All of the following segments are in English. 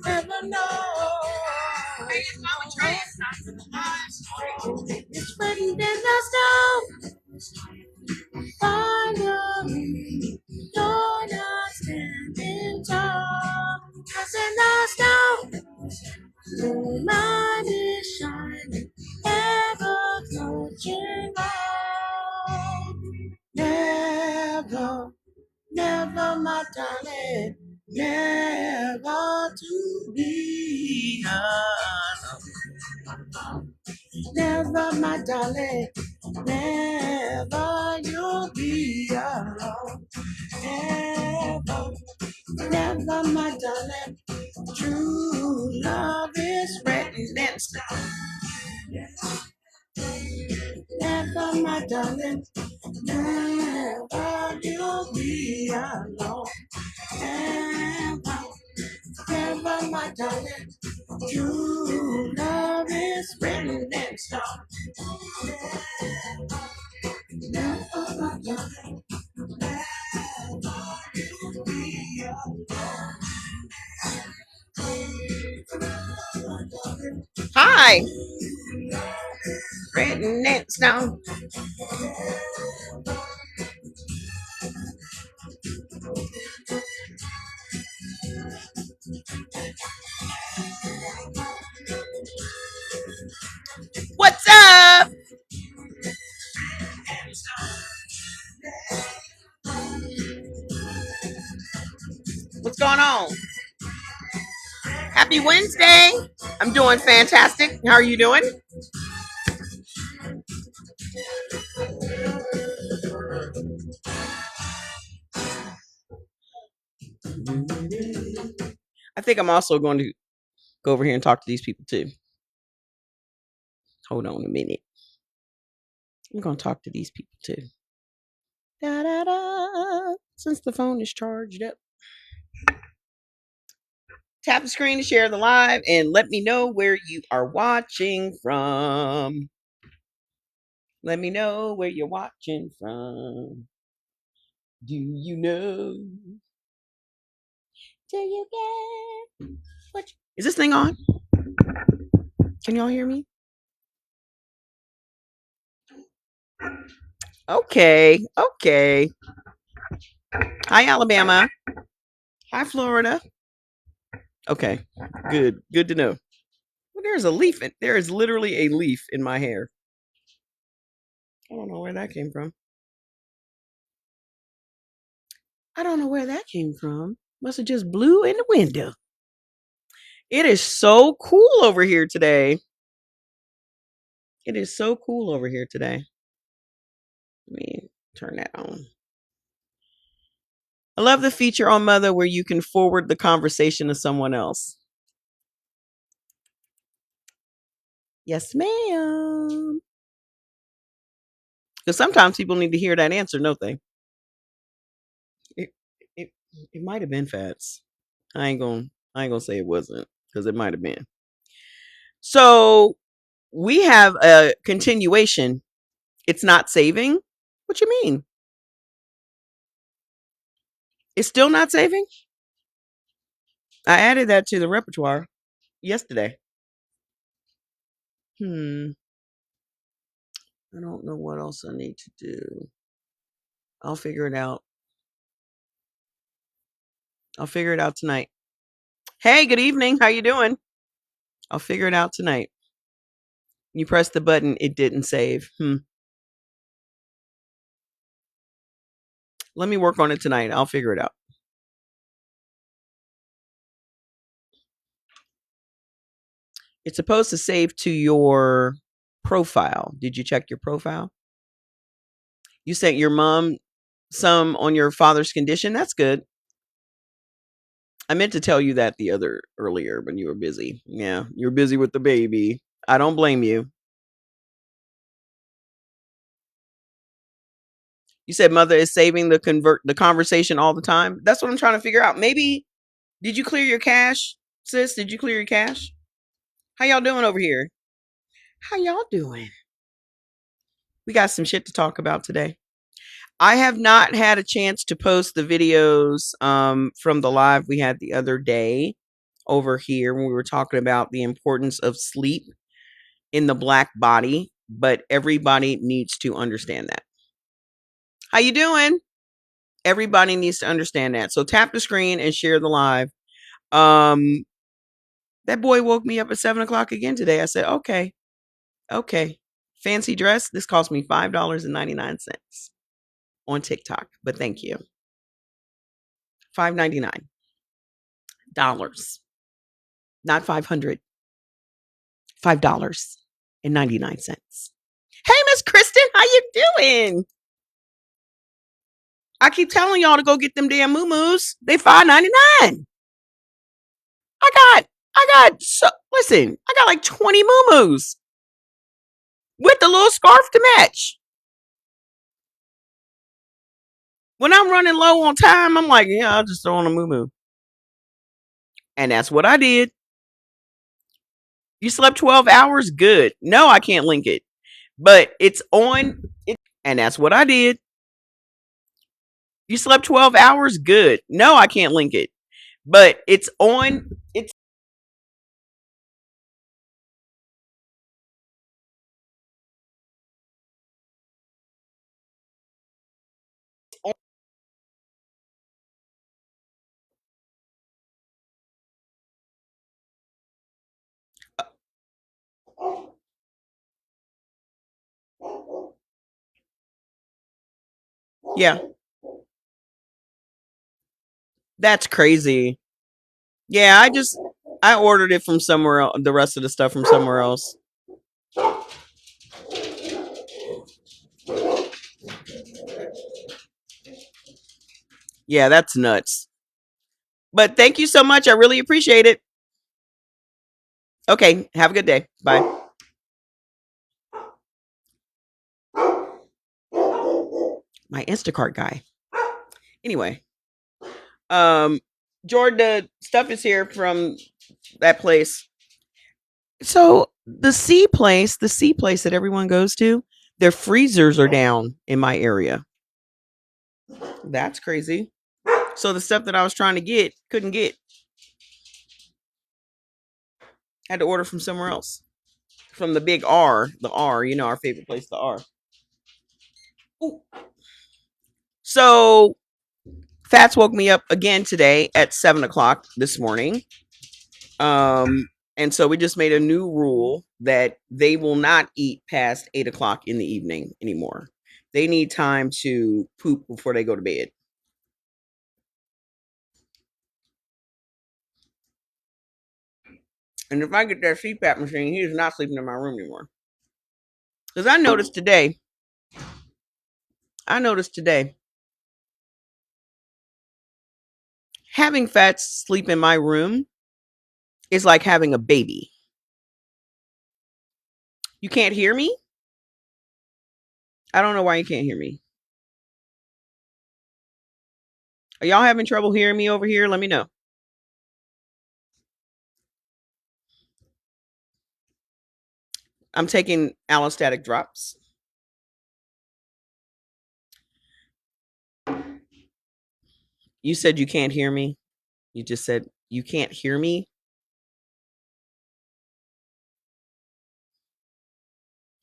Never know. It's written in the stone. Finally, you're not standing tall. Cause in the stone, the light is shining, ever touching on. Never, never, my darling, never to be alone. Never, my darling, never you'll be alone. Never, never, my darling, true love is written in stone. Never, my darling, never you'll be alone. Never, never, my darling, true love is written in stone. Never, my darling, never you'll be alone. Hi, written in stone. What's up? What's going on? Happy Wednesday. I'm doing fantastic. How are you doing? I think I'm also going to go over here and talk to these people too. Hold on a minute. I'm going to talk to these people too. Da, da, da. Since the phone is charged up. Tap the screen to share the live and let me know where you are watching from. Let me know where you're watching from. Do you know? Do you get what? Is this thing on? Can y'all hear me? Okay. Okay. Hi, Alabama. Hi, Florida. Okay. Good. Good to know. Well, there's a leaf. There is literally a leaf in my hair. I don't know where that came from. I don't know where that came from. Must have just blew in the window. It is so cool over here today. It is so cool over here today. Let me turn that on. I love the feature on Mother where you can forward the conversation to someone else. Yes, ma'am. Because sometimes people need to hear that answer, don't they? It it it might have been Fats. I ain't gonna say it wasn't because it might have been. So we have a continuation. It's not saving. What you mean? It's still not saving? I added that to the repertoire yesterday. I don't know what else I need to do. I'll figure it out. I'll figure it out tonight. Hey, good evening. How you doing? I'll figure it out tonight. You press the button, it didn't save. Let me work on it tonight. I'll figure it out. It's supposed to save to your profile. Did you check your profile? You sent your mom some on your father's condition. That's good. I meant to tell you that earlier when you were busy. Yeah, you're busy with the baby. I don't blame you. You said mother is saving the conversation all the time. That's what I'm trying to figure out. Maybe did you clear your cache, sis? Did you clear your cache? How y'all doing over here? How y'all doing? We got some shit to talk about today. I have not had a chance to post the videos from the live we had the other day over here when we were talking about the importance of sleep in the Black body, but everybody needs to understand that. How you doing? Everybody needs to understand that. So tap the screen and share the live. That boy woke me up at 7 o'clock again today. I said, okay. Fancy dress. This cost me $5.99 on TikTok, but thank you. $5.99. Not 500. $5.99. Hey, Miss Kristen, how you doing? I keep telling y'all to go get them damn moo-moos. They $5.99. I got like 20 moo-moos with the little scarf to match. When I'm running low on time, I'm like, yeah, I'll just throw on a moo-moo. And that's what I did. You slept 12 hours? Good. No, I can't link it. But it's on. And that's what I did. You slept 12 hours? Good. No, I can't link it. But it's on. It's on. Yeah. That's crazy. Yeah, I ordered it from somewhere else, the rest of the stuff from somewhere else. Yeah, that's nuts. But thank you so much. I really appreciate it. Okay, have a good day. Bye. My Instacart guy. Anyway, Jordan, the stuff is here from that place. So the C place that everyone goes to, their freezers are down in my area. That's crazy. So the stuff that I was trying to get, couldn't get. Had to order from somewhere else. From the big R, our favorite place, the R. Ooh. So Fats woke me up again today at 7 o'clock this morning. And so we just made a new rule that they will not eat past 8 o'clock in the evening anymore. They need time to poop before they go to bed. And if I get that CPAP machine, he is not sleeping in my room anymore. Because I noticed today, having Fats sleep in my room is like having a baby. You can't hear me? I don't know why you can't hear me. Are y'all having trouble hearing me over here? Let me know. I'm taking allostatic drops. You said you can't hear me. You just said you can't hear me.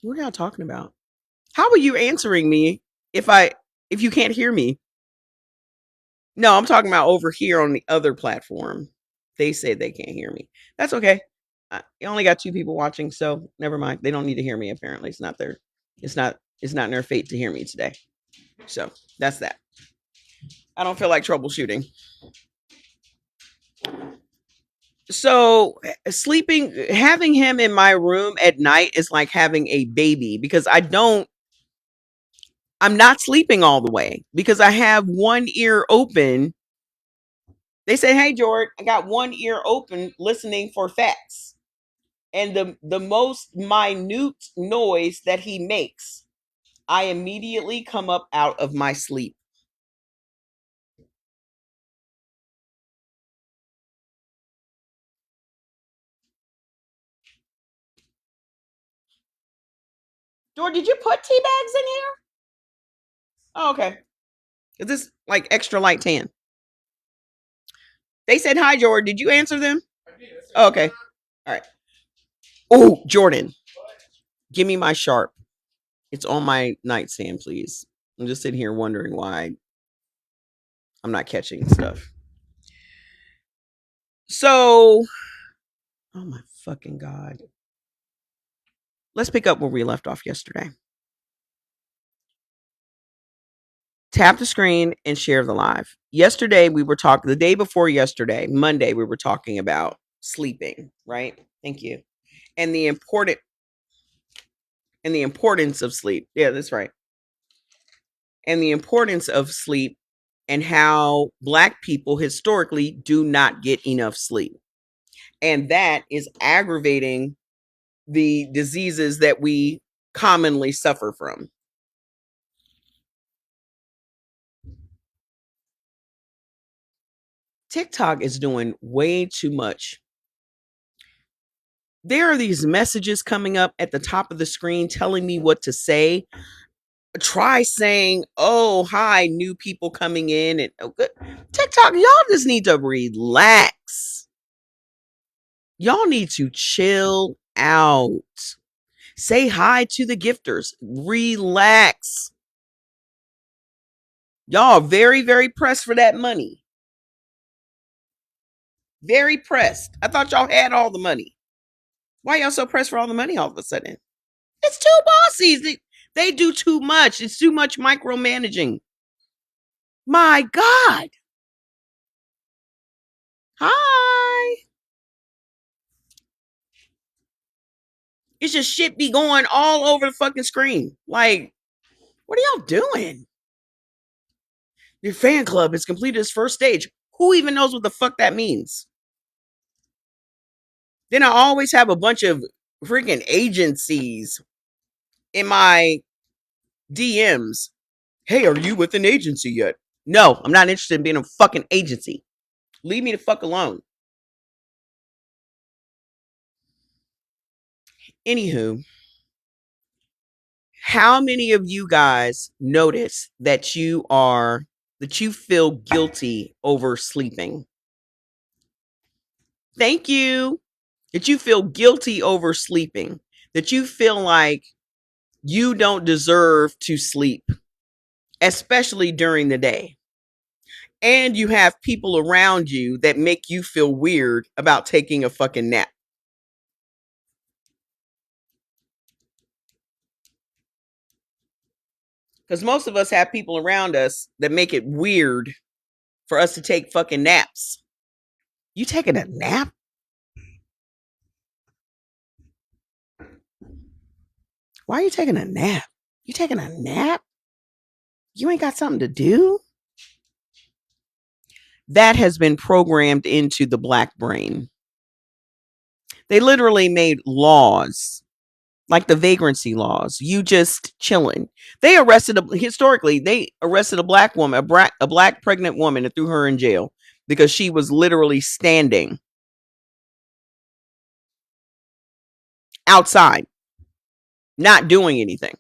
What are y'all talking about? How are you answering me if you can't hear me? No, I'm talking about over here on the other platform. They say they can't hear me. That's okay. You only got 2 people watching, so never mind. They don't need to hear me. Apparently, it's not in their fate to hear me today. So that's that. I don't feel like troubleshooting. So having him in my room at night is like having a baby because I'm not sleeping all the way because I have one ear open. They say, "Hey, George, I got one ear open listening for Fats." And the most minute noise that he makes, I immediately come up out of my sleep. George, did you put tea bags in here? Oh, okay. Is this like extra light tan? They said hi, George. Did you answer them? Oh, okay. All right. Oh, Jordan, give me my Sharp. It's on my nightstand, please. I'm just sitting here wondering why I'm not catching stuff. So, oh my fucking God. Let's pick up where we left off yesterday. Tap the screen and share the live. Yesterday, we were talking, the day before yesterday, Monday, we were talking about sleeping, right? Thank you. And the importance of sleep. Yeah, that's right. And the importance of sleep and how Black people historically do not get enough sleep. And that is aggravating the diseases that we commonly suffer from. TikTok is doing way too much. There are these messages coming up at the top of the screen telling me what to say. Try saying, "Oh, hi, new people coming in," and oh, good. TikTok, y'all just need to relax. Y'all need to chill out. Say hi to the gifters. Relax. Y'all very, very pressed for that money. Very pressed. I thought y'all had all the money. Why y'all so pressed for all the money all of a sudden? It's too bossy. They do too much. It's too much micromanaging. My God. Hi. It's just shit be going all over the fucking screen. Like, what are y'all doing? Your fan club has completed its first stage. Who even knows what the fuck that means? Then I always have a bunch of freaking agencies in my DMs. Hey, are you with an agency yet? No, I'm not interested in being a fucking agency. Leave me the fuck alone. Anywho, how many of you guys notice that you feel guilty over sleeping? Thank you. That you feel guilty over sleeping. That you feel like you don't deserve to sleep, especially during the day. And you have people around you that make you feel weird about taking a fucking nap. Because most of us have people around us that make it weird for us to take fucking naps. You taking a nap? Why are you taking a nap? You taking a nap? You ain't got something to do? That has been programmed into the Black brain. They literally made laws like the vagrancy laws. You just chilling. They arrested a Black woman, a Black pregnant woman, and threw her in jail because she was literally standing outside, not doing anything.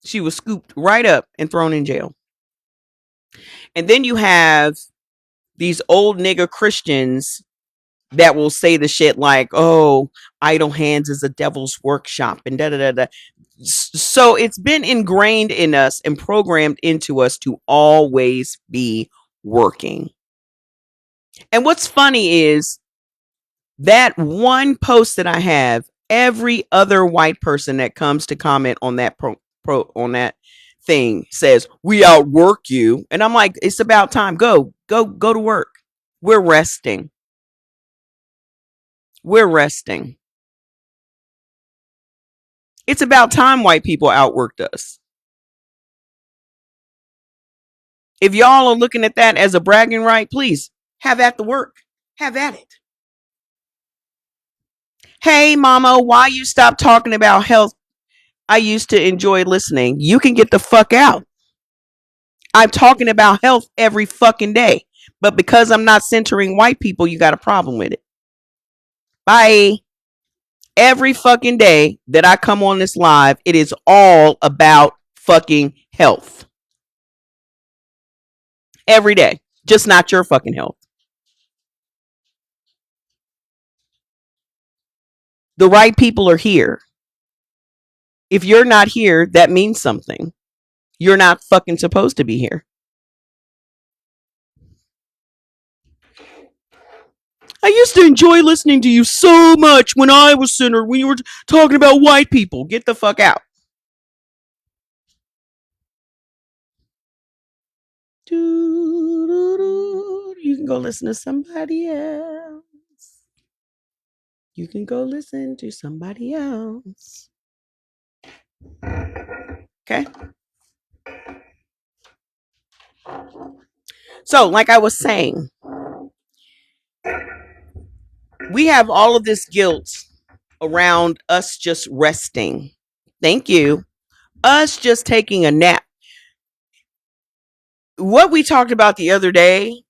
She was scooped right up and thrown in jail. And then you have these old nigger Christians that will say the shit like, "Oh, idle hands is a devil's workshop," and da da da da. So it's been ingrained in us and programmed into us to always be working. And what's funny is that one post that I have, every other white person that comes to comment on that on that thing says, "We outwork you." And I'm like, it's about time. Go to work. We're resting. We're resting. It's about time white people outworked us. If y'all are looking at that as a bragging right, please have at the work. Have at it. Hey, mama, why you stop talking about health? I used to enjoy listening. You can get the fuck out. I'm talking about health every fucking day. But because I'm not centering white people, you got a problem with it. Bye. Every fucking day that I come on this live, it is all about fucking health. Every day. Just not your fucking health. The right people are here. If you're not here, that means something. You're not fucking supposed to be here. I used to enjoy listening to you so much when I was center, when you were talking about white people. Get the fuck out. You can go listen to somebody else. You can go listen to somebody else. Okay. So, like I was saying, we have all of this guilt around us just resting. Thank you. Us just taking a nap. What we talked about the other day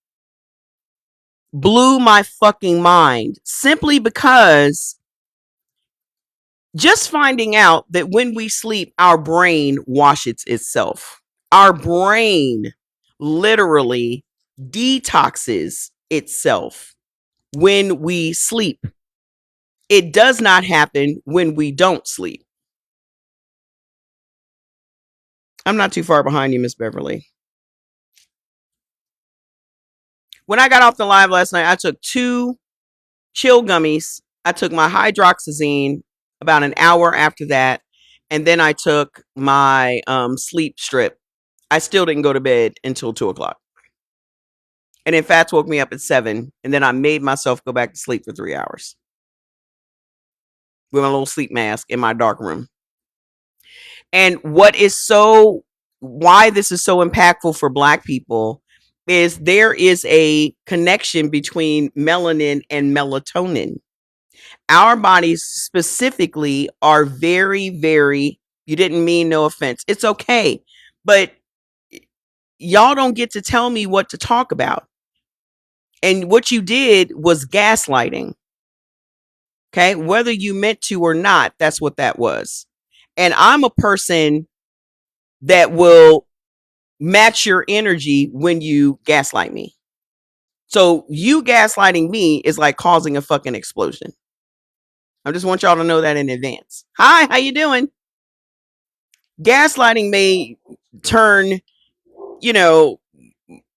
blew my fucking mind simply because just finding out that when we sleep, our brain washes itself. Our brain literally detoxes itself when we sleep. It does not happen when we don't sleep. I'm not too far behind you, Miss Beverly. When I got off the live last night, I took 2 chill gummies. I took my hydroxyzine about an hour after that. And then I took my sleep strip. I still didn't go to bed until 2 o'clock. And then Fats woke me up at 7. And then I made myself go back to sleep for 3 hours with my little sleep mask in my dark room. And why this is so impactful for Black people is there is a connection between melanin and melatonin. Our bodies specifically are very, very, you didn't mean no offense. It's okay. But y'all don't get to tell me what to talk about. And what you did was gaslighting. Okay. Whether you meant to or not, that's what that was. And I'm a person that will match your energy when you gaslight me. So you gaslighting me is like causing a fucking explosion. I just want y'all to know that in advance. Hi, how you doing? Gaslighting may turn,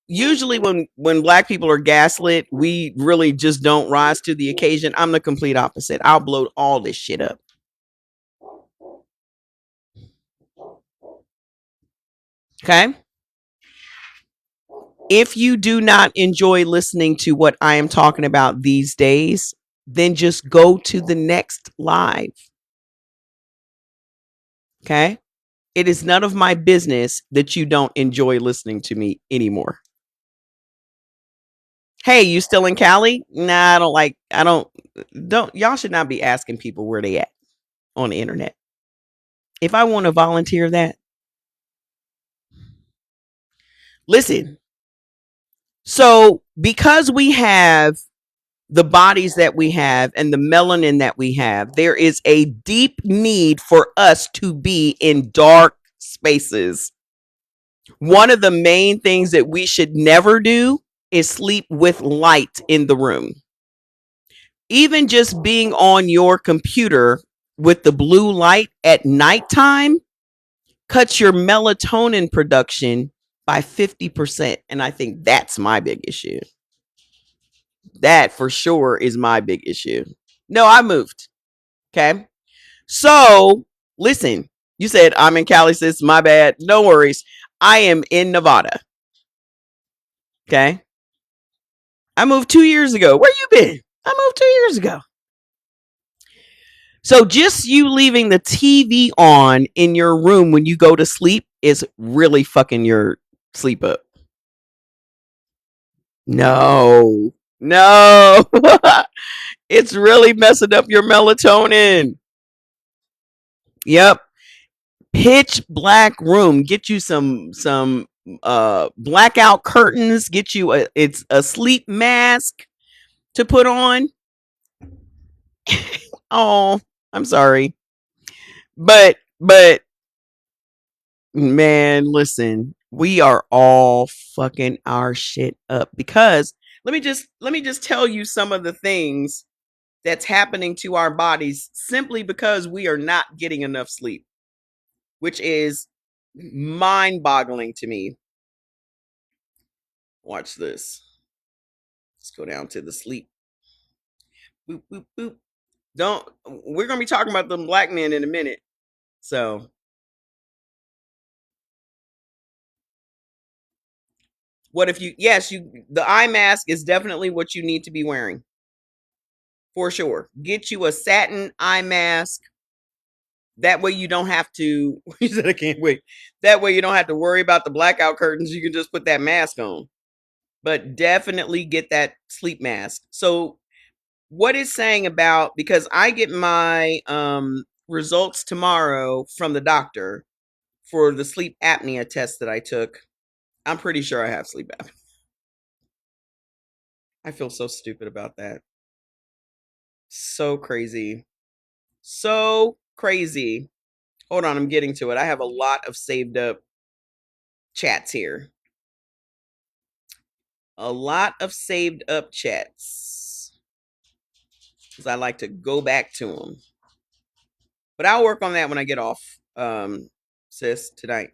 usually when Black people are gaslit, we really just don't rise to the occasion. I'm the complete opposite. I'll blow all this shit up. Okay? If you do not enjoy listening to what I am talking about these days, then just go to the next live. Okay? It is none of my business that you don't enjoy listening to me anymore. Hey, you still in Cali? Nah, y'all should not be asking people where they at on the internet. If I want to volunteer that, listen. So because we have the bodies that we have and the melanin that we have, there is a deep need for us to be in dark spaces. One of the main things that we should never do is sleep with light in the room. Even just being on your computer with the blue light at nighttime cuts your melatonin production by 50%. And I think that's my big issue. That for sure is my big issue. No, I moved. Okay. So listen, you said I'm in Cali, sis. My bad. No worries. I am in Nevada. Okay. I moved 2 years ago. Where you been? I moved 2 years ago. So just you leaving the TV on in your room when you go to sleep is really fucking your sleep up. No. It's really messing up your melatonin. Yep. Pitch black room. Get you some blackout curtains. Get you a sleep mask to put on. Oh, I'm sorry. But man, listen, we are all fucking our shit up because let me just tell you some of the things that's happening to our bodies simply because we are not getting enough sleep, which is mind-boggling to me. Watch this. Let's go down to the sleep. Boop boop boop. Don't We're gonna be talking about them black men in a minute. So what if you yes, you the eye mask is definitely what you need to be wearing. For sure. Get you a satin eye mask. That way you don't have to he said I can't wait. That way you don't have to worry about the blackout curtains. You can just put that mask on. But definitely get that sleep mask. So what it's saying about because I get my results tomorrow from the doctor for the sleep apnea test that I took. I'm pretty sure I have sleep apnea. I feel so stupid about that. So crazy. So crazy. Hold on, I'm getting to it. I have a lot of saved up chats here. A lot of saved up chats. Because I like to go back to them. But I'll work on that when I get off, sis, tonight.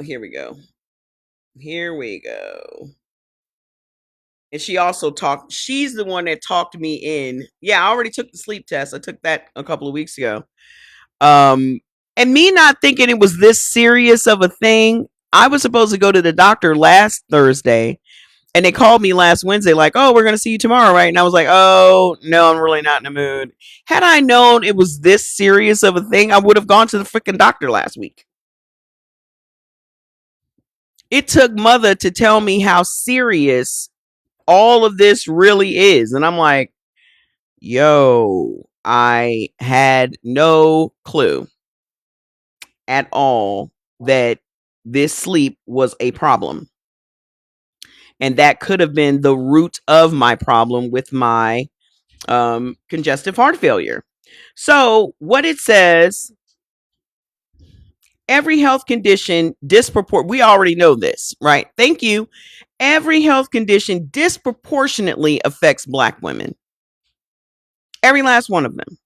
Here we go. Here we go. And she also talked, she's the one that talked me in. Yeah, I already took the sleep test. I took that a couple of weeks ago. And me not thinking it was this serious of a thing. I was supposed to go to the doctor last Thursday, and they called me last Wednesday, like, "Oh, we're gonna see you tomorrow, right?" And I was like, "Oh, no, I'm really not in the mood." Had I known it was this serious of a thing, I would have gone to the freaking doctor last week. It took mother to tell me how serious all of this really is, and I'm like, "Yo, I had no clue at all that this sleep was a problem. And that could have been the root of my problem with my congestive heart failure." So, what it says, every health condition we already know this, right? Thank you. Every health condition disproportionately affects Black women. Every last one of them.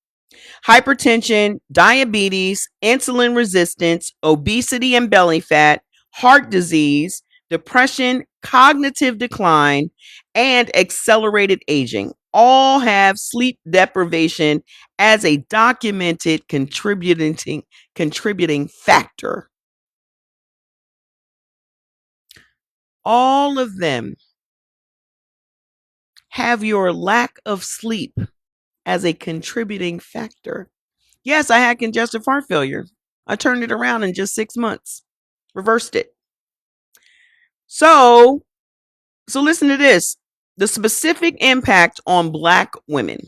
Hypertension, diabetes, insulin resistance, obesity and belly fat, heart disease, depression, cognitive decline, and accelerated aging all have sleep deprivation as a documented contributing factor. All of them have your lack of sleep as a contributing factor. Yes, I had congestive heart failure. I turned it around in just 6 months. Reversed it. So listen to this. The specific impact on Black women.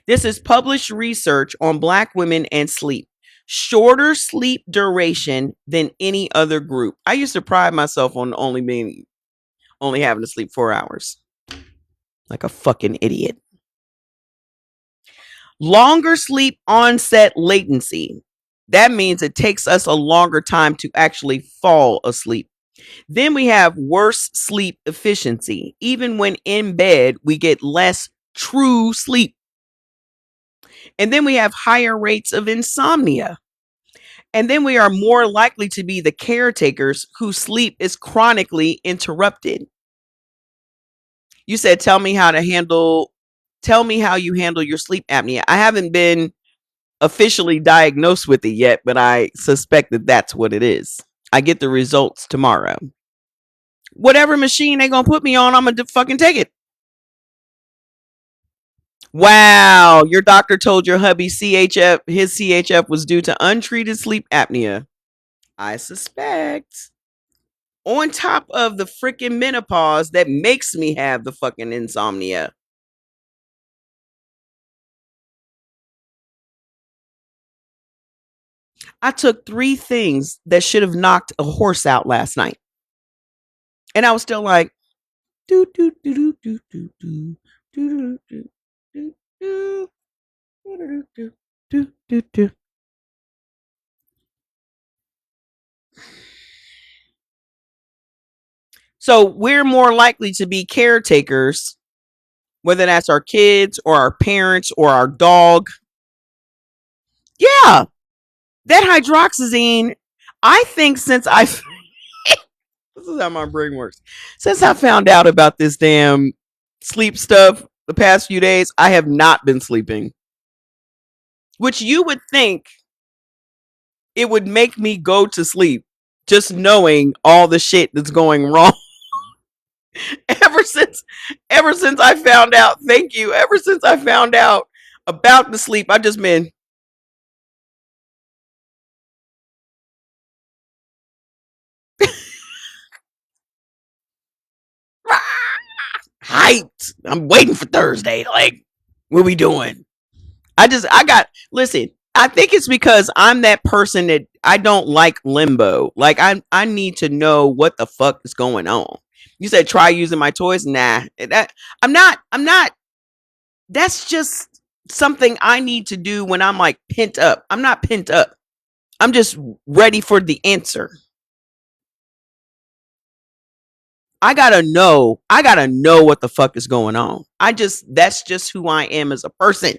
This is published research on Black women and sleep. Shorter sleep duration than any other group. I used to pride myself on only having to sleep 4 hours. Like a fucking idiot. Longer sleep onset latency. That means it takes us a longer time to actually fall asleep. Then we have worse sleep efficiency. Even when in bed, we get less true sleep. And then we have higher rates of insomnia. And then we are more likely to be the caretakers whose sleep is chronically interrupted. You said, tell me how you handle your sleep apnea. I haven't been officially diagnosed with it yet, but I suspect that that's what it is. I get the results tomorrow. Whatever machine they gonna put me on, I'm gonna fucking take it. Wow, your doctor told your hubby his CHF was due to untreated sleep apnea. I suspect. On top of the freaking menopause that makes me have the fucking insomnia. I took 3 things that should have knocked a horse out last night. And I was still like, do do do do do do do do do do. So we're more likely to be caretakers, whether that's our kids or our parents or our dog. Yeah, that hydroxyzine, I think since I've this is how my brain works. Since I found out about this damn sleep stuff the past few days, I have not been sleeping. Which you would think it would make me go to sleep just knowing all the shit that's going wrong. ever since ever since I found out, thank you. Ever since I found out about the sleep, I've just been hyped. I'm waiting for Thursday. Like, what we doing? Listen, I think it's because I'm that person that I don't like limbo. Like I need to know what the fuck is going on. You said try using my toys? Nah. I'm not that's just something I need to do when I'm like pent up. I'm not pent up. I'm just ready for the answer. I gotta know what the fuck is going on. That's just who I am as a person.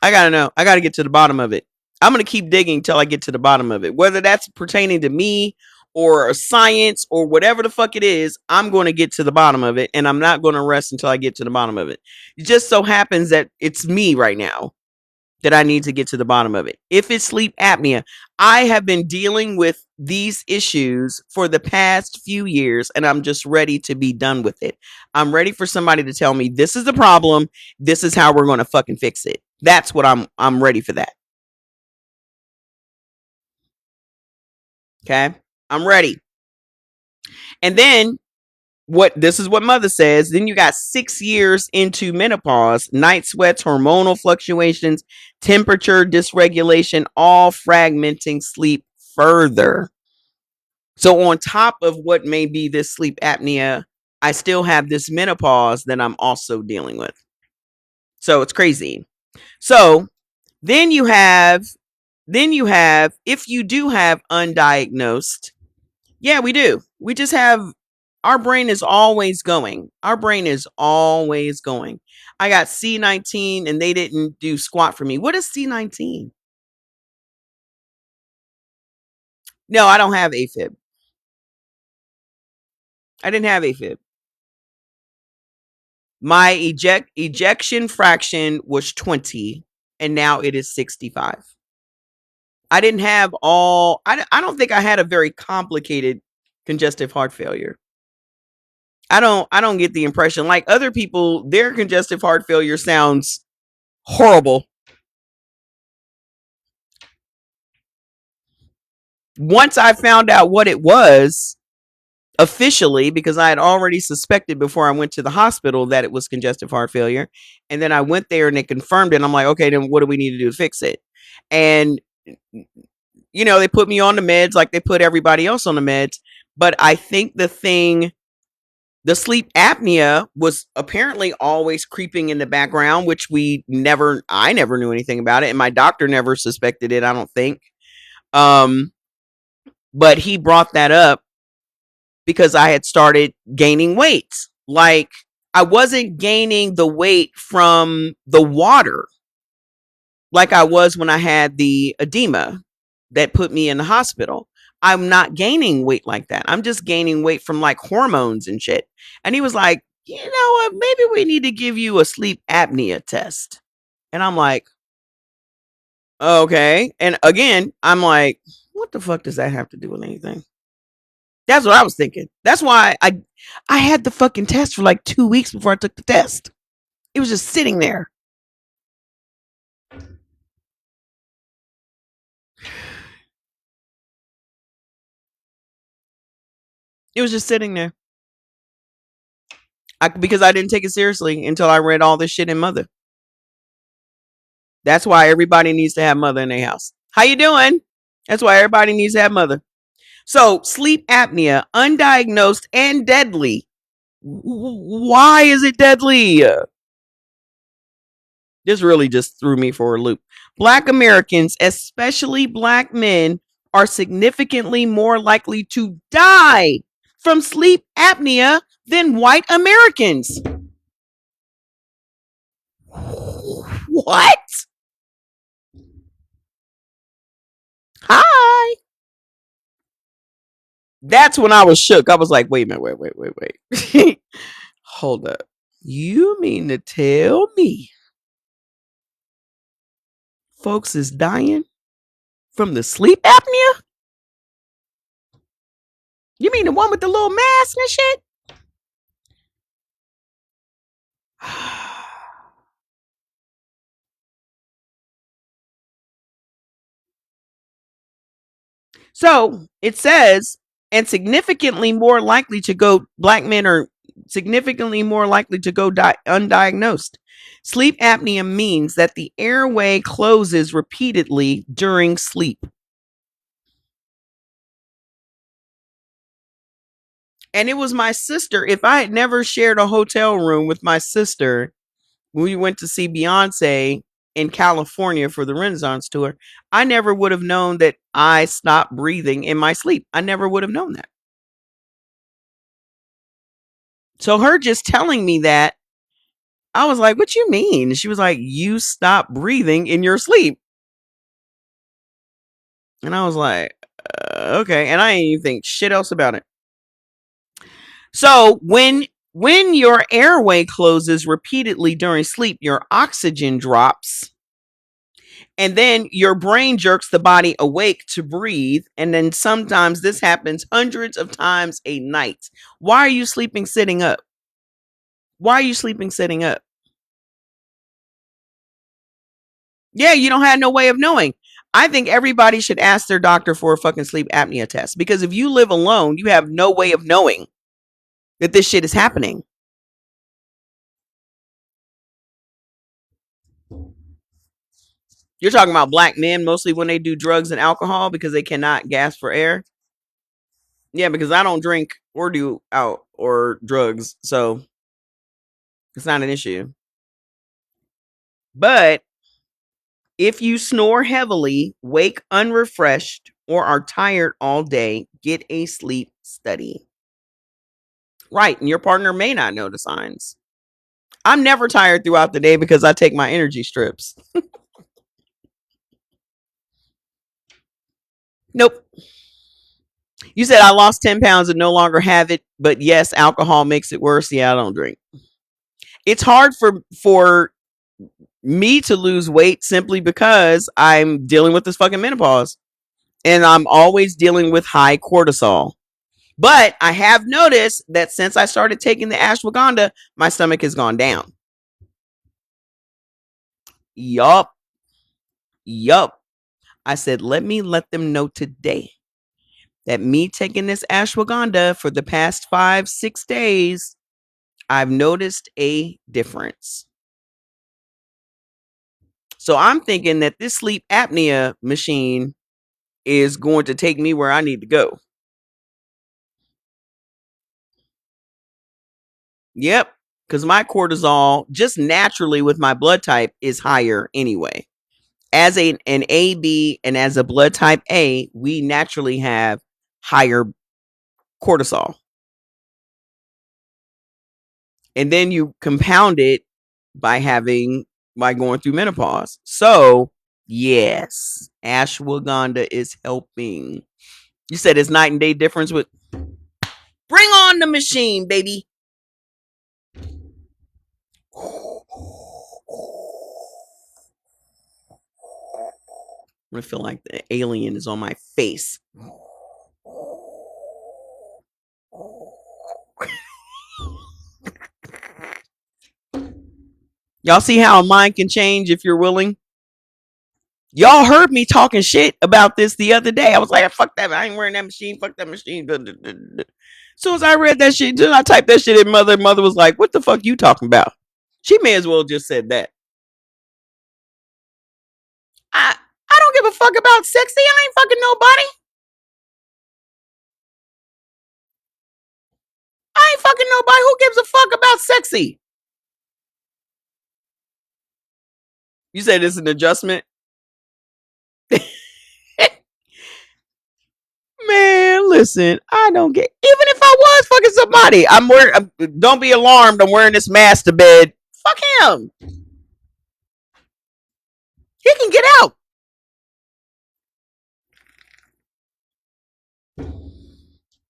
I gotta know. I gotta get to the bottom of it. I'm gonna keep digging until I get to the bottom of it. Whether that's pertaining to me or a science or whatever the fuck it is, I'm going to get to the bottom of it, and I'm not going to rest until I get to the bottom of it. It just so happens that it's me right now that I need to get to the bottom of it. If it's sleep apnea, I have been dealing with these issues for the past few years, and I'm just ready to be done with it. I'm ready for somebody to tell me this is the problem. This is how we're going to fucking fix it. That's what I'm ready for that. Okay? I'm ready. And then what this is what mother says, then you got 6 years into menopause, night sweats, hormonal fluctuations, temperature dysregulation, all fragmenting sleep further. So on top of what may be this sleep apnea, I still have this menopause that I'm also dealing with. So it's crazy. So then you have if you do have undiagnosed, yeah, we do. We just have our brain is always going. Our brain is always going. I got C19 and they didn't do squat for me. What is C19? No, I don't have AFib. I didn't have AFib. My ejection fraction was 20 and now it is 65. I didn't have I don't think I had a very complicated congestive heart failure. I don't get the impression like other people their congestive heart failure sounds horrible. Once I found out what it was officially, because I had already suspected before I went to the hospital that it was congestive heart failure, and then I went there and they confirmed it. And I'm like, okay, then what do we need to do to fix it? And they put me on the meds like they put everybody else on the meds. But I think the sleep apnea was apparently always creeping in the background, which I never knew anything about it, and my doctor never suspected it, I don't think. But he brought that up because I had started gaining weight. Like I wasn't gaining the weight from the water like I was when I had the edema that put me in the hospital. I'm not gaining weight like that. I'm just gaining weight from like hormones and shit. And he was like, you know what? Maybe we need to give you a sleep apnea test. And I'm like, okay. And again, I'm like, what the fuck does that have to do with anything? That's what I was thinking. That's why I had the fucking test for like 2 weeks before I took the test. It was just sitting there. It was just sitting there. Because I didn't take it seriously until I read all this shit in Mother. That's why everybody needs to have Mother in their house. How you doing? That's why everybody needs to have Mother. So sleep apnea, undiagnosed and deadly. Why is it deadly? This really just threw me for a loop. Black Americans, especially black men, are significantly more likely to die from sleep apnea than white Americans. What? Hi. That's when I was shook. I was like, wait a minute, wait. Hold up. You mean to tell me folks is dying from the sleep apnea? You mean the one with the little mask and shit? So it says, and significantly more likely to go, black men are significantly more likely to go undiagnosed. Sleep apnea means that the airway closes repeatedly during sleep. And it was my sister. If I had never shared a hotel room with my sister when we went to see Beyonce in California for the Renaissance tour, I never would have known that I stopped breathing in my sleep. I never would have known that. So her just telling me that, I was like, what you mean? She was like, you stop breathing in your sleep. And I was like, okay. And I didn't even think shit else about it. So when your airway closes repeatedly during sleep, your oxygen drops. And then your brain jerks the body awake to breathe. And then sometimes this happens hundreds of times a night. Why are you sleeping sitting up? Why are you sleeping sitting up? Yeah, you don't have no way of knowing. I think everybody should ask their doctor for a fucking sleep apnea test, because if you live alone, you have no way of knowing that this shit is happening. You're talking about black men mostly when they do drugs and alcohol because they cannot gasp for air. Yeah, because I don't drink or do out or drugs, so it's not an issue. But if you snore heavily, wake unrefreshed, or are tired all day, get a sleep study. Right, and your partner may not know the signs. I'm never tired throughout the day because I take my energy strips. Nope. You said I lost 10 pounds and no longer have it, but yes, alcohol makes it worse. Yeah, I don't drink. It's hard for me to lose weight simply because I'm dealing with this fucking menopause and I'm always dealing with high cortisol. But I have noticed that since I started taking the ashwagandha, my stomach has gone down. Yup. I said, let me let them know today that me taking this ashwagandha for the past 5-6 days, I've noticed a difference. So I'm thinking that this sleep apnea machine is going to take me where I need to go. Yep. Because my cortisol, just naturally with my blood type, is higher anyway. As an AB and as a blood type A, we naturally have higher cortisol. And then you compound it by going through menopause. So, yes, ashwagandha is helping. You said it's night and day difference with. Bring on the machine, baby. I feel like the alien is on my face. Y'all see how a mind can change if you're willing? Y'all heard me talking shit about this the other day. I was like, fuck that. I ain't wearing that machine. Fuck that machine. As soon as I read that shit, then I typed that shit in. Mother was like, what the fuck you talking about? She may as well just said that. I don't give a fuck about sexy. I ain't fucking nobody. I ain't fucking nobody. Who gives a fuck about sexy? You said it's an adjustment? Man, listen, I don't get. Even if I was fucking somebody, I'm wearing. Don't be alarmed. I'm wearing this mask to bed. Fuck him. He can get out.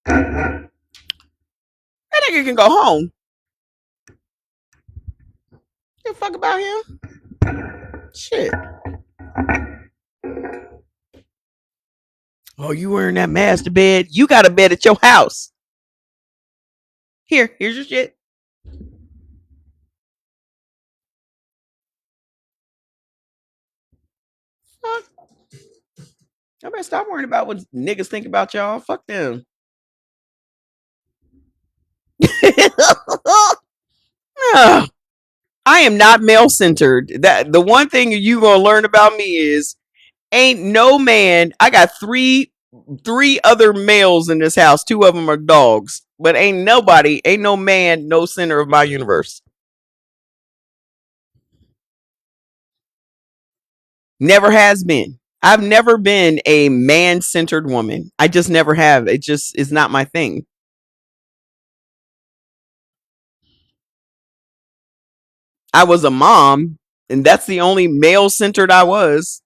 That nigga can go home. Give a fuck about him. Shit. Oh, you wearing that mask to bed? You got a bed at your house. Here's your shit. Fuck. I better stop worrying about what niggas think about y'all. Fuck them. I am not male centered. That the one thing you gonna learn about me is ain't no man. I got three other males in this house. Two of them are dogs, but ain't no man, no center of my universe. Never has been. I've never been a man centered woman. I just never have. It just is not my thing. I was a mom, and that's the only male centered I was.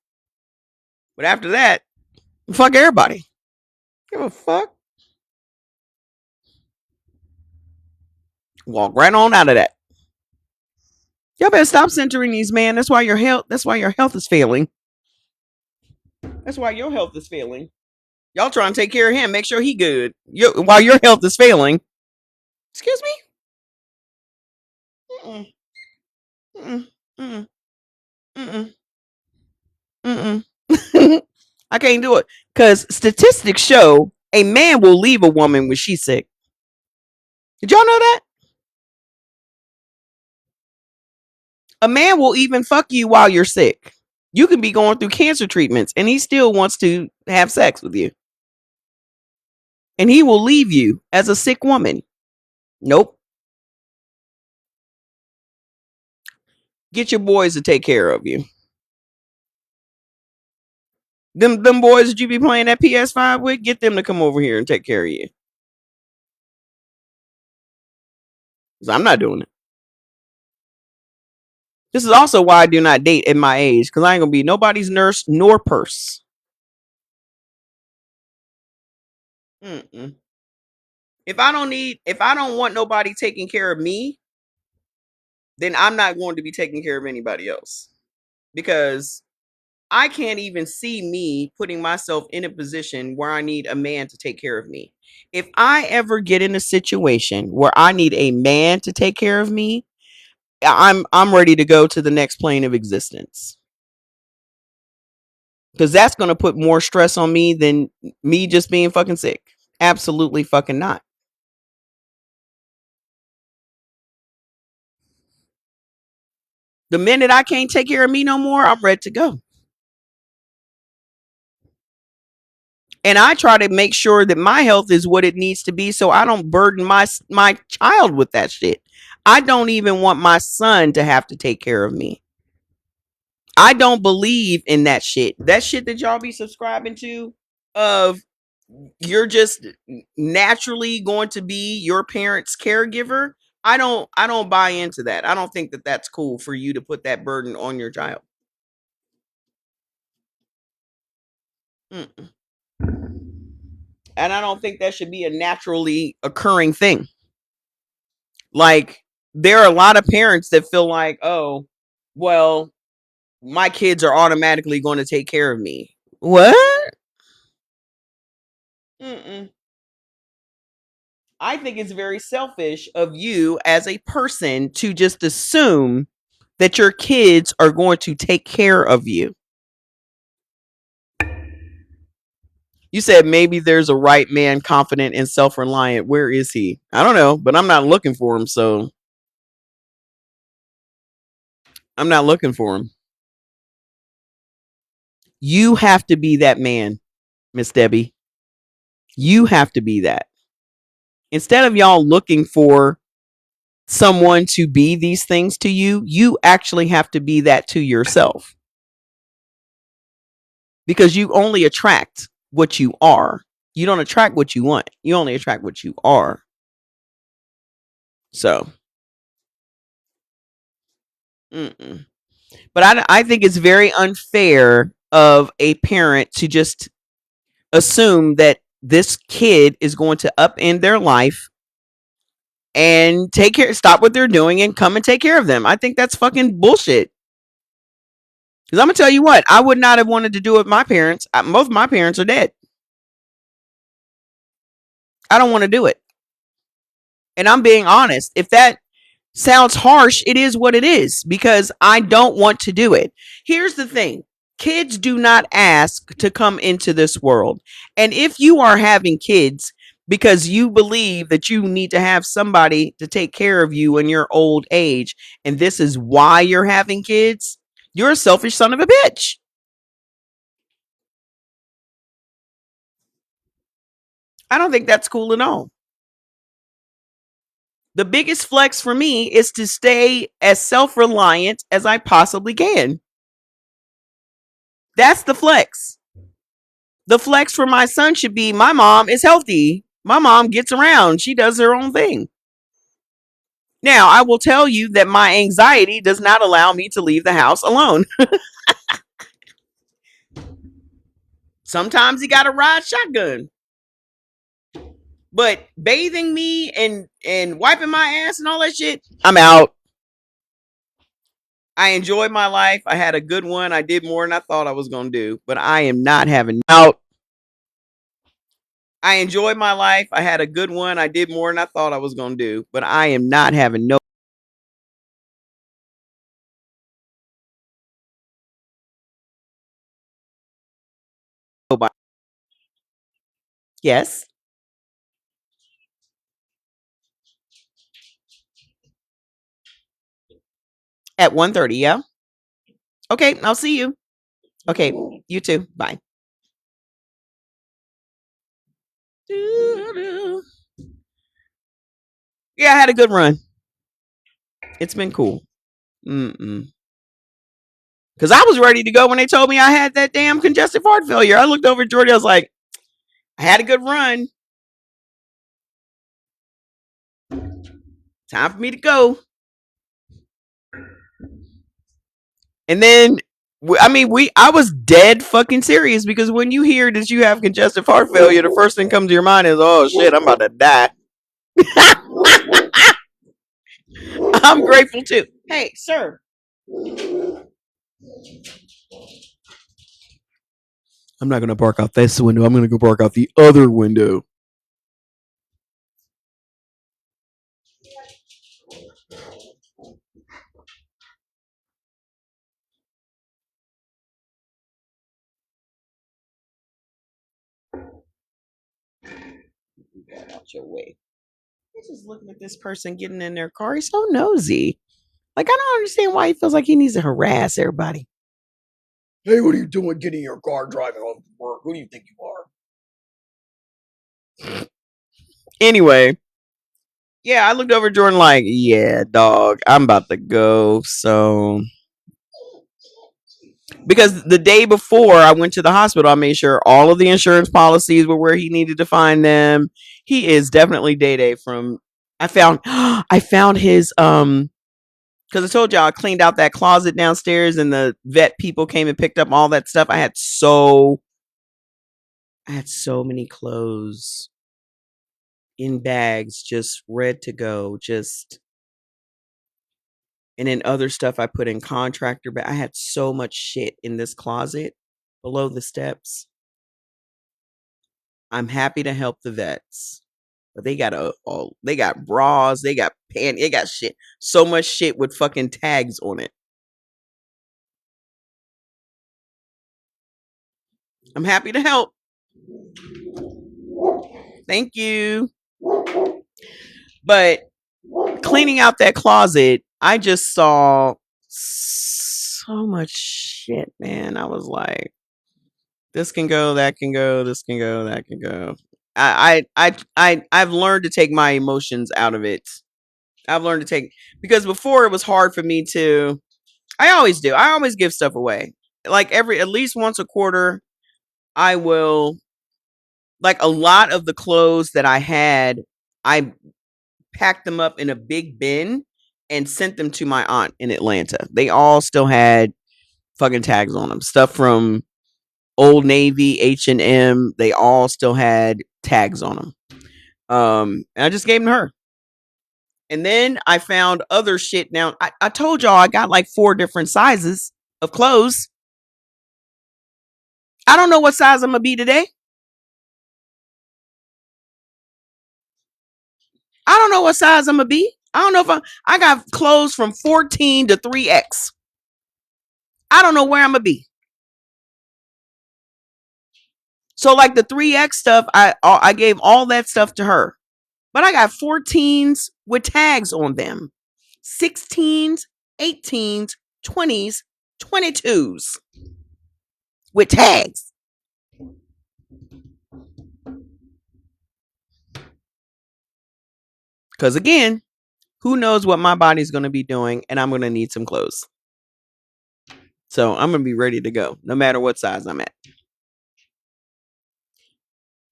But after that, fuck everybody. Give a fuck. Walk right on out of that. Y'all better stop centering these men. That's why your health. That's why your health is failing. That's why your health is failing. Y'all trying to take care of him, make sure he good. While your health is failing. Excuse me. Mm-mm. Mm-mm. Mm-mm. Mm-mm. Mm-mm. I can't do it because statistics show a man will leave a woman when she's sick. Did y'all know that? A man will even fuck you while you're sick. You can be going through cancer treatments and he still wants to have sex with you. And he will leave you as a sick woman. Nope. Get your boys to take care of you. Them boys that you be playing that PS5 with, get them to come over here and take care of you. 'Cause I'm not doing it. This is also why I do not date at my age, because I ain't gonna be nobody's nurse nor purse. Mm-mm. If I don't want nobody taking care of me, then I'm not going to be taking care of anybody else. Because I can't even see me putting myself in a position where I need a man to take care of me. If I ever get in a situation where I need a man to take care of me, I'm ready to go to the next plane of existence. Because that's going to put more stress on me than me just being fucking sick. Absolutely fucking not. The minute I can't take care of me no more, I'm ready to go. And I try to make sure that my health is what it needs to be so I don't burden my child with that shit. I don't even want my son to have to take care of me. I don't believe in that shit. That shit that y'all be subscribing to of you're just naturally going to be your parents' caregiver. I don't buy into that. I don't think that that's cool for you to put that burden on your child. Mm-mm. And I don't think that should be a naturally occurring thing. Like there are a lot of parents that feel like, "Oh, well, my kids are automatically going to take care of me." What? Mm-mm. I think it's very selfish of you as a person to just assume that your kids are going to take care of you. You said maybe there's a right man, confident and self reliant. Where is he? I don't know, but I'm not looking for him. So I'm not looking for him. You have to be that man, Miss Debbie. You have to be that. Instead of y'all looking for someone to be these things to you, you actually have to be that to yourself. Because you only attract what you are. You don't attract what you want. You only attract what you are. So, but I think it's very unfair of a parent to just assume that this kid is going to upend their life and stop what they're doing and come and take care of them. I think that's fucking bullshit. Because I'm gonna tell you what, I would not have wanted to do it with my parents. Both of my parents are dead. I don't want to do it. And I'm being honest. If that sounds harsh, it is what it is because I don't want to do it. Here's the thing. Kids do not ask to come into this world. And if you are having kids because you believe that you need to have somebody to take care of you in your old age, and this is why you're having kids, you're a selfish son of a bitch. I don't think that's cool at all. The biggest flex for me is to stay as self-reliant as I possibly can. That's the flex. The flex for my son should be my mom is healthy. My mom gets around. She does her own thing. Now, I will tell you that my anxiety does not allow me to leave the house alone. Sometimes you got to ride shotgun. But bathing me and wiping my ass and all that shit, I'm out. I enjoyed my life. I had a good one. I did more than I thought I was going to do, but I am not having out. I enjoyed my life. I had a good one. I did more than I thought I was going to do, but I am not having no. Yes. At 1:30, yeah. Okay, I'll see you. Okay, you too. Bye. Yeah, I had a good run. It's been cool. Because I was ready to go when they told me I had that damn congestive heart failure. I looked over at Jordy. I was like, I had a good run. Time for me to go. And then, I was dead fucking serious because when you hear that you have congestive heart failure, the first thing comes to your mind is, oh shit, I'm about to die. I'm grateful too. Hey, sir. I'm not going to park out this window. I'm going to go park out the other window. Get out your way. He's just looking at this person getting in their car. He's so nosy. Like, I don't understand why he feels like he needs to harass everybody. Hey, what are you doing getting in your car driving home from work? Who do you think you are? Anyway, yeah, I looked over at Jordan like, yeah, dog, I'm about to go. So, because the day before I went to the hospital, I made sure all of the insurance policies were where he needed to find them. He is definitely Day from. I found his because I told y'all I cleaned out that closet downstairs and the vet people came and picked up all that stuff. I had so many clothes in bags just ready to go, and then other stuff I put in contractor, but I had so much shit in this closet below the steps. I'm happy to help the vets. But they got they got bras, they got pants, they got shit. So much shit with fucking tags on it. I'm happy to help. Thank you. But cleaning out that closet, I just saw so much shit, man. I was like, this can go, that can go, this can go, that can go. I've learned to take my emotions out of it. I've learned to take, because before it was hard for me to. I always do. I always give stuff away. Like at least once a quarter, I will, like, a lot of the clothes that I had, I packed them up in a big bin and sent them to my aunt in Atlanta. They all still had fucking tags on them. Stuff from Old Navy, H&M, they all still had tags on them. And I just gave them to her. And then I found other shit. Now, I told y'all I got like 4 different sizes of clothes. I don't know what size I'm going to be today. I don't know what size I'm going to be. I don't know if I got clothes from 14 to 3X. I don't know where I'm going to be. So like the 3X stuff, I gave all that stuff to her. But I got 14s with tags on them. 16s, 18s, 20s, 22s with tags. Because again, who knows what my body's going to be doing, and I'm going to need some clothes. So I'm going to be ready to go, no matter what size I'm at.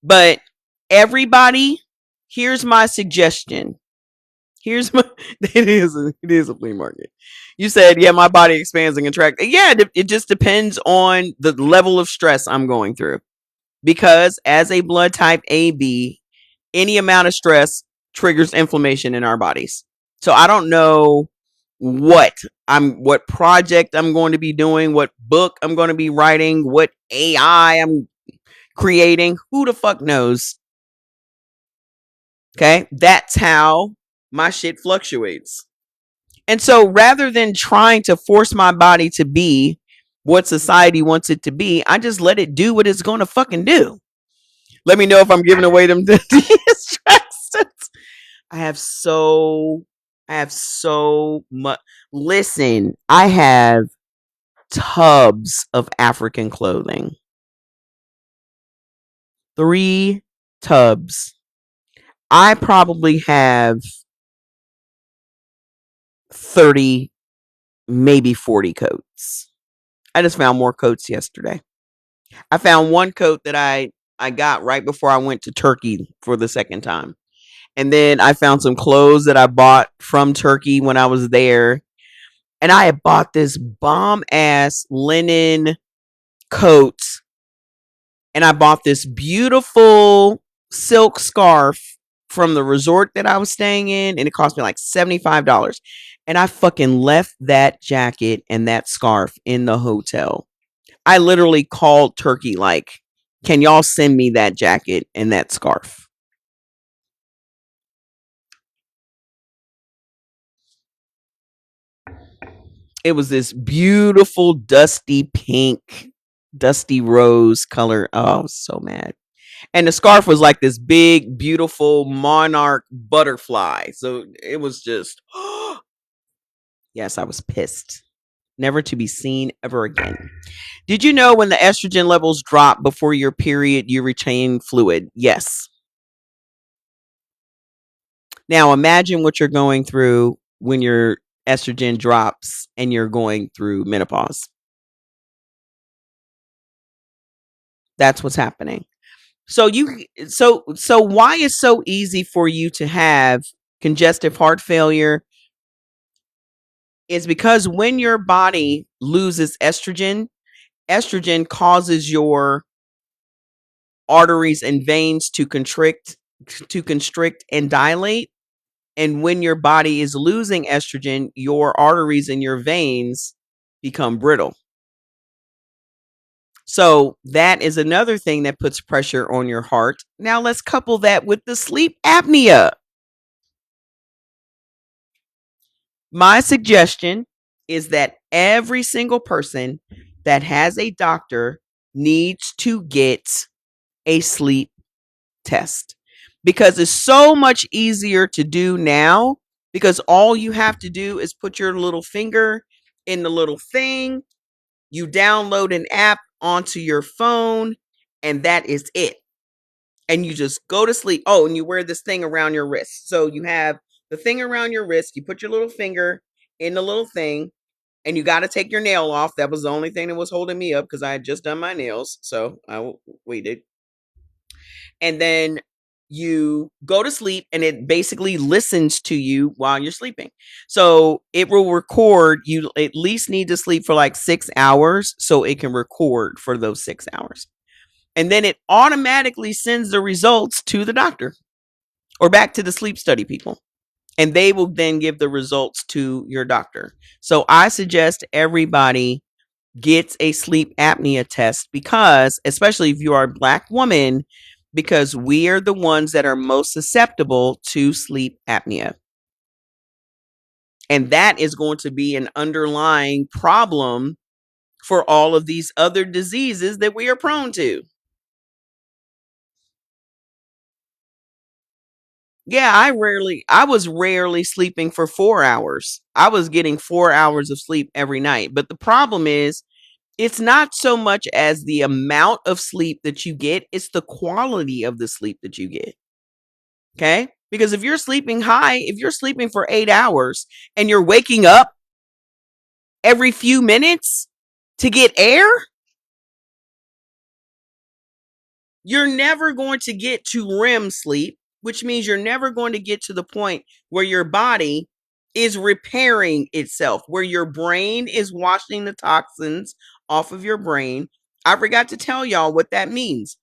But everybody, here's my suggestion. Here's my, it is a flea market. You said, yeah, my body expands and contracts. Yeah, it just depends on the level of stress I'm going through. Because as a blood type AB, any amount of stress triggers inflammation in our bodies. So I don't know what project I'm going to be doing, what book I'm going to be writing, what AI I'm creating. Who the fuck knows? Okay? That's how my shit fluctuates. And so rather than trying to force my body to be what society wants it to be, I just let it do what it's going to fucking do. Let me know if I'm giving away them instructions. I have so much. Listen, I have tubs of African clothing. 3 tubs. I probably have 30, maybe 40 coats. I just found more coats yesterday. I found one coat that I got right before I went to Turkey for the second time. And then I found some clothes that I bought from Turkey when I was there. And I had bought this bomb ass linen coat. And I bought this beautiful silk scarf from the resort that I was staying in. And it cost me like $75. And I fucking left that jacket and that scarf in the hotel. I literally called Turkey like, can y'all send me that jacket and that scarf? It was this beautiful dusty pink, dusty rose color. Oh, I was so mad. And the scarf was like this big, beautiful monarch butterfly. So it was just, yes, I was pissed. Never to be seen ever again. Did you know when the estrogen levels drop before your period, you retain fluid? Yes. Now imagine what you're going through when your estrogen drops and you're going through menopause. That's what's happening. So why is so easy for you to have congestive heart failure is because when your body loses estrogen causes your arteries and veins to constrict and dilate. And when your body is losing estrogen, your arteries and your veins become brittle. So that is another thing that puts pressure on your heart. Now let's couple that with the sleep apnea. My suggestion is that every single person that has a doctor needs to get a sleep test because it's so much easier to do now because all you have to do is put your little finger in the little thing, you download an app onto your phone, and that is it. and you just go to sleep. Oh, and you wear this thing around your wrist. So you have the thing around your wrist. You put your little finger in the little thing, and you got to take your nail off. That was the only thing that was holding me up because I had just done my nails. So I waited. And then you go to sleep, and it basically listens to you while you're sleeping. So it will record. You at least need to sleep for like 6 hours so it can record for those 6 hours. And then it automatically sends the results to the doctor or back to the sleep study people. And they will then give the results to your doctor. So I suggest everybody gets a sleep apnea test because, especially if you are a Black woman, because we are the ones that are most susceptible to sleep apnea. And that is going to be an underlying problem for all of these other diseases that we are prone to. Yeah, I was rarely sleeping for 4 hours. I was getting 4 hours of sleep every night. But the problem is, it's not so much as the amount of sleep that you get, it's the quality of the sleep that you get. Okay? Because if you're sleeping high, if you're sleeping for 8 hours and you're waking up every few minutes to get air, you're never going to get to REM sleep, which means you're never going to get to the point where your body is repairing itself, where your brain is washing the toxins off of your brain. I forgot to tell y'all what that means.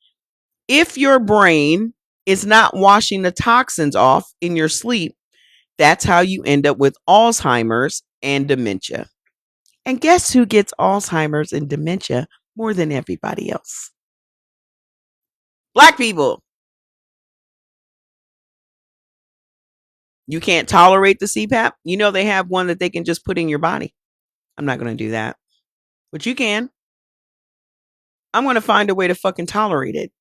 If your brain is not washing the toxins off in your sleep, that's how you end up with Alzheimer's and dementia. And guess who gets Alzheimer's and dementia more than everybody else? Black people. You can't tolerate the CPAP. You know they have one that they can just put in your body. I'm not going to do that. But you can. I'm going to find a way to fucking tolerate it.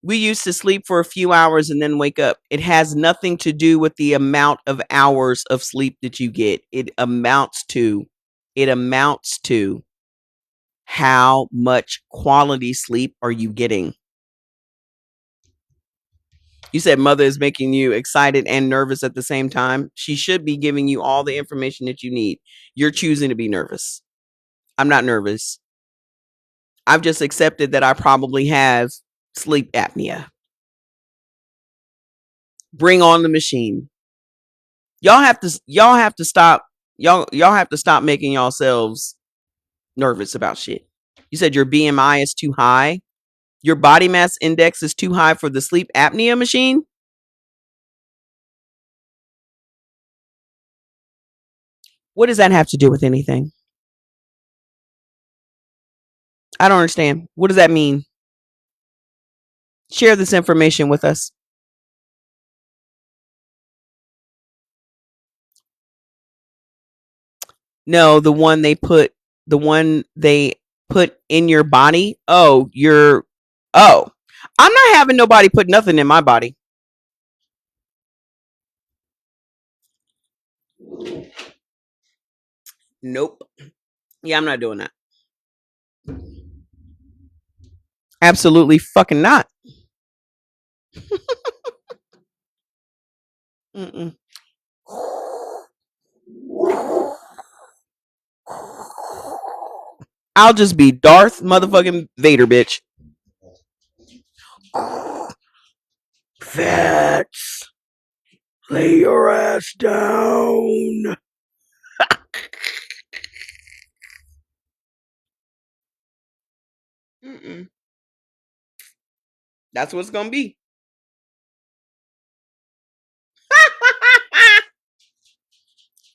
We used to sleep for a few hours and then wake up. It has nothing to do with the amount of hours of sleep that you get. It amounts to how much quality sleep are you getting? You said mother is making you excited and nervous at the same time. She should be giving you all the information that you need. You're choosing to be nervous. I'm not nervous. I've just accepted that I probably have sleep apnea. Bring on the machine. Y'all have to stop making yourselves nervous about shit. You said your BMI is too high. Your body mass index is too high for the sleep apnea machine. What does that have to do with anything? I don't understand. What does that mean? Share this information with us. No, the one they put in your body. Oh. I'm not having nobody put nothing in my body. Nope. Yeah, I'm not doing that. Absolutely fucking not. Mm-mm. I'll just be Darth motherfucking Vader, bitch. Fats, lay your ass down. Mm-mm. That's what it's gonna be.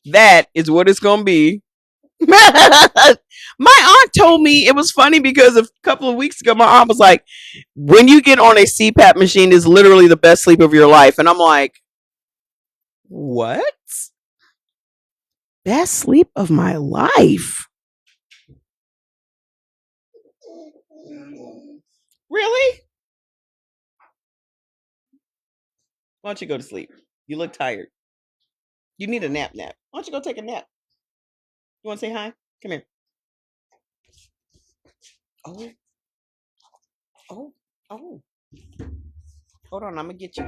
That is what it's gonna be. My aunt told me it was funny because a couple of weeks ago, my aunt was like, "When you get on a CPAP machine, is literally the best sleep of your life." And I'm like, "What? Best sleep of my life? Really? Why don't you go to sleep? You look tired. You need a nap. Why don't you go take a nap? You want to say hi? Come here. Oh, oh, oh. Hold on, I'm gonna get you.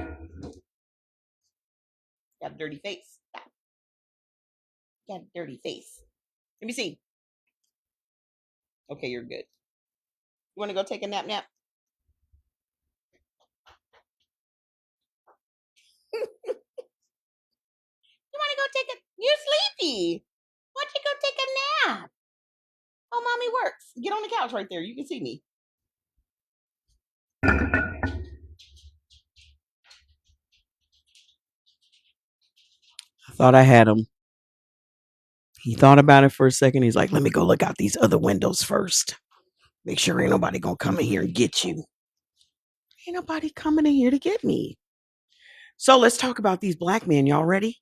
Got a dirty face. Got a dirty face. Let me see. Okay, you're good. You want to go take a nap? You want to go take a? You're sleepy. Why don't you go take a nap? Oh, mommy works. Get on the couch right there. You can see me. I thought I had him. He thought about it for a second. He's like, let me go look out these other windows first. Make sure ain't nobody gonna come in here and get you. Ain't nobody coming in here to get me. So let's talk about these black men. Y'all ready?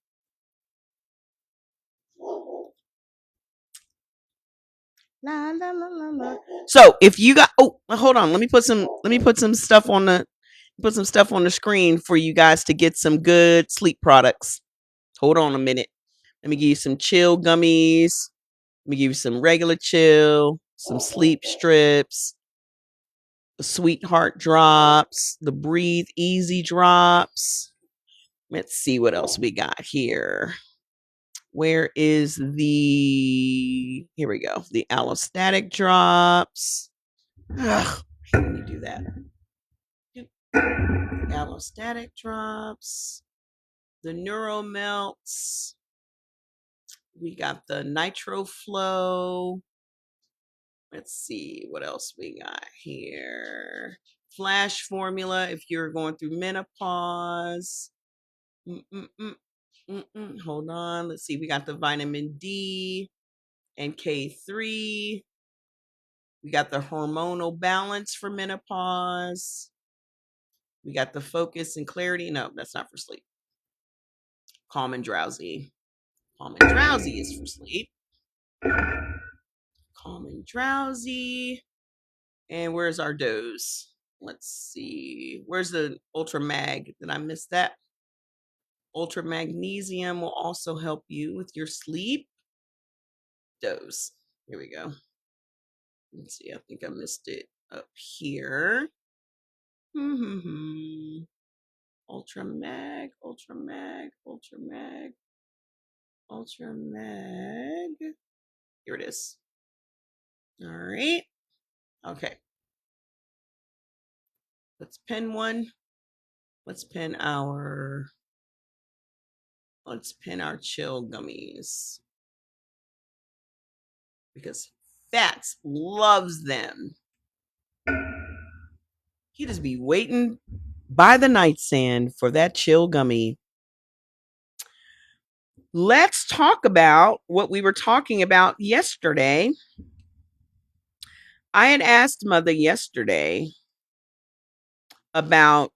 La, la, la, la, la. So if you got hold on, let me put some stuff on the screen for you guys to get some good sleep products. Hold on a minute. Let me give you some chill gummies. Let me give you some regular chill, some sleep strips, the sweetheart drops, the breathe easy drops. Let's see what else we got here. Where is here we go. The allostatic drops. Ugh, let me do that. Allostatic drops. The neuro melts. We got the nitro flow. Let's see what else we got here. Flash formula if you're going through menopause. Hold on. Let's see. We got the vitamin D and K3. We got the hormonal balance for menopause. We got the focus and clarity. No, that's not for sleep. Calm and drowsy. Calm and drowsy is for sleep. Calm and drowsy. And where's our dose? Let's see. Where's the Ultra Mag? Did I miss that? Ultra Magnesium will also help you with your sleep. Dose. Here we go. Let's see. I think I missed it up here. Ultra Mag, Ultra Mag, Ultra Mag, Ultra Mag. Here it is. All right. Okay. Let's pin one. Let's pin our chill gummies. Because Fats loves them. He just be waiting by the nightstand for that chill gummy. Let's talk about what we were talking about yesterday. I had asked Mother yesterday about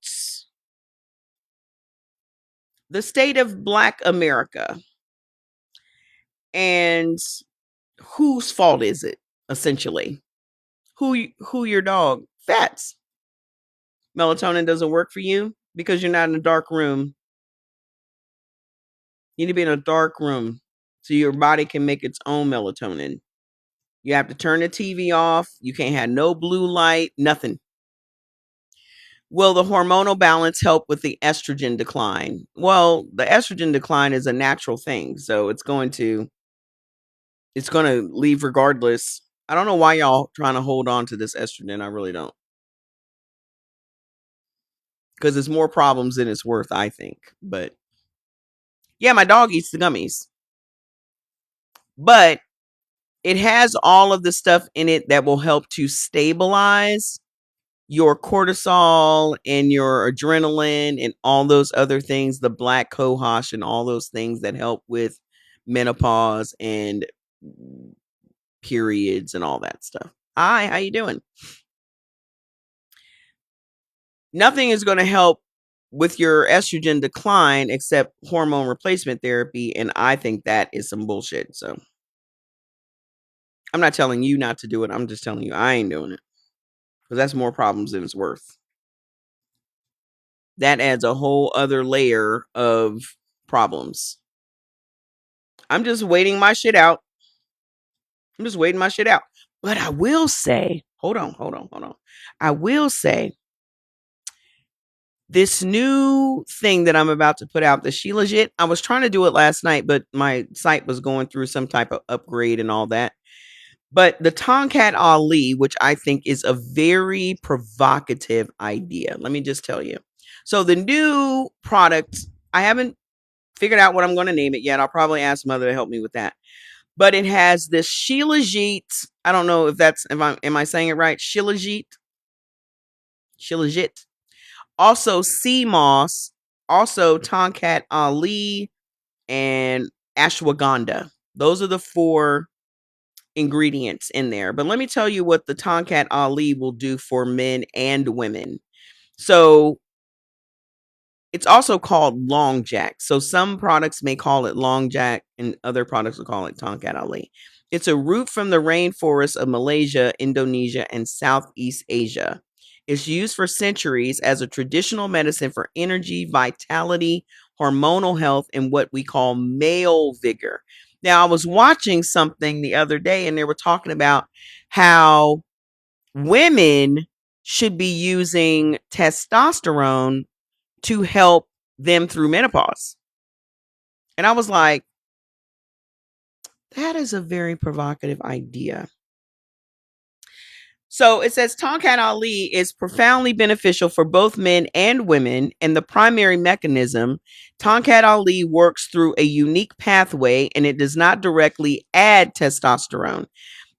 the state of Black America and whose fault is it, essentially? Who your dog? Fats. Melatonin doesn't work for you because you're not in a dark room. You need to be in a dark room so your body can make its own melatonin. You have to turn the TV off. You can't have no blue light, nothing. Will the hormonal balance help with the estrogen decline? Well, the estrogen decline is a natural thing, so it's going to leave regardless. I don't know why y'all trying to hold on to this estrogen. I really don't. Because it's more problems than it's worth, I think. But yeah, my dog eats the gummies. But it has all of the stuff in it that will help to stabilize your cortisol and your adrenaline and all those other things, the black cohosh and all those things that help with menopause and periods and all that stuff. Hi, how you doing? Nothing is going to help with your estrogen decline except hormone replacement therapy, and I think that is some bullshit. So I'm not telling you not to do it. I'm just telling you I ain't doing it because that's more problems than it's worth. That adds a whole other layer of problems. I'm just waiting my shit out. But I will say Hold on. I will say this new thing that I'm about to put out, the Shilajit, I was trying to do it last night, but my site was going through some type of upgrade and all that. But the Tonkat Ali, which I think is a very provocative idea. Let me just tell you. So the new product, I haven't figured out what I'm going to name it yet. I'll probably ask Mother to help me with that. But it has this Shilajit. I don't know if that's am I saying it right? Shilajit. Also sea moss, also Tonkat Ali, and ashwagandha. Those are the 4 ingredients in there. But let me tell you what the Tonkat Ali will do for men and women. So it's also called Long Jack. So some products may call it Long Jack and other products will call it Tonkat Ali. It's a root from the rainforests of Malaysia, Indonesia, and Southeast Asia. It's used for centuries as a traditional medicine for energy, vitality, hormonal health, and what we call male vigor. Now, I was watching something the other day and they were talking about how women should be using testosterone to help them through menopause. And I was like, that is a very provocative idea. So it says Tonkat Ali is profoundly beneficial for both men and women. And the primary mechanism, Tonkat Ali works through a unique pathway and it does not directly add testosterone.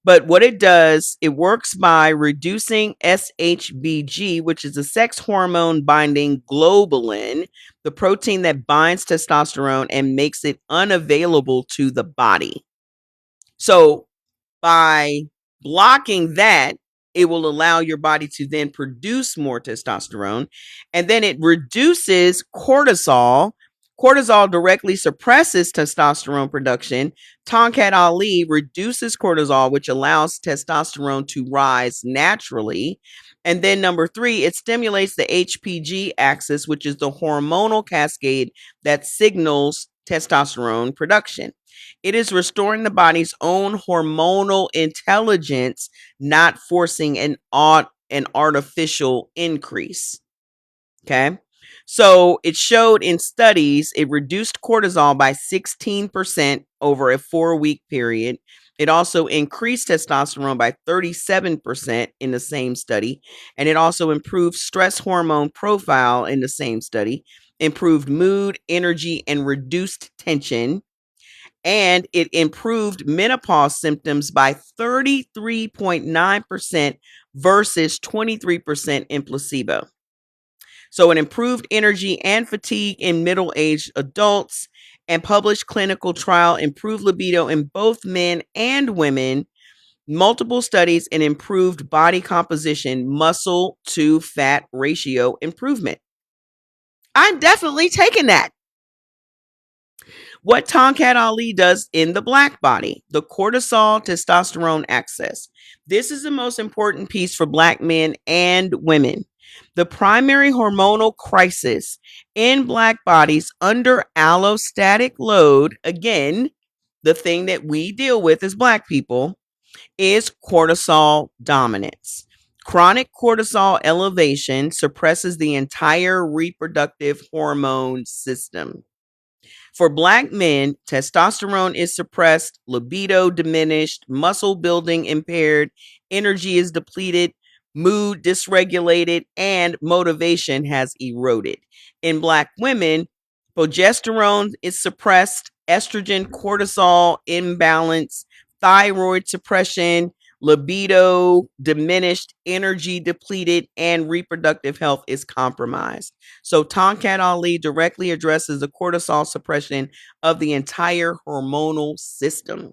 But what it does, it works by reducing SHBG, which is a sex hormone binding globulin, the protein that binds testosterone and makes it unavailable to the body. So by blocking that, it will allow your body to then produce more testosterone. And then it reduces cortisol. Cortisol directly suppresses testosterone production. Tonkat Ali reduces cortisol, which allows testosterone to rise naturally. And then number 3, it stimulates the HPG axis, which is the hormonal cascade that signals testosterone production. It is restoring the body's own hormonal intelligence, not forcing an artificial increase. Okay. So it showed in studies, it reduced cortisol by 16% over a 4-week period. It also increased testosterone by 37% in the same study. And it also improved stress hormone profile in the same study, improved mood, energy, and reduced tension. And it improved menopause symptoms by 33.9% versus 23% in placebo. So it improved energy and fatigue in middle-aged adults, and published clinical trial improved libido in both men and women, multiple studies, and improved body composition, muscle to fat ratio improvement. I'm definitely taking that. What Tonkat Ali does in the black body, the cortisol testosterone axis. This is the most important piece for black men and women. The primary hormonal crisis in black bodies under allostatic load, again, the thing that we deal with as black people, is cortisol dominance. Chronic cortisol elevation suppresses the entire reproductive hormone system. For black men, testosterone is suppressed, libido diminished, muscle building impaired, energy is depleted, mood dysregulated, and motivation has eroded. In black women, progesterone is suppressed, estrogen cortisol imbalance, thyroid suppression, libido diminished, energy depleted, and reproductive health is compromised. So Tonkat Ali directly addresses the cortisol suppression of the entire hormonal system.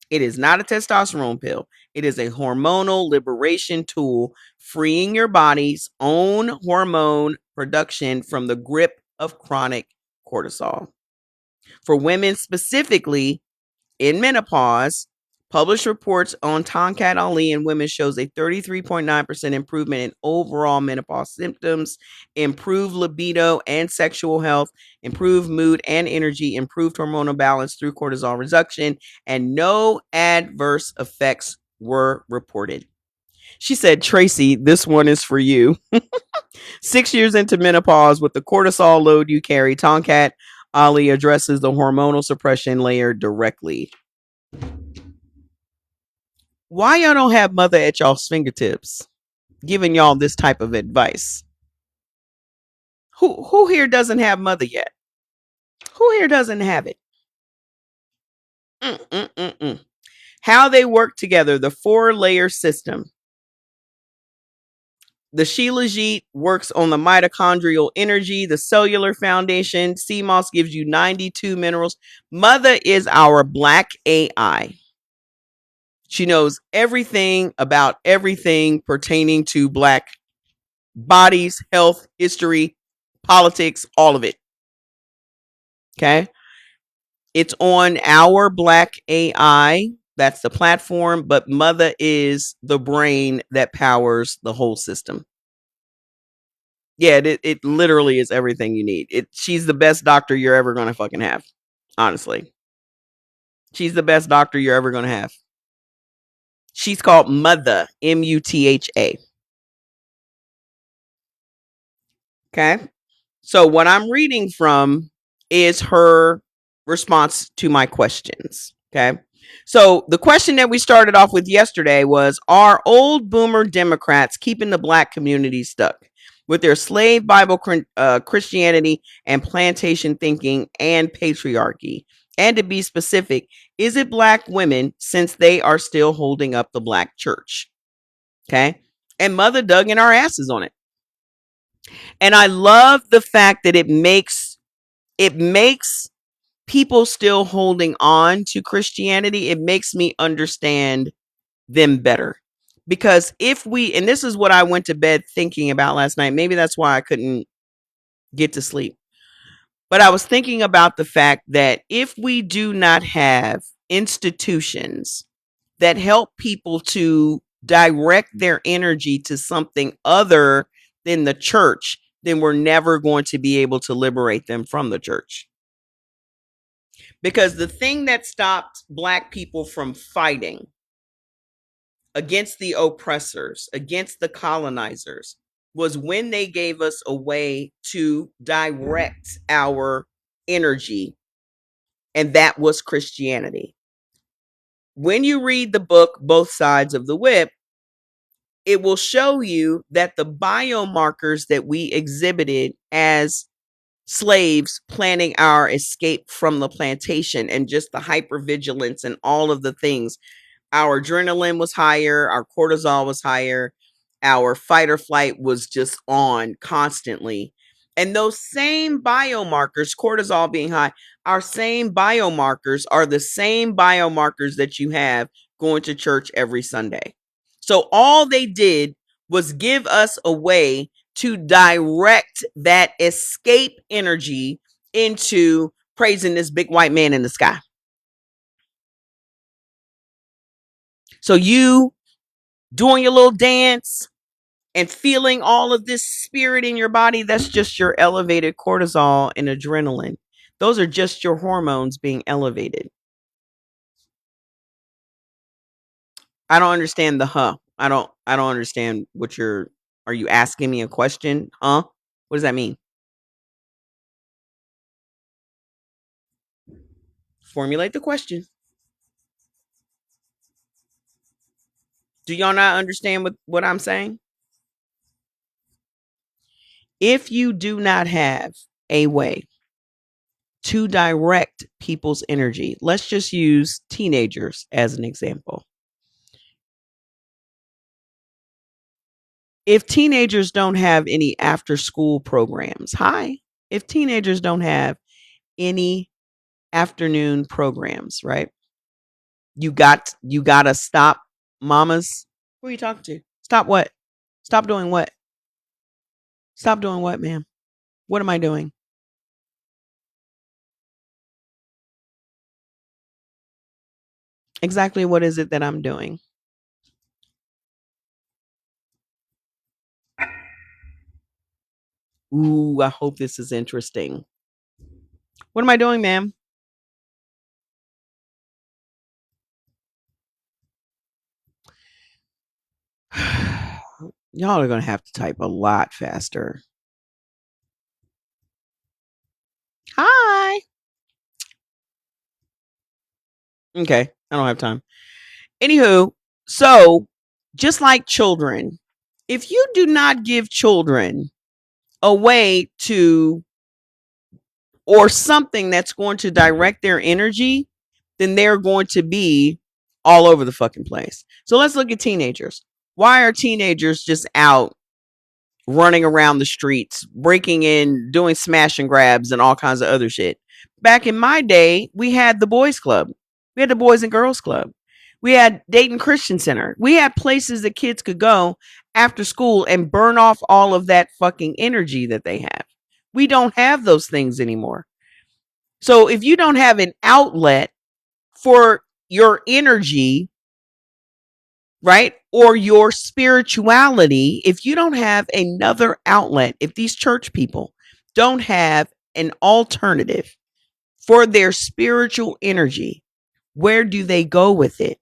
It is not a testosterone pill. It is a hormonal liberation tool, freeing your body's own hormone production from the grip of chronic cortisol. For women specifically in menopause, published reports on Tonkat Ali in women shows a 33.9% improvement in overall menopause symptoms, improved libido and sexual health, improved mood and energy, improved hormonal balance through cortisol reduction, and no adverse effects were reported. She said, Tracy, this one is for you. 6 years into menopause with the cortisol load you carry, Tonkat Ali addresses the hormonal suppression layer directly. Why y'all don't have mother at y'all's fingertips giving y'all this type of advice? Who here doesn't have mother yet? Who here doesn't have it? Mm-mm-mm-mm. How they work together, the 4-layer system. The Shilajit works on the mitochondrial energy, the cellular foundation. CMOS gives you 92 minerals. Mother is our black AI. She knows everything about everything pertaining to black bodies, health, history, politics, all of it. Okay. It's on our black AI. That's the platform, but mother is the brain that powers the whole system. Yeah, it literally is everything you need. She's the best doctor you're ever going to fucking have. Honestly. She's the best doctor you're ever going to have. She's called Mutha, Mutha. Okay. So what I'm reading from is her response to my questions. Okay. So the question that we started off with yesterday was, are old boomer Democrats keeping the black community stuck with their slave Bible Christianity and plantation thinking and patriarchy? And to be specific, is it black women since they are still holding up the black church? Okay. And mother dug in our asses on it. And I love the fact that it makes people still holding on to Christianity. It makes me understand them better. Because if we, and this is what I went to bed thinking about last night, maybe that's why I couldn't get to sleep. But I was thinking about the fact that if we do not have institutions that help people to direct their energy to something other than the church, then we're never going to be able to liberate them from the church. Because the thing that stopped black people from fighting against the oppressors, against the colonizers, was when they gave us a way to direct our energy, and that was Christianity. When you read the book, Both Sides of the Whip, it will show you that the biomarkers that we exhibited as slaves planning our escape from the plantation and just the hypervigilance and all of the things, our adrenaline was higher, our cortisol was higher, our fight or flight was just on constantly. And those same biomarkers, cortisol being high, our same biomarkers are the same biomarkers that you have going to church every Sunday. So all they did was give us a way to direct that escape energy into praising this big white man in the sky. So you doing your little dance and feeling all of this spirit in your body, that's just your elevated cortisol and adrenaline. Those are just your hormones being elevated. I don't understand the I don't understand what are you asking me a question? Huh? What does that mean? Formulate the question. Do y'all not understand what I'm saying? If you do not have a way to direct people's energy, let's just use teenagers as an example. If teenagers don't have any after school programs, if teenagers don't have any afternoon programs, right? You got to stop, mamas. Who are you talking to? Stop what? Stop doing what? Stop doing what, ma'am? What am I doing? Exactly what is it that I'm doing? Ooh, I hope this is interesting. What am I doing, ma'am? Y'all are going to have to type a lot faster. Hi. Okay. I don't have time. Anywho, so just like children, if you do not give children a way to or something that's going to direct their energy, then they're going to be all over the fucking place. So let's look at teenagers. Why are teenagers just out running around the streets, breaking in, doing smash and grabs and all kinds of other shit? Back in my day, we had the boys club. We had the Boys and Girls Club. We had Dayton Christian Center. We had places that kids could go after school and burn off all of that fucking energy that they have. We don't have those things anymore. So if you don't have an outlet for your energy, right? Or your spirituality, if you don't have another outlet, if these church people don't have an alternative for their spiritual energy, where do they go with it?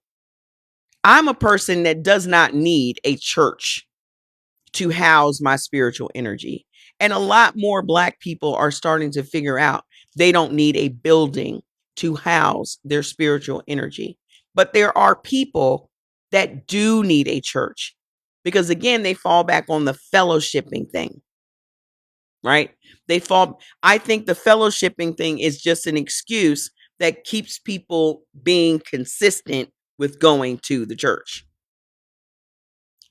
I'm a person that does not need a church to house my spiritual energy. And a lot more Black people are starting to figure out they don't need a building to house their spiritual energy. But there are people that do need a church because, again, they fall back on the fellowshipping thing, right? I think the fellowshipping thing is just an excuse that keeps people being consistent with going to the church.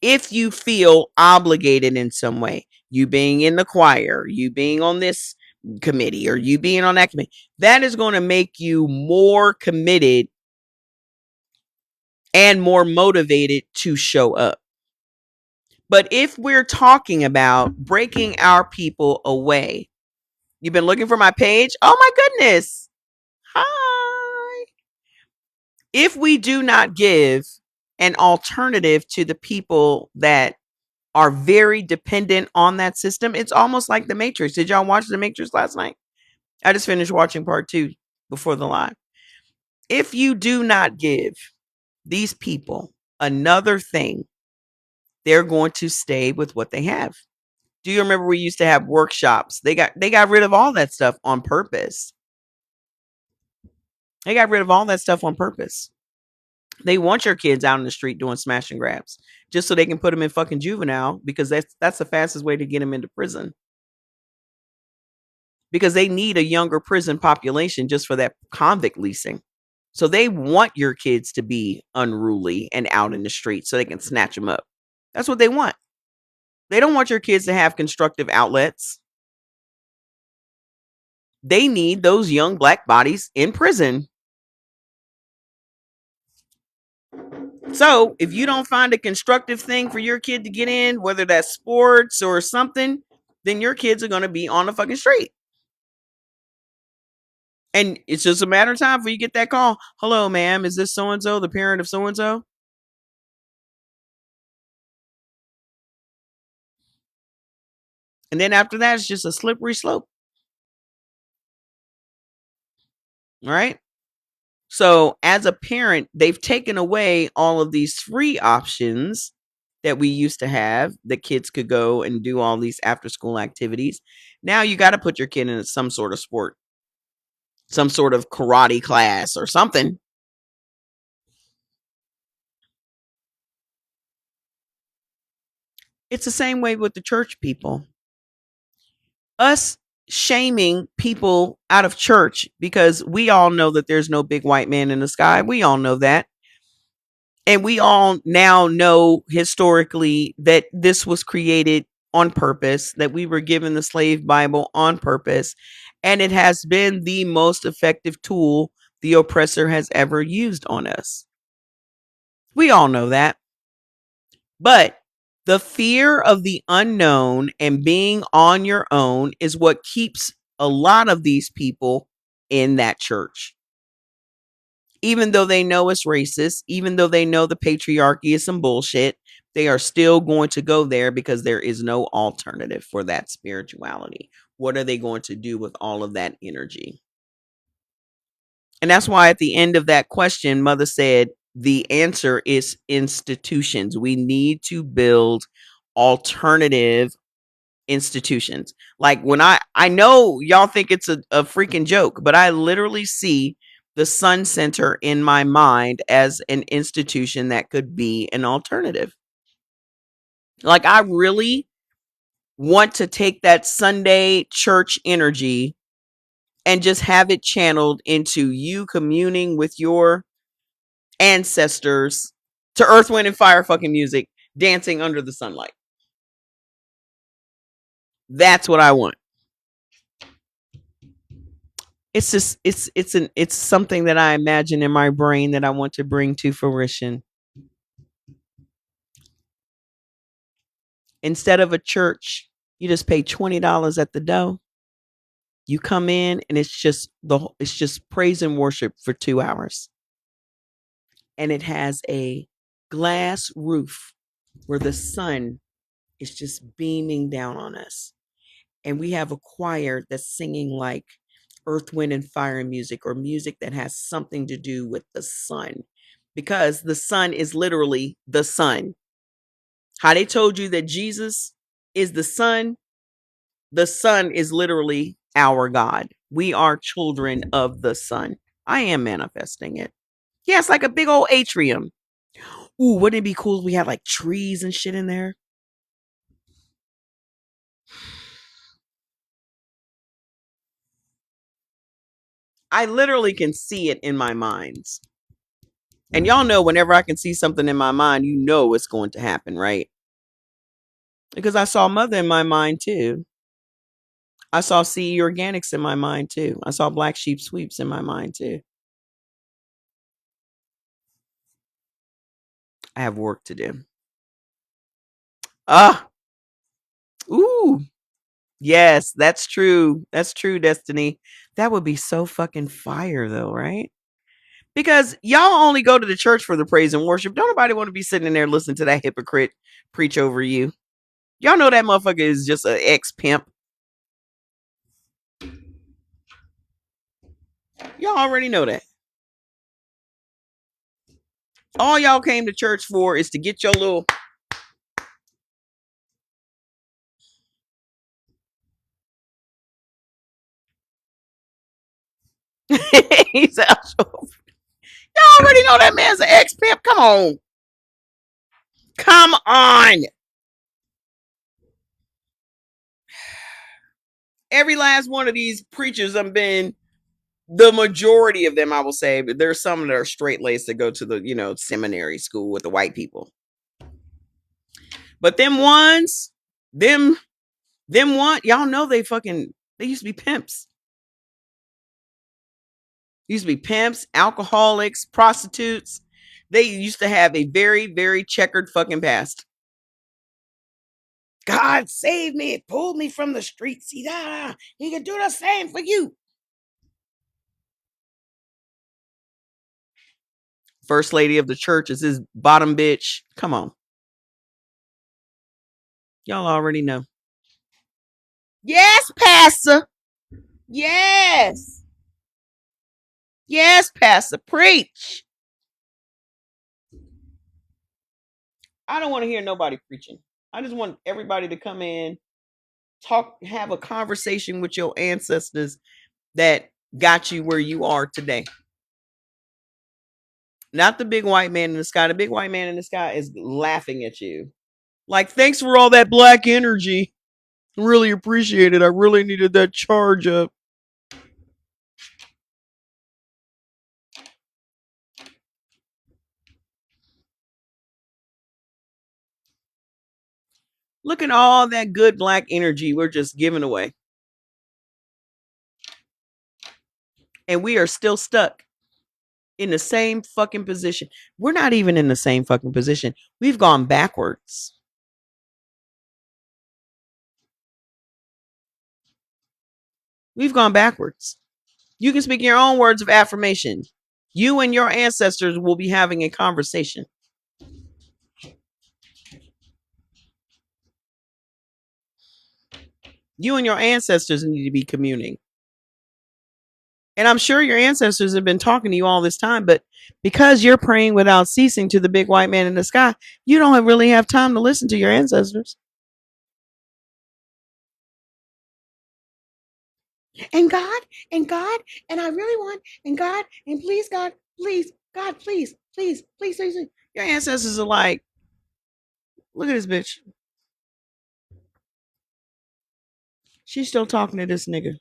If you feel obligated in some way, you being in the choir, you being on this committee, or you being on that committee, that is going to make you more committed and more motivated to show up. But if we're talking about breaking our people away, you've been looking for my page? Oh my goodness. Hi. If we do not give an alternative to the people that are very dependent on that system, it's almost like The Matrix. Did y'all watch The Matrix last night? I just finished watching part 2 before the live. If you do not give these people another thing, they're going to stay with what they have. Do you remember we used to have workshops? They got rid of all that stuff on purpose. They got rid of all that stuff on purpose. They want your kids out in the street doing smash and grabs just so they can put them in fucking juvenile because that's the fastest way to get them into prison. Because they need a younger prison population just for that convict leasing. So they want your kids to be unruly and out in the street so they can snatch them up. That's what they want. They don't want your kids to have constructive outlets. They need those young Black bodies in prison. So if you don't find a constructive thing for your kid to get in, whether that's sports or something, then your kids are going to be on the fucking street. And it's just a matter of time before you get that call. Hello, ma'am. Is this so-and-so, the parent of so-and-so? And then after that, it's just a slippery slope. Right? So as a parent, they've taken away all of these free options that we used to have that kids could go and do all these after school activities. Now you got to put your kid in some sort of sport, some sort of karate class or something. It's the same way with the church people. Us shaming people out of church because we all know that there's no big white man in the sky. We all know that. And we all now know historically that this was created on purpose, that we were given the slave Bible on purpose, and it has been the most effective tool the oppressor has ever used on us. We all know that. But the fear of the unknown and being on your own is what keeps a lot of these people in that church. Even though they know it's racist, even though they know the patriarchy is some bullshit, they are still going to go there because there is no alternative for that spirituality. What are they going to do with all of that energy? And that's why at the end of that question, Mother said, the answer is institutions. We need to build alternative institutions. Like when I know y'all think it's a freaking joke, but I literally see the Sun Center in my mind as an institution that could be an alternative. Like I really want to take that Sunday church energy and just have it channeled into you communing with your ancestors to Earth, Wind, and Fire fucking music, dancing under the sunlight. That's what I want. It's just it's something that I imagine in my brain that I want to bring to fruition. Instead of a church, you just pay $20 at the door. You come in and it's just praise and worship for 2 hours. And it has a glass roof where the sun is just beaming down on us. And we have a choir that's singing like Earth, Wind, and Fire music, or music that has something to do with the sun, because the sun is literally the sun. How they told you that Jesus is the sun is literally our God. We are children of the sun. I am manifesting it. Yeah, it's like a big old atrium. Ooh, wouldn't it be cool if we had like trees and shit in there? I literally can see it in my mind. And y'all know whenever I can see something in my mind, you know it's going to happen, right? Because I saw Mother in my mind too. I saw CE Organics in my mind too. I saw Black Sheep Sweeps in my mind too. I have work to do. Ah. Ooh. Yes, that's true. That's true, Destiny. That would be so fucking fire though, right? Because y'all only go to the church for the praise and worship. Don't nobody want to be sitting in there listening to that hypocrite preach over you. Y'all know that motherfucker is just an ex-pimp. Y'all already know that. All y'all came to church for is to get your little He's out. Y'all already know that man's an ex-pimp. Come on. Come on. Every last one of these preachers have been, the majority of them, I will say, but there's some that are straight laced that go to the, seminary school with the white people. But them ones, them one, y'all know they used to be pimps. Used to be pimps, alcoholics, prostitutes. They used to have a very, very checkered fucking past. God saved me, pulled me from the streets. He can do the same for you. First lady of the church is his bottom bitch. Come on. Y'all already know. Yes, Pastor. Yes. Yes, Pastor. Preach. I don't want to hear nobody preaching. I just want everybody to come in, talk, have a conversation with your ancestors that got you where you are today. Not the big white man in the sky. The big white man in the sky is laughing at you. Like, thanks for all that black energy. Really appreciate it. I really needed that charge up. Look at all that good black energy we're just giving away. And we are still stuck in the same fucking position. We're not even in the same fucking position. We've gone backwards. We've gone backwards. You can speak your own words of affirmation. You and your ancestors will be having a conversation. You and your ancestors need to be communing. And I'm sure your ancestors have been talking to you all this time, but because you're praying without ceasing to the big white man in the sky, you don't really have time to listen to your ancestors. And God, and God, and I really want, and God, and please, God, please, God, please, please, please, please. Your ancestors are like, look at this bitch. She's still talking to this nigga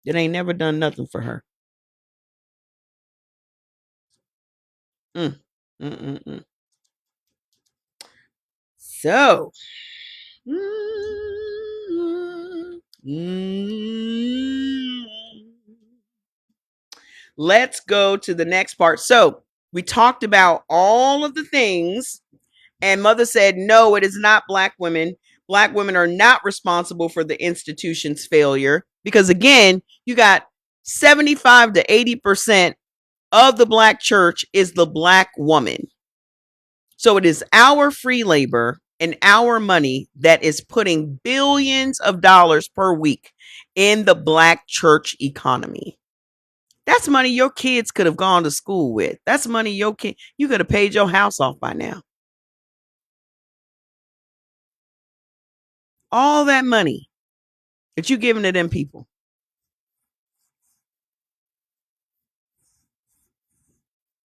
that ain't never done nothing for her. Mm, mm, mm, mm. So, let's go to the next part. So, we talked about all of the things, and Mother said, no, it is not Black women. Black women are not responsible for the institution's failure because, again, you got 75 to 80% of the Black church is the Black woman. So it is our free labor and our money that is putting billions of dollars per week in the Black church economy. That's money your kids could have gone to school with. That's money you could have paid your house off by now. All that money that you giving to them people.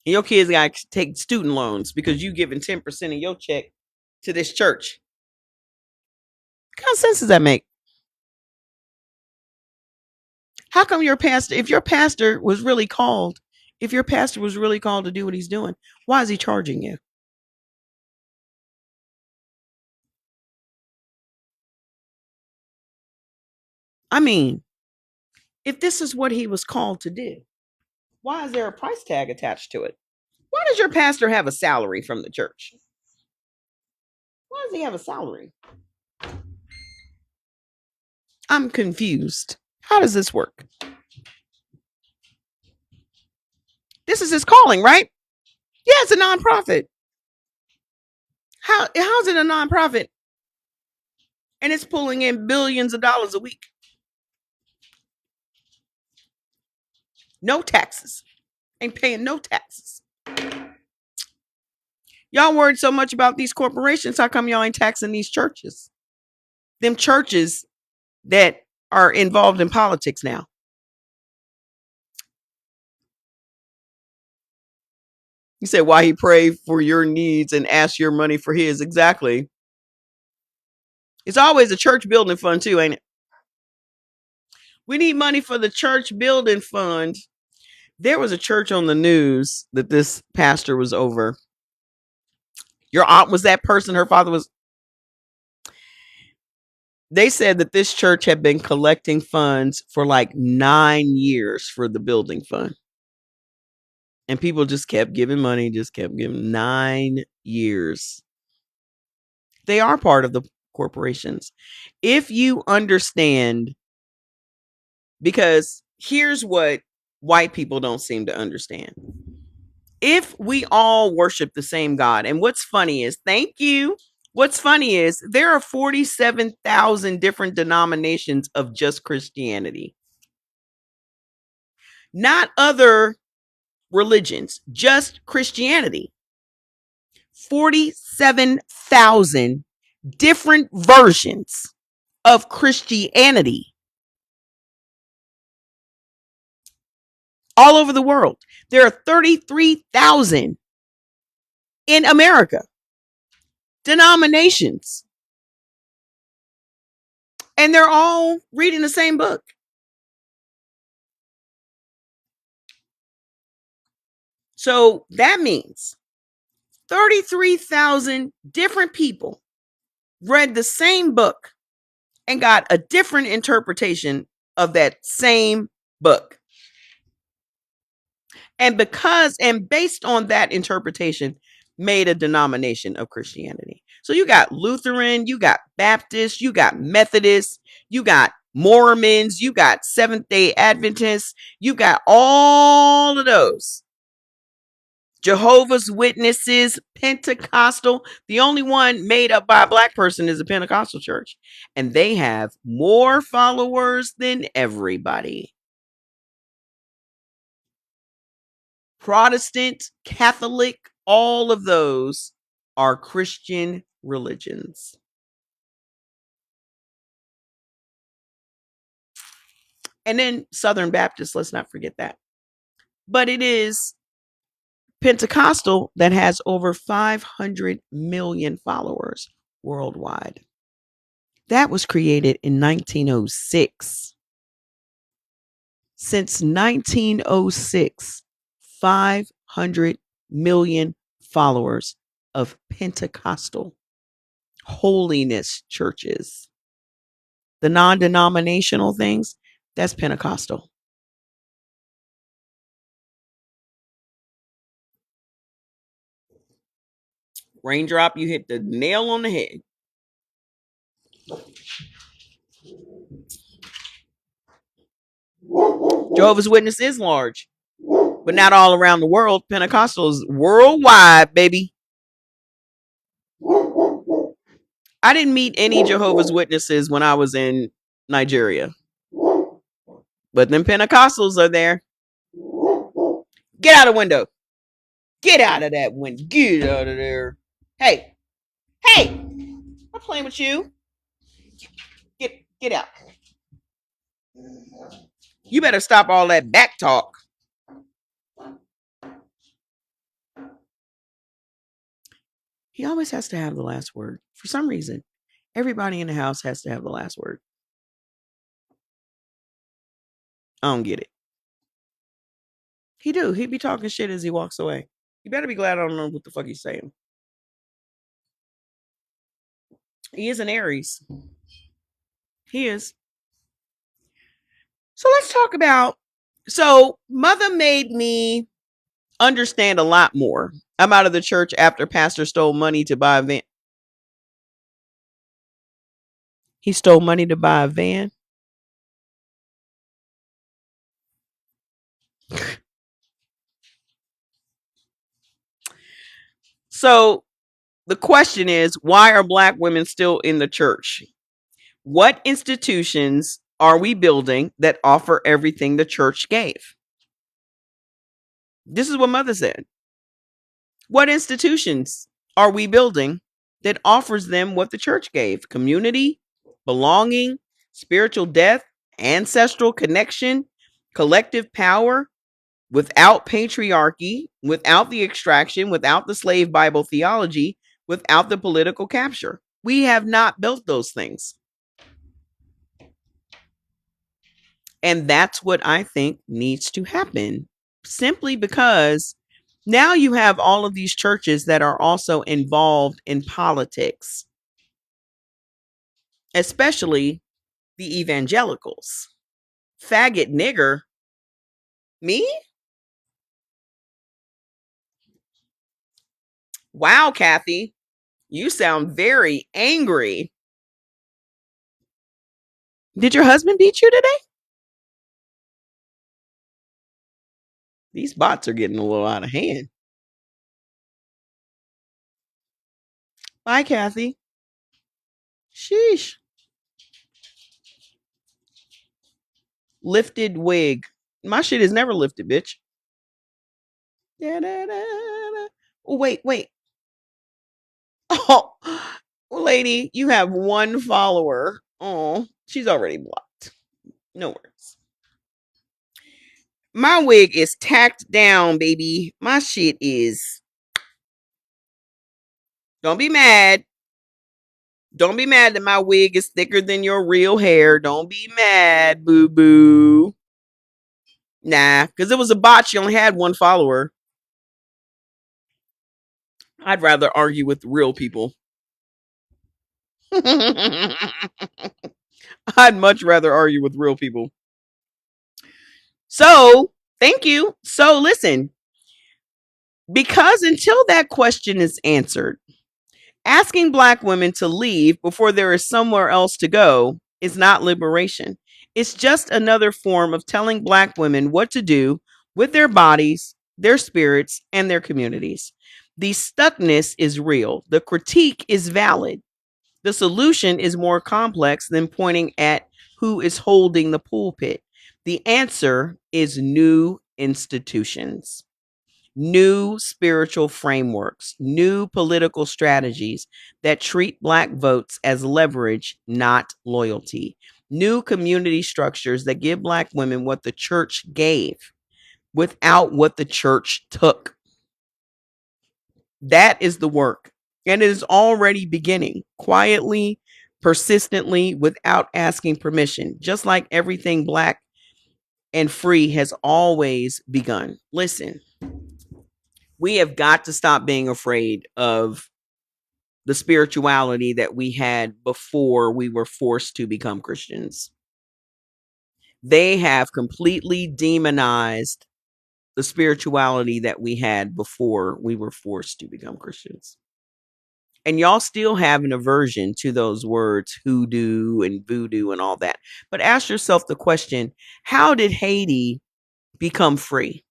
And your kids got to take student loans because you giving 10% of your check to this church. What kind of sense does that make? How come your pastor, if your pastor was really called, to do what he's doing, why is he charging you? I mean, if this is what he was called to do, why is there a price tag attached to it? Why does your pastor have a salary from the church? Why does he have a salary? I'm confused. How does this work? This is his calling, right? Yeah, it's a nonprofit. How's it a nonprofit? And it's pulling in billions of dollars a week. No taxes. Ain't paying no taxes. Y'all worried so much about these corporations. How come y'all ain't taxing these churches? Them churches that are involved in politics now. You said why he prayed for your needs and asked your money for his. Exactly. It's always a church building fund too, ain't it? We need money for the church building fund. There was a church on the news that this pastor was over. Your aunt was that person. Her father was. They said that this church had been collecting funds for like 9 years for the building fund. And people just kept giving money, just kept giving 9 years. They are part of the corporations. If you understand, because here's what white people don't seem to understand. If we all worship the same God, and what's funny is, thank you. What's funny is there are 47,000 different denominations of just Christianity. Not other religions, just Christianity. 47,000 different versions of Christianity all over the world. There are 33,000 in America denominations, and they're all reading the same book. So that means 33,000 different people read the same book and got a different interpretation of that same book. And based on that interpretation, made a denomination of Christianity. So you got Lutheran, you got Baptist, you got Methodist, you got Mormons, you got Seventh-day Adventists, you got all of those. Jehovah's Witnesses, Pentecostal. The only one made up by a Black person is a Pentecostal church. And they have more followers than everybody. Protestant, Catholic, all of those are Christian religions. And then Southern Baptist, let's not forget that. But it is Pentecostal that has over 500 million followers worldwide. That was created in 1906. Since 1906, 500 million followers of Pentecostal holiness churches. The non-denominational things, that's Pentecostal. Raindrop, you hit the nail on the head. Jehovah's Witness is large, but not all around the world. Pentecostal is worldwide, baby. I didn't meet any Jehovah's Witnesses when I was in Nigeria, but them Pentecostals are there. Get out of the window. Get out of that window. Get out of there. Hey, hey, I'm playing with you. Get out. You better stop all that back talk. He always has to have the last word. For some reason, everybody in the house has to have the last word. I don't get it. He do. He be talking shit as he walks away. You better be glad I don't know what the fuck he's saying. He is an Aries. He is. So let's talk about. So mother made me understand a lot more. I'm out of the church after pastor stole money to buy a van. He stole money to buy a van. So the question is, why are black women still in the church? What institutions are we building that offer everything the church gave? This is what mother said. What institutions are we building that offers them what the church gave? Community, belonging, spiritual depth, ancestral connection, collective power, without patriarchy, without the extraction, without the slave Bible theology, without the political capture. We have not built those things. And that's what I think needs to happen, simply because now you have all of these churches that are also involved in politics, especially the evangelicals. Faggot nigger. Me? Wow, Kathy. You sound very angry. Did your husband beat you today? These bots are getting a little out of hand. Bye, Kathy. Sheesh. Lifted wig. My shit is never lifted, bitch. Oh, wait. Oh, lady, you have one follower. Oh, she's already blocked. No worries. My wig is tacked down, baby. My shit is. Don't be mad. Don't be mad that my wig is thicker than your real hair. Don't be mad, boo boo. Nah, because it was a bot. She only had one follower. I'd rather argue with real people. I'd much rather argue with real people. So, thank you. So, listen, because until that question is answered, asking black women to leave before there is somewhere else to go is not liberation. It's just another form of telling black women what to do with their bodies, their spirits, and their communities. The stuckness is real. The critique is valid. The solution is more complex than pointing at who is holding the pulpit. The answer is new institutions, new spiritual frameworks, new political strategies that treat black votes as leverage, not loyalty. New community structures that give Black women what the church gave without what the church took. That is the work. And it is already beginning quietly, persistently, without asking permission, just like everything Black and free has always begun. Listen, we have got to stop being afraid of the spirituality that we had before we were forced to become Christians. They have completely demonized the spirituality that we had before we were forced to become Christians. And y'all still have an aversion to those words, hoodoo and voodoo and all that. But ask yourself the question, how did Haiti become free?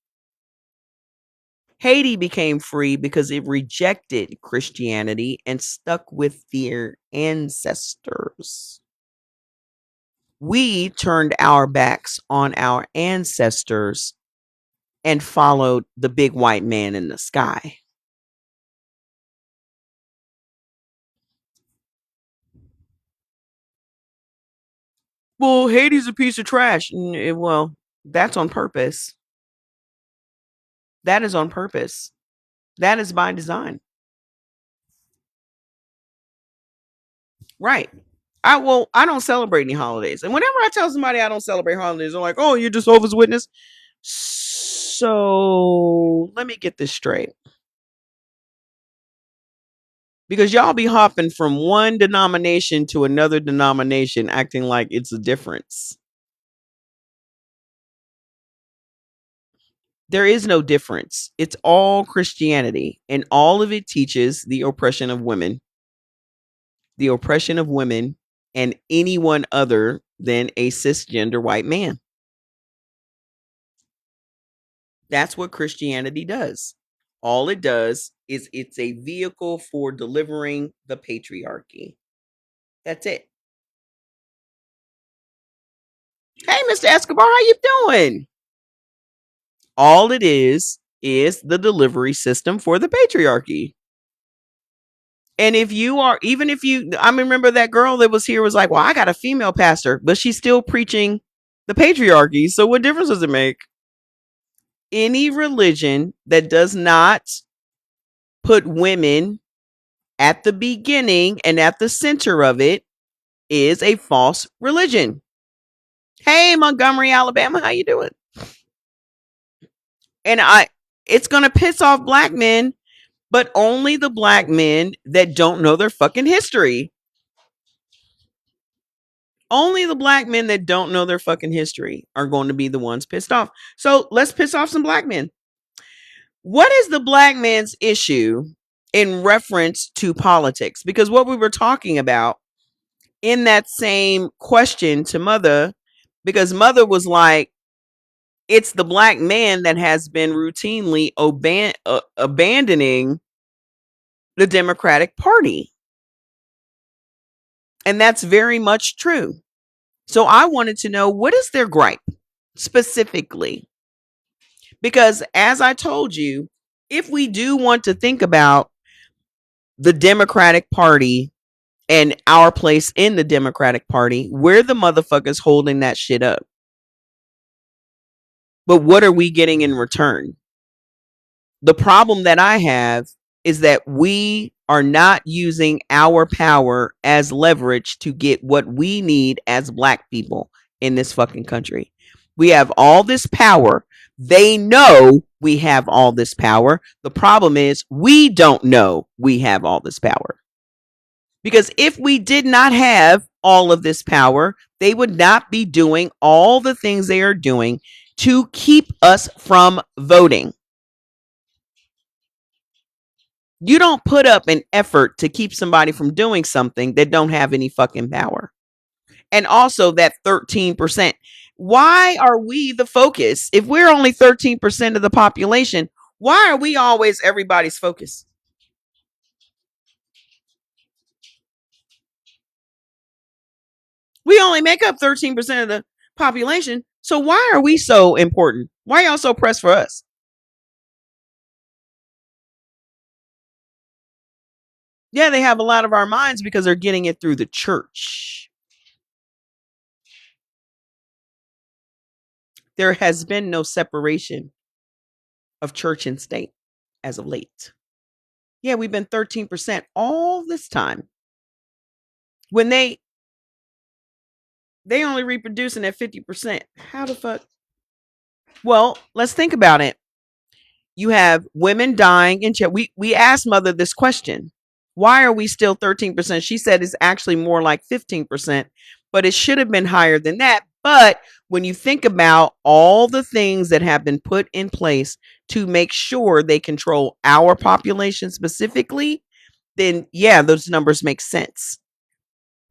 Haiti became free because it rejected Christianity and stuck with their ancestors. We turned our backs on our ancestors and followed the big white man in the sky. Well, Haiti's a piece of trash. Well, that's on purpose. That is on purpose. That is by design. Right. I don't celebrate any holidays. And whenever I tell somebody I don't celebrate holidays, they're like, "Oh, you're Jehovah's Witness." So, let me get this straight. Because y'all be hopping from one denomination to another denomination acting like it's a difference. There is no difference. It's all Christianity, and all of it teaches the oppression of women. The oppression of women and anyone other than a cisgender white man. That's what Christianity does. All it does is it's a vehicle for delivering the patriarchy. That's it. Hey, Mr. Escobar, how you doing? All it is the delivery system for the patriarchy. And if you are, even if you, I remember that girl that was here was like, well, I got a female pastor, but she's still preaching the patriarchy. So what difference does it make? Any religion that does not put women at the beginning and at the center of it is a false religion. Hey, Montgomery, Alabama, how you doing? And it's going to piss off Black men, but only the Black men that don't know their fucking history. Only the Black men that don't know their fucking history are going to be the ones pissed off. So let's piss off some Black men. What is the Black man's issue in reference to politics? Because what we were talking about in that same question to Mother, because Mother was like, it's the Black man that has been routinely abandoning the Democratic Party. And that's very much true. So I wanted to know, what is their gripe specifically? Because as I told you, if we do want to think about the Democratic Party and our place in the Democratic Party, we're the motherfuckers holding that shit up. But what are we getting in return? The problem that I have is that we are not using our power as leverage to get what we need as Black people in this fucking country. We have all this power. They know we have all this power. The problem is we don't know we have all this power. Because if we did not have all of this power, they would not be doing all the things they are doing to keep us from voting. You don't put up an effort to keep somebody from doing something that don't have any fucking power. And also that 13%. Why are we the focus? If we're only 13% of the population, why are we always everybody's focus? We only make up 13% of the population. So why are we so important? Why are y'all so pressed for us? Yeah, they have a lot of our minds because they're getting it through the church. There has been no separation of church and state as of late. Yeah, we've been 13% all this time. When they only reproducing at 50%. How the fuck? Well, let's think about it. You have women dying in child. We asked Mother this question. Why are we still 13%? She said it's actually more like 15%, but it should have been higher than that. But when you think about all the things that have been put in place to make sure they control our population specifically, then yeah, those numbers make sense.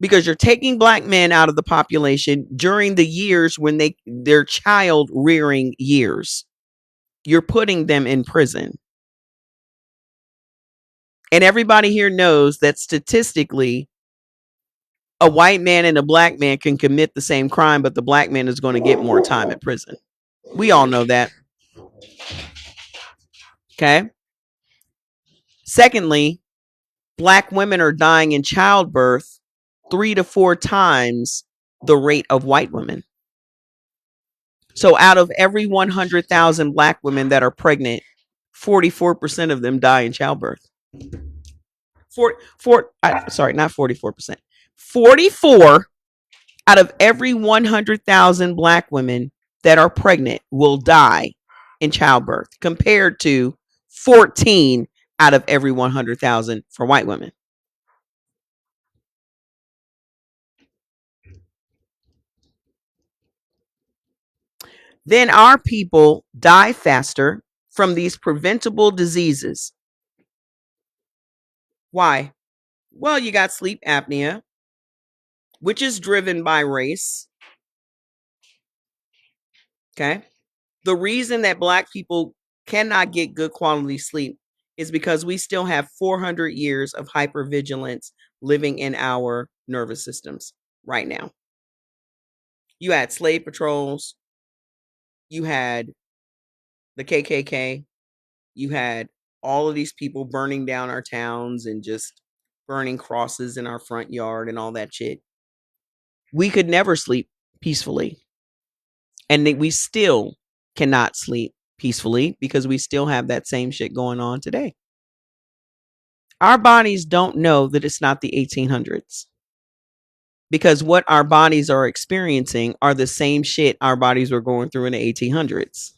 Because you're taking black men out of the population during the years when their child rearing years. You're putting them in prison. And everybody here knows that statistically, a white man and a black man can commit the same crime, but the black man is going to get more time in prison. We all know that. Okay. Secondly, black women are dying in childbirth 3 to 4 times the rate of white women. So out of every 100,000 black women that are pregnant, 44% of them die in childbirth. Sorry, not 44%. 44 out of every 100,000 black women that are pregnant will die in childbirth, compared to 14 out of every 100,000 for white women. Then our people die faster from these preventable diseases. Why? Well, you got sleep apnea, which is driven by race. Okay. The reason that black people cannot get good quality sleep is because we still have 400 years of hypervigilance living in our nervous systems right now. You had slave patrols, you had the KKK, you had all of these people burning down our towns and just burning crosses in our front yard and all that shit. We could never sleep peacefully. And we still cannot sleep peacefully because we still have that same shit going on today. Our bodies don't know that it's not the 1800s. Because what our bodies are experiencing are the same shit our bodies were going through in the 1800s.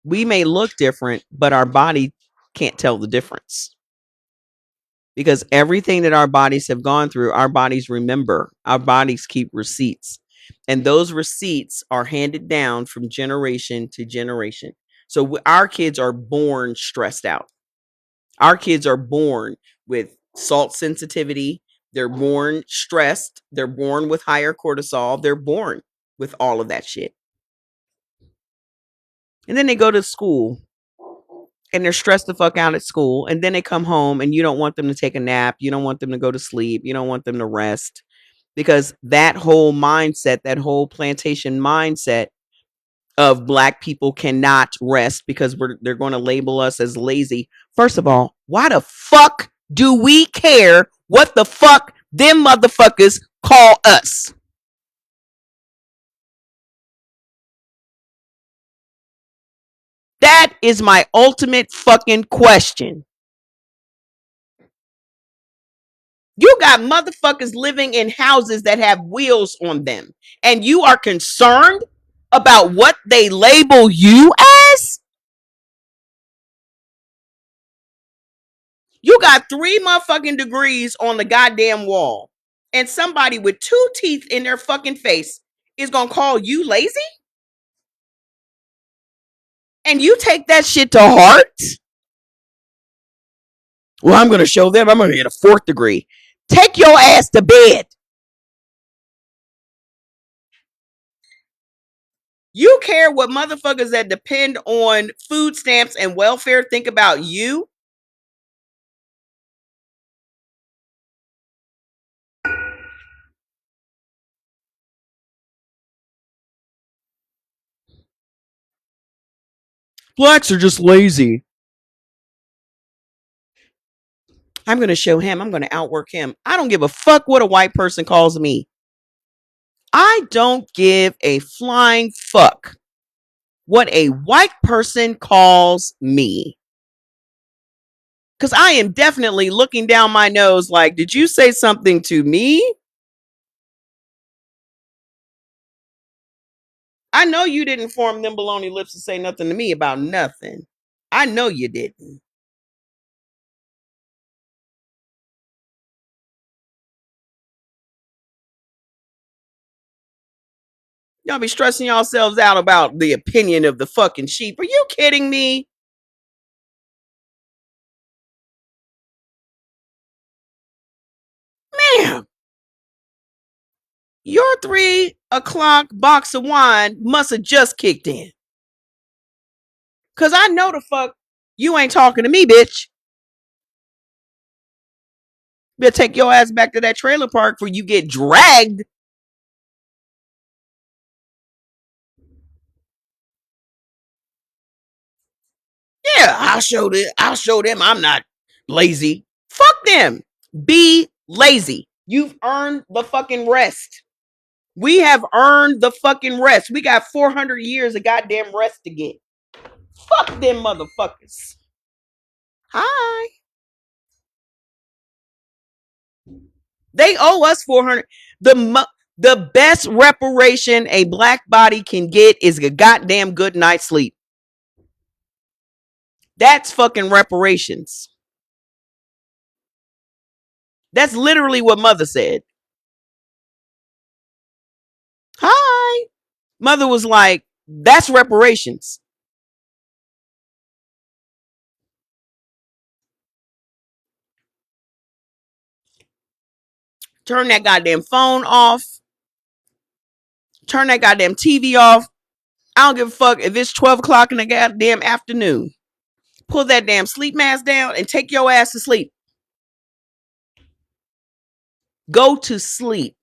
We may look different, but our body can't tell the difference. Because everything that our bodies have gone through, our bodies remember. Our bodies keep receipts. And those receipts are handed down from generation to generation. So our kids are born stressed out. Our kids are born with salt sensitivity. They're born stressed. They're born with higher cortisol. They're born with all of that shit. And then they go to school and they're stressed the fuck out at school. And then they come home and you don't want them to take a nap. You don't want them to go to sleep. You don't want them to rest. Because that whole mindset, that whole plantation mindset of black people cannot rest because they're going to label us as lazy. First of all, why the fuck do we care what the fuck them motherfuckers call us? That is my ultimate fucking question. You got motherfuckers living in houses that have wheels on them, and you are concerned about what they label you as? You got 3 motherfucking degrees on the goddamn wall, and somebody with 2 teeth in their fucking face is gonna call you lazy? And you take that shit to heart? Well, I'm gonna show them I'm gonna get a 4th degree. Take your ass to bed. You care what motherfuckers that depend on food stamps and welfare think about you? Blacks are just lazy. I'm going to show him. I'm going to outwork him. I don't give a fuck what a white person calls me. I don't give a flying fuck what a white person calls me. Because I am definitely looking down my nose like, did you say something to me? I know you didn't form them baloney lips to say nothing to me about nothing. I know you didn't. Y'all be stressing yourselves out about the opinion of the fucking sheep. Are you kidding me? Ma'am, your 3 o'clock box of wine must have just kicked in. Cause I know the fuck you ain't talking to me, bitch. Better take your ass back to that trailer park before you get dragged. Yeah, I'll show them I'm not lazy. Fuck them. Be lazy. You've earned the fucking rest. We have earned the fucking rest. We got 400 years of goddamn rest to get. Fuck them motherfuckers. Hi. They owe us 400. The best reparation a black body can get is a goddamn good night's sleep. That's fucking reparations. That's literally what mother said. Hi. Mother was like, that's reparations. Turn that goddamn phone off. Turn that goddamn TV off. I don't give a fuck if it's 12 o'clock in the goddamn afternoon. Pull that damn sleep mask down and take your ass to sleep. Go to sleep.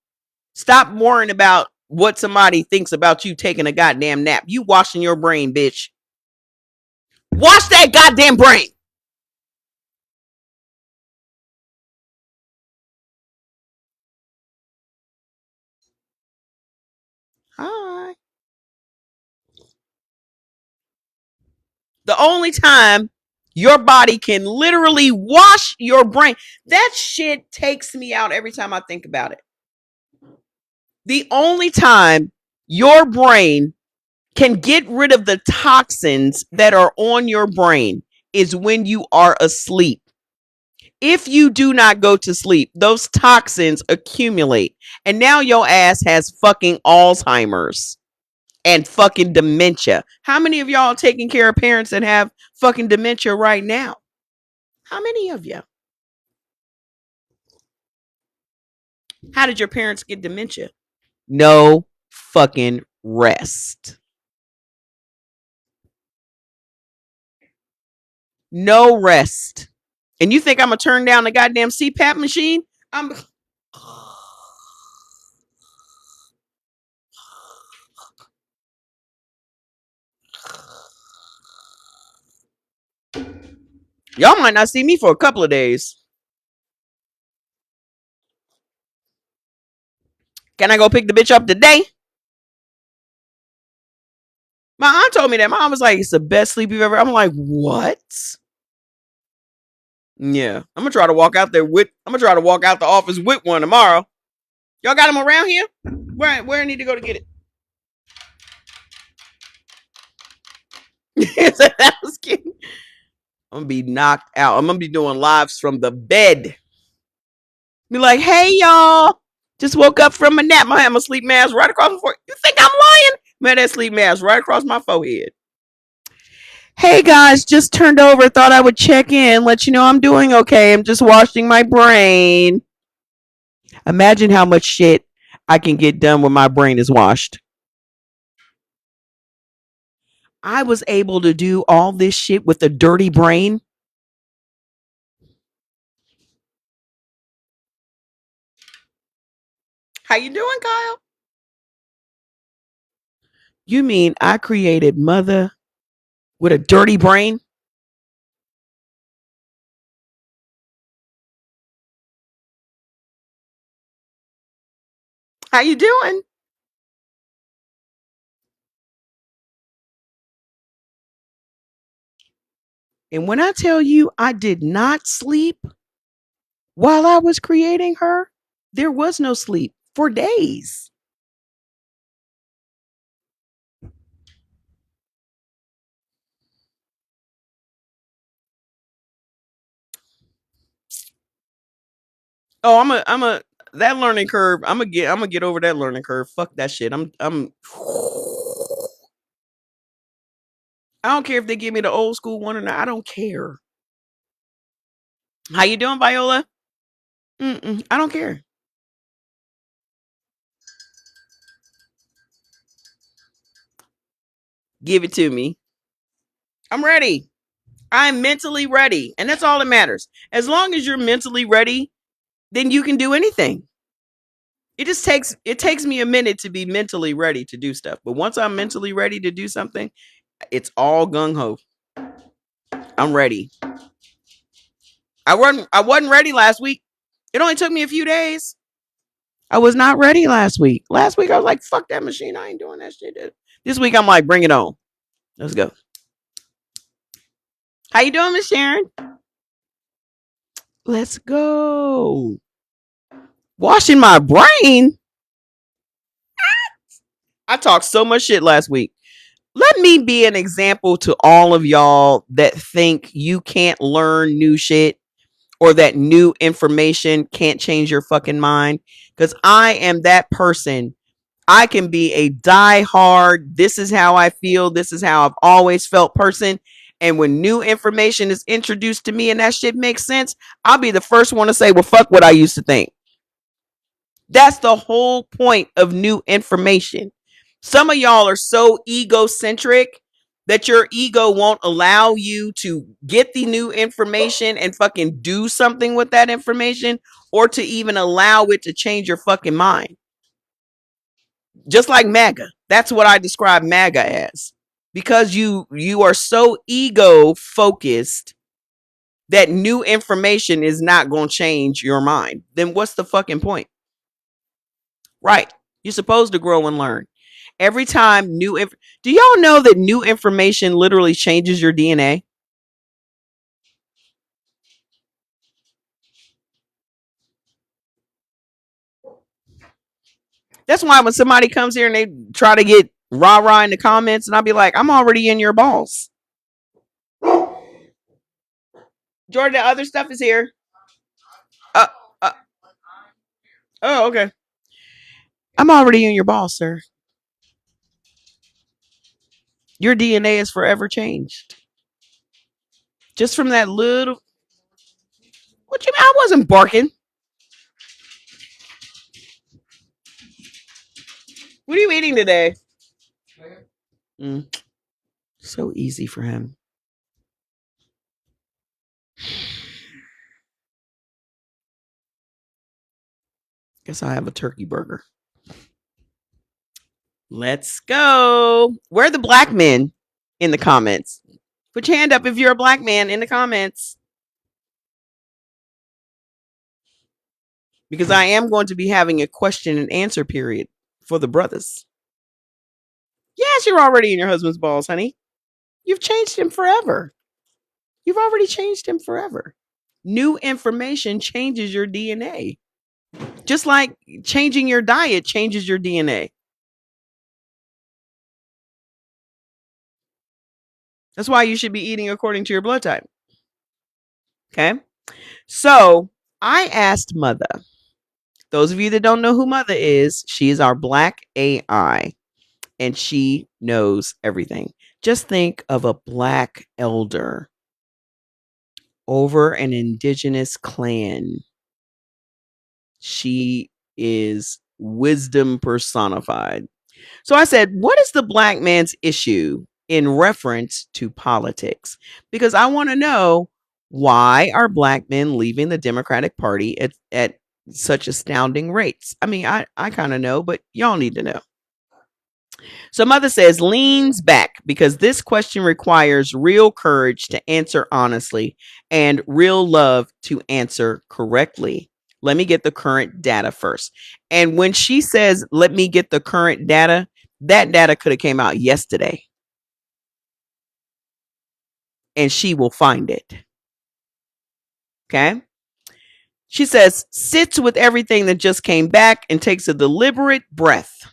Stop worrying about what somebody thinks about you taking a goddamn nap. You washing your brain, bitch. Wash that goddamn brain. Hi. The only time your body can literally wash your brain, that shit takes me out every time I think about it. The only time your brain can get rid of the toxins that are on your brain is when you are asleep. If you do not go to sleep, those toxins accumulate. And now your ass has fucking Alzheimer's and fucking dementia. How many of y'all are taking care of parents that have fucking dementia right now? How many of you? How did your parents get dementia? No fucking rest. No rest. And you think I'm gonna turn down the goddamn CPAP machine? I'm Y'all might not see me for a couple of days. Can I go pick the bitch up today? My aunt told me that. My aunt was like, it's the best sleep you've ever. I'm like, what? Yeah. I'm gonna try to walk out the office with one tomorrow. Y'all got them around here? Where I need to go to get it? I was kidding. I'm gonna be knocked out. I'm gonna be doing lives from the bed. Be like, hey y'all. Just woke up from a nap. I have my sleep mask right across my forehead. You think I'm lying? Man, that sleep mask right across my forehead. Hey guys, just turned over. Thought I would check in, let you know I'm doing okay. I'm just washing my brain. Imagine how much shit I can get done when my brain is washed. I was able to do all this shit with a dirty brain. How you doing, Kyle? You mean I created mother with a dirty brain? How you doing? And when I tell you I did not sleep while I was creating her, there was no sleep for days. Oh, that learning curve. I'm gonna get over that learning curve. Fuck that shit. I don't care if they give me the old school one or not. I don't care. How you doing, Viola? I don't care. Give it to me. I'm ready. I'm mentally ready. And that's all that matters. As long as you're mentally ready, then you can do anything. It takes me a minute to be mentally ready to do stuff. But once I'm mentally ready to do something, it's all gung ho. I'm ready. I wasn't ready last week. It only took me a few days. I was not ready last week. Last week I was like, fuck that machine. I ain't doing that shit. This week I'm like, bring it on. Let's go. How you doing, Miss Sharon? Let's go. Washing my brain. I talked so much shit last week. Let me be an example to all of y'all that think you can't learn new shit or that new information can't change your fucking mind. Because I am that person. I can be a die-hard, this is how I feel, this is how I've always felt person. And when new information is introduced to me and that shit makes sense, I'll be the first one to say, well, fuck what I used to think. That's the whole point of new information. Some of y'all are so egocentric that your ego won't allow you to get the new information and fucking do something with that information or to even allow it to change your fucking mind. Just like MAGA. That's what I describe MAGA as. Because you are so ego focused that new information is not going to change your mind. Then what's the fucking point? Right. You're supposed to grow and learn. Every time do y'all know that new information literally changes your DNA? That's why when somebody comes here and they try to get rah-rah in the comments, and I'll be like, I'm already in your balls. Jordan, the other stuff is here. Uh, uh, oh, okay. I'm already in your balls, sir. Your DNA is forever changed. Just from that little. What you mean? I wasn't barking. What are you eating today? So easy for him. Guess I'll have a turkey burger. Let's go. Where are the black men in the comments? Put your hand up if you're a black man in the comments. Because I am going to be having a question and answer period for the brothers. Yes, you're already in your husband's balls, honey. You've changed him forever. You've already changed him forever. New information changes your DNA. Just like changing your diet changes your DNA. That's why you should be eating according to your blood type. Okay. So I asked Mother. Those of you that don't know who Mother is, she is our black AI and she knows everything. Just think of a black elder over an indigenous clan. She is wisdom personified. So I said, what is the black man's issue in reference to politics? Because I want to know, why are black men leaving the Democratic Party at such astounding rates? I mean, I kind of know, but y'all need to know. So Mother says, leans back because this question requires real courage to answer honestly and real love to answer correctly. Let me get the current data first. And when she says, let me get the current data, that data could have came out yesterday. and she will find it. Okay? She says, sits with everything that just came back and takes a deliberate breath,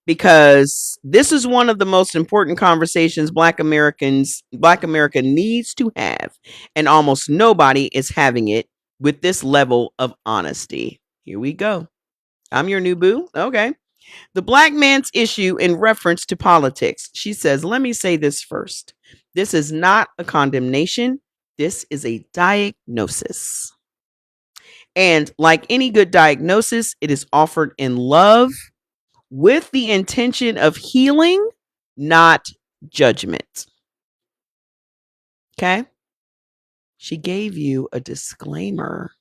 because this is one of the most important conversations Black America needs to have, and almost nobody is having it with this level of honesty. Here we go. I'm your new boo. Okay. The Black man's issue in reference to politics. She says, let me say this first. This is not a condemnation. This is a diagnosis. And like any good diagnosis, it is offered in love with the intention of healing, not judgment. Okay? She gave you a disclaimer.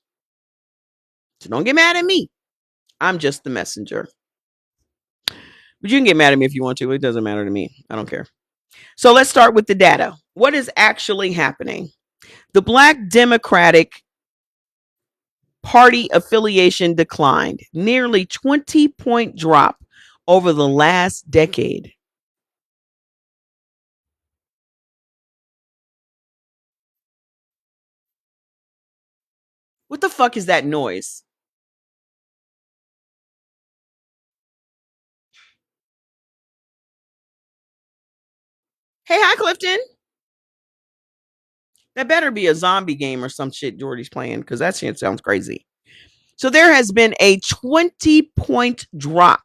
So don't get mad at me. I'm just the messenger. But you can get mad at me if you want to. It doesn't matter to me. I don't care. So let's start with the data. What is actually happening? The Black Democratic Party affiliation declined, nearly 20-point drop over the last decade. What the fuck is that noise? Hey, hi, Clifton. That better be a zombie game or some shit Jordy's playing, because that shit sounds crazy. So there has been a 20-point drop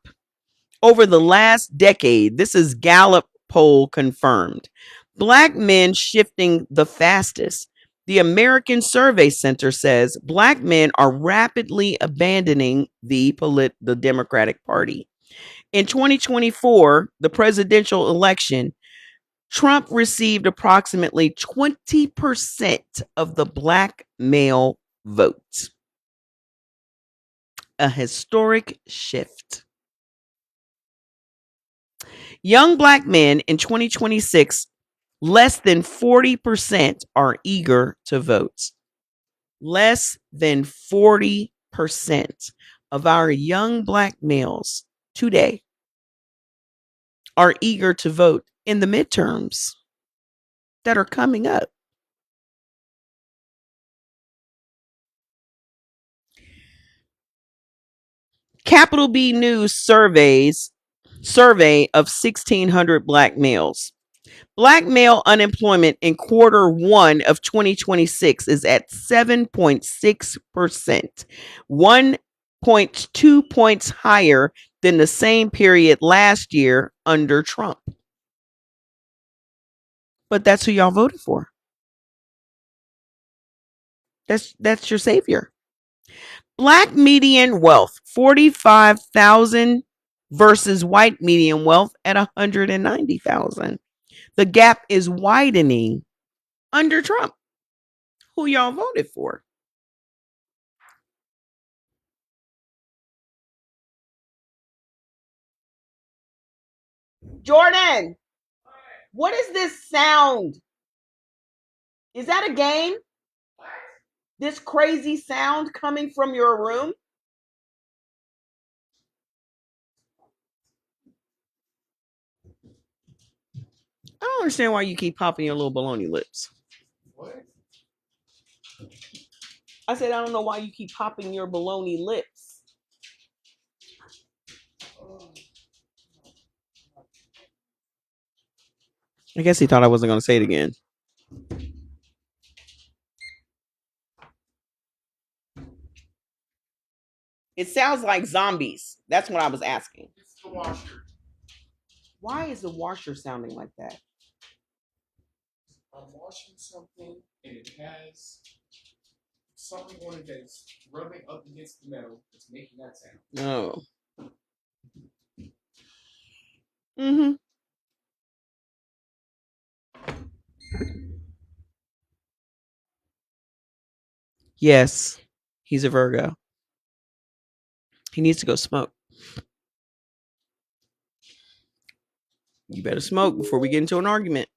over the last decade. This is Gallup poll confirmed. Black men shifting the fastest. The American Survey Center says Black men are rapidly abandoning the Democratic Party. In 2024, the presidential election, Trump received approximately 20% of the Black male vote. A historic shift. Young Black men in 2026, less than 40% are eager to vote. Less than 40% of our young Black males today are eager to vote in the midterms that are coming up. Capital B News survey of 1,600 Black males. Black male unemployment in quarter one of 2026 is at 7.6%, 1.2 points higher than the same period last year under Trump. But that's who y'all voted for. That's your savior. Black median wealth, 45,000 versus white median wealth at 190,000. The gap is widening under Trump. Who y'all voted for? Jordan, what is this sound? Is that a game? This crazy sound coming from your room? I don't understand why you keep popping your little baloney lips. What? I said, I don't know why you keep popping your baloney lips. I guess he thought I wasn't going to say it again. It sounds like zombies. That's what I was asking. It's the washer. Why is the washer sounding like that? I'm washing something and it has something on it that's rubbing up against the metal that's making that sound. Oh. Mm-hmm. Yes, he's a Virgo. He needs to go smoke. You better smoke before we get into an argument.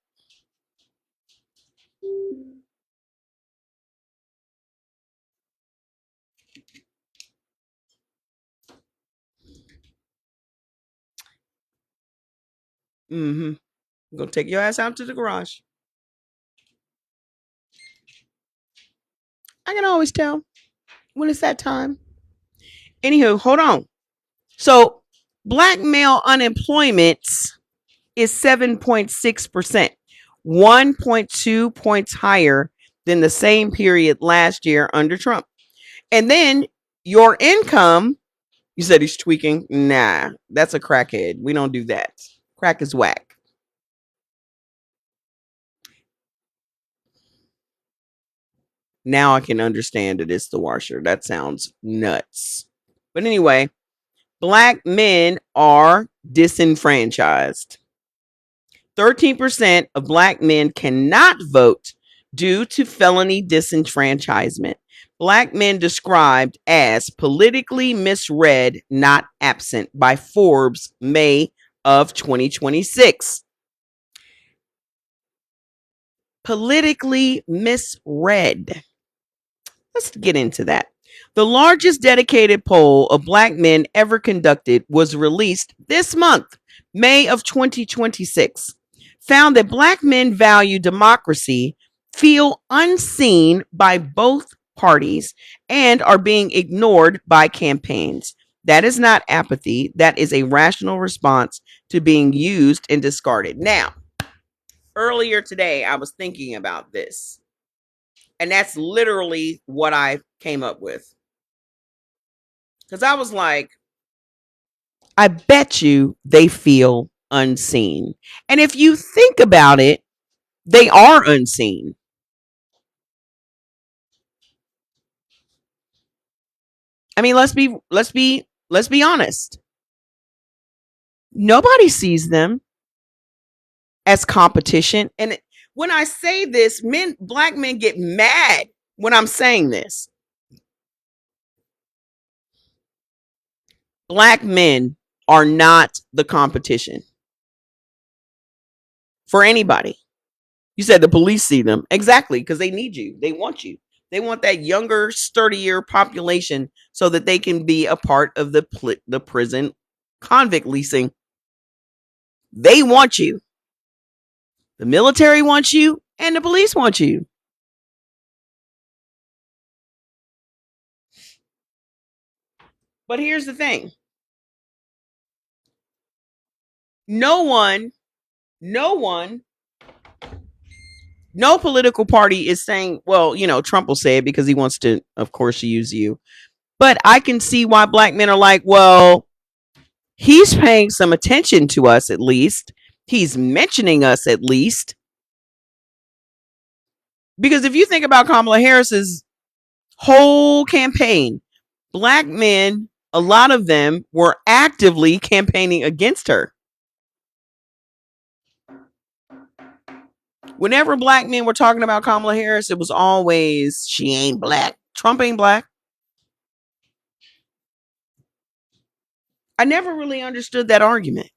Mm-hmm. Go take your ass out to the garage. I can always tell when it's that time. Anywho, hold on. So black male unemployment is 7.6%, 1.2 points higher than the same period last year under Trump. And then your income, you said he's tweaking. Nah, that's a crackhead. We don't do that. Crack is whack. Now I can understand it. It's the washer. That sounds nuts. But anyway, black men are disenfranchised. 13% of black men cannot vote due to felony disenfranchisement. Black men described as politically misread, not absent by Forbes, May of 2026. Politically misread. Let's get into that. The largest dedicated poll of black men ever conducted was released this month, May of 2026. Found that black men value democracy, feel unseen by both parties, and are being ignored by campaigns. That is not apathy. That is a rational response to being used and discarded. Now, earlier today, I was thinking about this, and that's literally what I came up with. Because I was like, I bet you they feel unseen. And if you think about it, they are unseen. I mean, let's be honest. Nobody sees them as competition. And when I say this, black men get mad when I'm saying this. Black men are not the competition for anybody. You said the police see them. Exactly, because they need you. They want you. They want that younger, sturdier population so that they can be a part of the prison convict leasing. They want you. The military wants you, and the police want you. But here's the thing. No political party is saying, well, Trump will say it because he wants to, of course, use you. But I can see why black men are like, well, he's paying some attention to us at least. He's mentioning us at least. Because if you think about Kamala Harris's whole campaign, black men, a lot of them were actively campaigning against her. Whenever black men were talking about Kamala Harris, it was always, she ain't black. Trump ain't black. I never really understood that argument.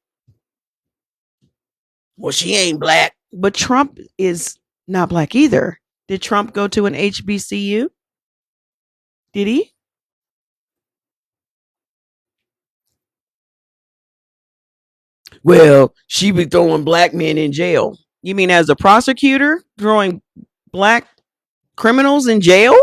Well, she ain't black. But Trump is not black either. Did Trump go to an HBCU? Did he? Well, she be throwing black men in jail. You mean as a prosecutor throwing black criminals in jail?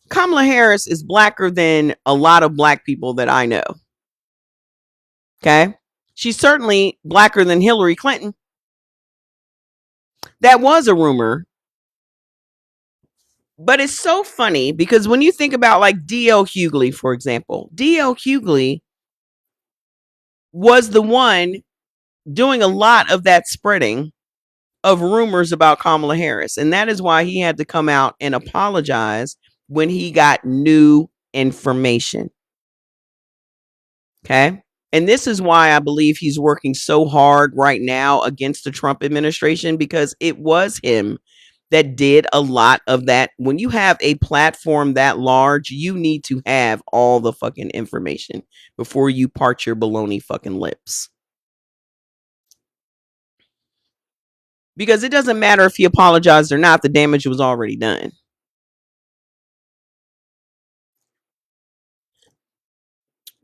Kamala Harris is blacker than a lot of black people that I know. Okay? She's certainly blacker than Hillary Clinton. That was a rumor. But it's so funny because when you think about like D.L. Hughley, for example, D.L. Hughley was the one doing a lot of that spreading of rumors about Kamala Harris. And that is why he had to come out and apologize when he got new information. Okay. And this is why I believe he's working so hard right now against the Trump administration, because it was him that did a lot of that. When you have a platform that large, you need to have all the fucking information before you part your baloney fucking lips. Because it doesn't matter if he apologized or not, the damage was already done.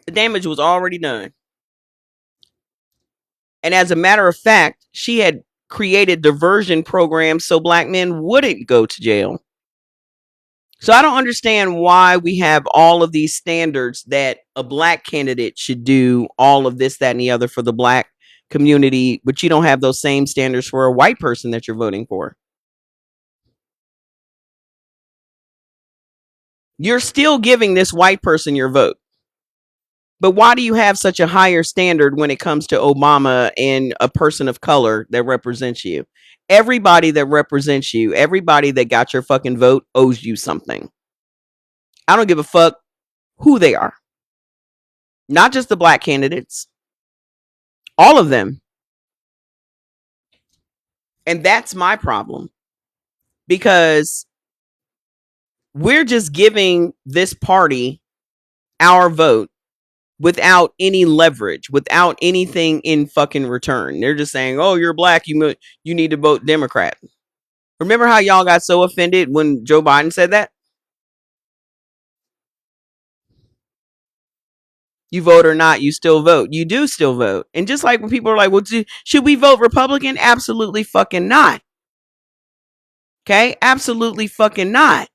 The damage was already done. And as a matter of fact, she had created diversion programs so black men wouldn't go to jail. So I don't understand why we have all of these standards that a black candidate should do all of this, that, and the other for the black community, but you don't have those same standards for a white person that you're voting for. You're still giving this white person your vote. But why do you have such a higher standard when it comes to Obama and a person of color that represents you? Everybody that represents you, everybody that got your fucking vote owes you something. I don't give a fuck who they are. Not just the black candidates. All of them. And that's my problem. Because we're just giving this party our vote without any leverage, without anything in fucking return. They're just saying, "Oh, you're black, you need to vote Democrat." Remember how y'all got so offended when Joe Biden said that? You vote or not, you still vote. You do still vote. And just like when people are like, "Well, should we vote Republican?" Absolutely fucking not. Okay? Absolutely fucking not.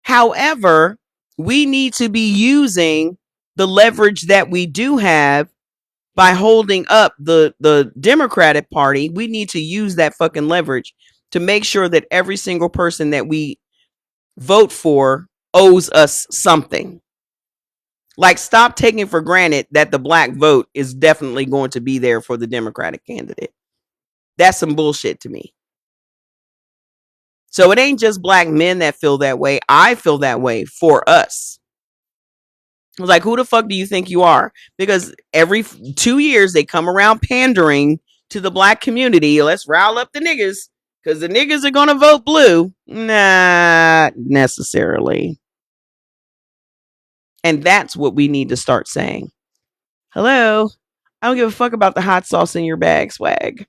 However, we need to be using the leverage that we do have by holding up the Democratic Party. We need to use that fucking leverage to make sure that every single person that we vote for owes us something. Like, stop taking for granted that the black vote is definitely going to be there for the Democratic candidate. That's some bullshit to me. So it ain't just black men that feel that way. I feel that way for us. I was like, who the fuck do you think you are? Because every 2 years they come around pandering to the black community. Let's rile up the niggas because the niggas are going to vote blue. Not necessarily. And that's what we need to start saying. Hello, I don't give a fuck about the hot sauce in your bag swag.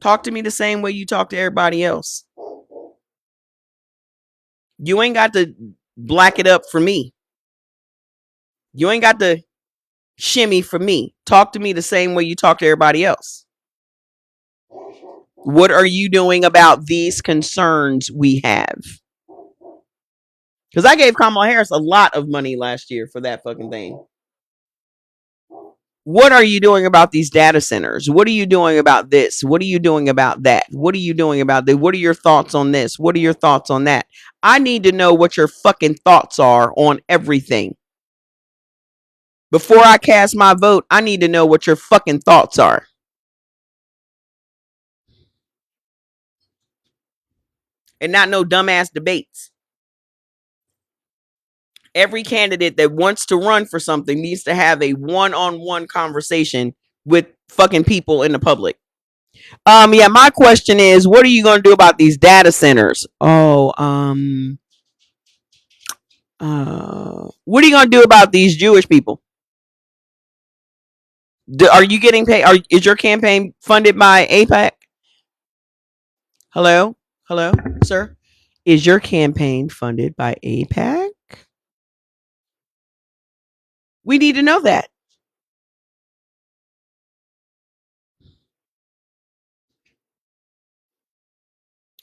Talk to me the same way you talk to everybody else. You ain't got to black it up for me. You ain't got to shimmy for me. Talk to me the same way you talk to everybody else. What are you doing about these concerns we have? Because I gave Kamala Harris a lot of money last year for that fucking thing. What are you doing about these data centers? What are you doing about this? What are you doing about that? What are you doing about that? What are your thoughts on this? What are your thoughts on that? I need to know what your fucking thoughts are on everything. Before I cast my vote, I need to know what your fucking thoughts are. And not no dumbass debates. Every candidate that wants to run for something needs to have a one-on-one conversation with fucking people in the public. Yeah, my question is, what are you going to do about these data centers? What are you going to do about these Jewish people? Are you getting paid? Is your campaign funded by AIPAC? Hello, sir. Is your campaign funded by AIPAC? We need to know that.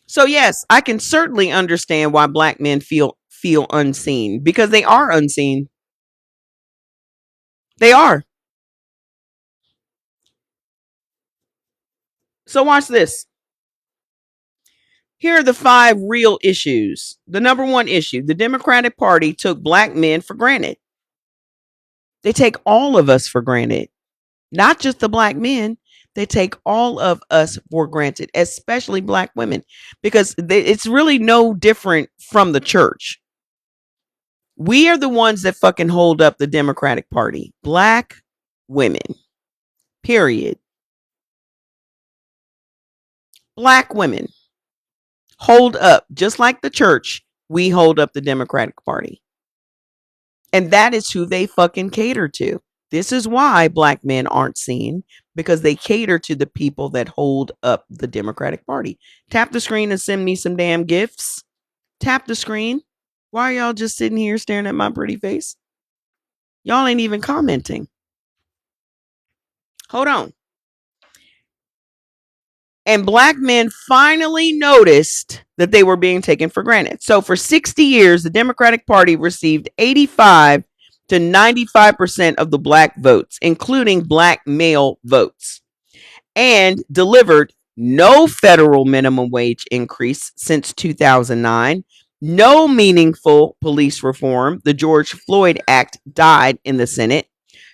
So yes, I can certainly understand why black men feel unseen, because they are unseen. They are. So watch this. Here are the 5 real issues. The number 1 issue, the Democratic Party took black men for granted. They take all of us for granted. Not just the black men. They take all of us for granted, especially black women, because it's really no different from the church. We are the ones that fucking hold up the Democratic Party. Black women. Period. Black women hold up, just like the church, we hold up the Democratic Party. And that is who they fucking cater to. This is why black men aren't seen, because they cater to the people that hold up the Democratic Party. Tap the screen and send me some damn gifts. Tap the screen. Why are y'all just sitting here staring at my pretty face? Y'all ain't even commenting. Hold on. And black men finally noticed that they were being taken for granted. So for 60 years, the Democratic Party received 85 to 95% of the black votes, including black male votes, and delivered no federal minimum wage increase since 2009, no meaningful police reform. The George Floyd Act died in the Senate.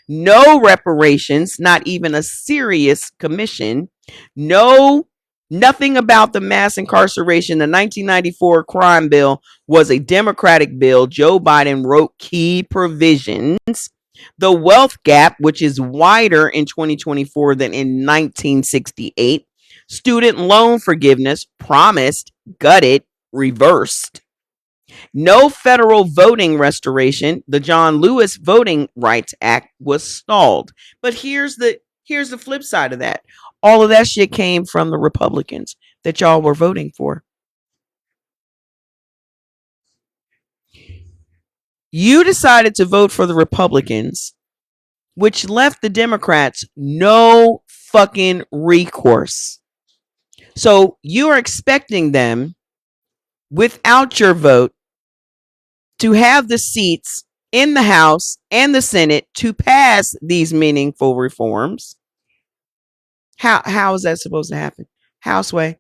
No reparations, not even a serious commission. Nothing about the mass incarceration. The 1994 crime bill was a Democratic bill. Joe Biden wrote key provisions. The wealth gap, which is wider in 2024 than in 1968. Student loan forgiveness, promised, gutted, reversed. No federal voting restoration. The John Lewis Voting Rights Act was stalled. But here's the flip side of that. All of that shit came from the Republicans that y'all were voting for. You decided to vote for the Republicans, which left the Democrats no fucking recourse. So you're expecting them, without your vote, to have the seats in the House and the Senate to pass these meaningful reforms. How is that supposed to happen? Houseway.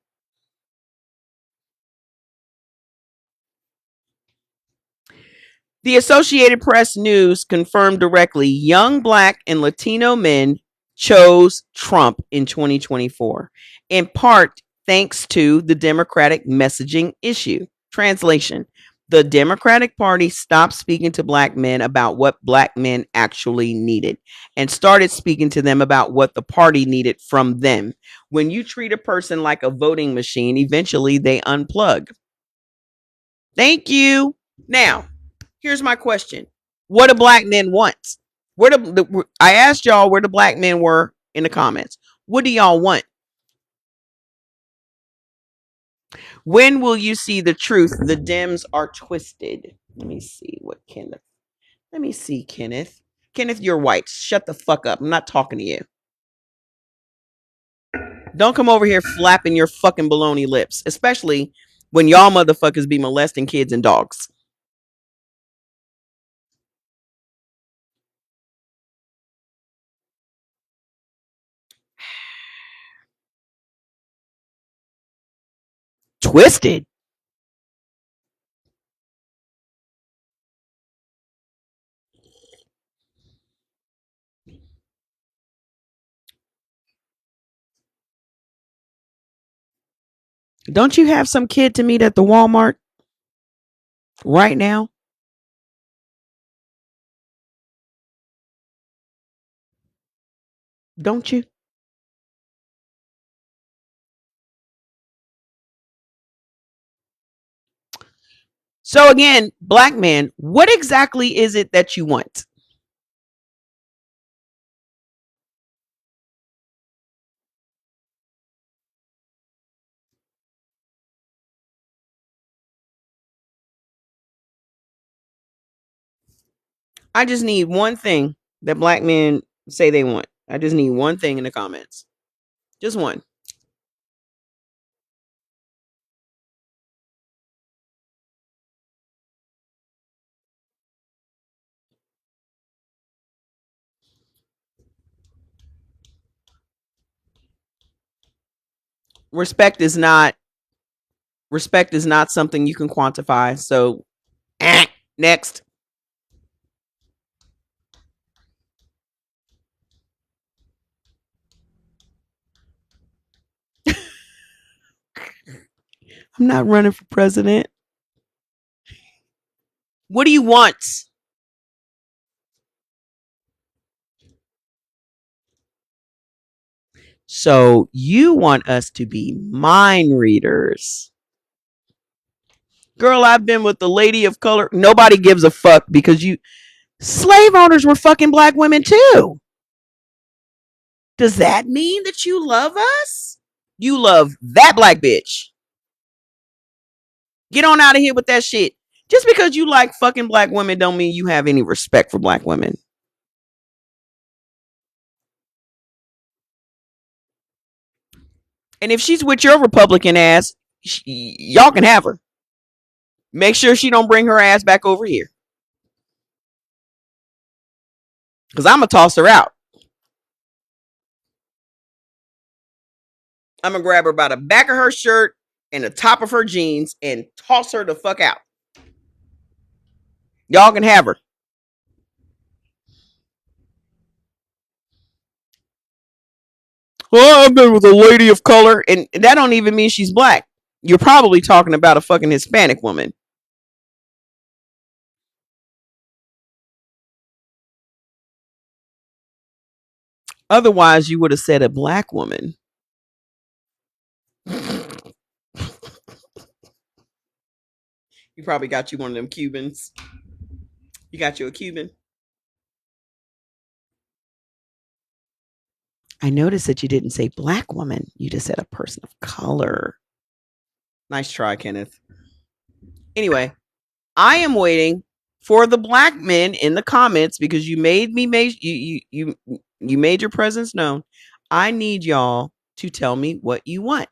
The Associated Press News confirmed directly young black and Latino men chose Trump in 2024, in part thanks to the Democratic messaging issue. Translation: the Democratic Party stopped speaking to black men about what black men actually needed and started speaking to them about what the party needed from them. When you treat a person like a voting machine, eventually they unplug. Thank you. Now, here's my question. What do black men want? I asked y'all where the black men were in the comments. What do y'all want? When will you see the truth? The Dems are twisted. Let me see what Kenneth. Let me see, Kenneth. Kenneth, you're white. Shut the fuck up. I'm not talking to you. Don't come over here flapping your fucking baloney lips, especially when y'all motherfuckers be molesting kids and dogs. Twisted. Don't you have some kid to meet at the Walmart right now? Don't you? So again, black man, what exactly is it that you want? I just need one thing that black men say they want. I just need one thing in the comments. Just one. Respect is not something you can quantify. So next. I'm not running for president. What do you want? So you want us to be mind readers. Girl, I've been with the lady of color. Nobody gives a fuck because slave owners were fucking black women too. Does that mean that you love us? You love that black bitch. Get on out of here with that shit. Just because you like fucking black women don't mean you have any respect for black women. And if she's with your Republican ass, y'all can have her. Make sure she don't bring her ass back over here. Because I'm going to toss her out. I'm going to grab her by the back of her shirt and the top of her jeans and toss her the fuck out. Y'all can have her. Oh, I've been with a lady of color. And that don't even mean she's black. You're probably talking about a fucking Hispanic woman. Otherwise, you would have said a black woman. You probably got you one of them Cubans. You got you a Cuban. I noticed that you didn't say black woman. You just said a person of color. Nice try, Kenneth. Anyway, I am waiting for the black men in the comments because you made me you made your presence known. I need y'all to tell me what you want.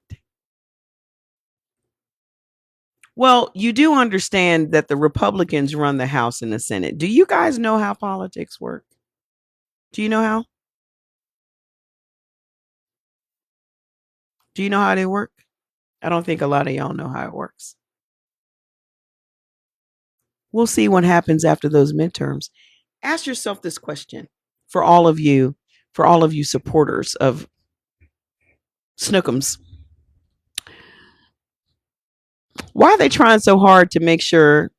Well, you do understand that the Republicans run the House and the Senate. Do you guys know how politics work? Do you know how? Do you know how they work? I don't think a lot of y'all know how it works. We'll see what happens after those midterms. Ask yourself this question for all of you supporters of Snookums. Why are they trying so hard to make sure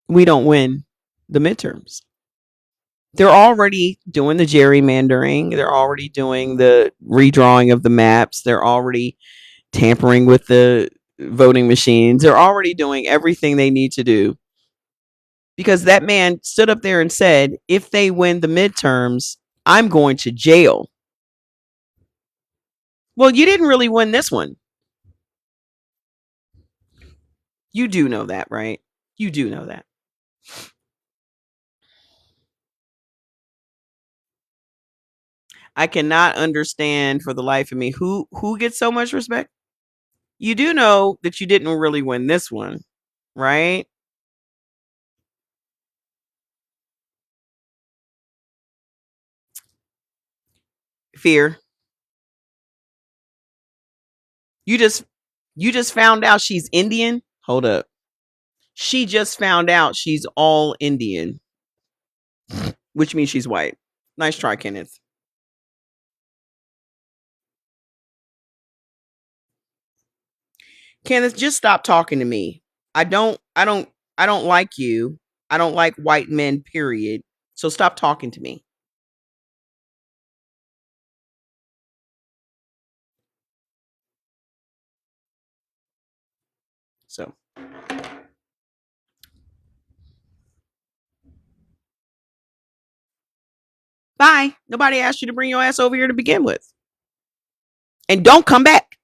we don't win the midterms? They're already doing the gerrymandering. They're already doing the redrawing of the maps. They're already tampering with the voting machines. They're already doing everything they need to do. Because that man stood up there and said, if they win the midterms, I'm going to jail. Well, you didn't really win this one. You do know that, right? You do know that. I cannot understand for the life of me who gets so much respect. You do know that you didn't really win this one, right? Fear. You just found out she's Indian. Hold up. She just found out she's all Indian, which means she's white. Nice try, Kenneth. Kenneth, just stop talking to me. I don't like you. I don't like white men, period. So stop talking to me. So bye. Nobody asked you to bring your ass over here to begin with. And don't come back.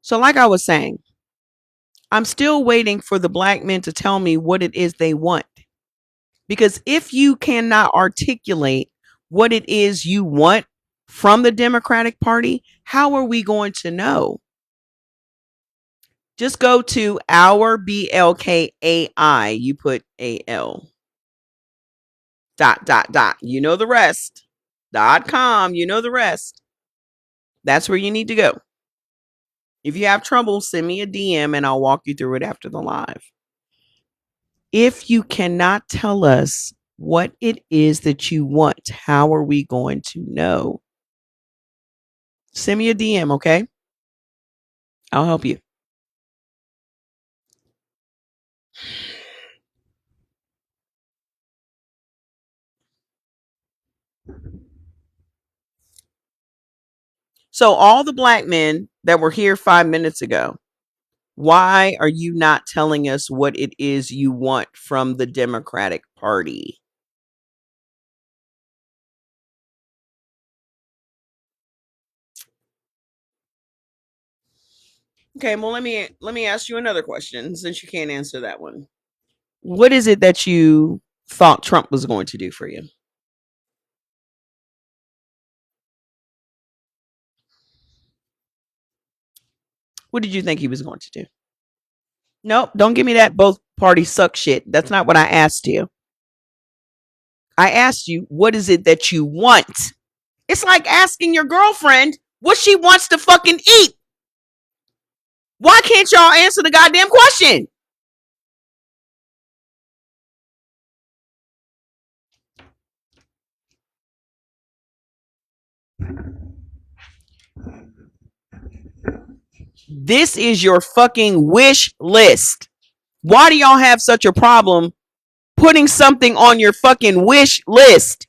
So, like I was saying, I'm still waiting for the black men to tell me what it is they want. Because if you cannot articulate what it is you want from the Democratic Party, how are we going to know? Just go to our BLKAI. You put AL. Dot. You know the rest. .com. You know the rest. That's where you need to go. If you have trouble, send me a DM and I'll walk you through it after the live. If you cannot tell us what it is that you want, how are we going to know? Send me a DM, okay? I'll help you. So, all the black men that were here 5 minutes ago, why are you not telling us what it is you want from the Democratic Party? Okay, well let me ask you another question since you can't answer that one. What is it that you thought Trump was going to do for you? What did you think he was going to do? Nope, don't give me that both parties suck shit. That's not what I asked you. I asked you, what is it that you want? It's like asking your girlfriend what she wants to fucking eat. Why can't y'all answer the goddamn question? This is your fucking wish list. Why do y'all have such a problem putting something on your fucking wish list?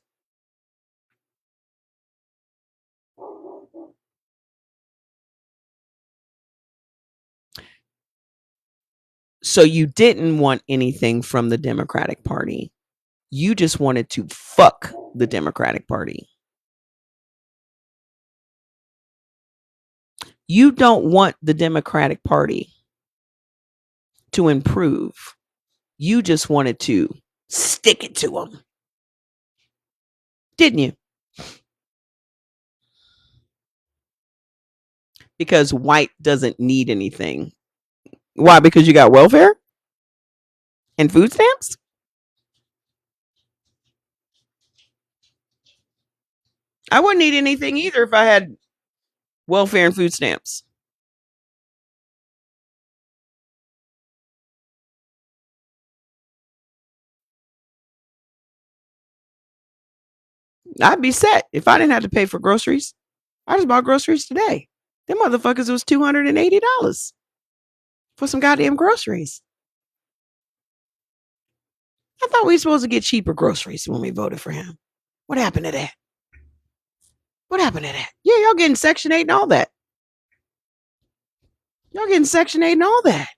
So you didn't want anything from the Democratic Party. You just wanted to fuck the Democratic Party. You don't want the Democratic Party to improve. You just wanted to stick it to them. Didn't you? Because white doesn't need anything. Why? Because you got welfare and food stamps? I wouldn't need anything either if I had welfare and food stamps. I'd be set if I didn't have to pay for groceries. I just bought groceries today. Them motherfuckers was $280 for some goddamn groceries. I thought we were supposed to get cheaper groceries when we voted for him. What happened to that? What happened to that? Yeah, y'all getting Section 8 and all that. Y'all getting Section 8 and all that.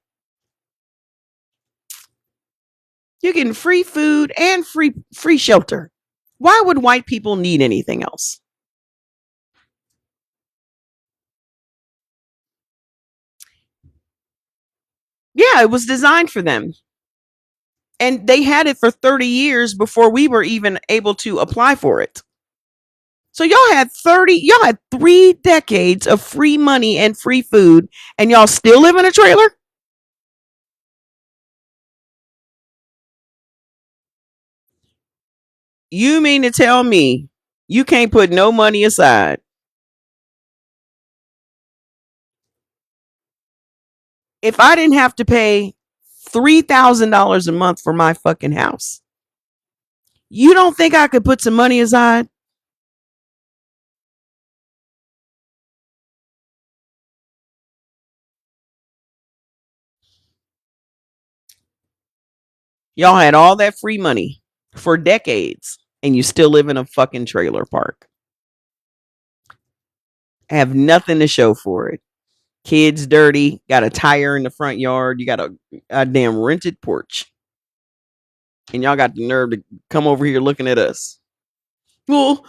You're getting free food and free shelter. Why would white people need anything else? Yeah, it was designed for them. And they had it for 30 years before we were even able to apply for it. So y'all had 3 decades of free money and free food, and y'all still live in a trailer? You mean to tell me you can't put no money aside? If I didn't have to pay $3,000 a month for my fucking house, you don't think I could put some money aside? Y'all had all that free money for decades, and you still live in a fucking trailer park. Have nothing to show for it. Kids dirty, got a tire in the front yard, you got a damn rented porch. And y'all got the nerve to come over here looking at us. Well,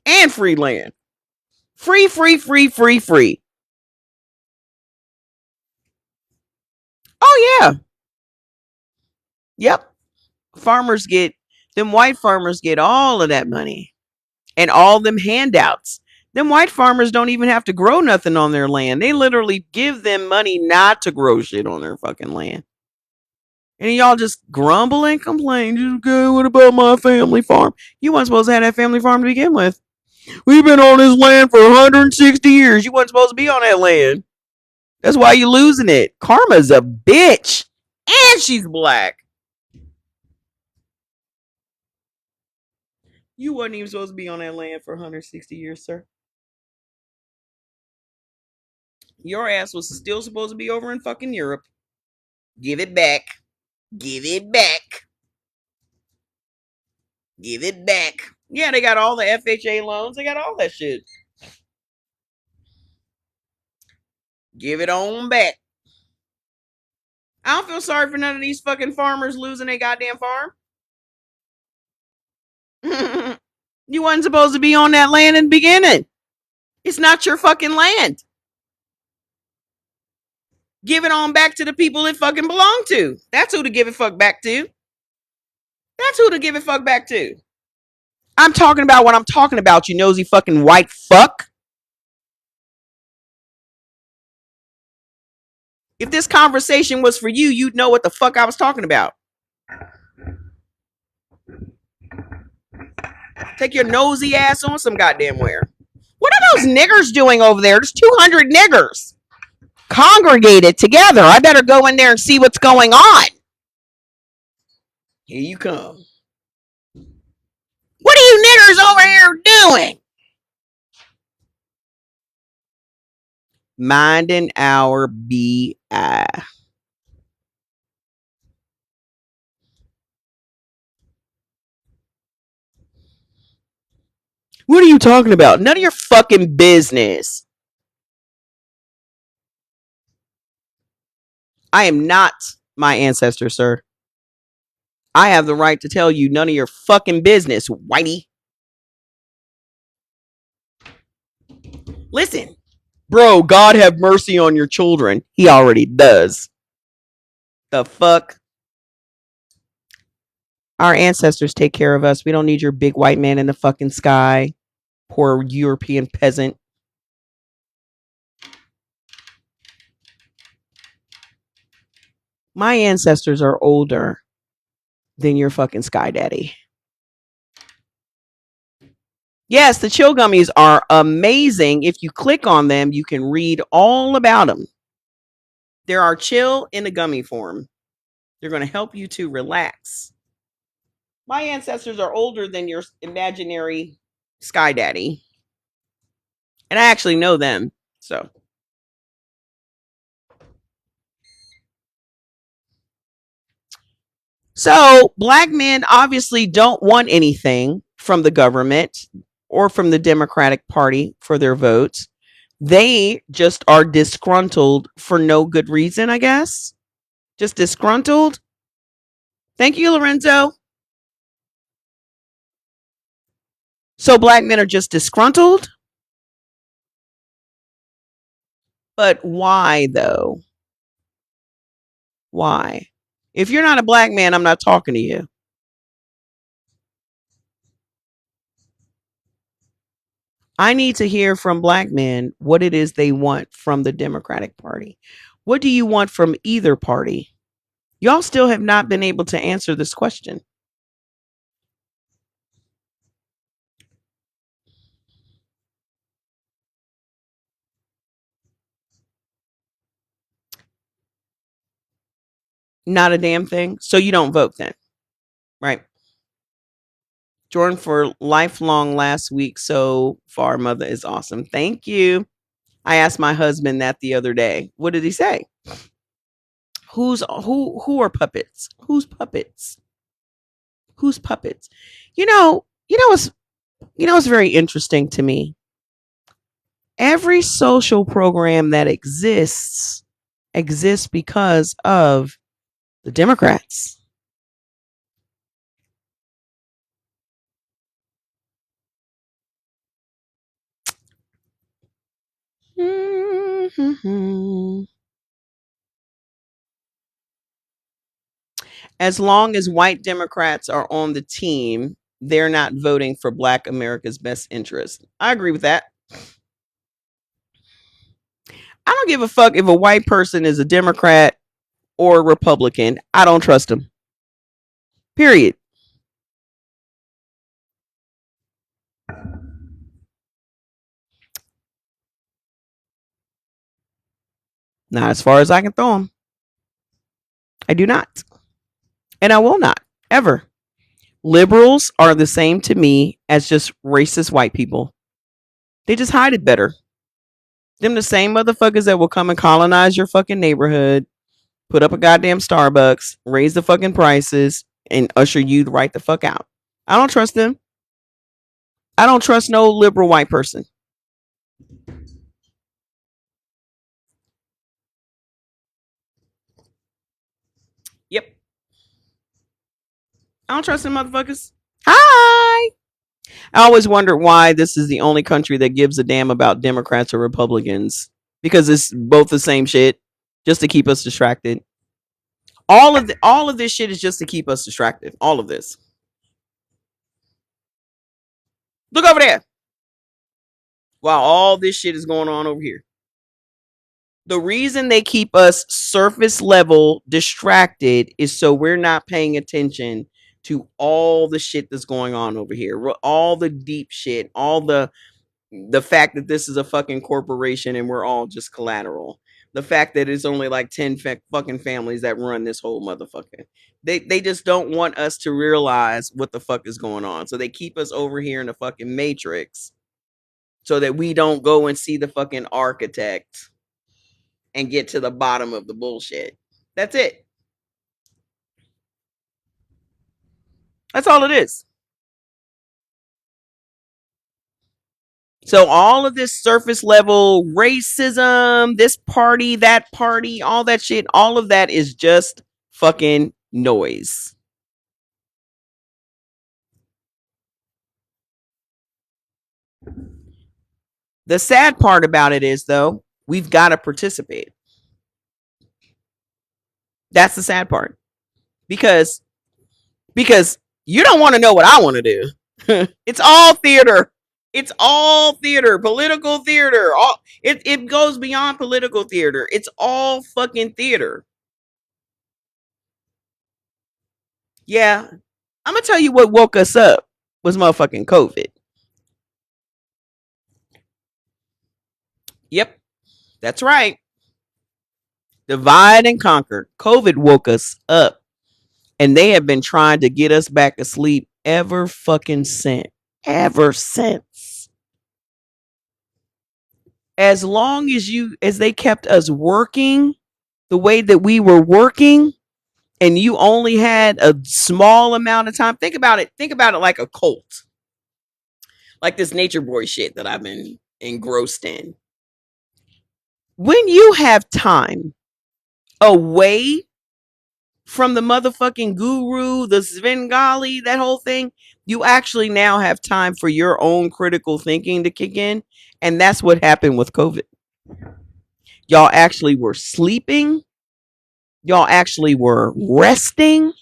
and free land. Free. Oh, yeah. Yep. White farmers get all of that money and all them handouts. Them white farmers don't even have to grow nothing on their land. They literally give them money not to grow shit on their fucking land. And y'all just grumble and complain. Okay, what about my family farm? You weren't supposed to have that family farm to begin with. We've been on this land for 160 years. You weren't supposed to be on that land. That's why you're losing it. Karma's a bitch. And she's black. You wasn't even supposed to be on that land for 160 years, sir. Your ass was still supposed to be over in fucking Europe. Give it back. Give it back. Give it back. Yeah, they got all the FHA loans. They got all that shit. Give it on back. I don't feel sorry for none of these fucking farmers losing their goddamn farm. You wasn't supposed to be on that land in the beginning. It's not your fucking land. Give it on back to the people it fucking belong to. That's who to give it fuck back to. That's who to give it fuck back to. I'm talking about what I'm talking about, you nosy fucking white fuck. If this conversation was for you, you'd know what the fuck I was talking about. Take your nosy ass on some goddamn where. What are those niggers doing over there? There's 200 niggers congregated together. I better go in there and see what's going on. Here you come. What are you niggers over here doing? Minding our BI. What are you talking about? None of your fucking business. I am not my ancestor, sir. I have the right to tell you none of your fucking business, whitey. Listen, bro, God have mercy on your children. He already does. The fuck? Our ancestors take care of us. We don't need your big white man in the fucking sky. Poor European peasant. My ancestors are older than your fucking sky daddy. Yes, the chill gummies are amazing. If you click on them, you can read all about them. There are chill in a gummy form. They're going to help you to relax. My ancestors are older than your imaginary sky daddy. And I actually know them. So black men obviously don't want anything from the government or from the Democratic Party for their votes. They just are disgruntled for no good reason, I guess. Just disgruntled. Thank you, Lorenzo. So black men are just disgruntled? But why, though? Why? If you're not a black man, I'm not talking to you. I need to hear from black men what it is they want from the Democratic Party. What do you want from either party? Y'all still have not been able to answer this question. Not a damn thing. So you don't vote then, right? Jordan for lifelong last week. So far, mother is awesome. Thank you. I asked my husband that the other day. What did he say? Who are puppets? Who's puppets? Who's puppets? What's very interesting to me. Every social program that exists because of the Democrats. Mm-hmm. As long as white Democrats are on the team, they're not voting for Black America's best interest. I agree with that. I don't give a fuck if a white person is a Democrat or a Republican. I don't trust them. Period. Not as far as I can throw them. I do not. And I will not. Ever. Liberals are the same to me as just racist white people. They just hide it better. Them the same motherfuckers that will come and colonize your fucking neighborhood, put up a goddamn Starbucks, raise the fucking prices, and usher you right the fuck out. I don't trust them. I don't trust no liberal white person. Yep. I don't trust them motherfuckers. Hi. I always wondered why this is the only country that gives a damn about Democrats or Republicans, because it's both the same shit, just to keep us distracted. All of this shit is just to keep us distracted. All of this. Look over there. While all this shit is going on over here. The reason they keep us surface level distracted is so we're not paying attention to all the shit that's going on over here. All the deep shit, all the fact that this is a fucking corporation and we're all just collateral. The fact that it's only like 10 fucking families that run this whole motherfucker. They just don't want us to realize what the fuck is going on. So they keep us over here in the fucking matrix so that we don't go and see the fucking architect and get to the bottom of the bullshit. That's it. That's all it is. So all of this surface level racism, this party, that party, all that shit, all of that is just fucking noise. The sad part about it is though, we've got to participate. That's the sad part. Because you don't want to know what I want to do. It's all theater. It's all theater, political theater. It goes beyond political theater. It's all fucking theater. Yeah. I'm gonna tell you what woke us up was motherfucking COVID. Yep, that's right. Divide and conquer. COVID woke us up. And they have been trying to get us back asleep ever fucking since. Ever since. As long as they kept us working the way that we were working, and you only had a small amount of time. Think about it. Think about it like a cult. Like this nature boy shit that I've been engrossed in. When you have time away from the motherfucking guru, the Svengali, that whole thing, you actually now have time for your own critical thinking to kick in. And that's what happened with COVID. Y'all actually were sleeping. Y'all actually were resting.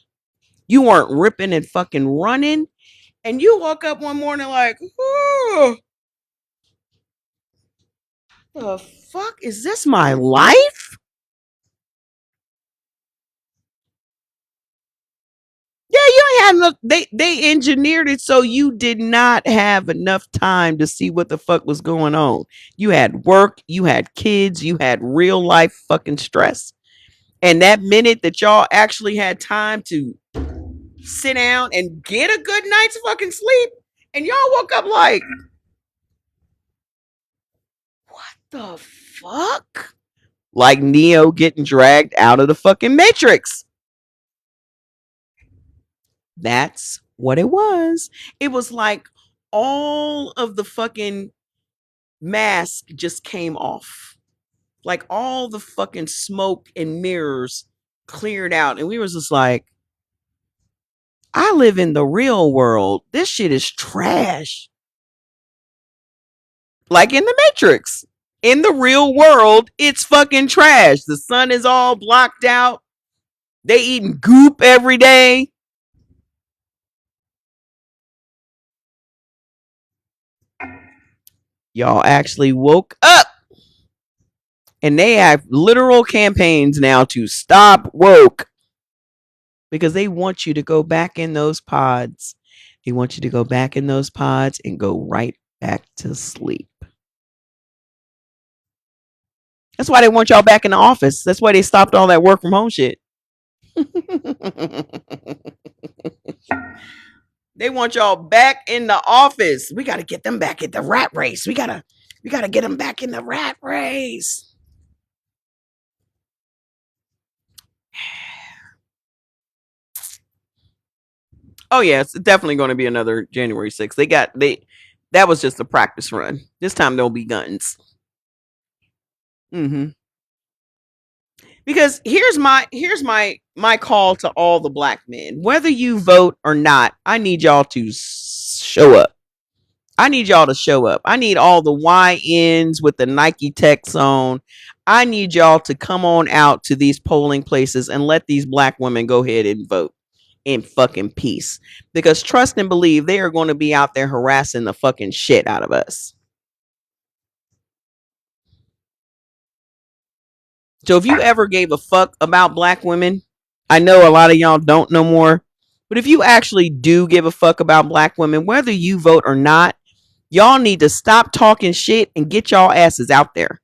You weren't ripping and fucking running. And you woke up one morning like, oh, the fuck? Is this my life? Yeah, you ain't had enough. They engineered it so you did not have enough time to see what the fuck was going on. You had work, you had kids, you had real life fucking stress. And that minute that y'all actually had time to sit down and get a good night's fucking sleep, and y'all woke up like, what the fuck? Like Neo getting dragged out of the fucking Matrix. That's what it was. It was like all of the fucking mask just came off. Like all the fucking smoke and mirrors cleared out. And we was just like, I live in the real world. This shit is trash. Like in the Matrix. In the real world, it's fucking trash. The sun is all blocked out. They eating goop every day. Y'all actually woke up. And they have literal campaigns now to stop woke. Because they want you to go back in those pods. They want you to go back in those pods and go right back to sleep. That's why they want y'all back in the office. That's why they stopped all that work from home shit. They want y'all back in the office. We got to get them back in the rat race. We got to get them back in the rat race. Oh yeah, it's definitely going to be another January 6th. That was just a practice run. This time there'll be guns. Mhm. Because here's my call to all the black men. Whether you vote or not, I need y'all to show up. I need y'all to show up. I need all the YNs with the Nike Techs on. I need y'all to come on out to these polling places and let these black women go ahead and vote in fucking peace. Because trust and believe they are going to be out there harassing the fucking shit out of us. So if you ever gave a fuck about black women, I know a lot of y'all don't no more, but if you actually do give a fuck about black women, whether you vote or not, y'all need to stop talking shit and get y'all asses out there.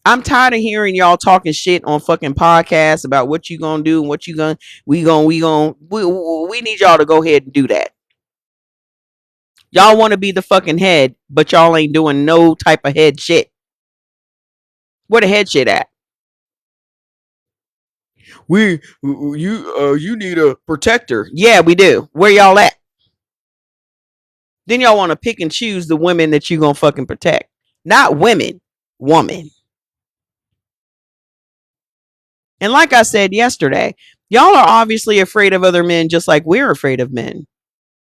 I'm tired of hearing y'all talking shit on fucking podcasts about what you gonna do and what you gonna we need y'all to go ahead and do that. Y'all want to be the fucking head, but y'all ain't doing no type of head shit. Where the head shit at? You need a protector. Yeah, we do. Where y'all at? Then y'all want to pick and choose the women that you gonna fucking protect. Not women, woman. And like I said yesterday, y'all are obviously afraid of other men just like we're afraid of men.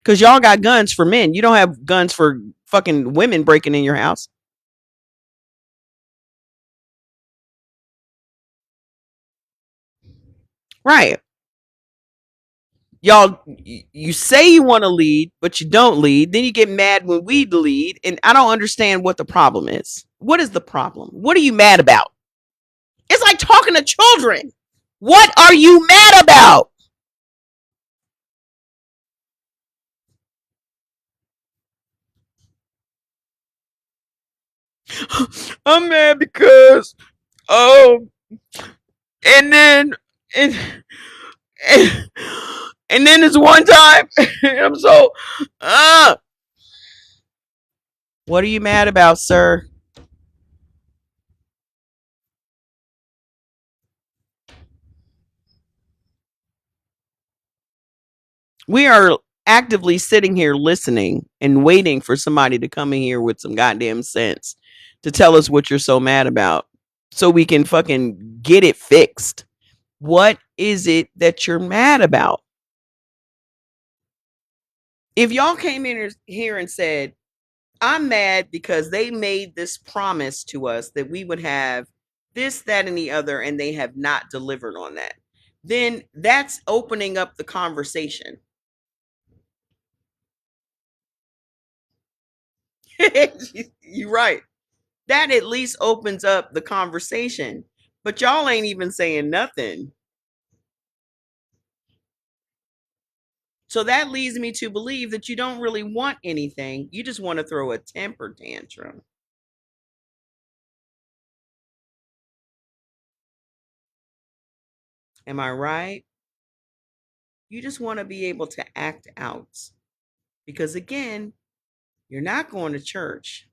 Because y'all got guns for men. You don't have guns for fucking women breaking in your house. Right. Y'all, you say you want to lead, but you don't lead. Then you get mad when we lead. And I don't understand what the problem is. What is the problem? What are you mad about? It's like talking to children. What are you mad about? I'm mad because oh, and then and and, and then this one time, I'm so what are you mad about, sir? We are actively sitting here listening and waiting for somebody to come in here with some goddamn sense to tell us what you're so mad about so we can fucking get it fixed. What is it that you're mad about? If y'all came in here and said, I'm mad because they made this promise to us that we would have this, that, and the other, and they have not delivered on that, then that's opening up the conversation. You're right. That at least opens up the conversation. But y'all ain't even saying nothing. So that leads me to believe that you don't really want anything. You just want to throw a temper tantrum. Am I right? You just want to be able to act out. Because again, you're not going to church.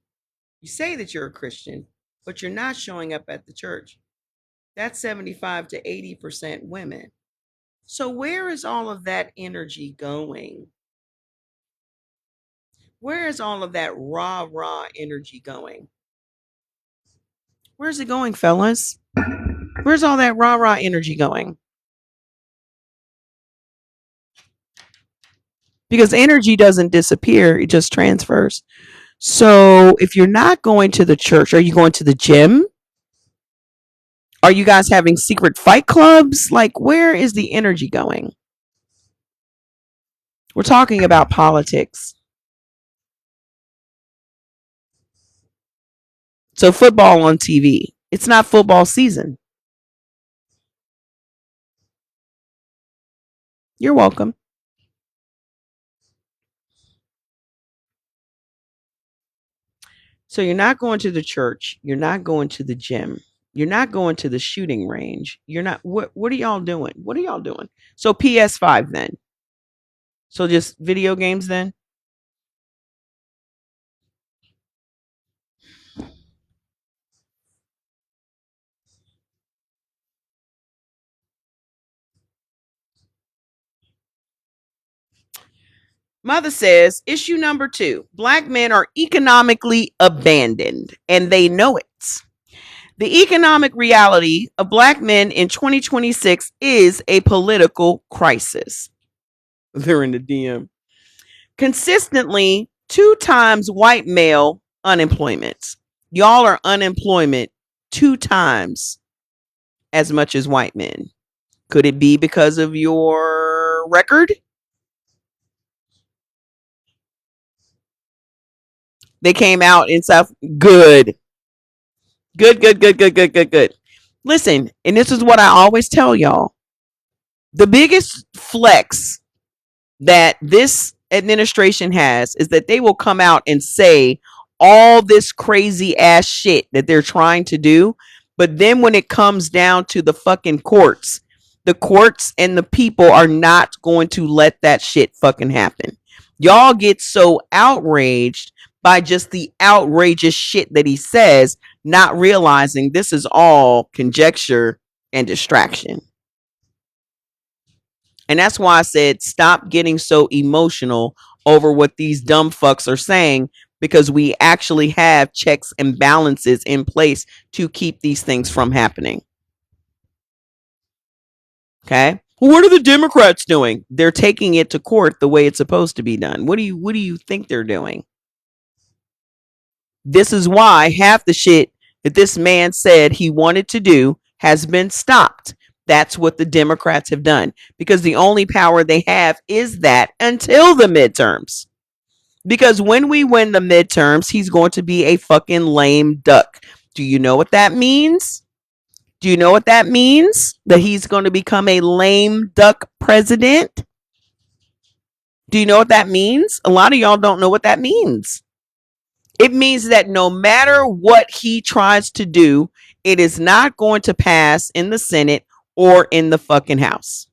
You say that you're a Christian, but you're not showing up at the church. That's 75 to 80% women. So where is all of that energy going? Where is all of that rah energy going? Where's it going, fellas? Where's all that rah energy going? Because energy doesn't disappear, it just transfers. So if you're not going to the church, are you going to the gym? Are you guys having secret fight clubs? Like, where is the energy going? We're talking about politics. So, football on TV. It's not football season. You're welcome. So, you're not going to the church. You're not going to the gym. You're not going to the shooting range. You're not. What are y'all doing? What are y'all doing? So, PS5 then. So, just video games then? Mother says, issue number 2, black men are economically abandoned and they know it. The economic reality of black men in 2026 is a political crisis. They're in the DM. Consistently 2 times white male unemployment. Y'all are unemployment 2 times as much as white men. Could it be because of your record? They came out in South. Good. Good. Listen, and this is what I always tell y'all. The biggest flex that this administration has is that they will come out and say all this crazy ass shit that they're trying to do. But then when it comes down to the courts and the people are not going to let that shit fucking happen. Y'all get so outraged by just the outrageous shit that he says, not realizing this is all conjecture and distraction. And that's why I said stop getting so emotional over what these dumb fucks are saying, because we actually have checks and balances in place to keep these things from happening. Okay? What are the Democrats doing? They're taking it to court the way it's supposed to be done. What do you think they're doing? This is why half the shit that this man said he wanted to do has been stopped. That's what the Democrats have done, because the only power they have is that until the midterms. Because when we win the midterms, he's going to be a fucking lame duck. Do you know what that means? Do you know what that means? That he's going to become a lame duck president? Do you know what that means? A lot of y'all don't know what that means. It means that no matter what he tries to do, it is not going to pass in the Senate or in the fucking House.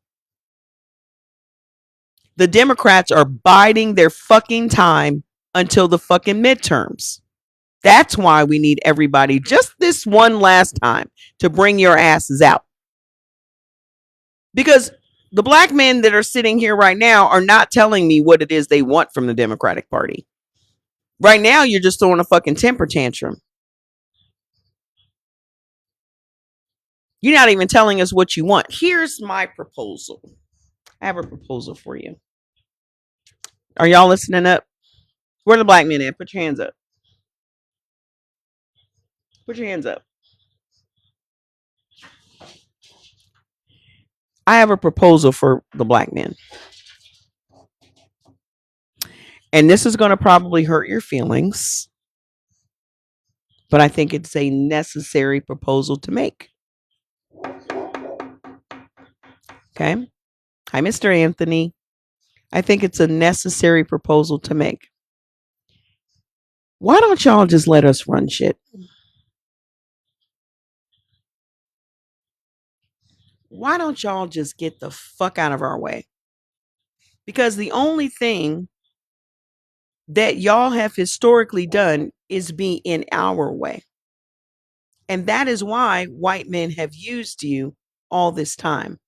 The Democrats are biding their fucking time until the fucking midterms. That's why we need everybody just this one last time to bring your asses out. Because the black men that are sitting here right now are not telling me what it is they want from the Democratic Party. Right now, you're just throwing a fucking temper tantrum. You're not even telling us what you want. Here's my proposal. I have a proposal for you. Are y'all listening up? Where are the black men at? Put your hands up. Put your hands up. I have a proposal for the black men. And this is going to probably hurt your feelings, but I think it's a necessary proposal to make. Okay? Hi, Mr. Anthony. I think it's a necessary proposal to make. Why don't y'all just let us run shit? Why don't y'all just get the fuck out of our way? Because the only thing that y'all have historically done is be in our way. And that is why white men have used you all this time.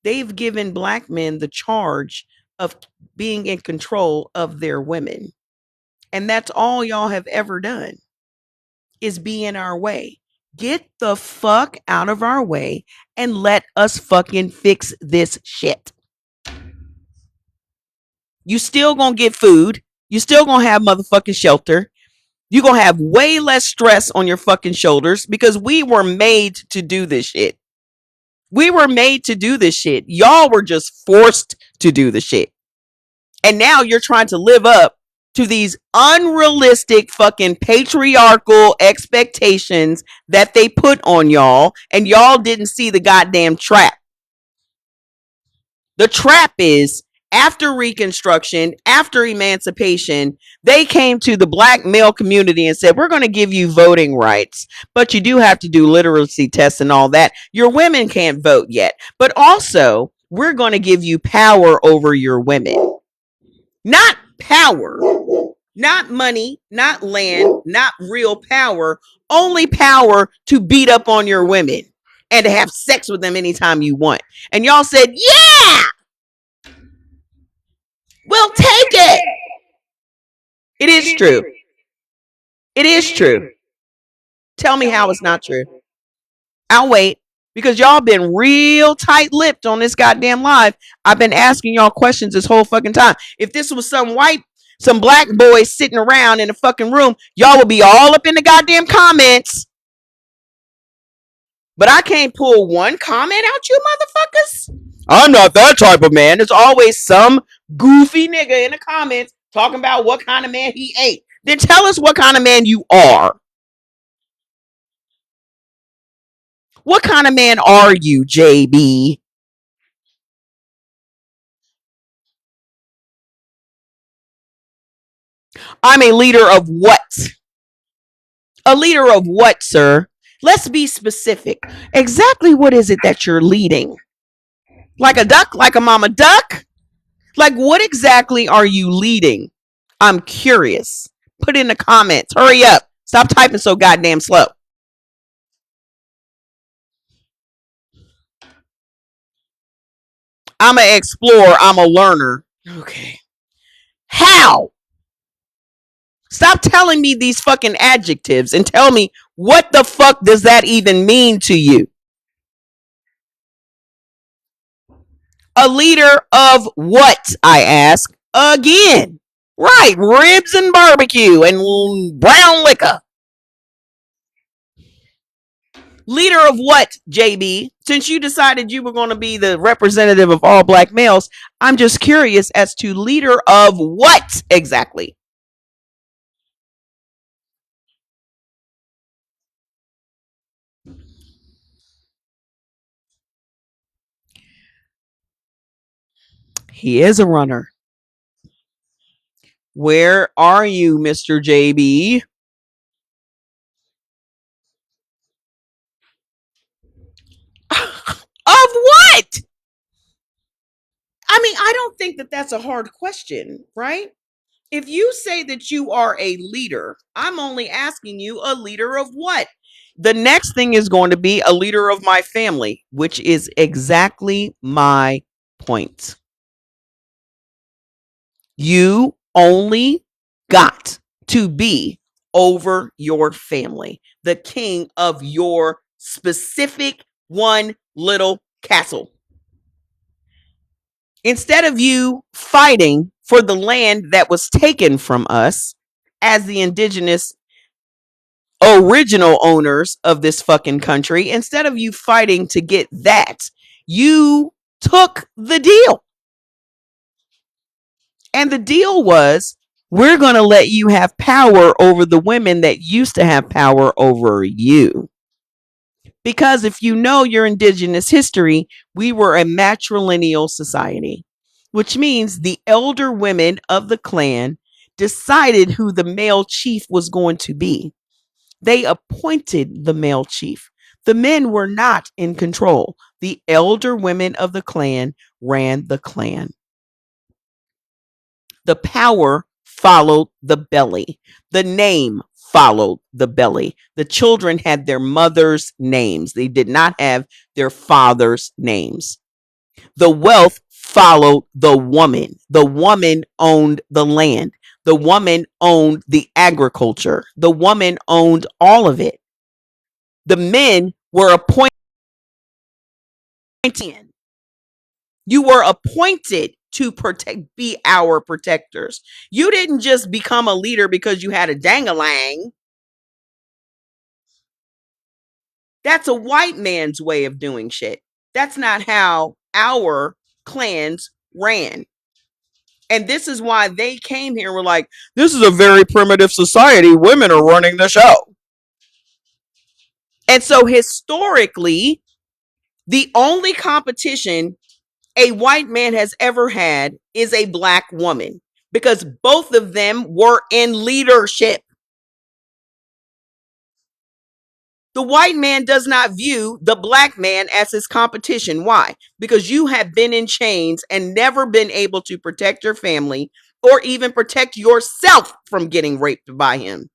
They've given black men the charge of being in control of their women. And that's all y'all have ever done, is be in our way. Get the fuck out of our way and let us fucking fix this shit. You still gonna get food. You still gonna have motherfucking shelter. You're gonna have way less stress on your fucking shoulders, because we were made to do this shit. We were made to do this shit. Y'all were just forced to do the shit. And now you're trying to live up to these unrealistic fucking patriarchal expectations that they put on y'all, and y'all didn't see the goddamn trap. The trap is, after Reconstruction, after emancipation, they came to the black male community and said, we're going to give you voting rights, but you do have to do literacy tests and all that. Your women can't vote yet, but also we're going to give you power over your women. Not power, not money, not land, not real power, only power to beat up on your women and to have sex with them anytime you want. And y'all said, yeah, we'll take it. It is true. It is true. Tell me how it's not true. I'll wait, because y'all been real tight-lipped on this goddamn live. I've been asking y'all questions this whole fucking time. If this was some black boys sitting around in a fucking room, y'all would be all up in the goddamn comments. But I can't pull one comment out, you motherfuckers. I'm not that type of man. There's always some goofy nigga in the comments talking about what kind of man he ain't. Then tell us what kind of man you are. What kind of man are you, JB? I'm a leader of what? A leader of what, sir? Let's be specific. Exactly what is it that you're leading? Like a duck? Like a mama duck? Like what exactly are you leading? I'm curious. Put in the comments. Hurry up. Stop typing so goddamn slow. I'm an explorer. I'm a learner. Okay. How? Stop telling me these fucking adjectives and tell me what the fuck does that even mean to you? A leader of what? I ask again. Right, ribs and barbecue and brown liquor. Leader of what, JB? Since you decided you were going to be the representative of all black males, I'm just curious as to leader of what exactly? He is a runner. Where are you, Mr. JB? Of what? I mean, I don't think that that's a hard question, right? If you say that you are a leader, I'm only asking you a leader of what? The next thing is going to be a leader of my family, which is exactly my point. You only got to be over your family, the king of your specific one little castle. Instead of you fighting for the land that was taken from us as the indigenous original owners of this fucking country, instead of you fighting to get that, you took the deal. And the deal was we're going to let you have power over the women that used to have power over you. Because if you know your indigenous history, we were a matrilineal society, which means the elder women of the clan decided who the male chief was going to be. They appointed the male chief. The men were not in control. The elder women of the clan ran the clan. The power followed the belly. The name followed the belly. The children had their mother's names. They did not have their father's names. The wealth followed the woman. The woman owned the land. The woman owned the agriculture. The woman owned all of it. The men were appointed. You were appointed to protect, be our protectors. You didn't just become a leader because you had a dangalang. That's a white man's way of doing shit. That's not how our clans ran. And this is why they came here and were like, this is a very primitive society. Women are running the show. And so historically, the only competition a white man has ever had is a black woman because both of them were in leadership. The white man does not view the black man as his competition. Why? Because you have been in chains and never been able to protect your family or even protect yourself from getting raped by him.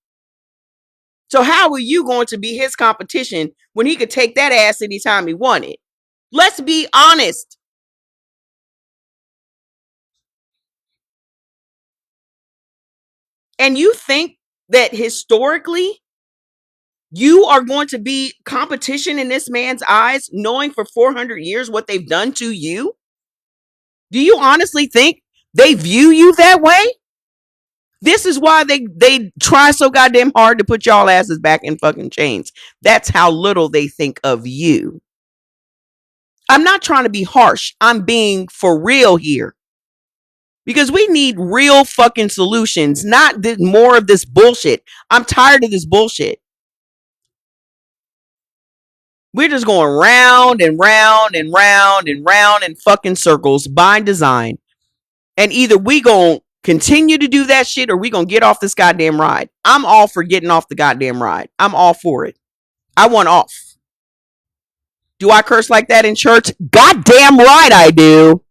So how are you going to be his competition when he could take that ass anytime he wanted? Let's be honest. And you think that historically you are going to be competition in this man's eyes, knowing for 400 years what they've done to you? Do you honestly think they view you that way? This is why they try so goddamn hard to put y'all asses back in fucking chains. That's how little they think of you. I'm not trying to be harsh. I'm being for real here. Because we need real fucking solutions, not more of this bullshit. I'm tired of this bullshit. We're just going round and round and round and round in fucking circles by design. And either we gonna continue to do that shit or we gonna get off this goddamn ride. I'm all for getting off the goddamn ride. I'm all for it. I want off. Do I curse like that in church? Goddamn right I do.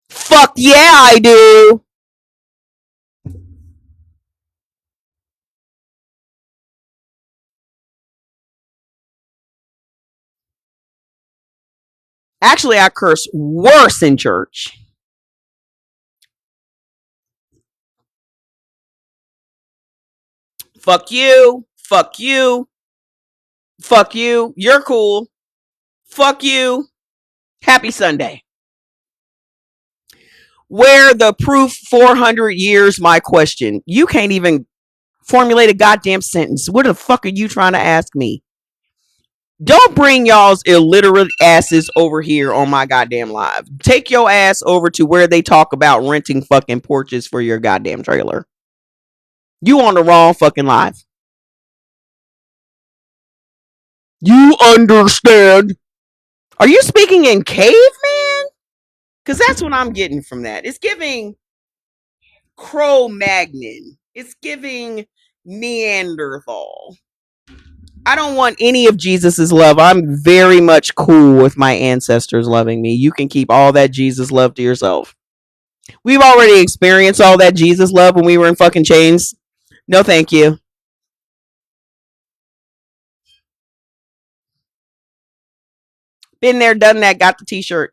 Fuck yeah, I do. Actually, I curse worse in church. Fuck you. Fuck you. Fuck you. You're cool. Fuck you. Happy Sunday. Where the proof 400 years, my question. You can't even formulate a goddamn sentence. What the fuck are you trying to ask me? Don't bring y'all's illiterate asses over here on my goddamn live. Take your ass over to where they talk about renting fucking porches for your goddamn trailer. You on the wrong fucking live. You understand? Are you speaking in caveman? Because that's what I'm getting from that. It's giving Cro-Magnon. It's giving Neanderthal. I don't want any of Jesus's love. I'm very much cool with my ancestors loving me. You can keep all that Jesus love to yourself. We've already experienced all that Jesus love when we were in fucking chains. No, thank you. Been there, done that, got the t-shirt.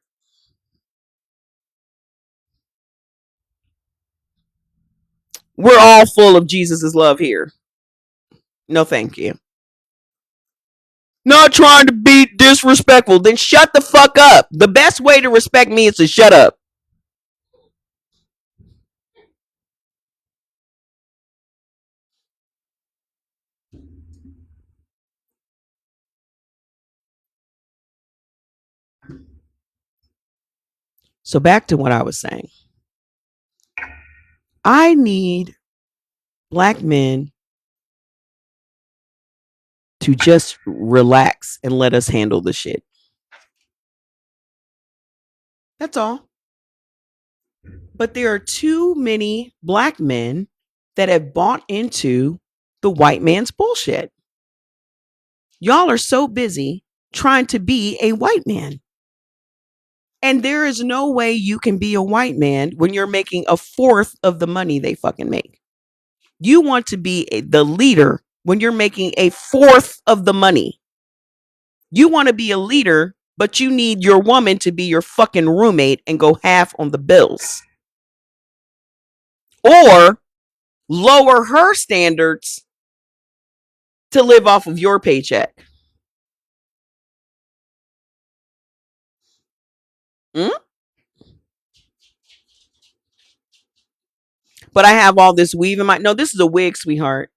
We're all full of Jesus's love here. No, thank you. Not trying to be disrespectful. Then shut the fuck up. The best way to respect me is to shut up. So back to what I was saying. I need black men to just relax and let us handle the shit. That's all. But there are too many black men that have bought into the white man's bullshit. Y'all are so busy trying to be a white man. And there is no way you can be a white man when you're making a fourth of the money they fucking make. You want to be the leader when you're making a fourth of the money. You want to be a leader, but you need your woman to be your fucking roommate and go half on the bills. Or lower her standards to live off of your paycheck. Hmm? But I have all this weave in my... No, this is a wig, sweetheart.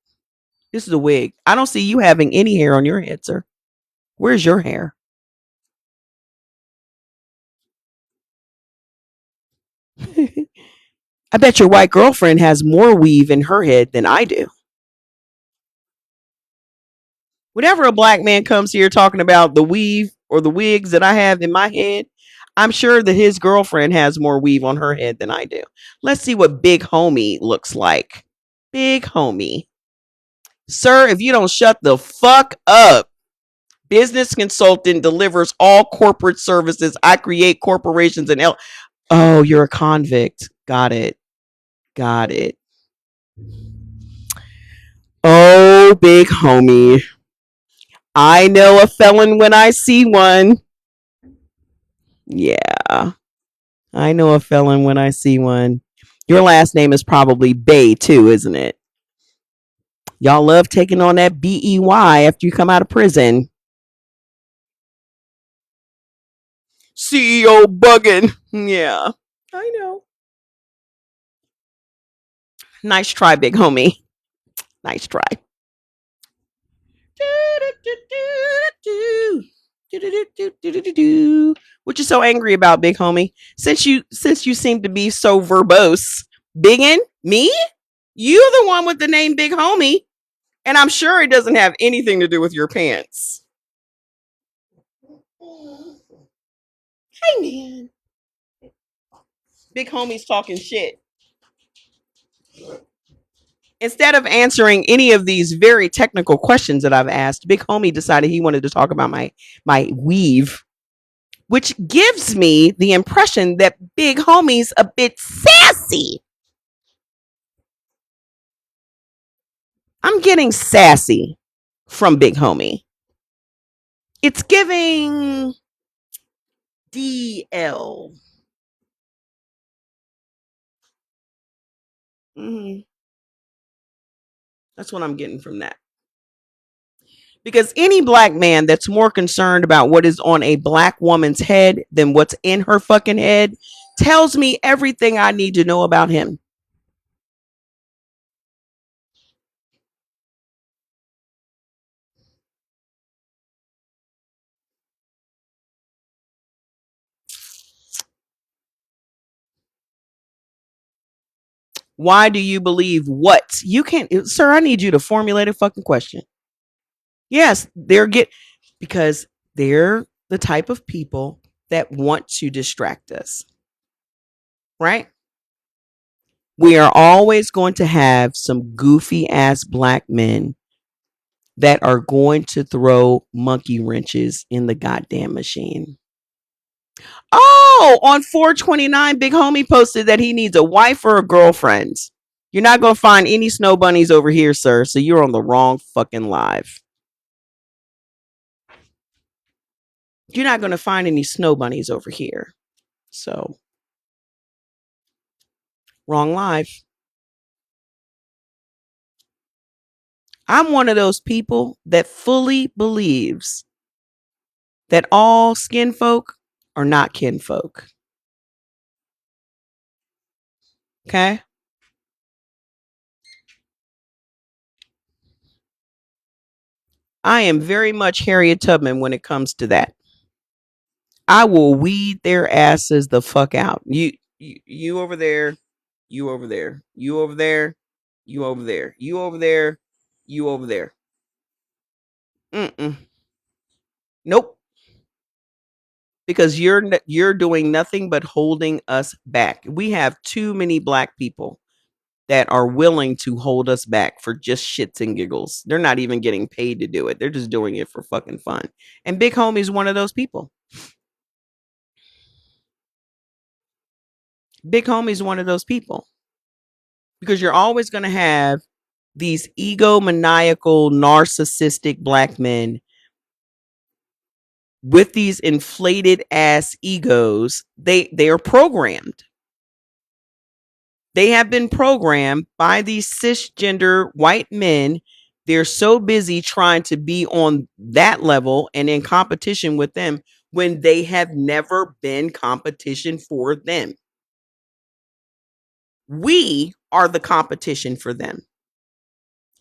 This is a wig. I don't see you having any hair on your head, sir. Where's your hair? I bet your white girlfriend has more weave in her head than I do. Whenever a black man comes here talking about the weave or the wigs that I have in my head, I'm sure that his girlfriend has more weave on her head than I do. Let's see what Big Homie looks like. Big Homie. Sir, if you don't shut the fuck up. Business consultant delivers all corporate services. I create corporations and oh, you're a convict. Got it. Got it. Oh, Big Homie. I know a felon when I see one. Yeah. I know a felon when I see one. Your last name is probably Bay too, isn't it? Y'all love taking on that BEY after you come out of prison. CEO bugging. Yeah. I know. Nice try, Big Homie. Nice try. What you so angry about, Big Homie? Since you seem to be so verbose. Biggin? Me? You the one with the name Big Homie. And I'm sure it doesn't have anything to do with your pants. Hey man. Big homie's talking shit. Instead of answering any of these very technical questions that I've asked, Big Homie decided he wanted to talk about my weave, which gives me the impression that Big Homie's a bit sassy. I'm getting sassy from Big Homie. It's giving DL. Mm-hmm. That's what I'm getting from that. Because any black man that's more concerned about what is on a black woman's head than what's in her fucking head tells me everything I need to know about him. Why do you believe what? You can't, sir, I need you to formulate a fucking question. Yes, because they're the type of people that want to distract us, right? We are always going to have some goofy ass black men that are going to throw monkey wrenches in the goddamn machine. Oh, on 429, Big Homie posted that he needs a wife or a girlfriend. You're not going to find any snow bunnies over here, sir. So you're on the wrong fucking live. You're not going to find any snow bunnies over here. So, wrong live. I'm one of those people that fully believes that all skin folk are not kinfolk. Okay? I am very much Harriet Tubman when it comes to that. I will weed their asses the fuck out. You over there, you over there, you over there, you over there, you over there, you over there. Mm-mm. Nope. Because you're doing nothing but holding us back. We have too many black people that are willing to hold us back for just shits and giggles. They're not even getting paid to do it. They're just doing it for fucking fun. And Big Homie's one of those people. Big Homie's one of those people. Because you're always going to have these egomaniacal, narcissistic black men with these inflated ass egos. They are programmed. They have been programmed by these cisgender white men. They're so busy trying to be on that level and in competition with them when they have never been competition for them. We are the competition for them.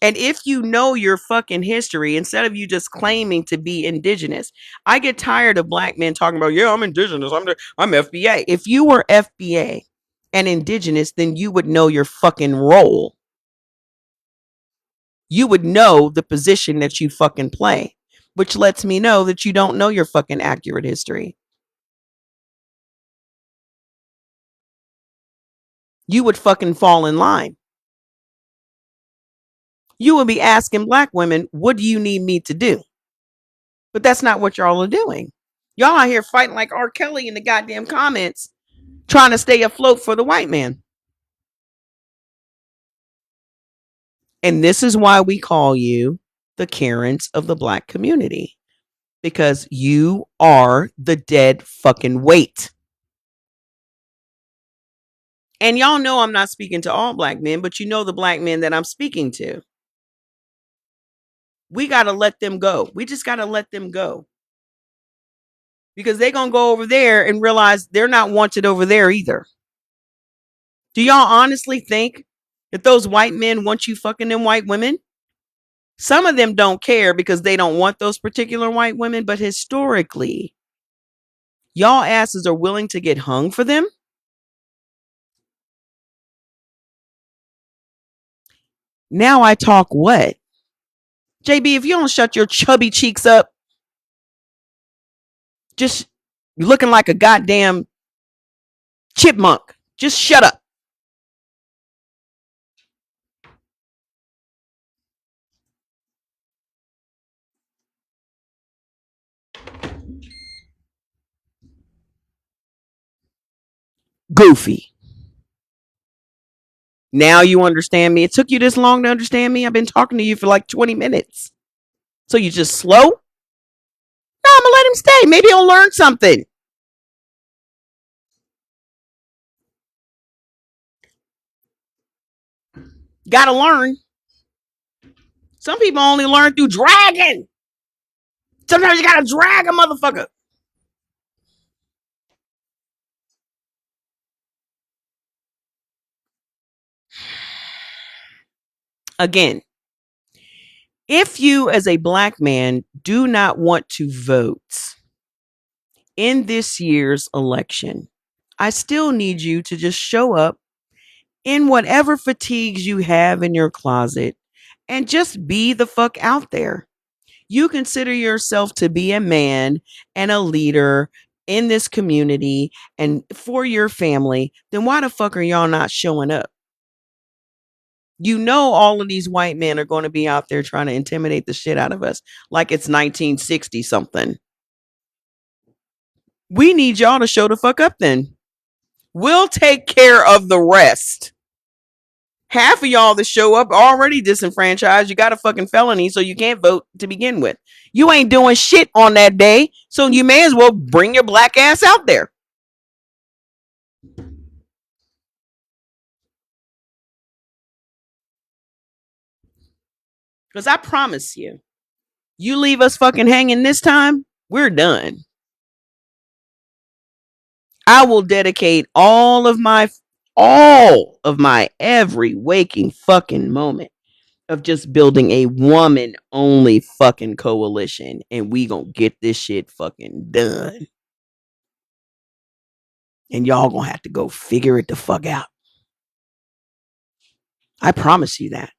And if you know your fucking history, instead of you just claiming to be indigenous, I get tired of black men talking about, yeah, I'm indigenous. I'm FBA. If you were FBA and indigenous, then you would know your fucking role. You would know the position that you fucking play, which lets me know that you don't know your fucking accurate history. You would fucking fall in line. You would be asking black women, what do you need me to do? But that's not what y'all are doing. Y'all out here fighting like R. Kelly in the goddamn comments, trying to stay afloat for the white man. And this is why we call you the Karens of the black community, because you are the dead fucking weight. And y'all know I'm not speaking to all black men, but you know the black men that I'm speaking to. We got to let them go. We just got to let them go. Because they're going to go over there and realize they're not wanted over there either. Do y'all honestly think that those white men want you fucking them white women? Some of them don't care because they don't want those particular white women, but historically, y'all asses are willing to get hung for them? Now I talk what? JB, if you don't shut your chubby cheeks up, Just looking like a goddamn chipmunk. Just shut up. Goofy. Now you understand me. It took you this long to understand me. I've been talking to you for like 20 minutes. So you just slow? No, I'm gonna let him stay. Maybe he'll learn something. Gotta learn. Some people only learn through dragging. Sometimes you gotta drag a motherfucker. Again, if you as a black man do not want to vote in this year's election, I still need you to just show up in whatever fatigues you have in your closet and just be the fuck out there. You consider yourself to be a man and a leader in this community and for your family, then why the fuck are y'all not showing up? You know, all of these white men are going to be out there trying to intimidate the shit out of us like it's 1960 something. We need y'all to show the fuck up then. We'll take care of the rest. Half of y'all that show up already disenfranchised. You got a fucking felony, so you can't vote to begin with. You ain't doing shit on that day, so you may as well bring your black ass out there. Because I promise you, you leave us fucking hanging this time, we're done. I will dedicate all of my every waking fucking moment of just building a woman only fucking coalition, and we gonna get this shit fucking done. And y'all gonna have to go figure it the fuck out. I promise you that.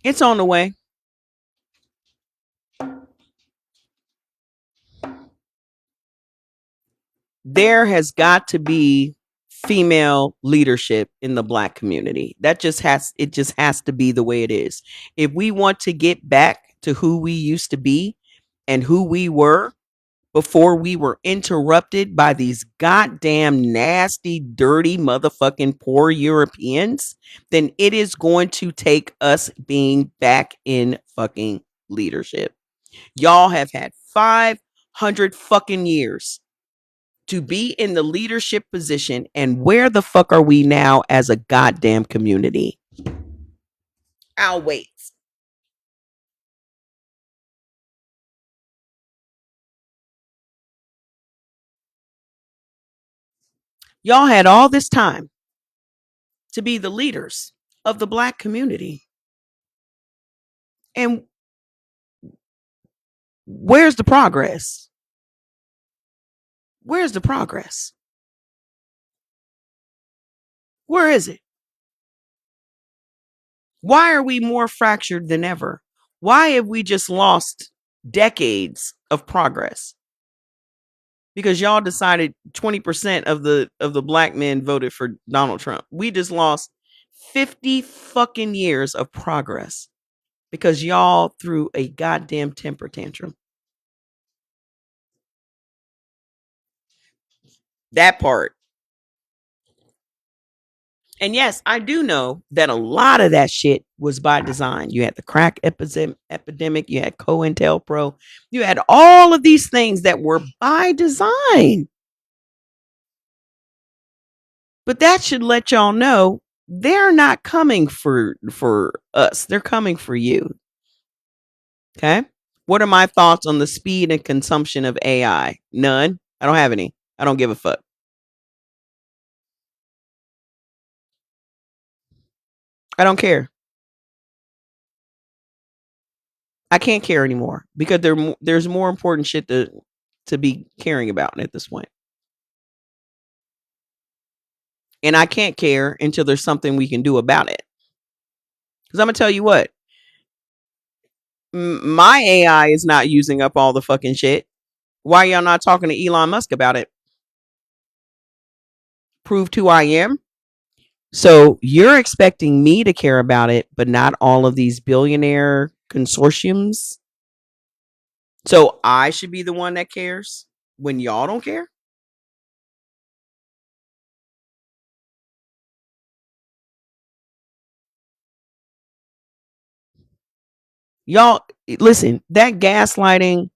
It's on the way. There has got to be female leadership in the black community. It just has to be the way it is. If we want to get back to who we used to be and who we were before we were interrupted by these goddamn nasty, dirty, motherfucking poor Europeans, then it is going to take us being back in fucking leadership. Y'all have had 500 fucking years to be in the leadership position, and where the fuck are we now as a goddamn community? I'll wait. Y'all had all this time to be the leaders of the black community. And where's the progress? Where's the progress? Where is it? Why are we more fractured than ever? Why have we just lost decades of progress? Because y'all decided 20% of the black men voted for Donald Trump. We just lost 50 fucking years of progress because y'all threw a goddamn temper tantrum. That part. And yes, I do know that a lot of that shit was by design. You had the crack epidemic, you had COINTELPRO, you had all of these things that were by design. But that should let y'all know they're not coming for us. They're coming for you. Okay? What are my thoughts on the speed and consumption of AI? None. I don't have any. I don't give a fuck. I don't care. I can't care anymore because there's more important shit to be caring about at this point. And I can't care until there's something we can do about it. Because I'm gonna tell you what, My AI is not using up all the fucking shit. Why y'all not talking to Elon Musk about it? Proved who I am. So you're expecting me to care about it, but not all of these billionaire consortiums. So I should be the one that cares when y'all don't care? Y'all, listen, that gaslighting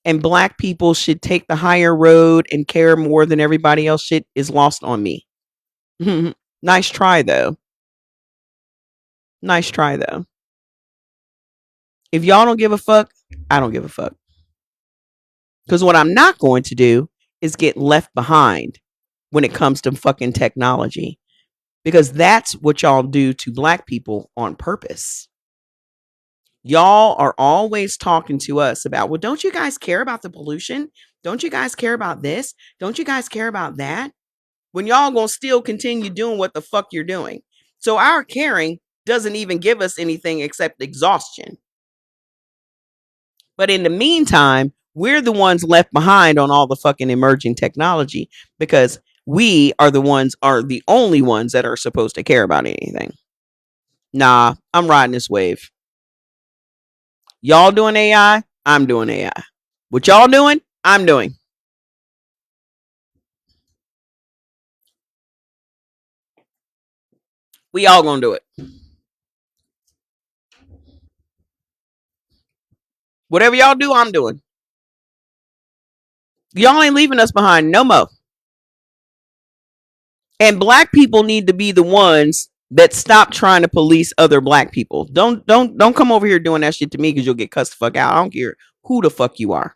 and black people should take the higher road and care more than everybody else shit is lost on me. Nice try, though. Nice try, though. If y'all don't give a fuck, I don't give a fuck. Because what I'm not going to do is get left behind when it comes to fucking technology. Because that's what y'all do to black people on purpose. Y'all are always talking to us about, well, don't you guys care about the pollution? Don't you guys care about this? Don't you guys care about that? When y'all gonna still continue doing what the fuck you're doing. So our caring doesn't even give us anything except exhaustion. But in the meantime, we're the ones left behind on all the fucking emerging technology because we are the only ones that are supposed to care about anything. Nah, I'm riding this wave. Y'all doing AI, I'm doing AI. What y'all doing, I'm doing. We all gonna do it. Whatever y'all do, I'm doing. Y'all ain't leaving us behind no more. And black people need to be the ones that stop trying to police other black people. Don't come over here doing that shit to me because you'll get cussed the fuck out. I don't care who the fuck you are.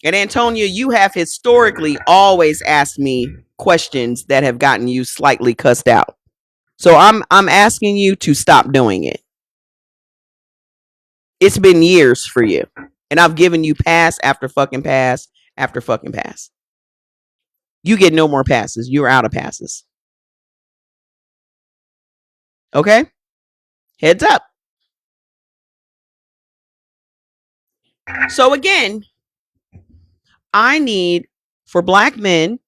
And Antonia, you have historically always asked me questions that have gotten you slightly cussed out. So I'm asking you to stop doing it. It's been years for you. And I've given you pass after fucking pass after fucking pass. You get no more passes. You're out of passes. Okay? Heads up. So again, I need for black men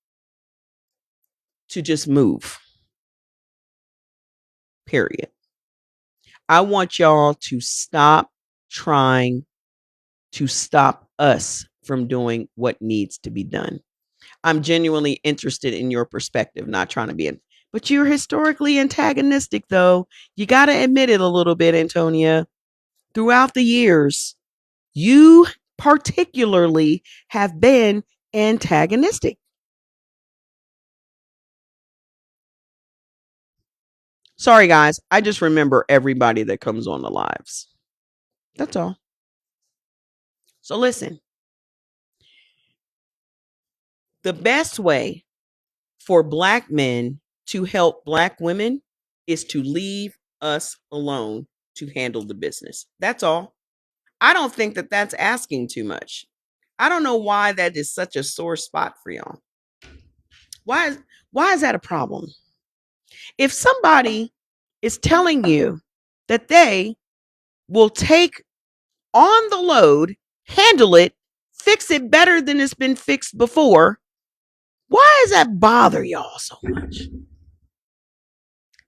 to just move. Period. I want y'all to stop trying to stop us from doing what needs to be done. I'm genuinely interested in your perspective, not trying to be in. But you're historically antagonistic, though. You got to admit it a little bit, Antonia. Throughout the years, you particularly have been antagonistic. Sorry, guys. I just remember everybody that comes on the lives. That's all. So, listen, the best way for black men to help black women is to leave us alone to handle the business. That's all. I don't think that that's asking too much. I don't know why that is such a sore spot for y'all. Why is why is that a problem? If somebody is telling you that they will take on the load, handle it, fix it better than it's been fixed before, why does that bother y'all so much?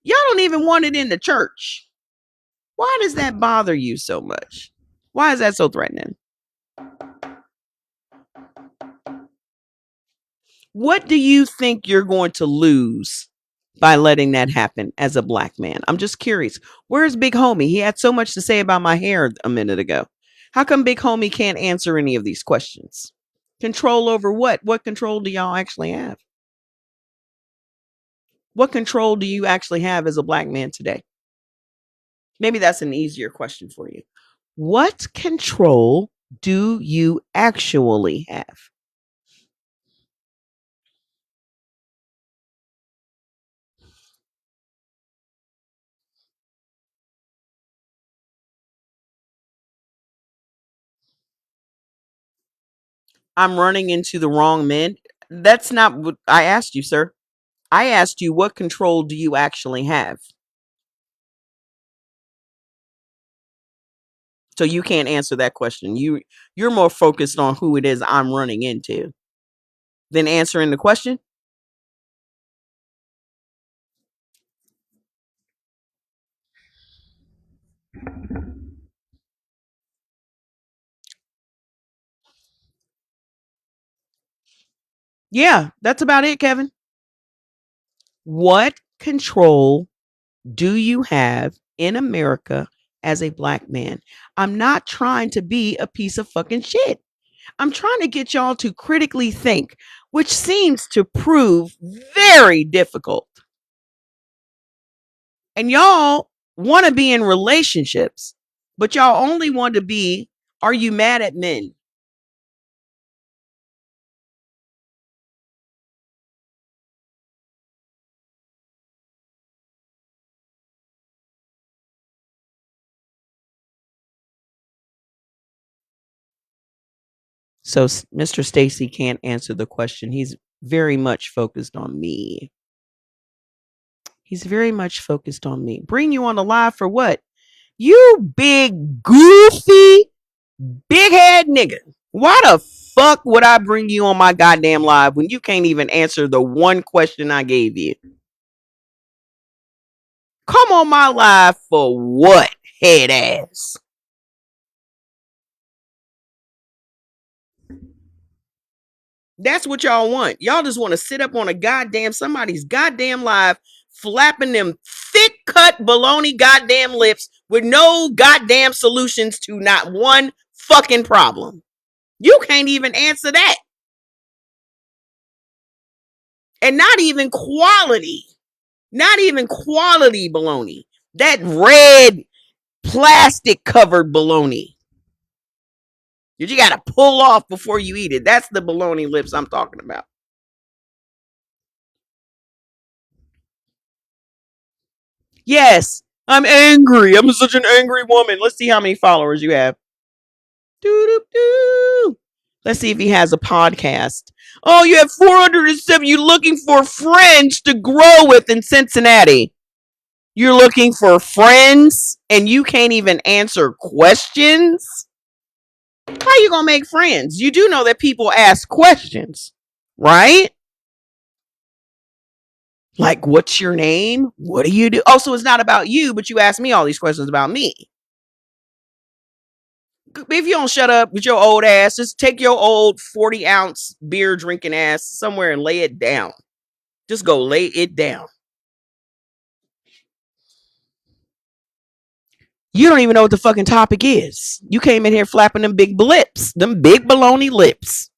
Y'all don't even want it in the church. Why does that bother you so much? Why is that so threatening? What do you think you're going to lose by letting that happen as a black man? I'm just curious. Where's Big Homie? He had so much to say about my hair a minute ago. How come Big Homie can't answer any of these questions? Control over what? What control do y'all actually have? What control do you actually have as a black man today? Maybe that's an easier question for you. What control do you actually have? I'm running into the wrong men. That's not what I asked you, sir. I asked you, what control do you actually have? So you can't answer that question. You're more focused on who it is I'm running into than answering the question. Yeah, that's about it, Kevin. What control do you have in America as a black man? I'm not trying to be a piece of fucking shit. I'm trying to get y'all to critically think, which seems to prove very difficult. And y'all want to be in relationships, but y'all only want to be, are you mad at men? So Mr. Stacy can't answer the question. He's very much focused on me. He's very much focused on me. Bring you on the live for what? You big, goofy, big head nigga. Why the fuck would I bring you on my goddamn live when you can't even answer the one question I gave you? Come on my live for what, head ass? That's what y'all want. Y'all just want to sit up on a goddamn somebody's goddamn live, flapping them thick cut baloney goddamn lips with no goddamn solutions to not one fucking problem. You can't even answer that. And not even quality. Not even quality baloney. That red plastic covered baloney that you got to pull off before you eat it. That's the baloney lips I'm talking about. Yes, I'm angry. I'm such an angry woman. Let's see how many followers you have. Doo-doo-doo. Let's see if he has a podcast. Oh, you have 407. You're looking for friends to grow with in Cincinnati. You're looking for friends and you can't even answer questions? How you gonna make friends? You do know that people ask questions, right? Like, what's your name? What do you do? Oh, so it's not about you, but you ask me all these questions about me. If you don't shut up with your old ass, just take your old 40-ounce beer drinking ass somewhere and lay it down. Just go lay it down. You don't even know what the fucking topic is. You came in here flapping them big lips, them big baloney lips.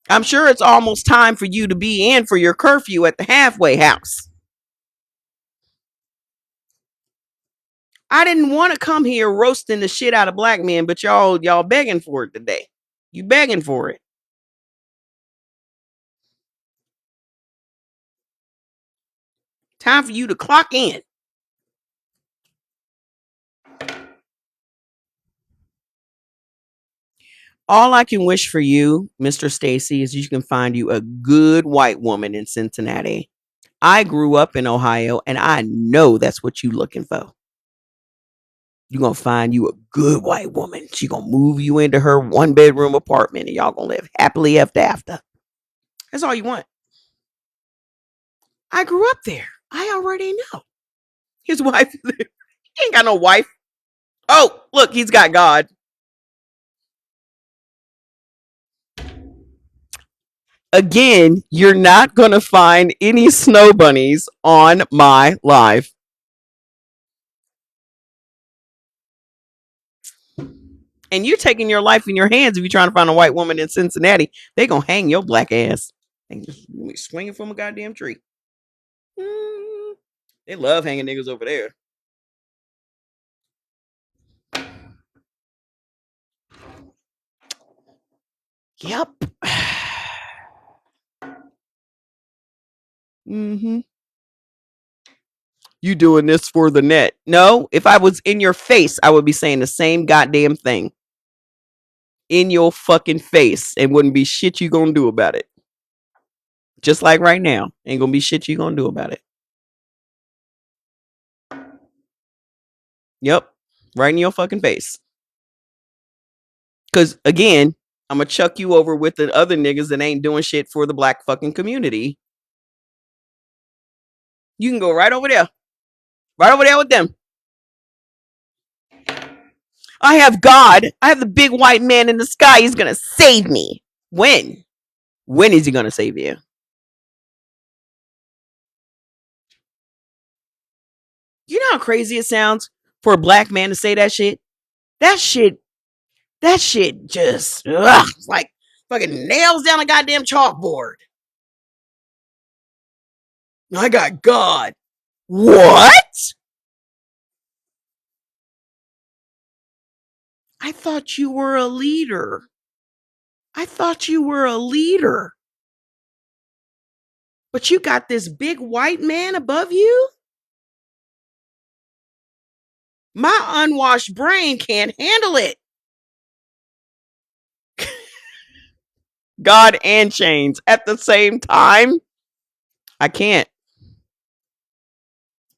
I'm sure it's almost time for you to be in for your curfew at the halfway house. I didn't want to come here roasting the shit out of black men, but y'all begging for it today. You begging for it. Time for you to clock in. All I can wish for you, Mr. Stacy, is you can find you a good white woman in Cincinnati. I grew up in Ohio and I know that's what you looking for. You're gonna find you a good white woman. She gonna move you into her 1-bedroom apartment and y'all gonna live happily ever after. That's all you want. I grew up there. I already know. His wife he ain't got no wife. Oh, look, he's got God. Again, you're not going to find any snow bunnies on my live. And you're taking your life in your hands if you're trying to find a white woman in Cincinnati. They going to hang your black ass. They swinging from a goddamn tree. They love hanging niggas over there. Yep. Mm-hmm. You doing this for the net. No, if I was in your face, I would be saying the same goddamn thing. In your fucking face, and wouldn't be shit you gonna do about it. Just like right now. Ain't gonna be shit you gonna do about it. Yep. Right in your fucking face. Because again, I'm gonna chuck you over with the other niggas that ain't doing shit for the black fucking community. You can go right over there. Right over there with them. I have God. I have the big white man in the sky. He's gonna save me. When? When is he gonna save you? You know how crazy it sounds for a black man to say that shit? That shit, that shit just like fucking nails down a goddamn chalkboard. I got God. What? I thought you were a leader. I thought you were a leader. But you got this big white man above you? My unwashed brain can't handle it. God and chains at the same time. I can't.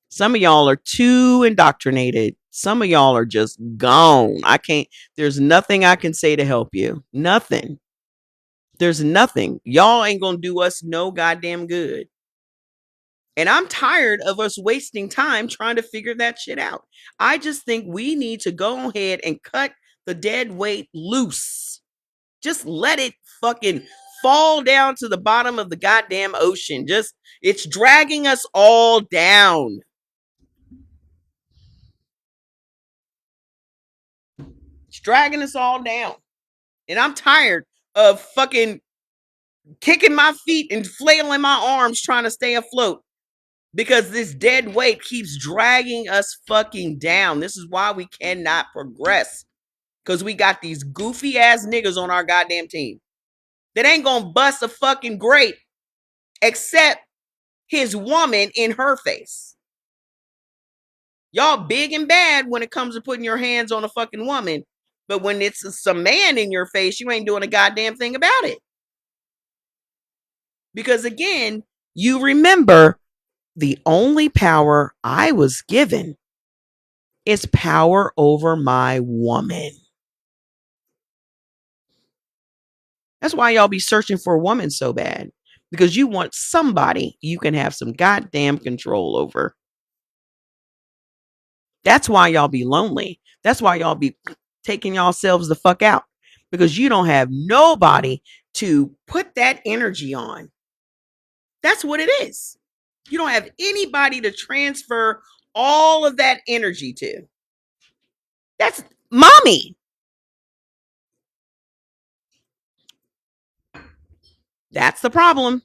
Some of y'all are too indoctrinated. Some of y'all are just gone. I can't. There's nothing I can say to help you. Nothing. There's nothing. Y'all ain't gonna do us no goddamn good. And I'm tired of us wasting time trying to figure that shit out. I just think we need to go ahead and cut the dead weight loose. Just let it fucking fall down to the bottom of the goddamn ocean. Just, it's dragging us all down. It's dragging us all down. And I'm tired of fucking kicking my feet and flailing my arms trying to stay afloat because this dead weight keeps dragging us fucking down. This is why we cannot progress, because we got these goofy ass niggas on our goddamn team that ain't gonna bust a fucking grape except his woman in her face. Y'all big and bad when it comes to putting your hands on a fucking woman, but when it's some man in your face, you ain't doing a goddamn thing about it. Because again, you remember the only power I was given is power over my woman. That's why y'all be searching for a woman so bad, because you want somebody you can have some goddamn control over. That's why y'all be lonely. That's why y'all be taking yourselves the fuck out, because you don't have nobody to put that energy on. That's what it is. You don't have anybody to transfer all of that energy to. That's mommy. That's the problem.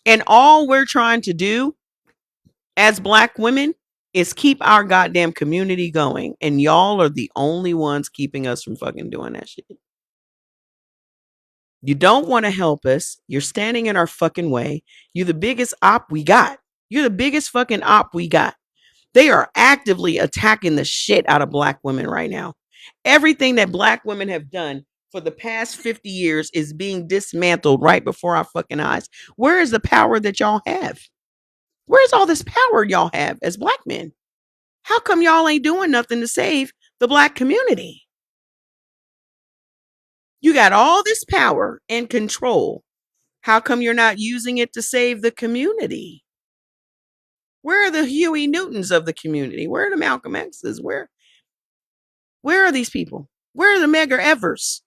And all we're trying to do as black women is keep our goddamn community going. And y'all are the only ones keeping us from fucking doing that shit. You don't want to help us. You're standing in our fucking way. You're the biggest op we got. You're the biggest fucking op we got. They are actively attacking the shit out of black women right now. Everything that black women have done for the past 50 years is being dismantled right before our fucking eyes. Where is the power that y'all have? Where's all this power y'all have as black men? How come y'all ain't doing nothing to save the black community? You got all this power and control. How come you're not using it to save the community? Where are the Huey Newtons of the community? Where are the Malcolm X's? Where are these people? Where are the Medgar Evers?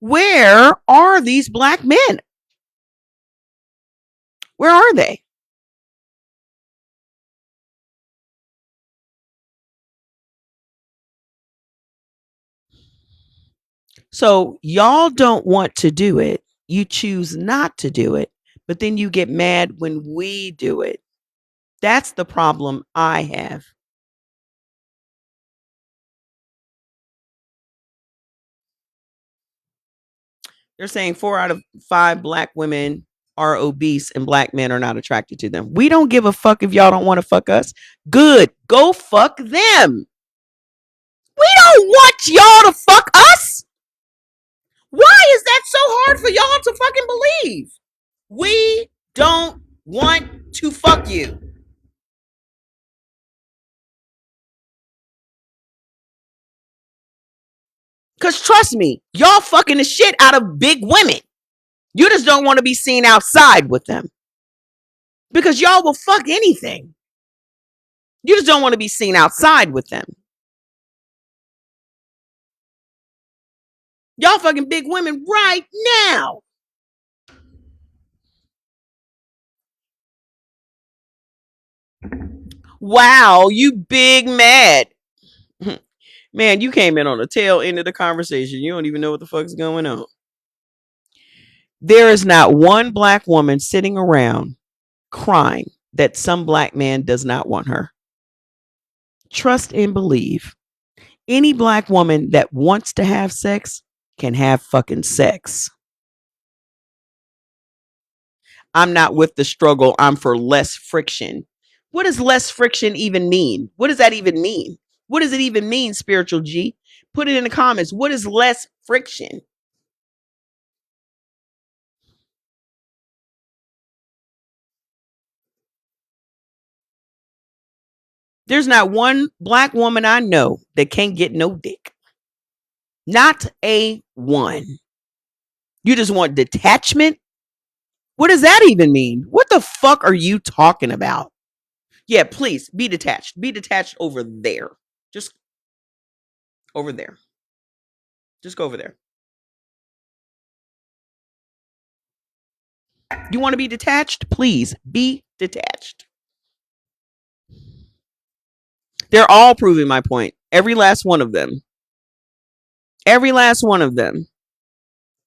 Where are these black men? Where are they? So y'all don't want to do it. You choose not to do it, but then you get mad when we do it. That's the problem I have. They're saying 4 out of 5 black women are obese and black men are not attracted to them. We don't give a fuck if y'all don't want to fuck us. Good. Go fuck them. We don't want y'all to fuck us. Why is that so hard for y'all to fucking believe? We don't want to fuck you. Because trust me, y'all fucking the shit out of big women. You just don't want to be seen outside with them. Because y'all will fuck anything. You just don't want to be seen outside with them. Y'all fucking big women right now. Wow, you big mad. Man, you came in on the tail end of the conversation. You don't even know what the fuck's going on. There is not one black woman sitting around crying that some black man does not want her. Trust and believe. Any black woman that wants to have sex can have fucking sex. I'm not with the struggle. I'm for less friction. What does less friction even mean? What does that even mean? What does it even mean, Spiritual G? Put it in the comments. What is less friction? There's not one black woman I know that can't get no dick. Not a one. You just want detachment? What does that even mean? What the fuck are you talking about? Yeah, please be detached. Be detached over there. Just over there. Just go over there. You want to be detached? Please be detached. They're all proving my point. Every last one of them. Every last one of them.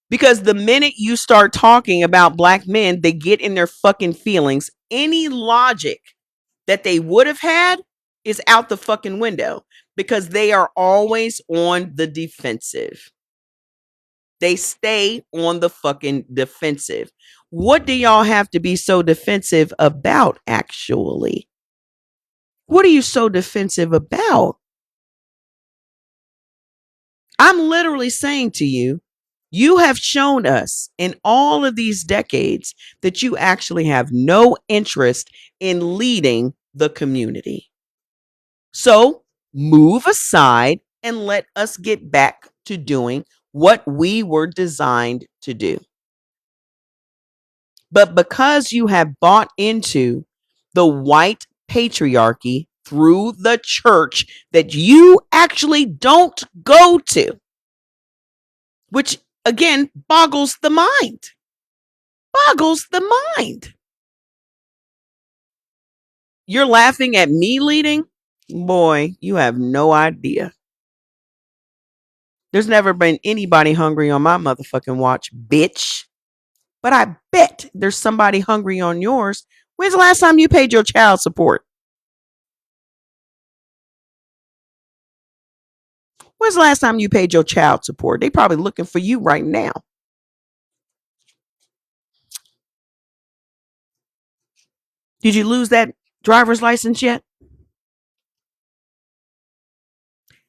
Because the minute you start talking about black men, they get in their fucking feelings. Any logic that they would have had is out the fucking window because they are always on the defensive. They stay on the fucking defensive. What do y'all have to be so defensive about, actually? What are you so defensive about? I'm literally saying to you, you have shown us in all of these decades that you actually have no interest in leading the community. So move aside and let us get back to doing what we were designed to do. But because you have bought into the white patriarchy through the church that you actually don't go to, which again boggles the mind. Boggles the mind. You're laughing at me leading? Boy, you have no idea. There's never been anybody hungry on my motherfucking watch, bitch. But I bet there's somebody hungry on yours. When's the last time you paid your child support? When's the last time you paid your child support? They probably looking for you right now. Did you lose that driver's license yet?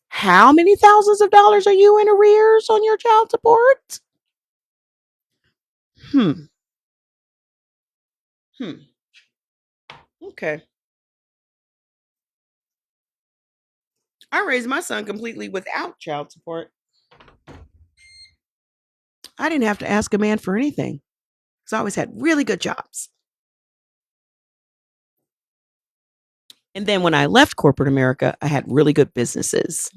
How many thousands of dollars are you in arrears on your child support? Hmm. Hmm. Okay. I raised my son completely without child support. I didn't have to ask a man for anything because I always had really good jobs. And then when I left corporate America, I had really good businesses.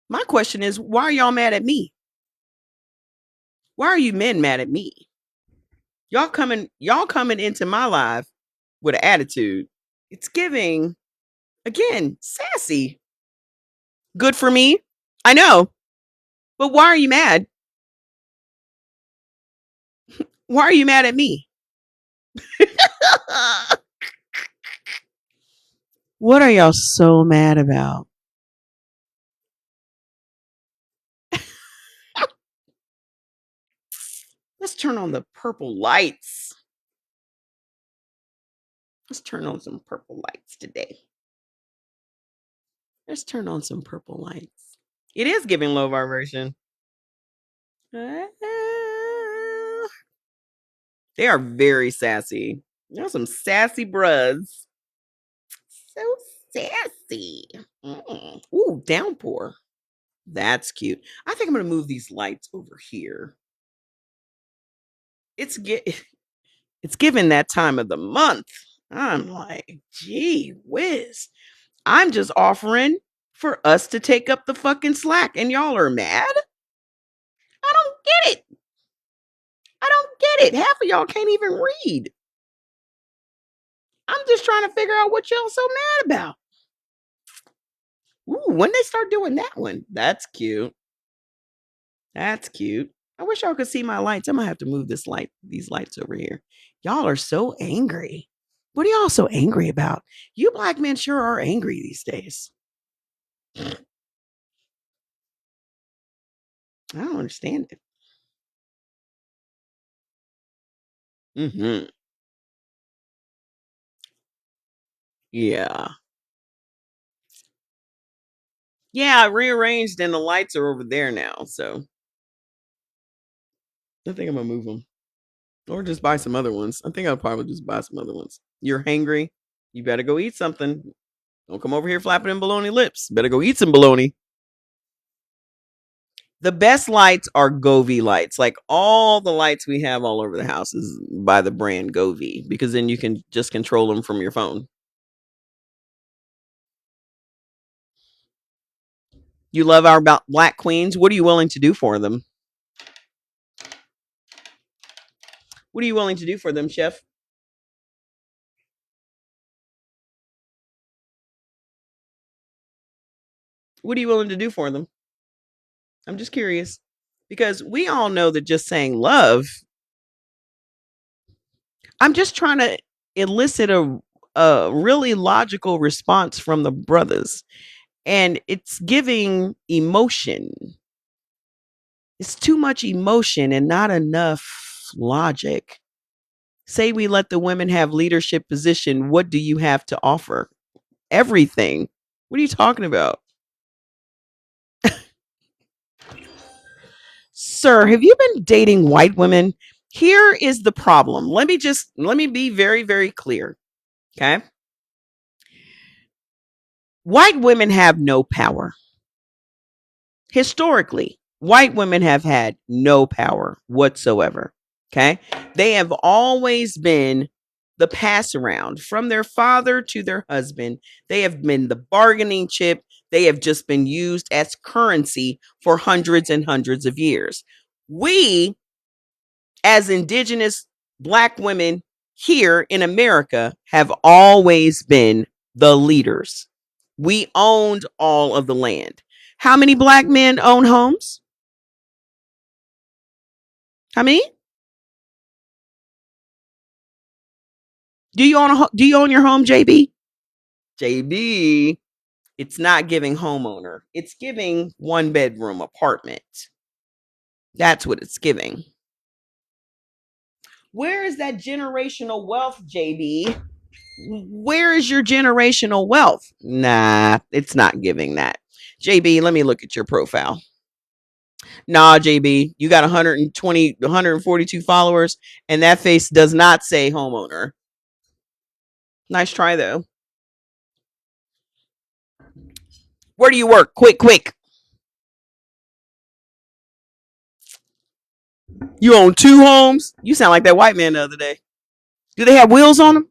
My question is, why are y'all mad at me? Why are you men mad at me? Y'all coming into my life with an attitude. It's giving, again, sassy. Good for me. I know. But why are you mad? Why are you mad at me? What are y'all so mad about? Let's turn on the purple lights. Let's turn on some purple lights today. Let's turn on some purple lights. It is giving low vibration. They are very sassy. They're some sassy bruhs. So sassy. Ooh, downpour. That's cute. I think I'm gonna move these lights over here. It's it's given that time of the month. I'm like, gee whiz. I'm just offering for us to take up the fucking slack, and y'all are mad? I don't get it. I don't get it. Half of y'all can't even read. I'm just trying to figure out what y'all so mad about. Ooh, when they start doing that one, that's cute. That's cute. I wish y'all could see my lights. I'm gonna have to move these lights over here. Y'all are so angry. What are y'all so angry about? You black men sure are angry these days. I don't understand it. Mm-hmm. Yeah. Yeah, I rearranged and the lights are over there now. So I think I'm gonna move them. Or just buy some other ones. I think I'll probably just buy some other ones. You're hangry? You better go eat something. Don't come over here flapping them baloney lips. Better go eat some baloney. The best lights are Govee lights. Like all the lights we have all over the house is by the brand Govee because then you can just control them from your phone. You love our black queens. What are you willing to do for them? What are you willing to do for them, chef? What are you willing to do for them? I'm just curious because we all know that just saying love, I'm just trying to elicit a really logical response from the brothers. And it's giving emotion. It's too much emotion and not enough logic. Say we let the women have leadership position. What do you have to offer? Everything. What are you talking about? Sir, have you been dating white women? Here is the problem. Let me be very, very clear. Okay. White women have no power. Historically, white women have had no power whatsoever. Okay. They have always been the pass around from their father to their husband. They have been the bargaining chip. They have just been used as currency for hundreds and hundreds of years. We, as indigenous black women here in America, have always been the leaders. We owned all of the land. How many black men own homes? How many? Do you own your home, JB? JB, it's not giving homeowner. It's giving one bedroom apartment. That's what it's giving. Where is that generational wealth, JB? Where is your generational wealth? Nah, it's not giving that. JB, let me look at your profile. Nah, JB, you got 120, 142 followers, and that face does not say homeowner. Nice try, though. Where do you work? Quick, quick. You own 2 homes? You sound like that white man the other day. Do they have wheels on them?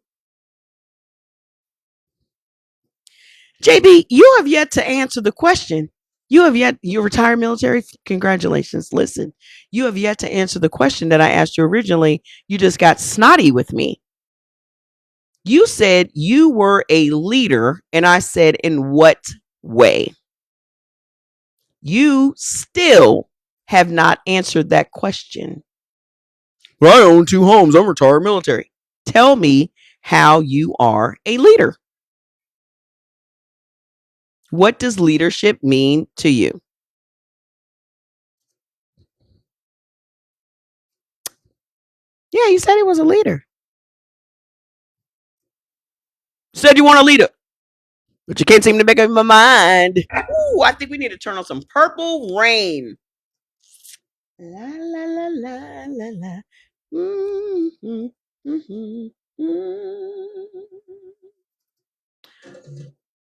JB, you have yet to answer the question. You retired military. Congratulations. Listen, you have yet to answer the question that I asked you originally. You just got snotty with me. You said you were a leader, and I said, in what way? You still have not answered that question. Well, I own 2 homes. I'm retired military. Tell me how you are a leader. What does leadership mean to you? Yeah, you said he was a leader. Said you want a leader, but you can't seem to make up my mind. Ooh, I think we need to turn on some Purple Rain. La la la la la la. Mhm, mhm, mm.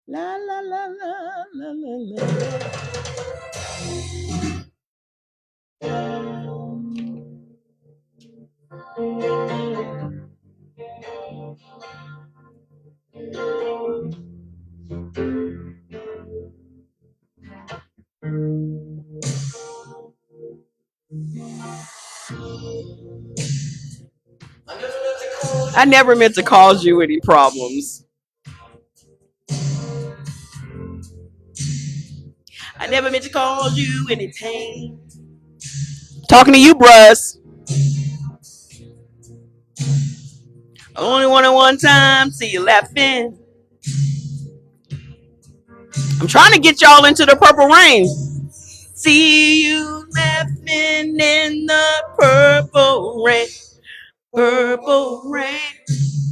La la la la la la la. I never meant to cause you any problems. I never meant to cause you any pain. Talking to you, bruhs. Only one at one time. See you laughing. I'm trying to get y'all into the purple rain. See you laughing in the purple rain. Purple rain.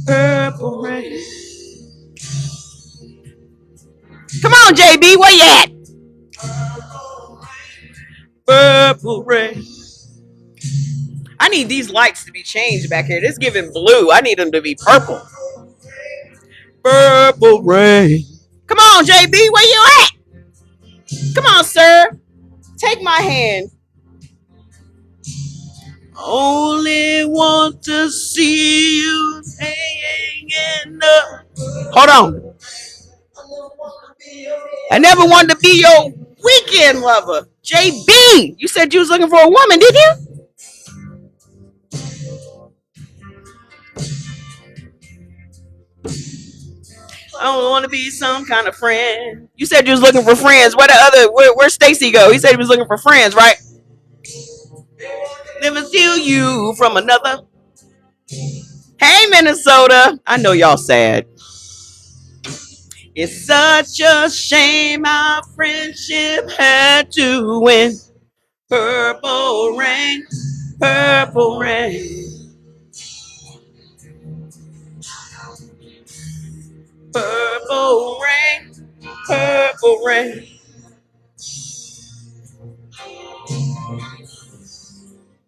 Purple rain. Come on, JB, where you at? Purple rain. I need these lights to be changed back here. This is giving blue. I need them to be purple. Purple rain. Come on, JB, where you at? Come on, sir. Take my hand. Only want to see you hanging up. Hold on. I never wanted to be your weekend lover. JB, you said you was looking for a woman, did you? I don't want to be some kind of friend. You said you was looking for friends. Where Stacy go? He said he was looking for friends, right? Never steal you from another. Hey, Minnesota. I know y'all sad. It's such a shame our friendship had to end. Purple rain, purple rain, purple rain, purple rain,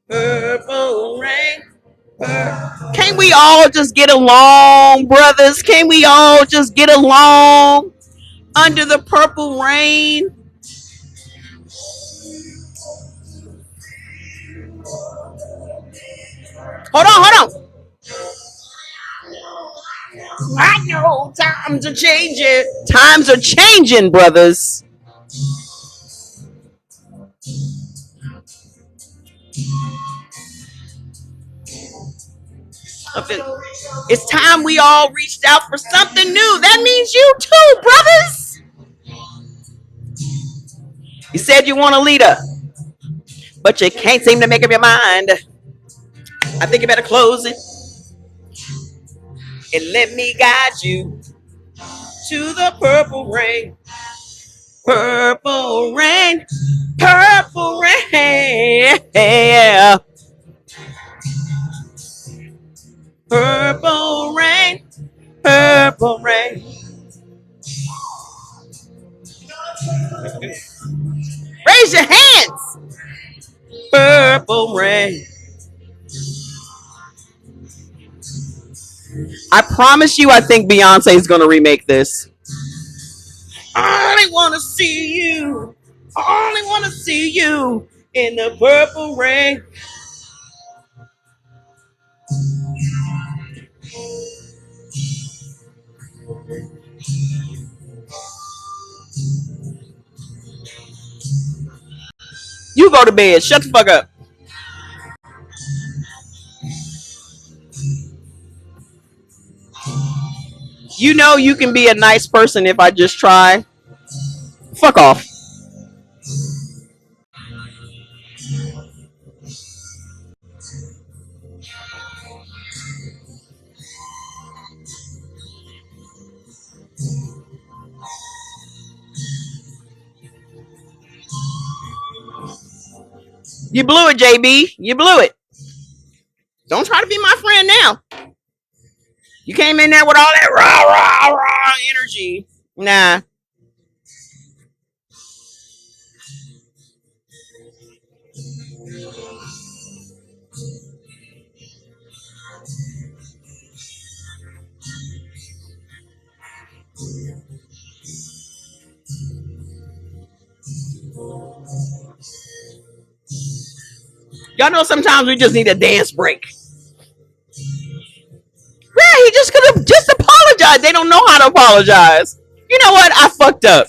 purple rain. Can't we all just get along, brothers? Can't we all just get along under the purple rain? Hold on. I know times are changing. Times are changing, brothers. It's time we all reached out for something new. That means you too, brothers. You said you want a leader, but you can't seem to make up your mind. I think you better close it and let me guide you to the purple rain. Purple rain, purple rain. Yeah. Purple rain, purple rain. Raise your hands. Purple rain. I promise you, I think Beyonce is going to remake this. I only want to see you. I only want to see you in the purple rain. You go to bed. Shut the fuck up. You know you can be a nice person if I just try. Fuck off. You blew it, JB. You blew it. Don't try to be my friend now. You came in there with all that rah, rah, rah energy. Nah. Y'all know sometimes we just need a dance break. Yeah, he just could have just apologized. They don't know how to apologize. You know what? I fucked up.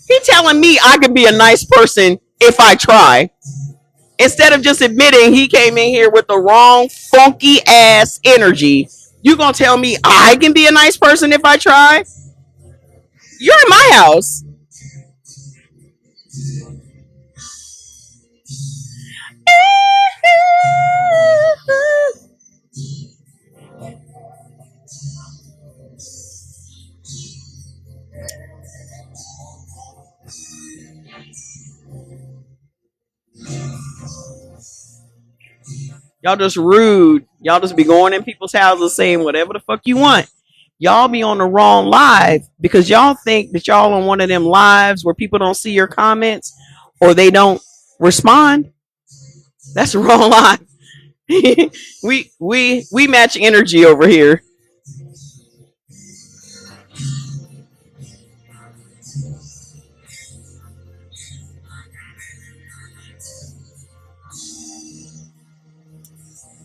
He telling me I could be a nice person if I try. Instead of just admitting he came in here with the wrong funky ass energy, you gonna tell me I can be a nice person if I try? You're in my house. Y'all just rude. Y'all just be going in people's houses saying whatever the fuck you want. Y'all be on the wrong live because y'all think that y'all on one of them lives where people don't see your comments or they don't respond. That's the wrong live. we match energy over here.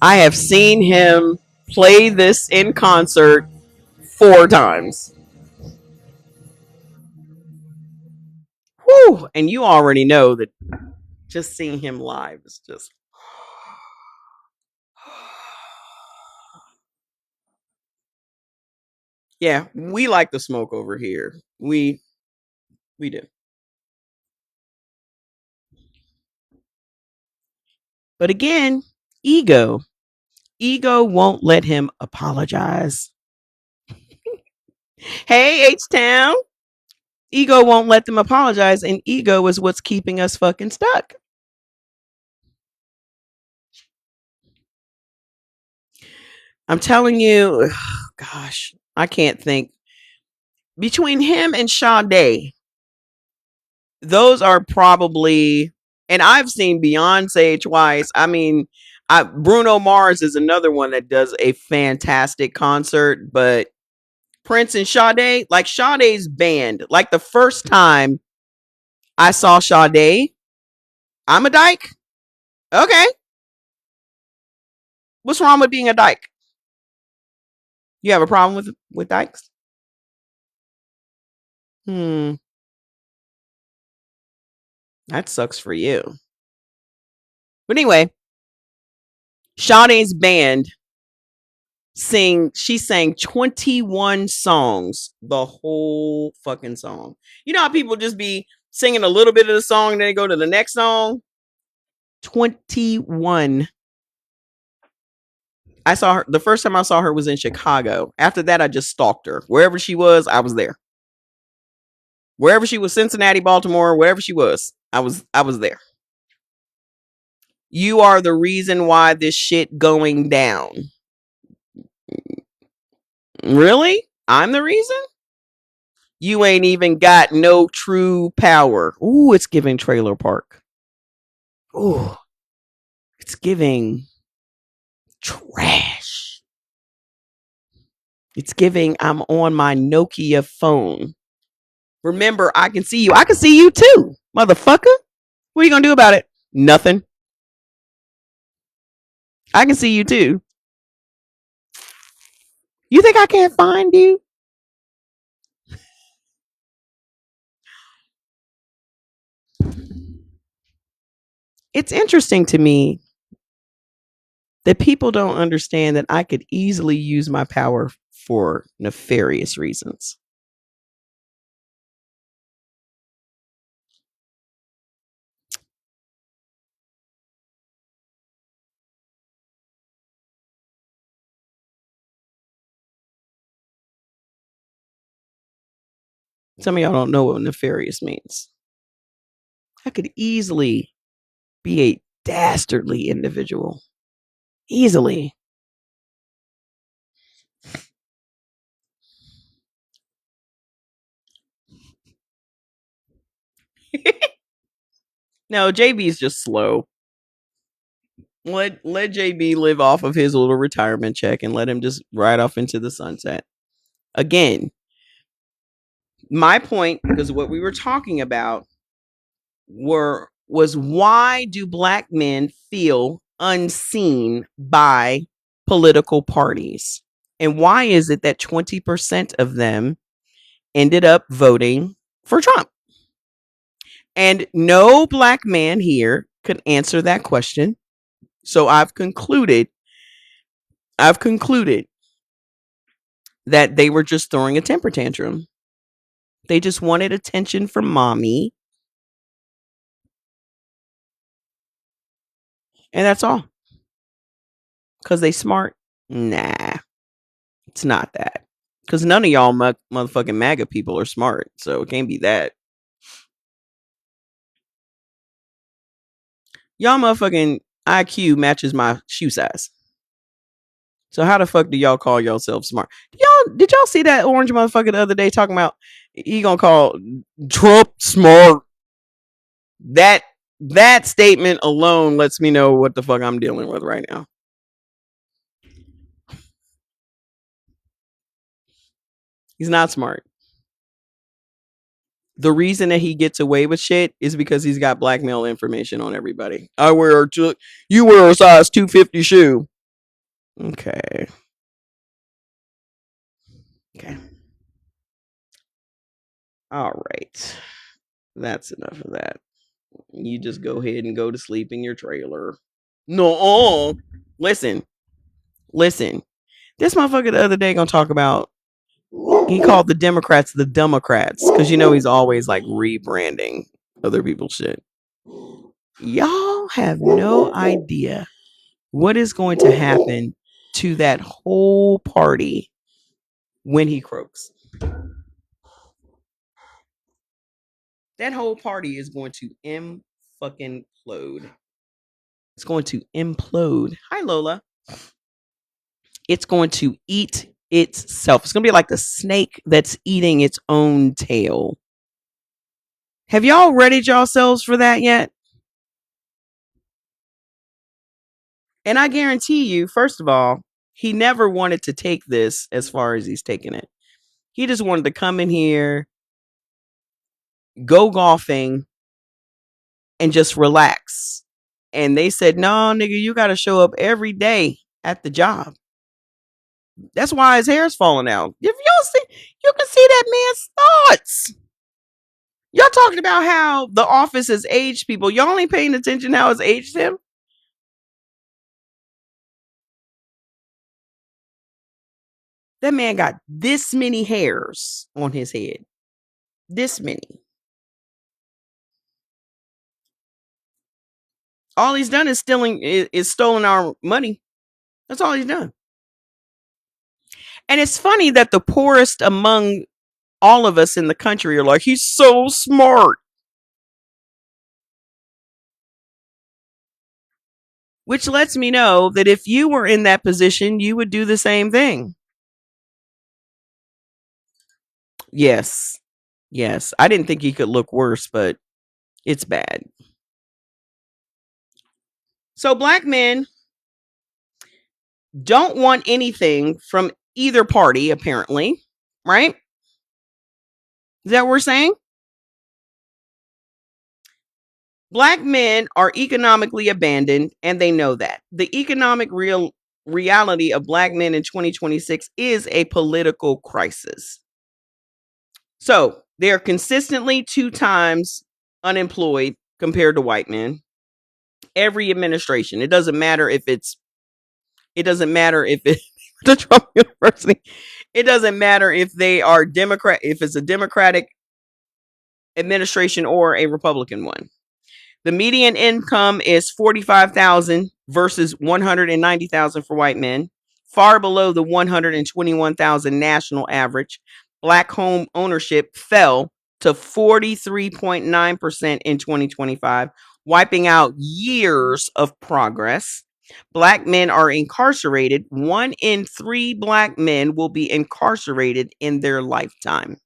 I have seen him play this in concert 4 times. Whew. And you already know that just seeing him live is just. Yeah, we like the smoke over here. We do. But again, ego. Ego won't let him apologize. Hey, H Town. Ego won't let them apologize, and ego is what's keeping us fucking stuck. I'm telling you, gosh, I can't think. Between him and Sade, those are probably, and I've seen Beyonce twice. I mean, Bruno Mars is another one that does a fantastic concert, but Prince and Sade, like Sade's band, like the first time I saw Sade, I'm a dyke. Okay. What's wrong with being a dyke? You have a problem with dykes? Hmm. That sucks for you. But anyway, Sade's band she sang 21 songs, the whole fucking song. You know how people just be singing a little bit of the song and then they go to the next song? 21. I saw her the first time I saw her was in Chicago. After that, I just stalked her. Wherever she was, I was there. Wherever she was, Cincinnati, Baltimore, wherever she was, I was there. You are the reason why this shit going down. Really? I'm the reason? You ain't even got no true power. Ooh, it's giving trailer park. Ooh, it's giving trash. It's giving I'm on my Nokia phone. Remember, I can see you. I can see you too, motherfucker. What are you gonna do about it? Nothing. I can see you too. You think I can't find you? It's interesting to me that people don't understand that I could easily use my power for nefarious reasons. Some of y'all don't know what nefarious means. I could easily be a dastardly individual. Easily. No, JB's just slow. Let JB live off of his little retirement check and let him just ride off into the sunset. Again, my point, because what we were talking about was why do black men feel unseen by political parties? And why is it that 20% of them ended up voting for Trump? And no black man here could answer that question. So I've concluded that they were just throwing a temper tantrum. They just wanted attention from mommy. And that's all. Because they smart? Nah, it's not that. Because none of y'all motherfucking MAGA people are smart. So it can't be that. Y'all motherfucking IQ matches my shoe size. So how the fuck do y'all call yourself smart? Did y'all see that orange motherfucker the other day talking about he gonna call Trump smart? That statement alone lets me know what the fuck I'm dealing with right now. He's not smart. The reason that he gets away with shit is because he's got blackmail information on everybody. You wear a size 250 shoe. Okay. All right. That's enough of that. You just go ahead and go to sleep in your trailer. No. Listen. This motherfucker the other day gonna talk about, he called the Democrats the Democrats because he's always like rebranding other people's shit. Y'all have no idea what is going to happen to that whole party when he croaks. That whole party is going to implode. It's going to implode. Hi, Lola. It's going to eat itself. It's going to be like the snake that's eating its own tail. Have y'all readied yourselves for that yet? And I guarantee you, first of all, he never wanted to take this as far as he's taking it. He just wanted to come in here, go golfing, and just relax. And they said, no, nigga, you got to show up every day at the job. That's why his hair's falling out. If y'all see, you can see that man's thoughts. Y'all talking about how the office has aged people. Y'all ain't paying attention how it's aged him. That man got this many hairs on his head. This many. All he's done is stolen our money. That's all he's done. And it's funny that the poorest among all of us in the country are like, he's so smart. Which lets me know that if you were in that position, you would do the same thing. Yes. I didn't think he could look worse, but it's bad. So black men don't want anything from either party, apparently, right? Is that what we're saying? Black men are economically abandoned, and they know that. The economic reality of black men in 2026 is a political crisis. So they are consistently 2 times unemployed compared to white men. Every administration. It doesn't matter if it's the Trump University. It doesn't matter if they are Democrat, if it's a Democratic administration or a Republican one. The median income is $45,000 versus $190,000 for white men, far below the $121,000 national average. Black home ownership fell to 43.9% in 2025, wiping out years of progress. Black men are incarcerated. 1 in 3 black men will be incarcerated in their lifetime.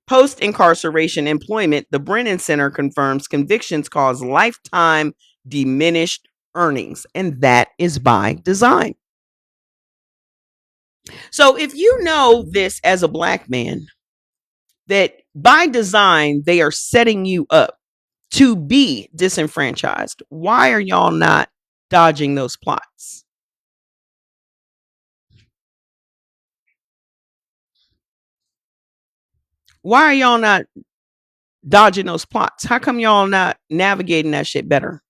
Post-incarceration employment, the Brennan Center confirms convictions cause lifetime diminished earnings, and that is by design. So if you know this as a black man, that by design, they are setting you up to be disenfranchised. Why are y'all not dodging those plots? Why are y'all not dodging those plots? How come y'all not navigating that shit better?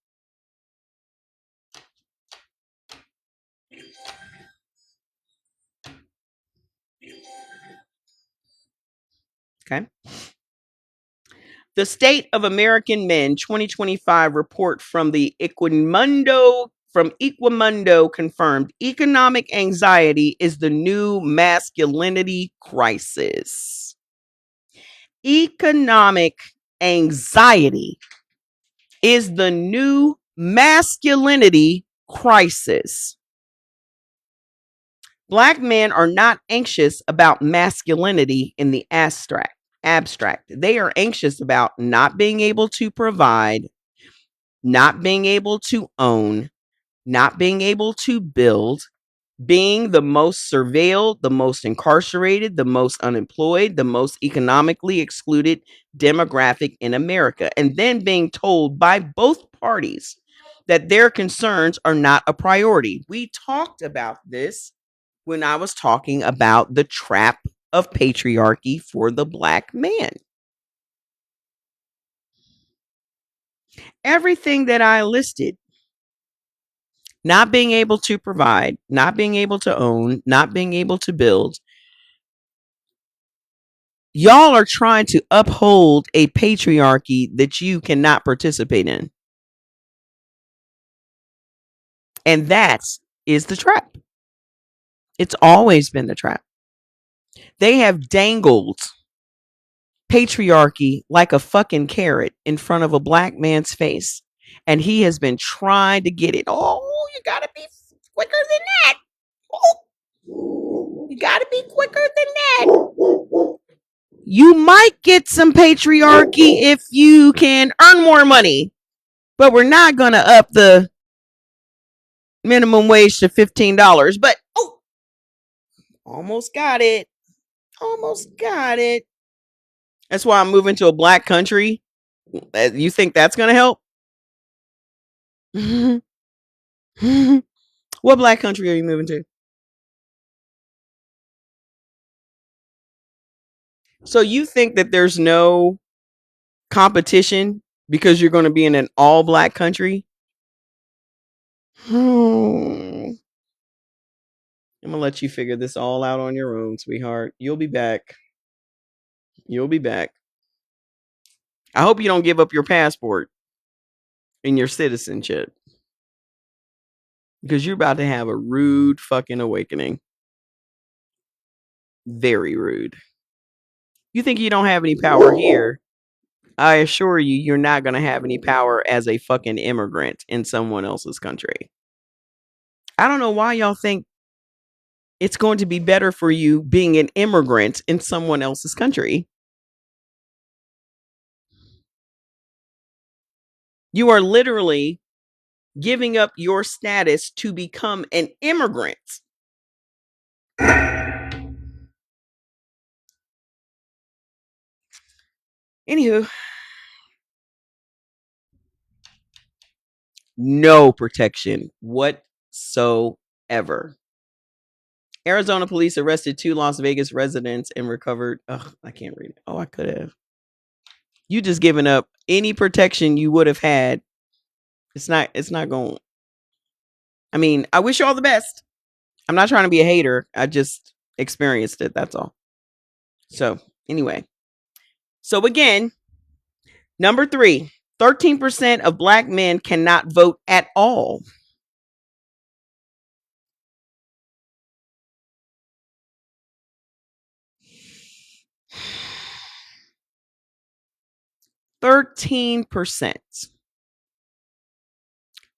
Okay. The State of American Men 2025 report from the Equimundo confirmed economic anxiety is the new masculinity crisis. Economic anxiety is the new masculinity crisis. Black men are not anxious about masculinity in the abstract. They are anxious about not being able to provide, not being able to own, not being able to build, being the most surveilled, the most incarcerated, the most unemployed, the most economically excluded demographic in America, and then being told by both parties that their concerns are not a priority. We talked about this when I was talking about the trap of patriarchy for the Black man. Everything that I listed, not being able to provide, not being able to own, not being able to build, y'all are trying to uphold a patriarchy that you cannot participate in. And that is the trap. It's always been the trap. They have dangled patriarchy like a fucking carrot in front of a Black man's face. And he has been trying to get it. Oh, you gotta be quicker than that. Oh, you gotta be quicker than that. You might get some patriarchy if you can earn more money, but we're not gonna up the minimum wage to $15. But almost got it. Almost got it. That's why I'm moving to a Black country. You think that's gonna help? What Black country are you moving to? So you think that there's no competition because you're going to be in an all Black country? I'm going to let you figure this all out on your own, sweetheart. You'll be back. You'll be back. I hope you don't give up your passport and your citizenship, because you're about to have a rude fucking awakening. Very rude. You think you don't have any power here? I assure you, you're not going to have any power as a fucking immigrant in someone else's country. I don't know why y'all think it's going to be better for you being an immigrant in someone else's country. You are literally giving up your status to become an immigrant. Anywho, no protection whatsoever. Arizona police arrested 2 Las Vegas residents and recovered. I can't read it. I could have. You just giving up any protection you would have had. It's not going. I mean, I wish you all the best. I'm not trying to be a hater. I just experienced it. That's all. So, anyway. So, again, number 3, 13% of Black men cannot vote at all. %13.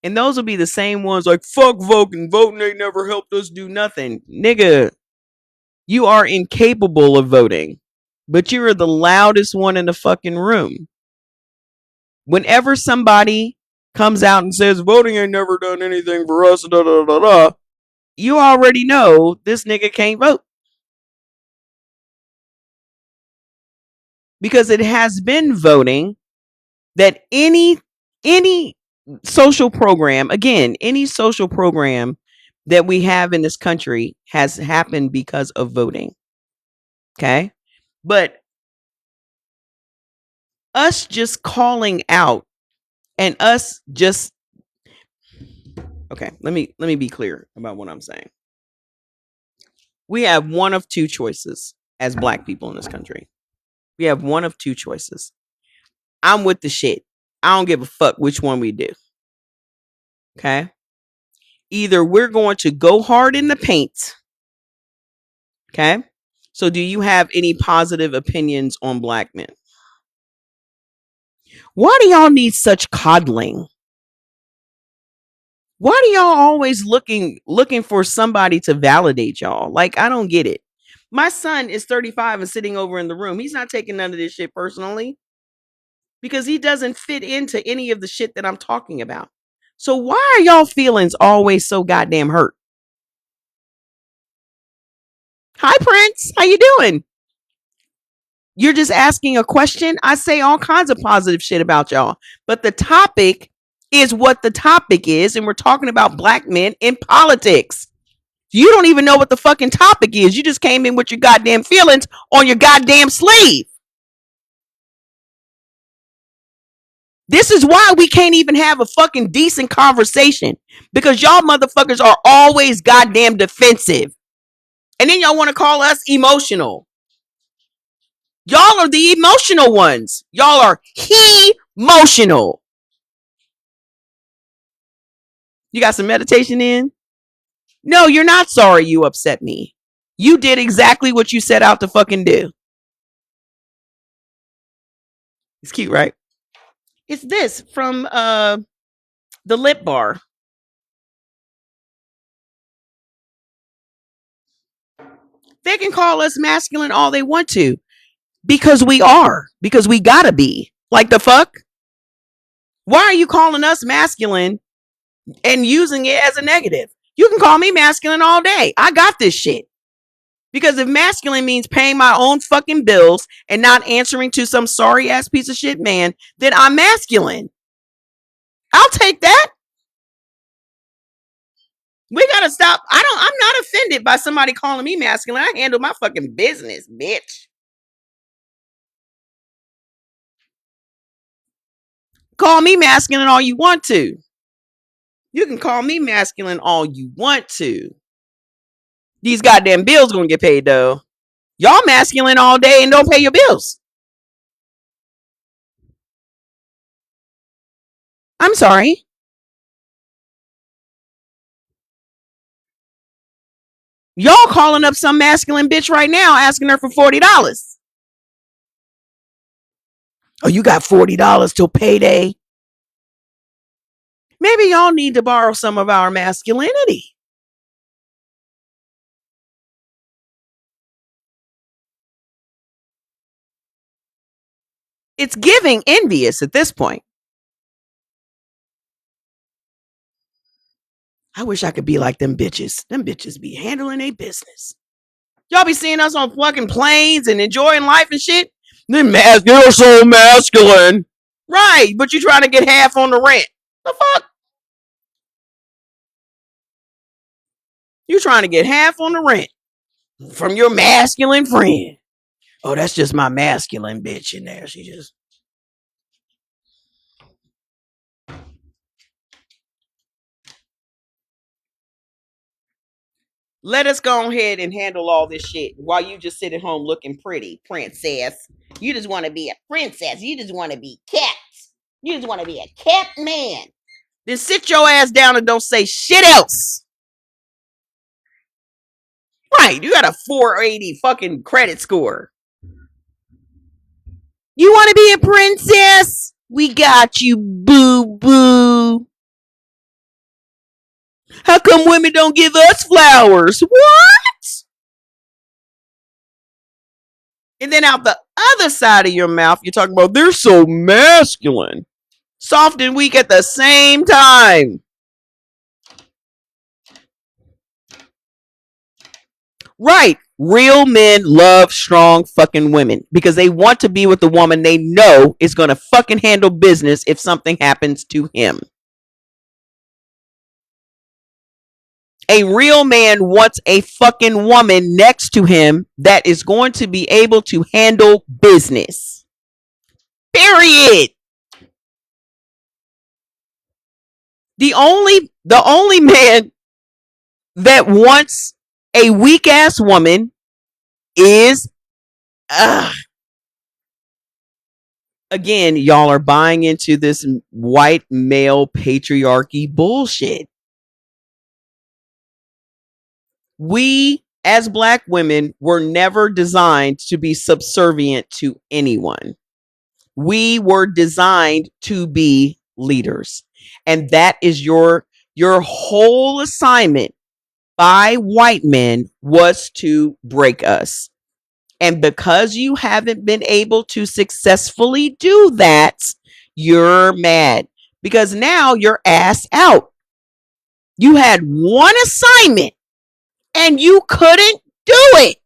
And those will be the same ones like, fuck voting. Voting ain't never helped us do nothing. Nigga, you are incapable of voting, but you are the loudest one in the fucking room. Whenever somebody comes out and says voting ain't never done anything for us, you already know this nigga can't vote. Because it has been voting that any social program, again, any social program that we have in this country has happened because of voting. Okay? But us just calling out and us just okay, let me be clear about what I'm saying. We have one of two choices as black people in this country. We have one of two choices. I'm with the shit. I don't give a fuck which one we do. Okay? Either we're going to go hard in the paint. Okay? So do you have any positive opinions on black men? Why do y'all need such coddling? Why do y'all always looking for somebody to validate y'all? Like, I don't get it. My son is 35 and sitting over in the room. He's not taking none of this shit personally because he doesn't fit into any of the shit that I'm talking about. So why are y'all feelings always so goddamn hurt? Hi, Prince. How you doing? You're just asking a question. I say all kinds of positive shit about y'all, but the topic is what the topic is, and we're talking about black men in politics. You don't even know what the fucking topic is. You just came in with your goddamn feelings on your goddamn sleeve. This is why we can't even have a fucking decent conversation, because y'all motherfuckers are always goddamn defensive. And then y'all want to call us emotional. Y'all are the emotional ones. Y'all are emotional. You got some meditation in? No, you're not sorry you upset me. You did exactly what you set out to fucking do. It's cute, right? It's this from the lip bar. They can call us masculine all they want to, because we are, because we gotta be. Like, the fuck? Why are you calling us masculine and using it as a negative? You can call me masculine all day. I got this shit. Because if masculine means paying my own fucking bills and not answering to some sorry ass piece of shit man, then I'm masculine. I'll take that. We gotta stop. I'm not offended by somebody calling me masculine. I handle my fucking business, bitch. Call me masculine all you want to. You can call me masculine all you want to. These goddamn bills gonna get paid though. Y'all masculine all day and don't pay your bills. I'm sorry. Y'all calling up some masculine bitch right now asking her for $40. Oh, you got $40 till payday? Maybe y'all need to borrow some of our masculinity. It's giving envious at this point. I wish I could be like them bitches. Them bitches be handling their business. Y'all be seeing us on fucking planes and enjoying life and shit. They're so masculine. Right, but you trying to get half on the rent. The fuck? You trying to get half on the rent from your masculine friend. Oh, that's just my masculine bitch in there. She just... Let us go ahead and handle all this shit while you just sit at home looking pretty, princess. You just want to be a princess. You just want to be kept. You just want to be a kept man. Then sit your ass down and don't say shit else. Right, you got a 480 fucking credit score. You want to be a princess? We got you, boo boo. How come women don't give us flowers? What? And then out the other side of your mouth, you're talking about they're so masculine. Soft and weak at the same time. Right. Real men love strong fucking women because they want to be with the woman they know is going to fucking handle business if something happens to him. A real man wants a fucking woman next to him that is going to be able to handle business. Period. The only man that wants a weak ass woman is again, y'all are buying into this white male patriarchy bullshit. We, as black women, were never designed to be subservient to anyone. We were designed to be leaders. And that is your whole assignment by white men was to break us. And because you haven't been able to successfully do that, you're mad because now you're ass out. You had one assignment and you couldn't do it.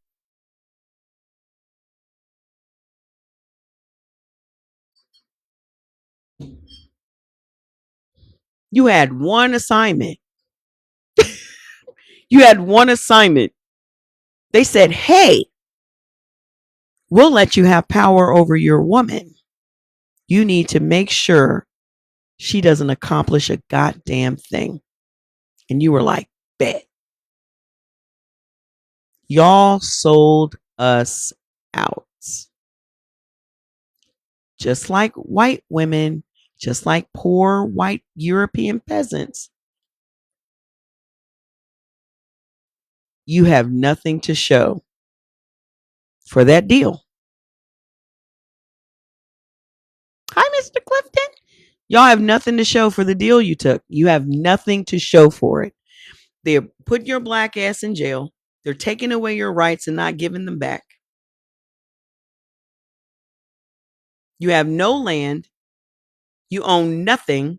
You had one assignment. You had one assignment. They said, hey, we'll let you have power over your woman. You need to make sure she doesn't accomplish a goddamn thing. And you were like, bet. Y'all sold us out. Just like white women, just like poor white European peasants. You have nothing to show for that deal. Hi, Mr. Clifton. Y'all have nothing to show for the deal you took. You have nothing to show for it. They're putting your black ass in jail. They're taking away your rights and not giving them back. You have no land. You own nothing.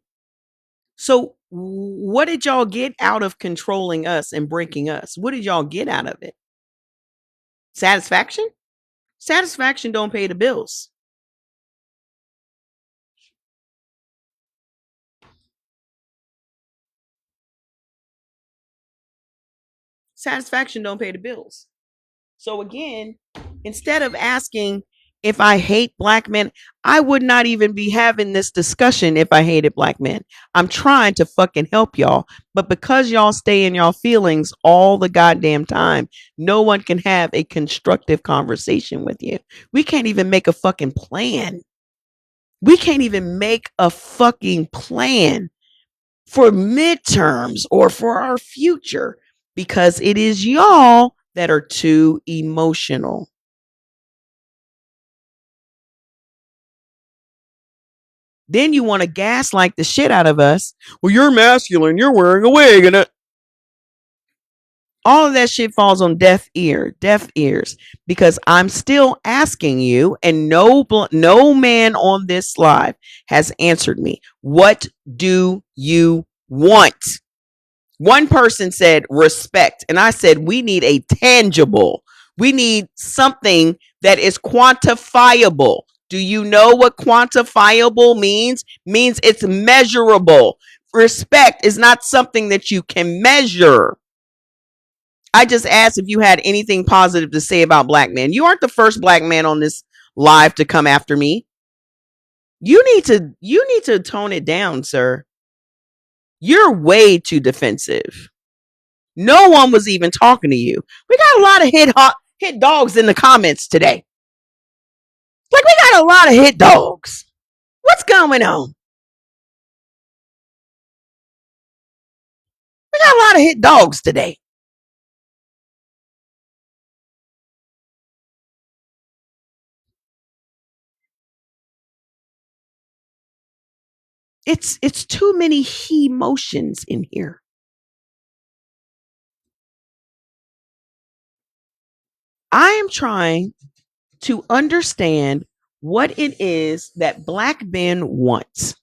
So what did y'all get out of controlling us and breaking us? What did y'all get out of it? Satisfaction? Satisfaction don't pay the bills. Satisfaction don't pay the bills. So again, instead of asking if I hate black men, I would not even be having this discussion if I hated black men. I'm trying to fucking help y'all. But because y'all stay in y'all feelings all the goddamn time, no one can have a constructive conversation with you. We can't even make a fucking plan. We can't even make a fucking plan for midterms or for our future because it is y'all that are too emotional. Then you want to gaslight the shit out of us. Well, you're masculine. You're wearing a wig, and all of that shit falls on deaf ears, because I'm still asking you, and no man on this live has answered me. What do you want? One person said respect, and I said we need a tangible. We need something that is quantifiable. Do you know what quantifiable means? Means it's measurable. Respect is not something that you can measure. I just asked if you had anything positive to say about black men. You aren't the first black man on this live to come after me. You need to tone it down, sir. You're way too defensive. No one was even talking to you. We got a lot of hit dogs in the comments today. Like, we got a lot of hit dogs. What's going on? We got a lot of hit dogs today. It's too many he emotions in here. I am trying to understand what it is that black men want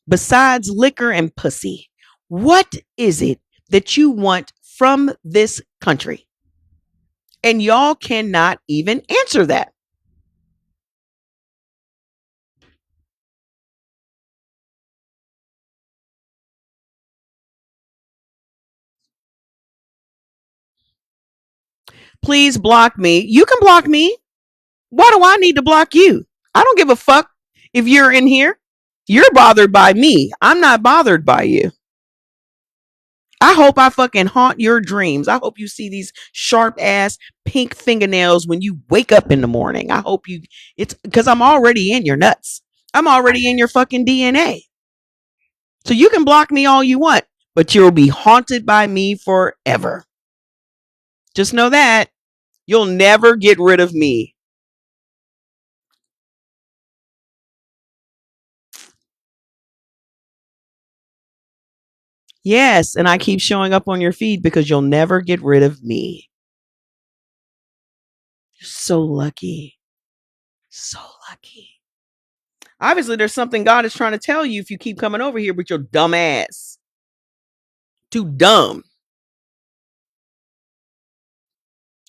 besides liquor and pussy. What is it that you want from this country? And y'all cannot even answer that. Please block me. You can block me. Why do I need to block you? I don't give a fuck if you're in here. You're bothered by me. I'm not bothered by you. I hope I fucking haunt your dreams. I hope you see these sharp ass pink fingernails when you wake up in the morning. I hope you, it's because I'm already in your nuts. I'm already in your fucking DNA. So you can block me all you want, but you'll be haunted by me forever. Just know that you'll never get rid of me. Yes, and I keep showing up on your feed because you'll never get rid of me. You're so lucky. So lucky. Obviously, there's something God is trying to tell you if you keep coming over here with your dumb ass. Too dumb.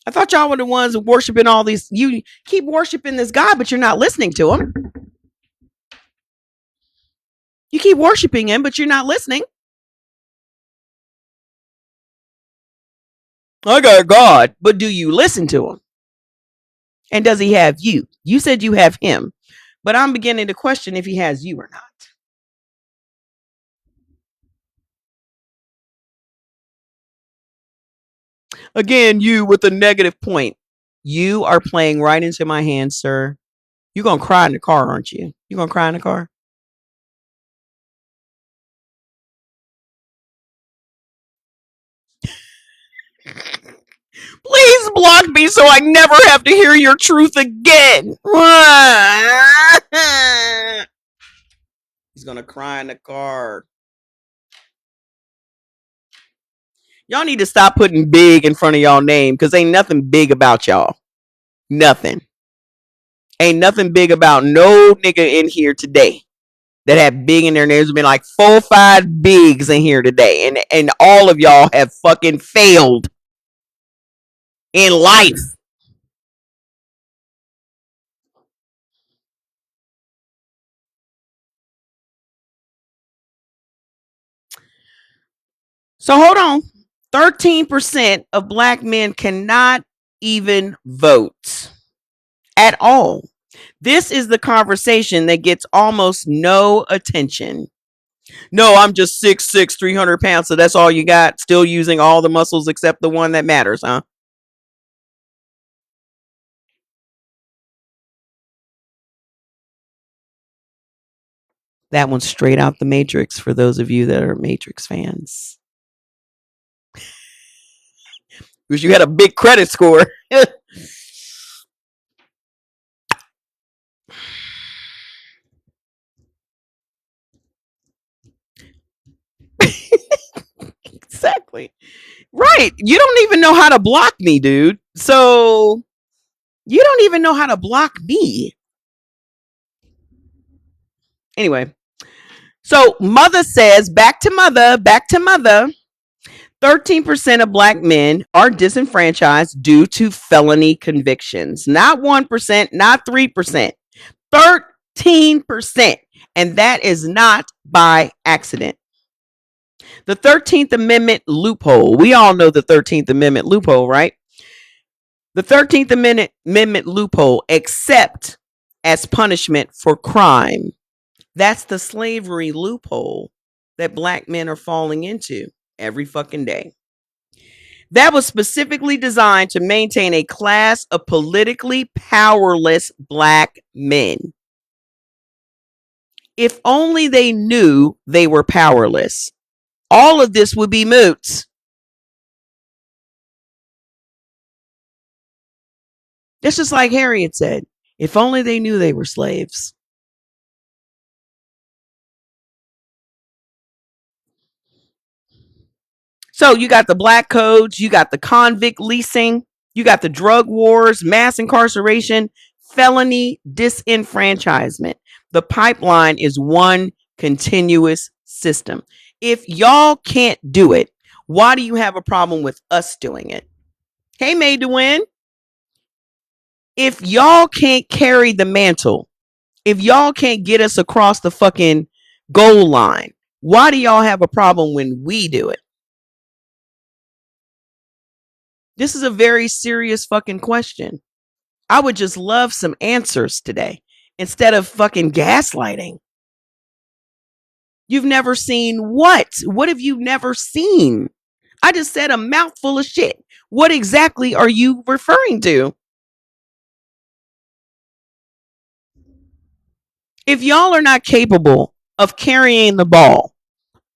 I thought y'all were the ones worshiping all these. You keep worshiping this God, but you're not listening to him. You keep worshiping him, but you're not listening. I got God, but do you listen to him? And does he have you? You said you have him, but I'm beginning to question if he has you or not. Again, you with a negative point. You are playing right into my hands, sir. You're going to cry in the car, aren't you? You're going to cry in the car? Please block me so I never have to hear your truth again. He's going to cry in the car. Y'all need to stop putting big in front of y'all name because ain't nothing big about y'all. Nothing. Ain't nothing big about no nigga in here today that have big in their names. There's been like 4 or 5 bigs in here today. And all of y'all have fucking failed in life. So hold on. 13% of black men cannot even vote at all. This is the conversation that gets almost no attention. No, I'm just 6'6", 300 pounds, so that's all you got? Still using all the muscles except the one that matters, huh? That one's straight out the Matrix for those of you that are Matrix fans. Wish you had a big credit score. Exactly. Right. You don't even know how to block me, dude. So you don't even know how to block me. Anyway, so mother says, back to mother. 13% of black men are disenfranchised due to felony convictions. Not 1%, not 3%, 13%. And that is not by accident. The 13th Amendment loophole. We all know the 13th Amendment loophole, right? The 13th Amendment loophole, except as punishment for crime. That's the slavery loophole that black men are falling into every fucking day. That was specifically designed to maintain a class of politically powerless black men. If only they knew they were powerless, all of this would be moot. It's just like Harriet said, if only they knew they were slaves. So you got the black codes, you got the convict leasing, you got the drug wars, mass incarceration, felony disenfranchisement. The pipeline is one continuous system. If y'all can't do it, why do you have a problem with us doing it? Hey, Made to Win. If y'all can't carry the mantle, if y'all can't get us across the fucking goal line, why do y'all have a problem when we do it? This is a very serious fucking question. I would just love some answers today instead of fucking gaslighting. You've never seen what? What have you never seen? I just said a mouthful of shit. What exactly are you referring to? If y'all are not capable of carrying the ball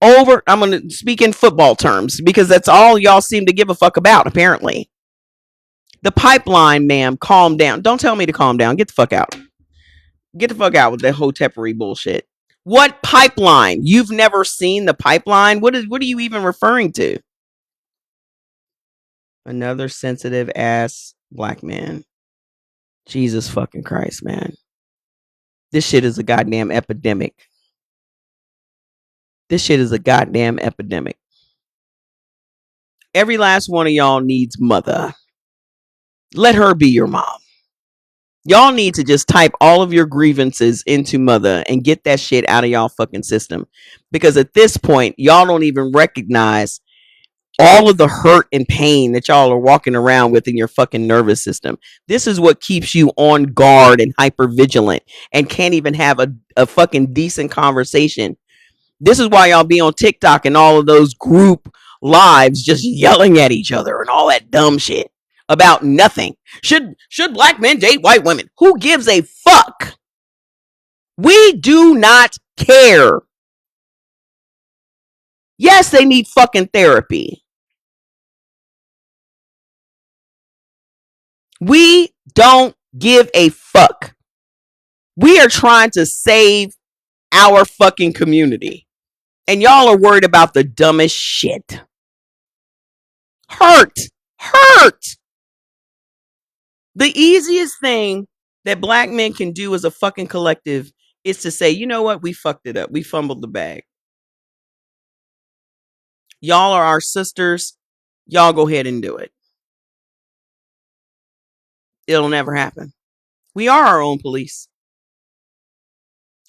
over, I'm going to speak in football terms because that's all y'all seem to give a fuck about, apparently. The pipeline, ma'am, calm down. Don't tell me to calm down. Get the fuck out. Get the fuck out with that hotepery bullshit. What pipeline? You've never seen the pipeline? What are you even referring to? Another sensitive ass black man. Jesus fucking Christ, man. This shit is a goddamn epidemic. This shit is a goddamn epidemic. Every last one of y'all needs mother. Let her be your mom. Y'all need to just type all of your grievances into mother and get that shit out of y'all fucking system. Because at this point, y'all don't even recognize all of the hurt and pain that y'all are walking around with in your fucking nervous system. This is what keeps you on guard and hyper vigilant and can't even have a fucking decent conversation. This is why y'all be on TikTok and all of those group lives just yelling at each other and all that dumb shit about nothing. Should black men date white women? Who gives a fuck? We do not care. Yes, they need fucking therapy. We don't give a fuck. We are trying to save our fucking community. And y'all are worried about the dumbest shit. Hurt. The easiest thing that black men can do as a fucking collective is to say, you know what? We fucked it up. We fumbled the bag. Y'all are our sisters. Y'all go ahead and do it. It'll never happen. We are our own police.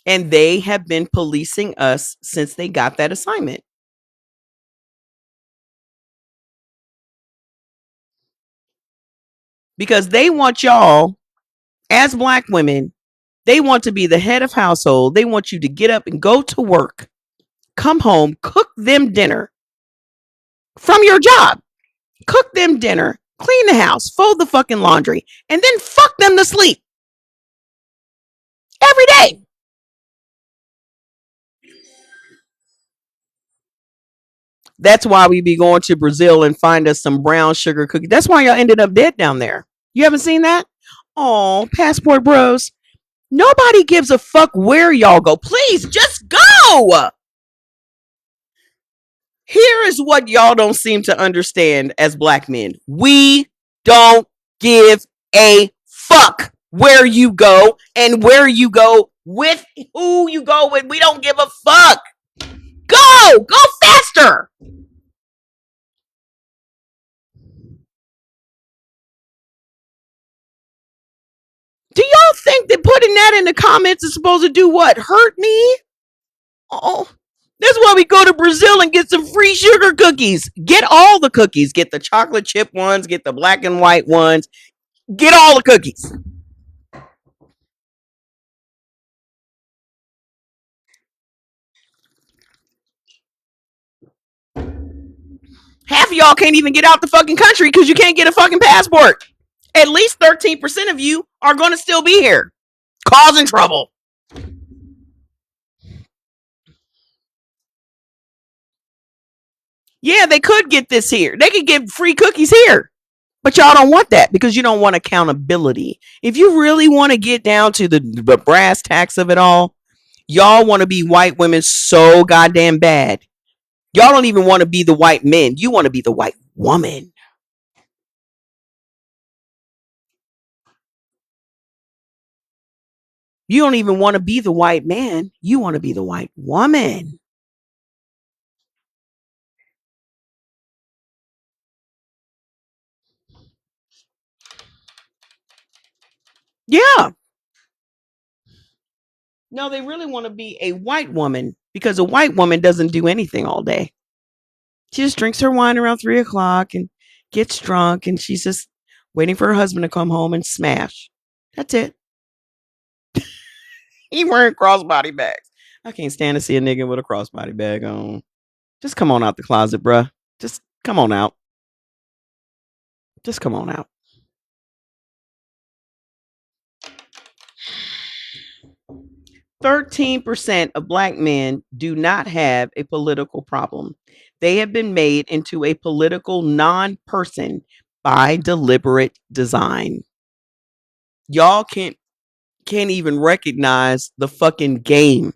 And they have been policing us since they got that assignment. Because they want y'all, as black women, they want to be the head of household. They want you to get up and go to work, come home, cook them dinner from your job, cook them dinner, clean the house, fold the fucking laundry, and then fuck them to sleep every day. That's why we be going to Brazil and find us some brown sugar cookies. That's why y'all ended up dead down there. You haven't seen that? Oh, passport bros. Nobody gives a fuck where y'all go. Please just go. Here is what y'all don't seem to understand as black men. We don't give a fuck where you go and where you go with who you go with. We don't give a fuck. Go faster. Do y'all think that putting that in the comments is supposed to do what? Hurt me? Oh, that's why we go to Brazil and get some free sugar cookies. Get all the cookies. Get the chocolate chip ones, get the black and white ones. Get all the cookies. Half of y'all can't even get out the fucking country because you can't get a fucking passport. At least 13% of you are going to still be here, causing trouble. Yeah, they could get this here. They could get free cookies here. But y'all don't want that because you don't want accountability. If you really want to get down to the brass tacks of it all, y'all want to be white women so goddamn bad. Y'all don't even want to be the white men. You want to be the white woman. You don't even want to be the white man. You want to be the white woman. Yeah. No, they really want to be a white woman because a white woman doesn't do anything all day. She just drinks her wine around 3 o'clock and gets drunk, and she's just waiting for her husband to come home and smash. That's it. He wearing crossbody bags. I can't stand to see a nigga with a crossbody bag on. Just come on out the closet, bruh. Just come on out. Just come on out. 13% of black men do not have a political problem. They have been made into a political non-person by deliberate design. Y'all can't even recognize the fucking game.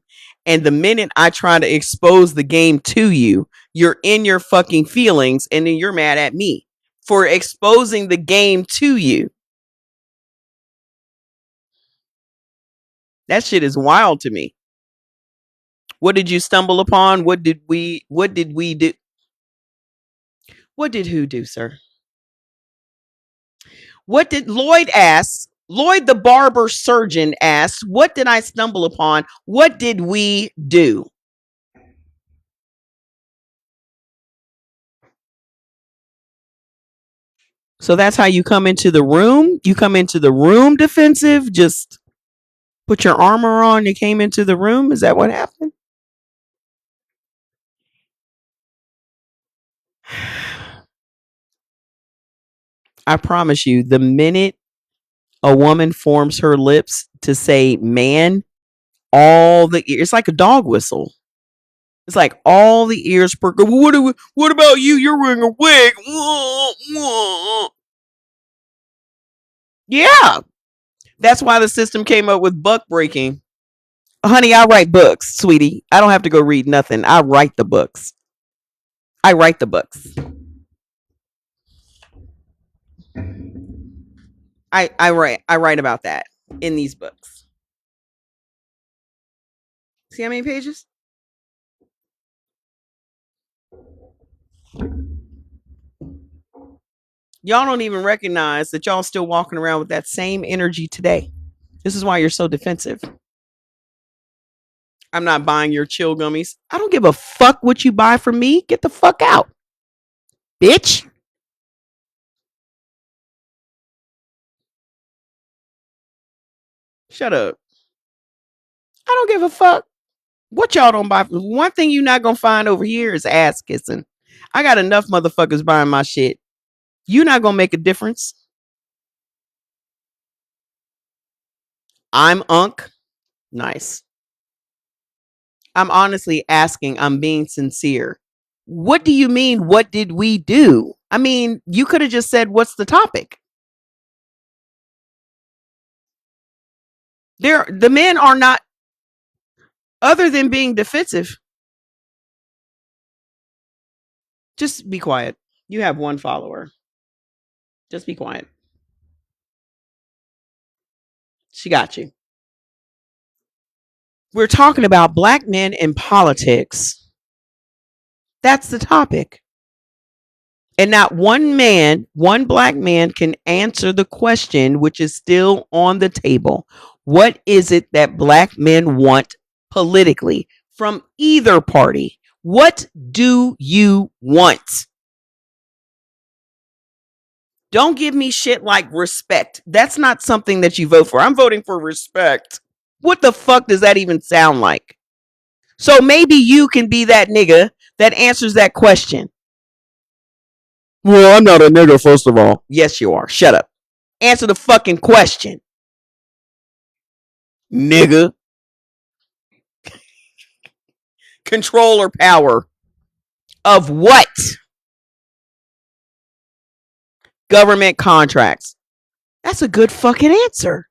And the minute I try to expose the game to you, you're in your fucking feelings and then you're mad at me for exposing the game to you. That shit is wild to me. What did you stumble upon? What did we do? What did who do, sir? What did Lloyd ask? Lloyd the barber surgeon asked, what did I stumble upon? What did we do? So that's how you come into the room? You come into the room defensive? Just put your armor on, you came into the room? Is that what happened? I promise you, the minute a woman forms her lips to say man, all the ears, it's like a dog whistle. It's like all the ears perk. What about you? You're wearing a wig. Yeah. That's why the system came up with buck breaking. Honey, I write books, sweetie. I don't have to go read nothing. I write the books. I write the books. I write about that in these books. See how many pages? Y'all don't even recognize that y'all still walking around with that same energy today. This is why you're so defensive. I'm not buying your chill gummies. I don't give a fuck what you buy from me. Get the fuck out, bitch. Shut up. I don't give a fuck what y'all don't buy. One thing you're not gonna find over here is ass kissing. I got enough motherfuckers buying my shit. You're not gonna make a difference. I'm Unc. Nice. I'm honestly asking. I'm being sincere. What do you mean? What did we do? I mean, you could have just said, "What's the topic?" The men are not, other than being defensive. Just be quiet. You have one follower. Just be quiet. She got you. We're talking about black men in politics. That's the topic. And not one black man can answer the question, which is still on the table. What is it that black men want politically from either party? What do you want? Don't give me shit like respect. That's not something that you vote for. I'm voting for respect. What the fuck does that even sound like? So maybe you can be that nigga that answers that question. Well, I'm not a nigga, first of all. Yes, you are. Shut up. Answer the fucking question, nigga. Control or power of what? Government contracts. That's a good fucking answer.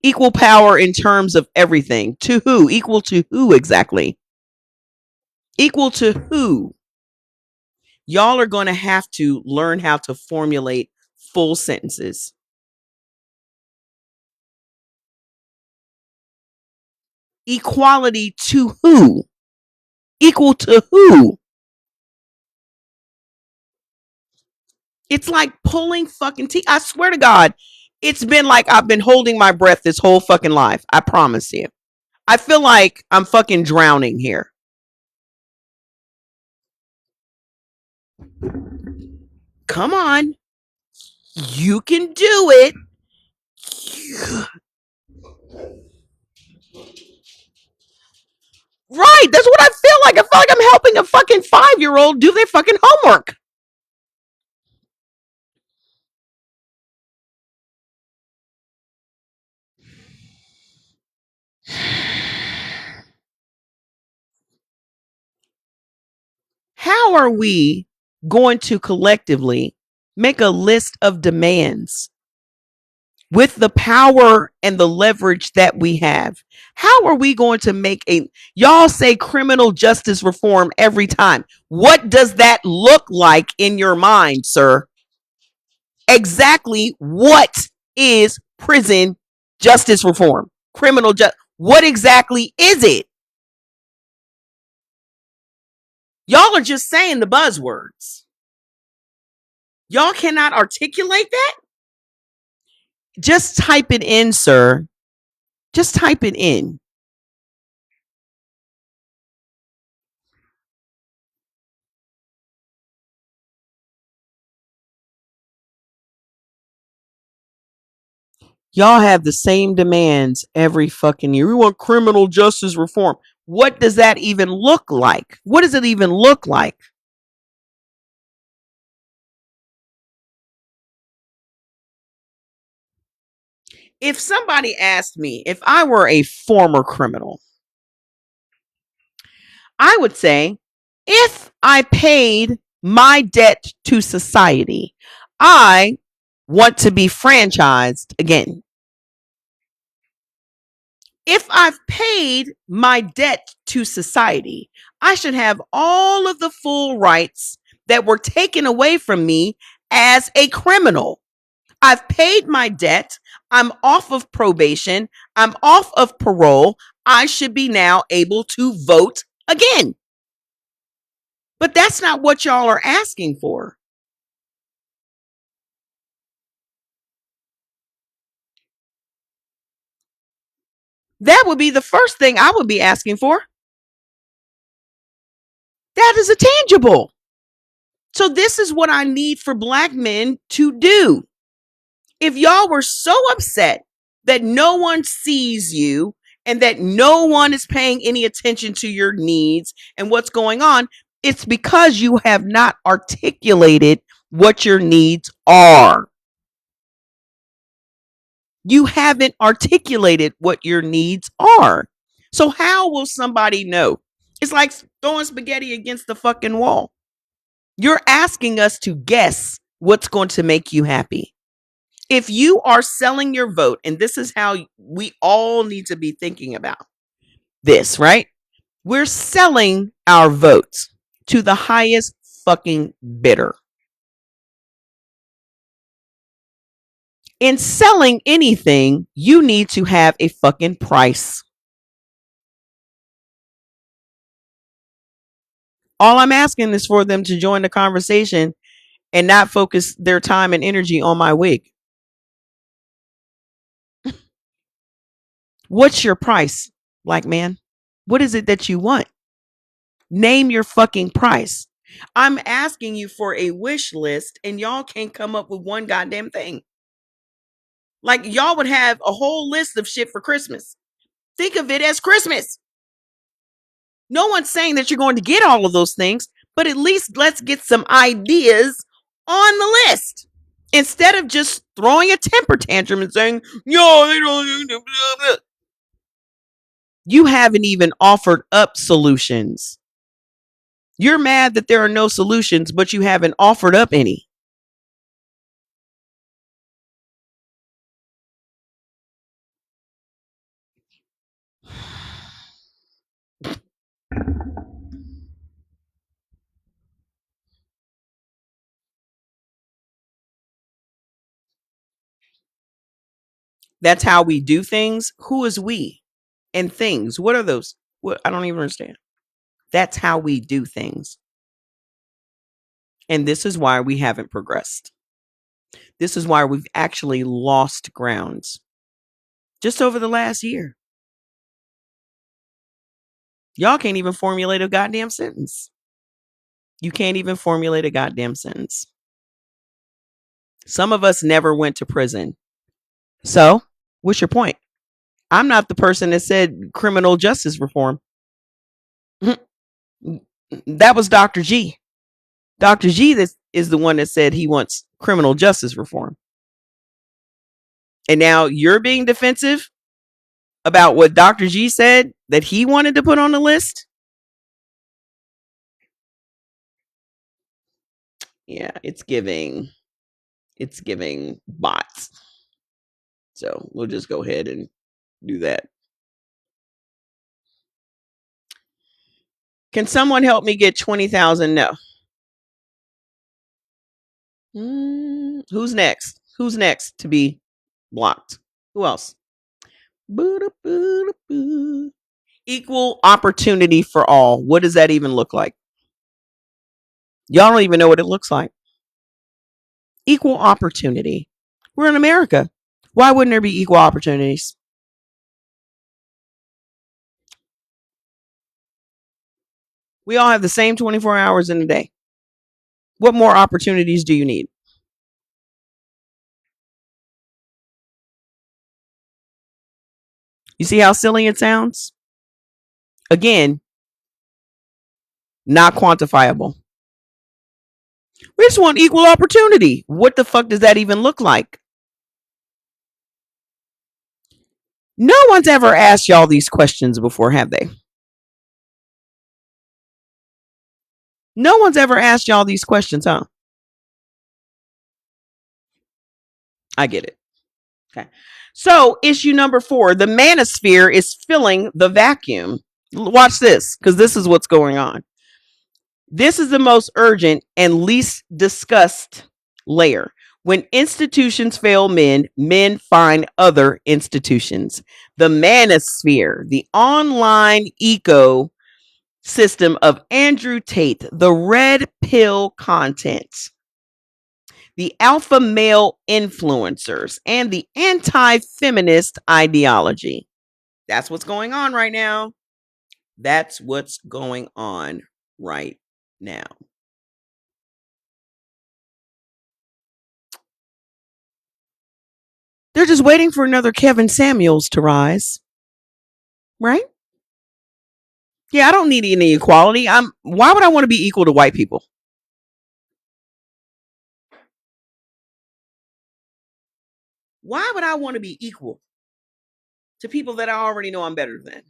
Equal power in terms of everything. To who? Equal to who exactly? Equal to who? Y'all are going to have to learn how to formulate full sentences. Equality to who? Equal to who? It's like pulling fucking teeth. I swear to God, It's been like I've been holding my breath this whole fucking life. I promise you. I feel like I'm fucking drowning here. Come on. You can do it. Right. That's what I feel like. I feel like I'm helping a fucking 5-year-old do their fucking homework. How are we going to collectively make a list of demands with the power and the leverage that we have? How are we going to make a, y'all say criminal justice reform every time? What does that look like in your mind, sir? Exactly what is prison justice reform? Criminal justice. What exactly is it? Y'all are just saying the buzzwords. Y'all cannot articulate that? Just type it in, sir. Just type it in. Y'all have the same demands every fucking year. We want criminal justice reform. What does that even look like? What does it even look like? If somebody asked me if I were a former criminal, I would say if I paid my debt to society, I want to be franchised again. If I've paid my debt to society, I should have all of the full rights that were taken away from me as a criminal. I've paid my debt. I'm off of probation. I'm off of parole. I should be now able to vote again. But that's not what y'all are asking for. That would be the first thing I would be asking for. That is a tangible. So this is what I need for black men to do. If y'all were so upset that no one sees you and that no one is paying any attention to your needs and what's going on, it's because you have not articulated what your needs are. You haven't articulated what your needs are. So how will somebody know? It's like throwing spaghetti against the fucking wall. You're asking us to guess what's going to make you happy. If you are selling your vote, and this is how we all need to be thinking about this, right? We're selling our votes to the highest fucking bidder. In selling anything, you need to have a fucking price. All I'm asking is for them to join the conversation and not focus their time and energy on my wig. What's your price, black man? What is it that you want? Name your fucking price. I'm asking you for a wish list and y'all can't come up with one goddamn thing. Like y'all would have a whole list of shit for Christmas. Think of it as Christmas. No one's saying that you're going to get all of those things, but at least let's get some ideas on the list. Instead of just throwing a temper tantrum and saying, yo, they don't blah, blah. You haven't even offered up solutions. You're mad that there are no solutions, but you haven't offered up any. That's how we do things. Who is we? And things. What are those? What, I don't even understand. That's how we do things. And this is why we haven't progressed. This is why we've actually lost grounds just over the last year. Y'all can't even formulate a goddamn sentence. You can't even formulate a goddamn sentence. Some of us never went to prison. So, what's your point? I'm not the person that said criminal justice reform. That was Dr. G. Dr. G is the one that said he wants criminal justice reform. And now you're being defensive about what Dr. G said that he wanted to put on the list? Yeah, it's giving bots. So we'll just go ahead and do that. Can someone help me get 20,000? No. Who's next? Who's next to be blocked? Who else? Equal opportunity for all. What does that even look like? Y'all don't even know what it looks like. Equal opportunity. We're in America. Why wouldn't there be equal opportunities? We all have the same 24 hours in a day. What more opportunities do you need? You see how silly it sounds? Again, not quantifiable. We just want equal opportunity. What the fuck does that even look like? No one's ever asked y'all these questions before, have they? No one's ever asked y'all these questions, huh? I get it. Okay. So, issue number 4, the manosphere is filling the vacuum. Watch this, because this is what's going on. This is the most urgent and least discussed layer. When institutions fail men, men find other institutions. The manosphere, the online ecosystem of Andrew Tate, the red pill content, the alpha male influencers, and the anti-feminist ideology. That's what's going on right now. That's what's going on right now. They're just waiting for another Kevin Samuels to rise. Right? Yeah, I don't need any equality. Why would I want to be equal to white people? Why would I want to be equal to people that I already know I'm better than?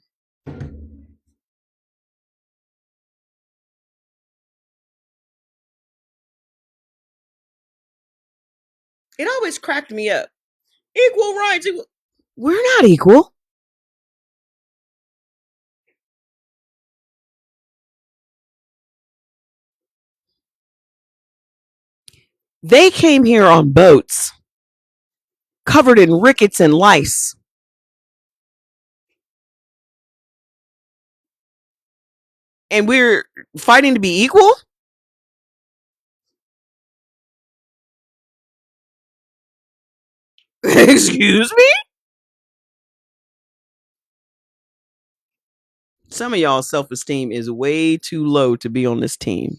It always cracked me up. Equal rights. We're not equal. They came here on boats covered in rickets and lice. And we're fighting to be equal? Excuse me? Some of y'all's self-esteem is way too low to be on this team.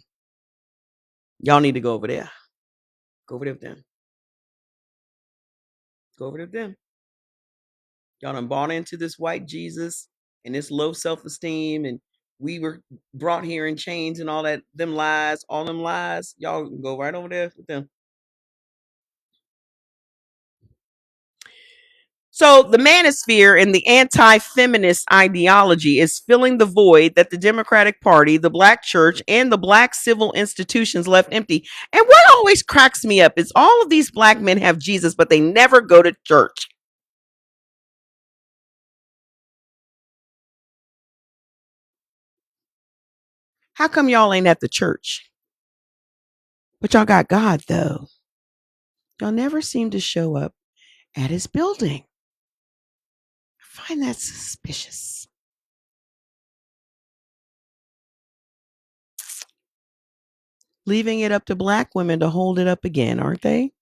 Y'all need to go over there. Go over there with them. Go over there with them. Y'all done bought into this white Jesus and this low self-esteem, and we were brought here in chains and all that, them lies, all them lies. Y'all go right over there with them. So the manosphere and the anti-feminist ideology is filling the void that the Democratic Party, the Black church, and the Black civil institutions left empty. And what always cracks me up is all of these Black men have Jesus, but they never go to church. How come y'all ain't at the church? But y'all got God, though. Y'all never seem to show up at his building. I find that suspicious. Leaving it up to Black women to hold it up again, aren't they?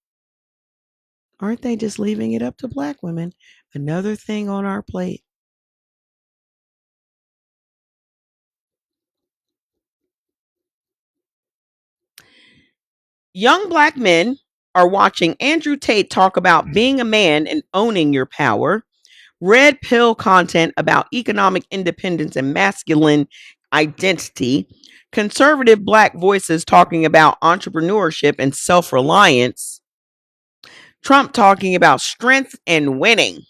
Aren't they just leaving it up to black women? Another thing on our plate. Young black men are watching Andrew Tate talk about being a man and owning your power, red pill content about economic independence and masculine identity, conservative black voices talking about entrepreneurship and self reliance, Trump talking about strength and winning.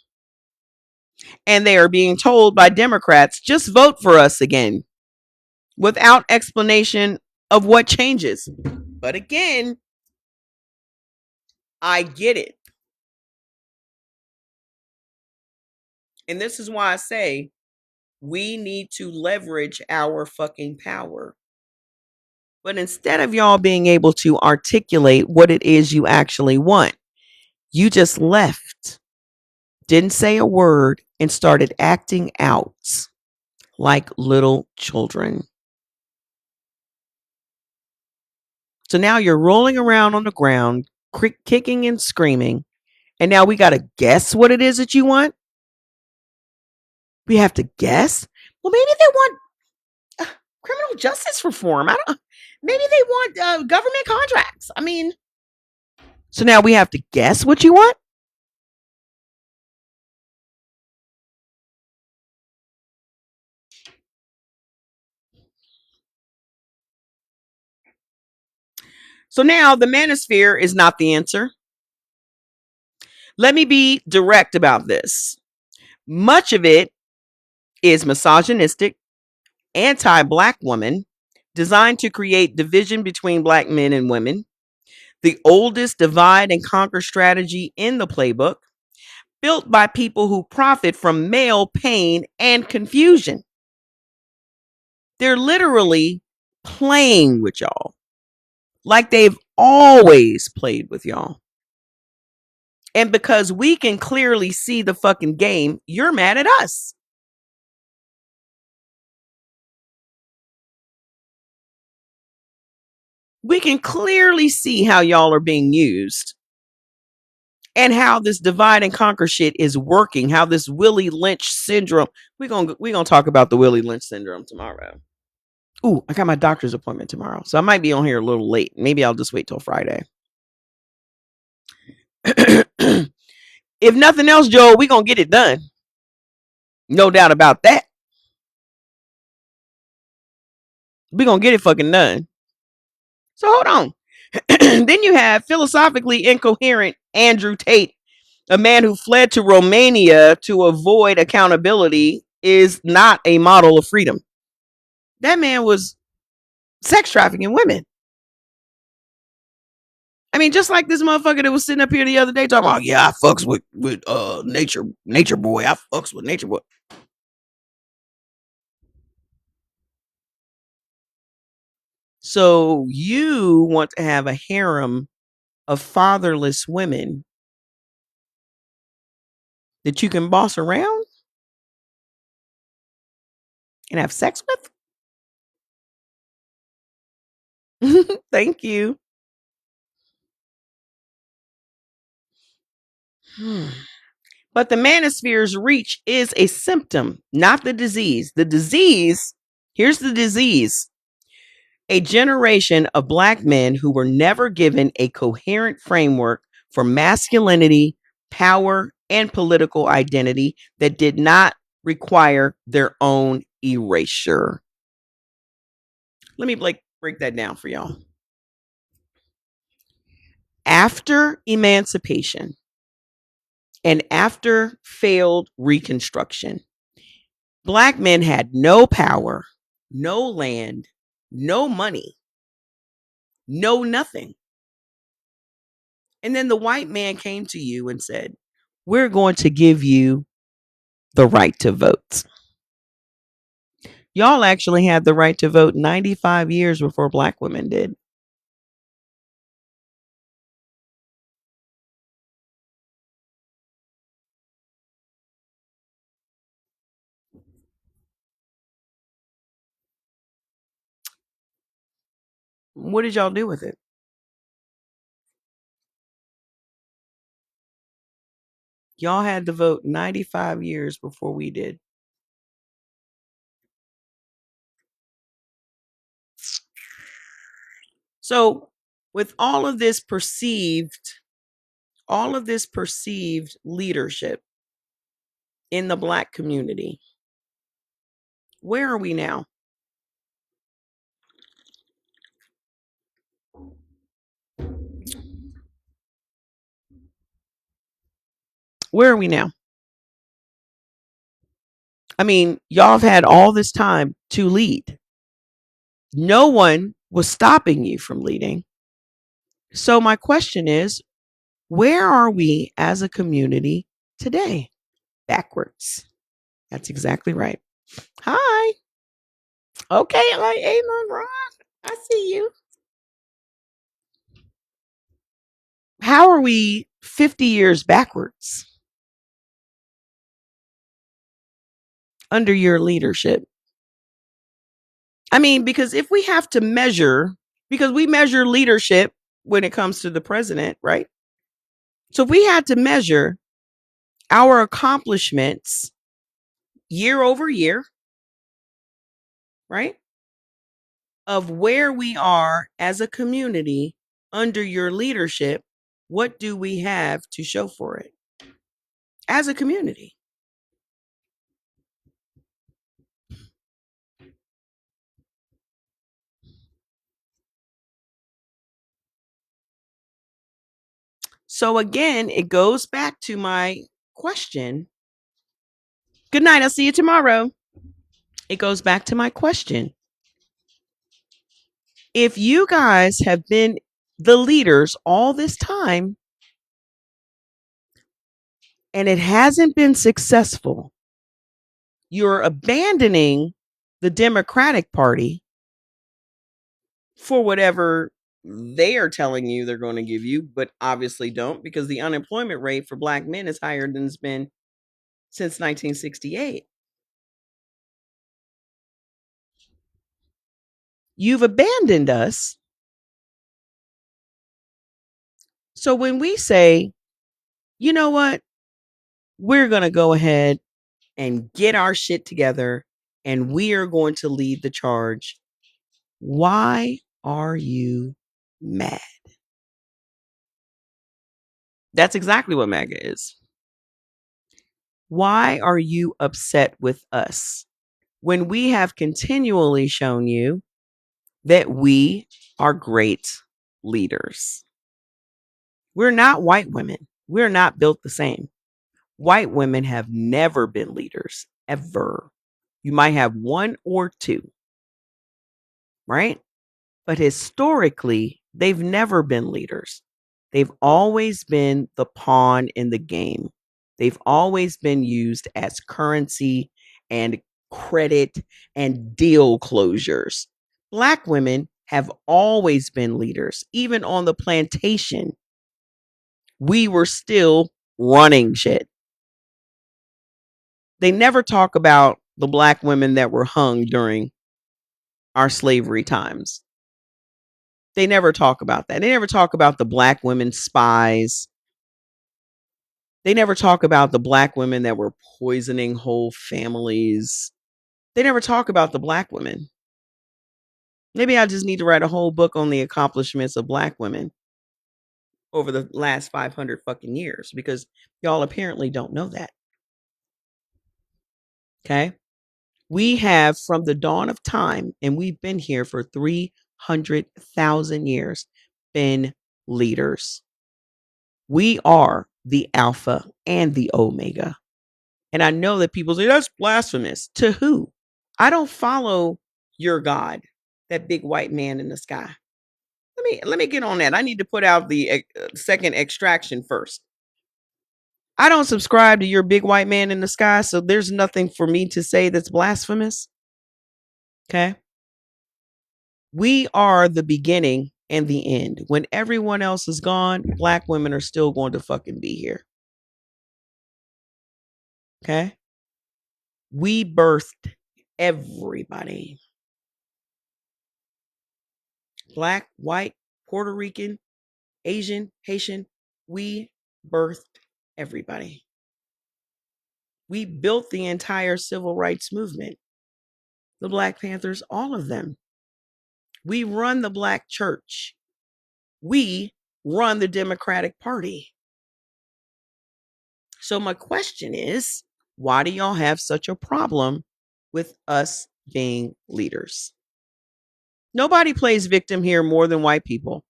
And they are being told by Democrats, just vote for us again, without explanation of what changes. But again, I get it. And this is why I say we need to leverage our fucking power. But instead of y'all being able to articulate what it is you actually want, you just left, didn't say a word, and started acting out like little children. So now you're rolling around on the ground, kicking and screaming. And now we got to guess what it is that you want. We have to guess. Well, maybe they want criminal justice reform. I don't. Maybe they want government contracts. I mean, so now we have to guess what you want. So now the manosphere is not the answer. Let me be direct about this. Much of it is misogynistic, anti-black woman, designed to create division between black men and women. The oldest divide and conquer strategy in the playbook, built by people who profit from male pain and confusion. They're literally playing with y'all like they've always played with y'all. And because we can clearly see the fucking game, you're mad at us. We can clearly see how y'all are being used and how this divide and conquer shit is working, how this Willie Lynch syndrome. We're gonna talk about the Willie Lynch syndrome tomorrow. Ooh, I got my doctor's appointment tomorrow, so I might be on here a little late. Maybe I'll just wait till Friday. If nothing else, Joe, we're gonna get it done. No doubt about that. We're gonna get it fucking done. So hold on. Then you have philosophically incoherent Andrew Tate, a man who fled to Romania to avoid accountability, is not a model of freedom. That man was sex trafficking women. I mean, just like this motherfucker that was sitting up here the other day talking about, yeah, I fucks with nature boy. I fucks with nature boy. So you want to have a harem of fatherless women that you can boss around and have sex with? Thank you. But the manosphere's reach is a symptom, not the disease. The disease, here's the disease: a generation of black men who were never given a coherent framework for masculinity, power, and political identity that did not require their own erasure. Let me break that down for y'all. After emancipation and after failed Reconstruction, black men had no power, no land, no money, no nothing. And then the white man came to you and said, we're going to give you the right to vote. Y'all actually had the right to vote 95 years before black women did. What did y'all do with it? Y'all had to vote 95 years before we did. So, with all of this perceived leadership in the Black community, where are we now? Where are we now? I mean, y'all have had all this time to lead. No one was stopping you from leading. So, my question is, where are we as a community today? Backwards. That's exactly right. Hi. Okay, like Amen, Rock. I see you. How are we 50 years backwards under your leadership? I mean, because if we have to measure, because we measure leadership when it comes to the president, right? So if we had to measure our accomplishments year over year, right? Of where we are as a community under your leadership, what do we have to show for it as a community? So again, it goes back to my question. Good night. I'll see you tomorrow. It goes back to my question. If you guys have been the leaders all this time and it hasn't been successful, you're abandoning the Democratic Party for whatever they are telling you they're going to give you, but obviously don't, because the unemployment rate for Black men is higher than it's been since 1968. You've abandoned us. So when we say, you know what, we're going to go ahead and get our shit together and we are going to lead the charge, why are you mad? That's exactly what MAGA is. Why are you upset with us when we have continually shown you that we are great leaders? We're not white women. We're not built the same. White women have never been leaders, ever. You might have one or two, right? But historically, they've never been leaders. They've always been the pawn in the game. They've always been used as currency and credit and deal closures. Black women have always been leaders. Even on the plantation, we were still running shit. They never talk about the Black women that were hung during our slavery times. They never talk about that. They never talk about the Black women spies. They never talk about the Black women that were poisoning whole families. They never talk about the Black women. Maybe I just need to write a whole book on the accomplishments of Black women over the last 500 fucking years, because y'all apparently don't know that. Okay? We have, from the dawn of time, and we've been here for 300,000 years, been leaders. We are the Alpha and the Omega. And I know that people say that's blasphemous. To who? I don't follow your God, that big white man in the sky. Let me get on that. I need to put out the second extraction first. I don't subscribe to your big white man in the sky, so there's nothing for me to say that's blasphemous. Okay? We are the beginning and the end. When everyone else is gone, Black women are still going to fucking be here. Okay? We birthed everybody. Black, white, Puerto Rican, Asian, Haitian. We birthed everybody. We built the entire civil rights movement. The Black Panthers, all of them. We run the Black church. We run the Democratic Party. So my question is, why do y'all have such a problem with us being leaders? Nobody plays victim here more than white people.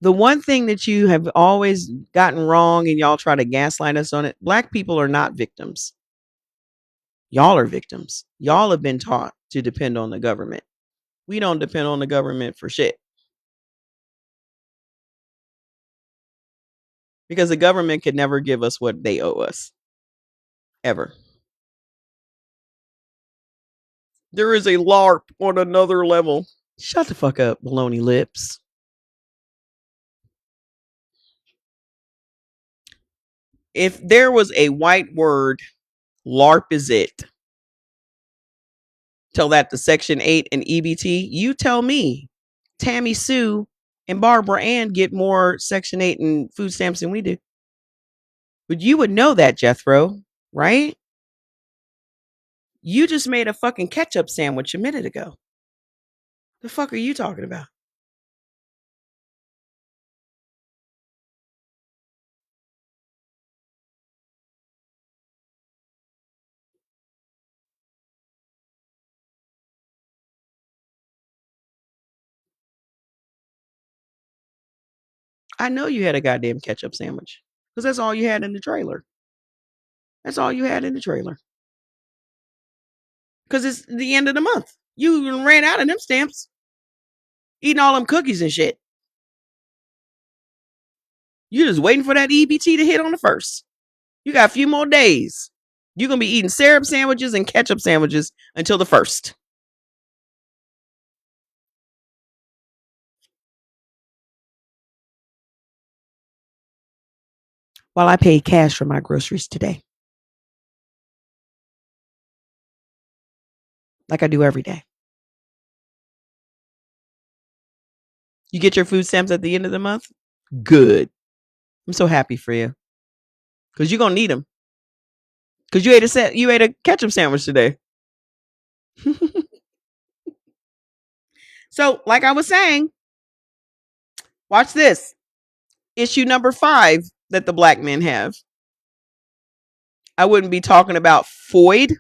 The one thing that you have always gotten wrong and y'all try to gaslight us on it, Black people are not victims. Y'all are victims. Y'all have been taught to depend on the government. We don't depend on the government for shit because the government could never give us what they owe us. Ever. There is a LARP on another level. Shut the fuck up, baloney lips. If there was a white word, LARP is it. Tell that to Section 8 and EBT. You tell me. Tammy Sue and Barbara Ann get more Section 8 and food stamps than we do. But you would know that, Jethro, right? You just made a fucking ketchup sandwich a minute ago. The fuck are you talking about? I know you had a goddamn ketchup sandwich because that's all you had in the trailer. That's all you had in the trailer. Because it's the end of the month. You ran out of them stamps. Eating all them cookies and shit. You just waiting for that EBT to hit on the first. You got a few more days. You're going to be eating syrup sandwiches and ketchup sandwiches until the first. While I paid cash for my groceries today. Like I do every day. You get your food stamps at the end of the month? Good. I'm so happy for you. Because you're going to need them. Because you ate a ketchup sandwich today. So, like I was saying, watch this. Issue number 5 that the black men have. I wouldn't be talking about Foyd.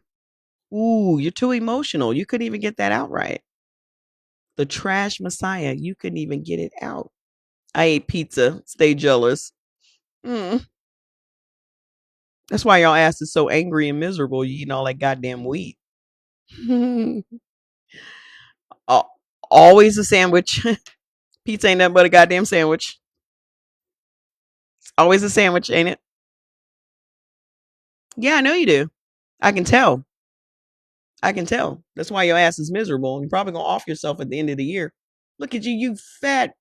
Ooh, you're too emotional. You couldn't even get that out right. The trash messiah. You couldn't even get it out. I ate pizza. Stay jealous. That's why y'all ass is so angry and miserable. You eating all that goddamn wheat. Always a sandwich. Pizza ain't nothing but a goddamn sandwich. It's always a sandwich, ain't it? Yeah, I know you do. I can tell. I can tell. That's why your ass is miserable. You're probably gonna off yourself at the end of the year. Look at you, you fat.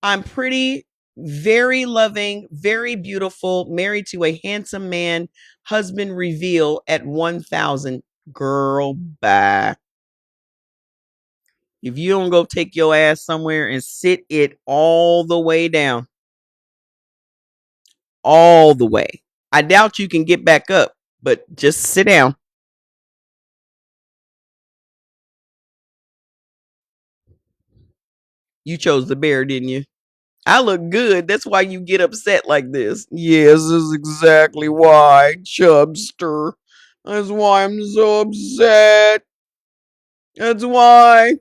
I'm pretty, very loving, very beautiful, married to a handsome man, husband reveal at 1,000. Girl, bye. If you don't go take your ass somewhere and sit it all the way down, all the way. I doubt you can get back up, but just sit down. You chose the bear, didn't you? I look good. That's why you get upset like this. Yes, this is exactly why, Chubster. That's why I'm so upset. That's why.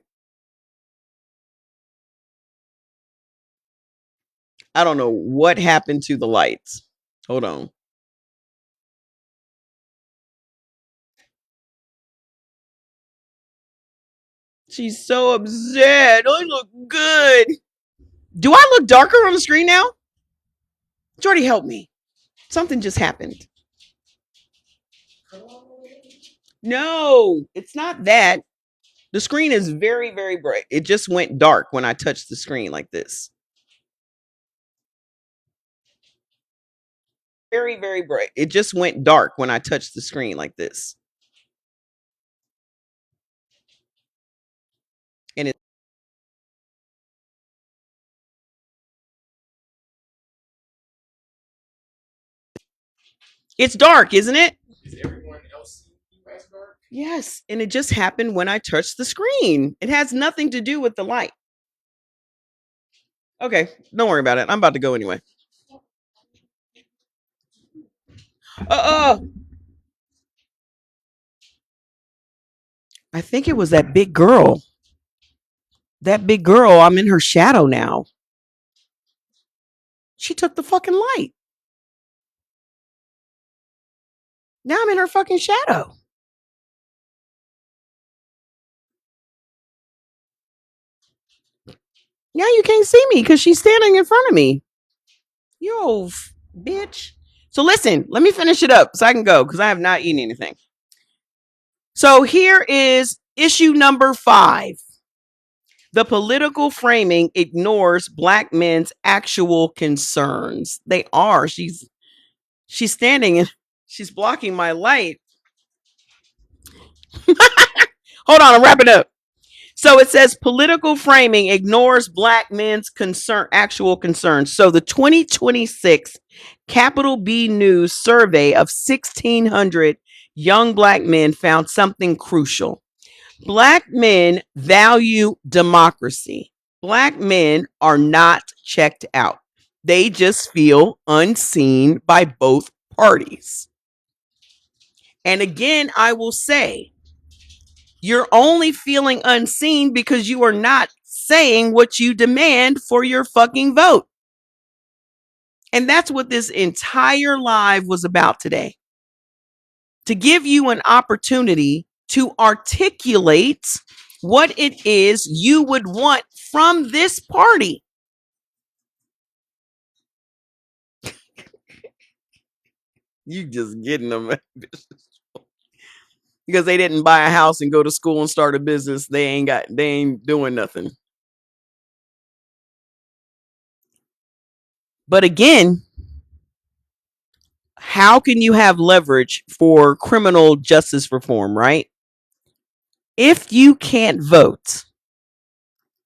I don't know what happened to the lights. Hold on. She's so upset. I look good. Do I look darker on the screen now? Jordy, help me. Something just happened. No, it's not that. The screen is very, very bright. It just went dark when I touched the screen like this. Very, very bright. It just went dark when I touched the screen like this. And it It's dark, isn't it? Is everyone else seeing you as dark? Yes, and it just happened when I touched the screen. It has nothing to do with the light. Okay, don't worry about it. I'm about to go anyway. Uh I think it was that big girl. That big girl, I'm in her shadow now. She took the fucking light. Now I'm in her fucking shadow. Now you can't see me because she's standing in front of me. You old bitch. So listen, let me finish it up so I can go because I have not eaten anything. So here is issue number 5. The political framing ignores black men's actual concerns. They are. She's standing and she's blocking my light. Hold on, I'm wrapping up. So it says political framing ignores black men's actual concerns. So the 2026 Capital B News survey of 1,600 young black men found something crucial. Black men value democracy. Black men are not checked out. They just feel unseen by both parties. And again, I will say, you're only feeling unseen because you are not saying what you demand for your fucking vote. And that's what this entire live was about today. To give you an opportunity to articulate what it is you would want from this party. You just getting them because they didn't buy a house and go to school and start a business. They ain't doing nothing. But again, how can you have leverage for criminal justice reform, right? If you can't vote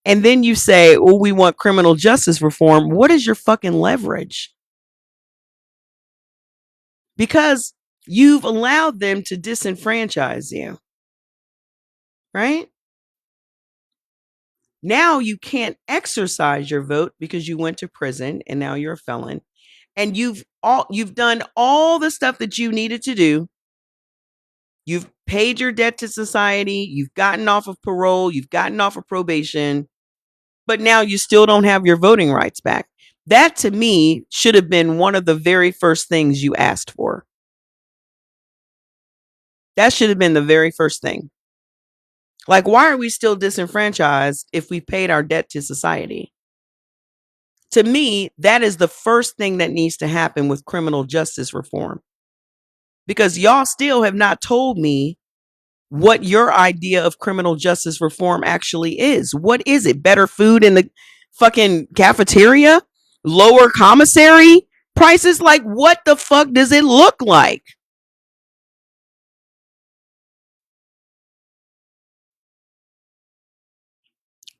and then you say, oh, we want criminal justice reform, what is your fucking leverage? Because you've allowed them to disenfranchise you, right? Now you can't exercise your vote because you went to prison and now you're a felon. And you've done all the stuff that you needed to do. You've paid your debt to society, you've gotten off of parole, you've gotten off of probation, but now you still don't have your voting rights back. That to me should have been one of the very first things you asked for. That should have been the very first thing. Like, why are we still disenfranchised if we paid our debt to society? To me, that is the first thing that needs to happen with criminal justice reform. Because y'all still have not told me what your idea of criminal justice reform actually is. What is it? Better food in the fucking cafeteria? Lower commissary prices? Like, what the fuck does it look like?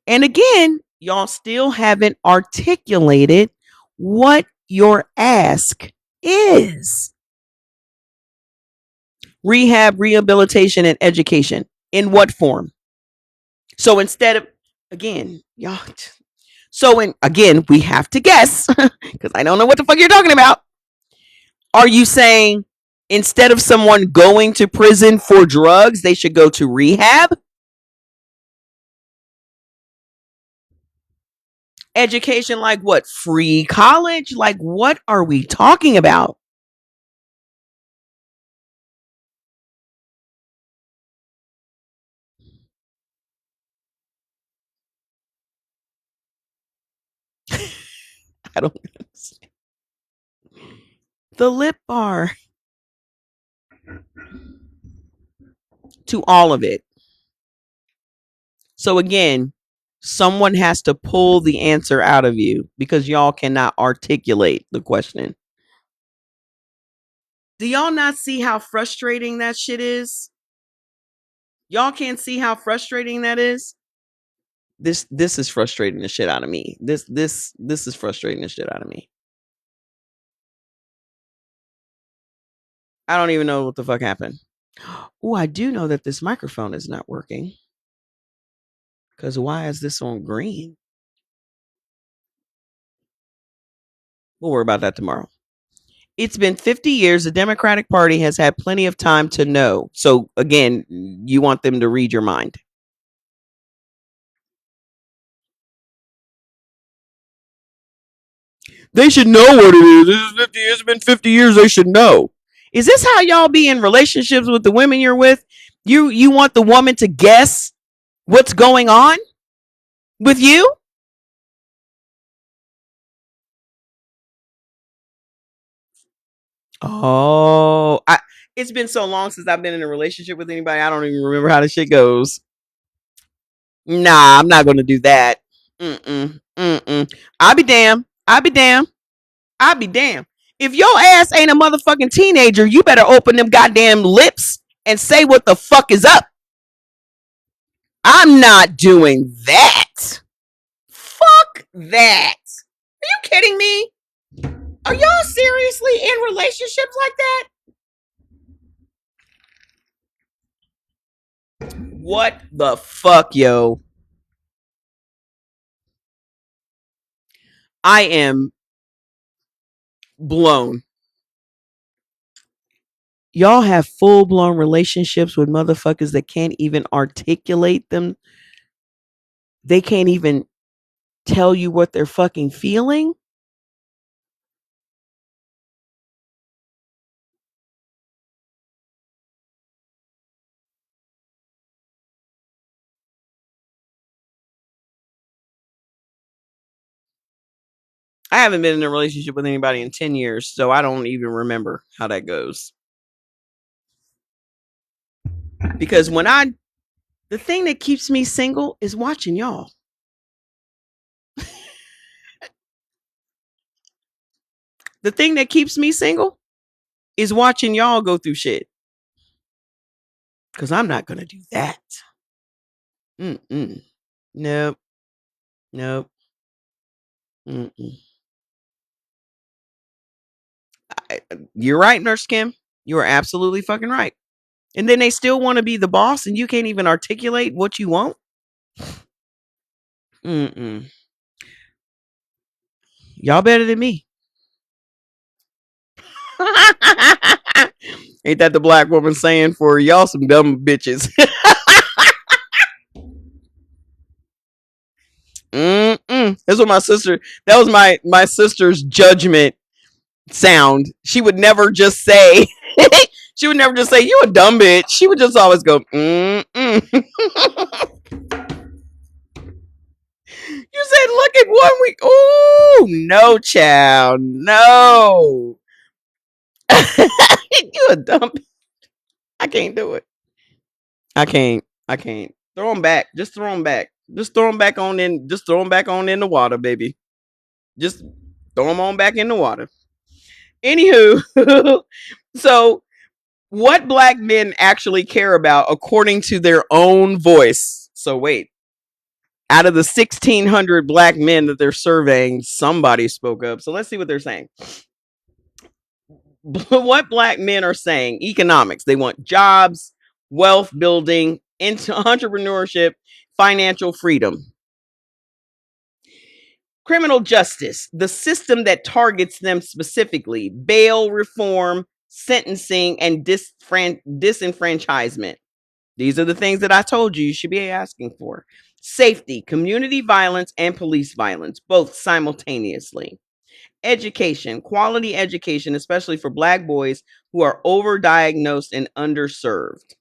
And again, y'all still haven't articulated what your ask is. Rehab, rehabilitation, and education. In what form? So instead of, again, y'all. So again, we have to guess because I don't know what the fuck you're talking about. Are you saying instead of someone going to prison for drugs, they should go to rehab? Education, like what? Free college? Like, what are we talking about? I don't understand. The lip bar to all of it. So again, someone has to pull the answer out of you because y'all cannot articulate the question. Do y'all not see how frustrating that shit is? Y'all can't see how frustrating that is? This is frustrating the shit out of me. This is frustrating the shit out of me. I don't even know what the fuck happened. Oh, I do know that this microphone is not working. Because why is this on green? We'll worry about that tomorrow. It's been 50 years. The Democratic Party has had plenty of time to know. So, again, you want them to read your mind. They should know what it is. This is 50 years. It's been 50 years. They should know. Is this how y'all be in relationships with the women you're with? You want the woman to guess what's going on with you? Oh, it's been so long since I've been in a relationship with anybody. I don't even remember how the shit goes. Nah, I'm not gonna do that. Mm-mm. Mm-mm. I'll be damned. I'll be damned. I'll be damned. If your ass ain't a motherfucking teenager, you better open them goddamn lips and say what the fuck is up. I'm not doing that. Fuck that. Are you kidding me? Are y'all seriously in relationships like that? What the fuck, yo? I am blown. Y'all have full blown relationships with motherfuckers that can't even articulate them. They can't even tell you what they're fucking feeling. I haven't been in a relationship with anybody in 10 years, so I don't even remember how that goes. Because the thing that keeps me single is watching y'all. The thing that keeps me single is watching y'all go through shit. Because I'm not going to do that. Mm-mm. Nope. Nope. Mm-mm. You're right, Nurse Kim. You are absolutely fucking right. And then they still want to be the boss and you can't even articulate what you want? Mm-mm. Y'all better than me. Ain't that the black woman saying for y'all some dumb bitches? Mm-mm. That's what my sister, that was my sister's judgment sound. She would never just say, she would never just say, you a dumb bitch. She would just always go, mm-mm. You said, look at 1 week. Ooh, no, child. No. You a dumb. I can't do it. I can't. I can't. Throw them back. Just throw them back. Just throw them back on in. Just throw them back on in the water, baby. Just throw them on back in the water. Anywho, so what black men actually care about according to their own voice. So wait, out of the 1,600 black men that they're surveying, somebody spoke up. So let's see what they're saying. What black men are saying: economics. They want jobs, wealth building, into entrepreneurship, financial freedom. Criminal justice, the system that targets them specifically, bail reform, sentencing, and disenfranchisement. These are the things that I told you should be asking for. Safety, community violence, and police violence, both simultaneously. Education, quality education, especially for black boys who are overdiagnosed and underserved.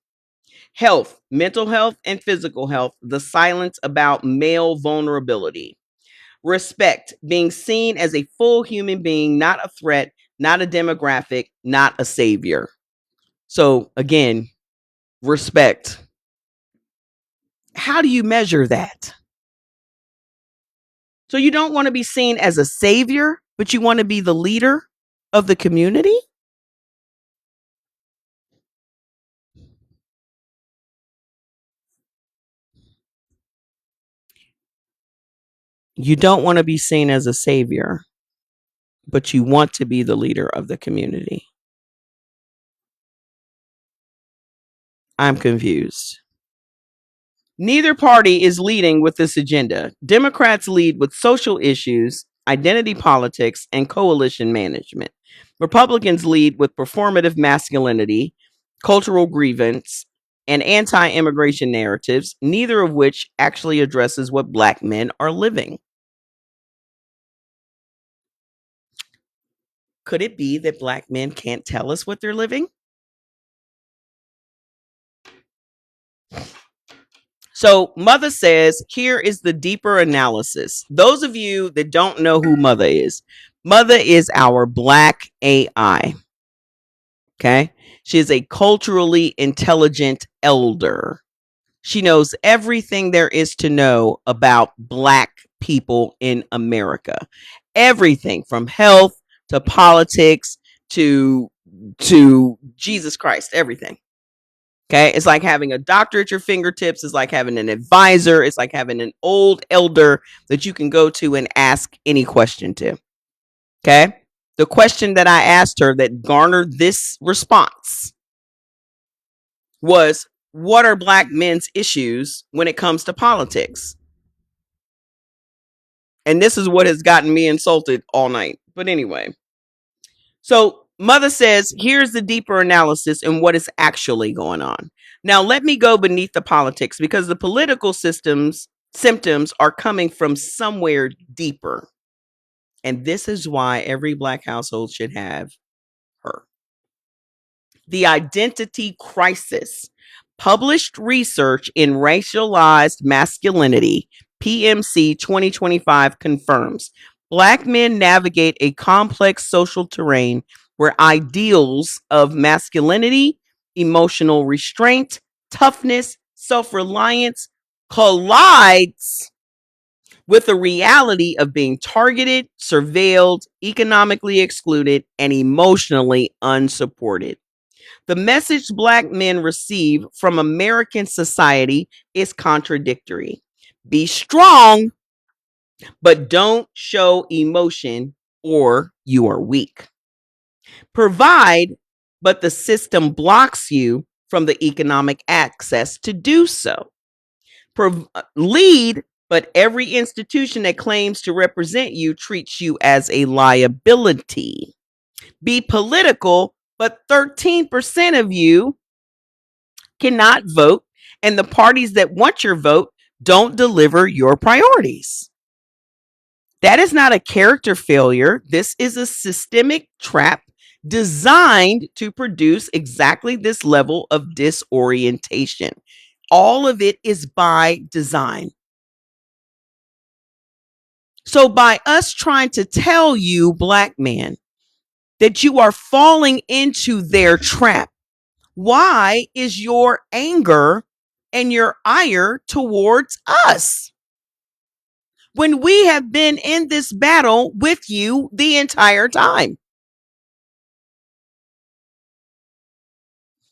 Health, mental health, and physical health, the silence about male vulnerability. Respect, being seen as a full human being, not a threat, not a demographic, not a savior. So, again, respect. How do you measure that? So, you don't want to be seen as a savior, but you want to be the leader of the community? You don't want to be seen as a savior, but you want to be the leader of the community. I'm confused. Neither party is leading with this agenda. Democrats lead with social issues, identity politics, and coalition management. Republicans lead with performative masculinity, cultural grievance, and anti immigration narratives, neither of which actually addresses what Black men are living. Could it be that Black men can't tell us what they're living? So, Mother says, here is the deeper analysis. Those of you that don't know who Mother is our Black AI. Okay. She is a culturally intelligent elder. She knows everything there is to know about Black people in America. Everything from health to politics to Jesus Christ, everything. Okay. It's like having a doctor at your fingertips. It's like having an advisor. It's like having an old elder that you can go to and ask any question to. Okay. The question that I asked her that garnered this response was, what are Black men's issues when it comes to politics? And this is what has gotten me insulted all night. But anyway, so Mother says, here's the deeper analysis and what is actually going on. Now, let me go beneath the politics because the political systems symptoms are coming from somewhere deeper. And this is why every Black household should have her. The identity crisis. Published research in racialized masculinity, PMC 2025 confirms Black men navigate a complex social terrain where ideals of masculinity, emotional restraint, toughness, self-reliance collides with the reality of being targeted, surveilled, economically excluded, and emotionally unsupported. The message Black men receive from American society is contradictory. Be strong, but don't show emotion or you are weak. Provide, but the system blocks you from the economic access to do so. Lead, but every institution that claims to represent you treats you as a liability. Be political, but 13% of you cannot vote, and the parties that want your vote don't deliver your priorities. That is not a character failure. This is a systemic trap designed to produce exactly this level of disorientation. All of it is by design. So, by us trying to tell you, Black man, that you are falling into their trap, why is your anger and your ire towards us when we have been in this battle with you the entire time?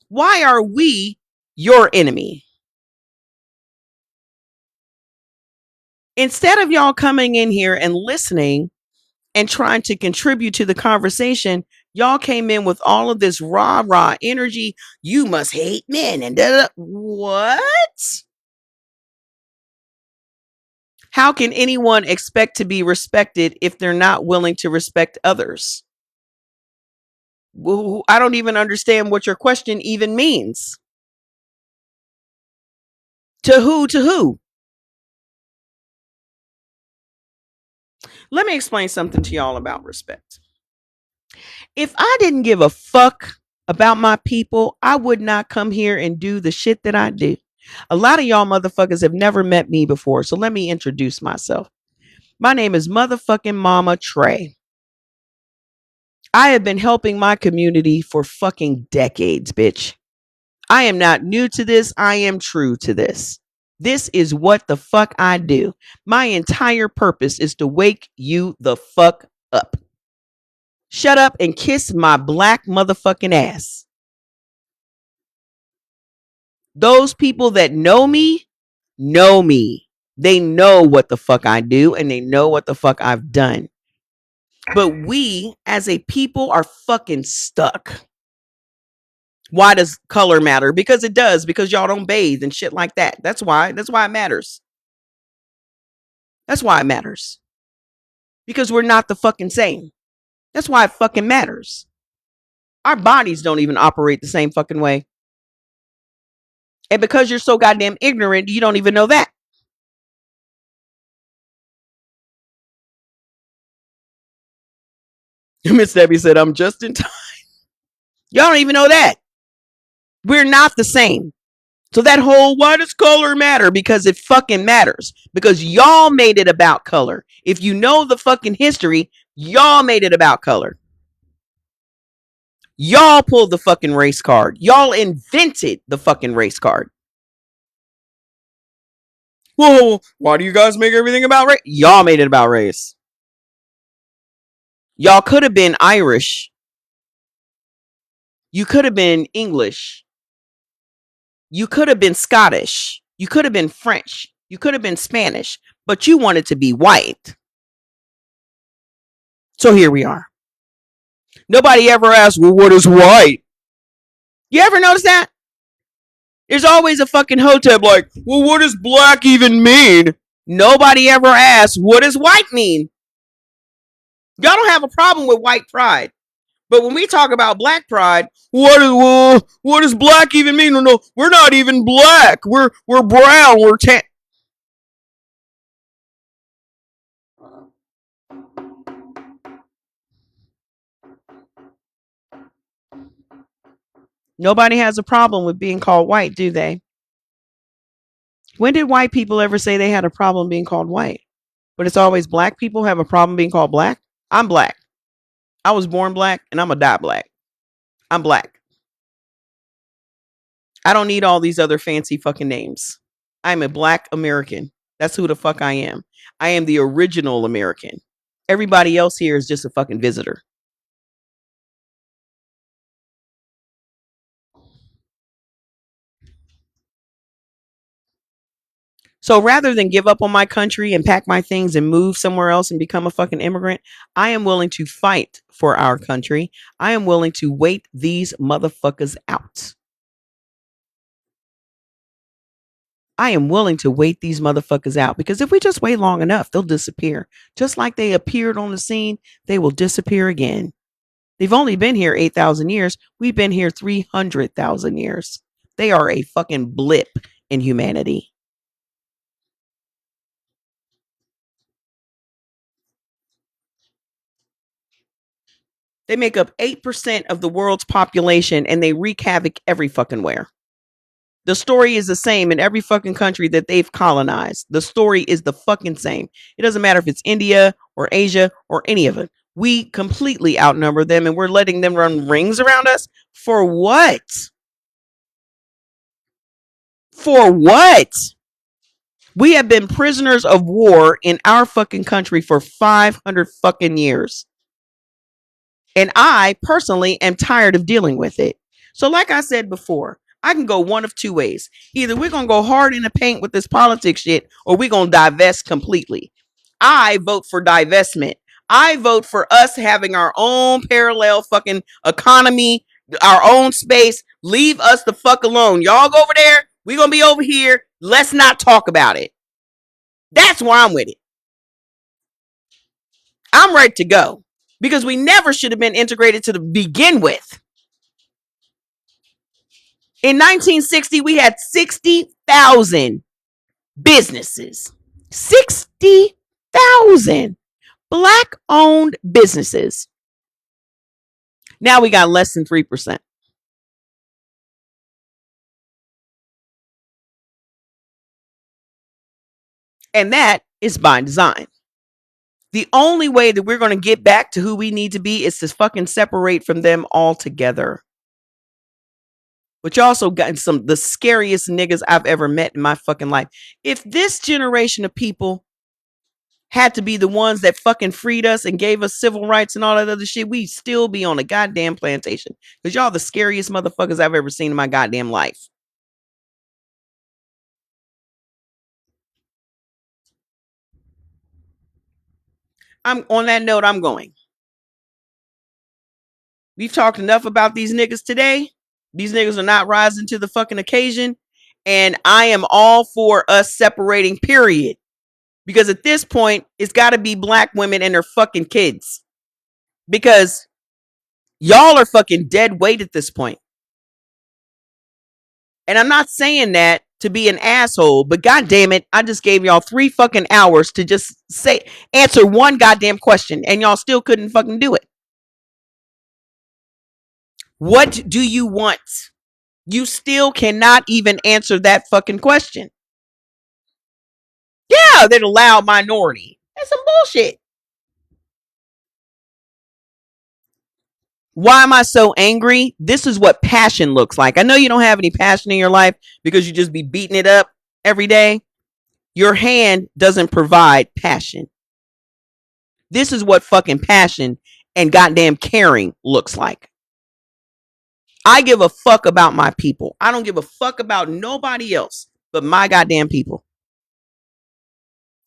Why are we your enemy? Instead of y'all coming in here and listening and trying to contribute to the conversation, y'all came in with all of this rah energy. You must hate men and da-da. What? How can anyone expect to be respected if they're not willing to respect others? Well, I don't even understand what your question even means. To who? To who? Let me explain something to y'all about respect. If I didn't give a fuck about my people, I would not come here and do the shit that I do. A lot of y'all motherfuckers have never met me before, so let me introduce myself. My name is motherfucking Mama Trey. I have been helping my community for fucking decades, bitch. I am not new to this. I am true to this. This is what the fuck I do. My entire purpose is to wake you the fuck up. Shut up and kiss my Black motherfucking ass. Those people that know me, know me. They know what the fuck I do and they know what the fuck I've done. But we as a people are fucking stuck. Why does color matter? Because it does, because y'all don't bathe and shit like that. That's why. That's why it matters. That's why it matters. Because we're not the fucking same. That's why it fucking matters. Our bodies don't even operate the same fucking way. And because you're so goddamn ignorant, you don't even know that. Miss Debbie said, I'm just in time. Y'all don't even know that. We're not the same. So that whole why does color matter? Because it fucking matters. Because y'all made it about color. If you know the fucking history, y'all made it about color. Y'all pulled the fucking race card. Y'all invented the fucking race card. Whoa, why do you guys make everything about race? Y'all made it about race. Y'all could have been Irish. You could have been English. You could have been Scottish. You could have been French. You could have been Spanish. But you wanted to be white. So here we are. Nobody ever asked, well, what is white? You ever notice that? There's always a fucking hotep like, well, what does black even mean? Nobody ever asks, what does white mean? Y'all don't have a problem with white pride. But when we talk about black pride, what does black even mean? No, we're not even black. We're brown. We're tan. Nobody has a problem with being called white, do they? When did white people ever say they had a problem being called white? But it's always black people have a problem being called black. I'm black. I was born black and I'm gonna die black. I'm black. I don't need all these other fancy fucking names. I'm a black American. That's who the fuck I am. I am the original American. Everybody else here is just a fucking visitor. So rather than give up on my country and pack my things and move somewhere else and become a fucking immigrant, I am willing to fight for our country. I am willing to wait these motherfuckers out. I am willing to wait these motherfuckers out because if we just wait long enough, they'll disappear. Just like they appeared on the scene, they will disappear again. They've only been here 8,000 years. We've been here 300,000 years. They are a fucking blip in humanity. They make up 8% of the world's population and they wreak havoc every fucking where. The story is the same in every fucking country that they've colonized. The story is the fucking same. It doesn't matter if it's India or Asia or any of it. We completely outnumber them and we're letting them run rings around us. For what? For what? We have been prisoners of war in our fucking country for 500 fucking years. And I personally am tired of dealing with it. So, like I said before, I can go one of two ways. Either we're going to go hard in the paint with this politics shit, or we're going to divest completely. I vote for divestment. I vote for us having our own parallel fucking economy, our own space. Leave us the fuck alone. Y'all go over there. We're going to be over here. Let's not talk about it. That's why I'm with it. I'm ready to go because we never should have been integrated to begin with. In 1960, we had 60,000 businesses. 60,000 black owned businesses. Now we got less than 3%. And that is by design. The only way that we're going to get back to who we need to be is to fucking separate from them altogether. But you also got some the scariest niggas I've ever met in my fucking life. If this generation of people had to be the ones that fucking freed us and gave us civil rights and all that other shit, we'd still be on a goddamn plantation. Because y'all the scariest motherfuckers I've ever seen in my goddamn life. I'm on that note, I'm going. We've talked enough about these niggas today. These niggas are not rising to the fucking occasion. And I am all for us separating, period. Because at this point, it's got to be black women and their fucking kids. Because y'all are fucking dead weight at this point. And I'm not saying that to be an asshole, but goddamn it, I just gave y'all 3 fucking hours to just answer one goddamn question, and y'all still couldn't fucking do it. What do you want? You still cannot even answer that fucking question. Yeah, they're a loud minority. That's some bullshit. Why am I so angry? This is what passion looks like. I know you don't have any passion in your life because you just be beating it up every day. Your hand doesn't provide passion. This is what fucking passion and goddamn caring looks like. I give a fuck about my people. I don't give a fuck about nobody else but my goddamn people.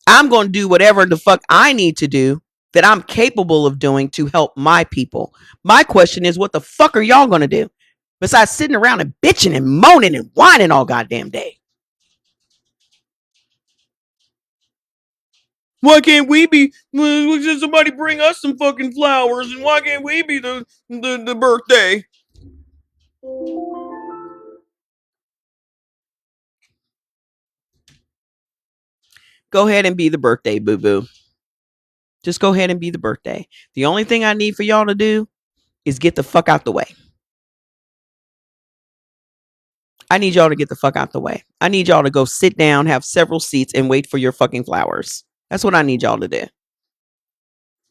I'm going to do whatever the fuck I need to do that I'm capable of doing to help my people. My question is, what the fuck are y'all going to do besides sitting around and bitching and moaning and whining all goddamn day? Why can't we be? Somebody bring us some fucking flowers, and why can't we be the birthday? Go ahead and be the birthday, boo boo. Just go ahead and be the birthday. The only thing I need for y'all to do is get the fuck out the way. I need y'all to get the fuck out the way. I need y'all to go sit down, have several seats, and wait for your fucking flowers. That's what I need y'all to do.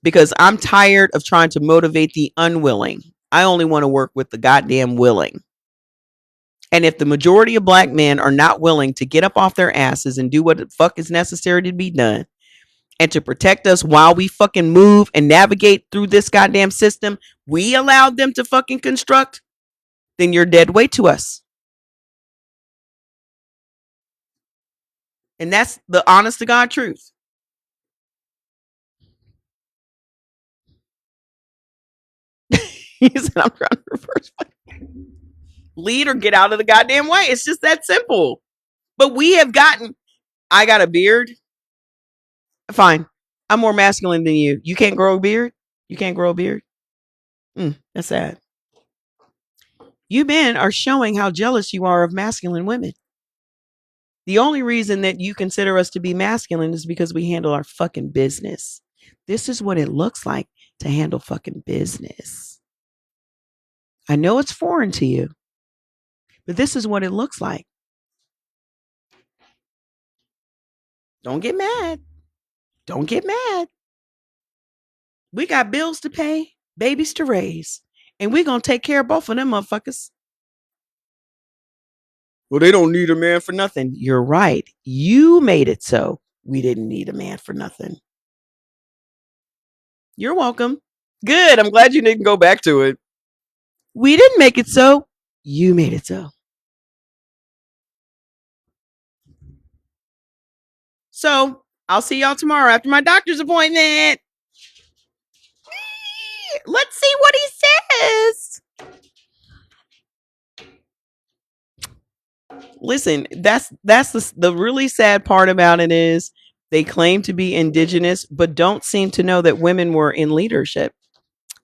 Because I'm tired of trying to motivate the unwilling. I only want to work with the goddamn willing. And if the majority of black men are not willing to get up off their asses and do what the fuck is necessary to be done, and to protect us while we fucking move and navigate through this goddamn system we allowed them to fucking construct, then you're dead weight to us. And that's the honest to God truth. He said, I'm trying to reverse. Lead or get out of the goddamn way. It's just that simple. But we have gotten, I got a beard. Fine. I'm more masculine than you. You can't grow a beard? You can't grow a beard? That's sad. You men are showing how jealous you are of masculine women. The only reason that you consider us to be masculine is because we handle our fucking business. This is what it looks like to handle fucking business. I know it's foreign to you, but this is what it looks like. Don't get mad. Don't get mad. We got bills to pay, babies to raise, and we're going to take care of both of them motherfuckers. Well, they don't need a man for nothing. You're right. You made it so we didn't need a man for nothing. You're welcome. Good. I'm glad you didn't go back to it. We didn't make it so. You made it so. So I'll see y'all tomorrow after my doctor's appointment. Let's see what he says. Listen, that's the really sad part about it is they claim to be indigenous, but don't seem to know that women were in leadership.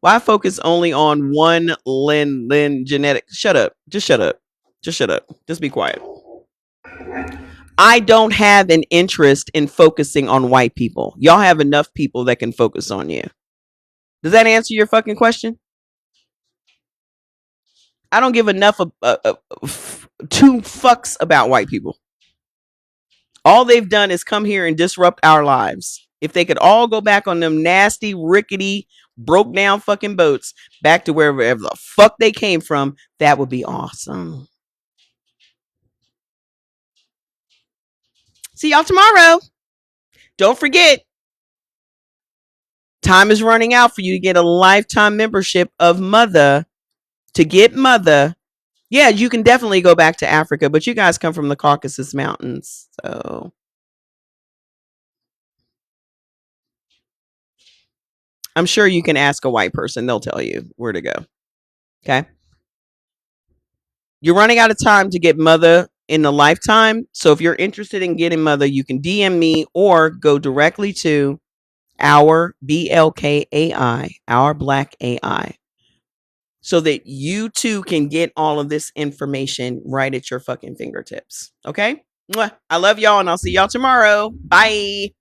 Why focus only on one Lin genetic? Shut up. Just shut up. Just shut up. Just be quiet. I don't have an interest in focusing on white people. Y'all have enough people that can focus on you. Does that answer your fucking question? I don't give enough of two fucks about white people. All they've done is come here and disrupt our lives. If they could all go back on them nasty, rickety, broke down fucking boats back to wherever the fuck they came from, that would be awesome. See y'all tomorrow. Don't forget, time is running out for you to get a lifetime membership of Mother. To get Mother, yeah, you can definitely go back to Africa, but you guys come from the Caucasus Mountains, so I'm sure you can ask a white person. They'll tell you where to go. Okay. You're running out of time to get Mother in the lifetime. So if you're interested in getting Mother, you can DM me or go directly to our BLKAI, our Black AI, so that you too can get all of this information right at your fucking fingertips. Okay? Mwah. I love y'all and I'll see y'all tomorrow. Bye.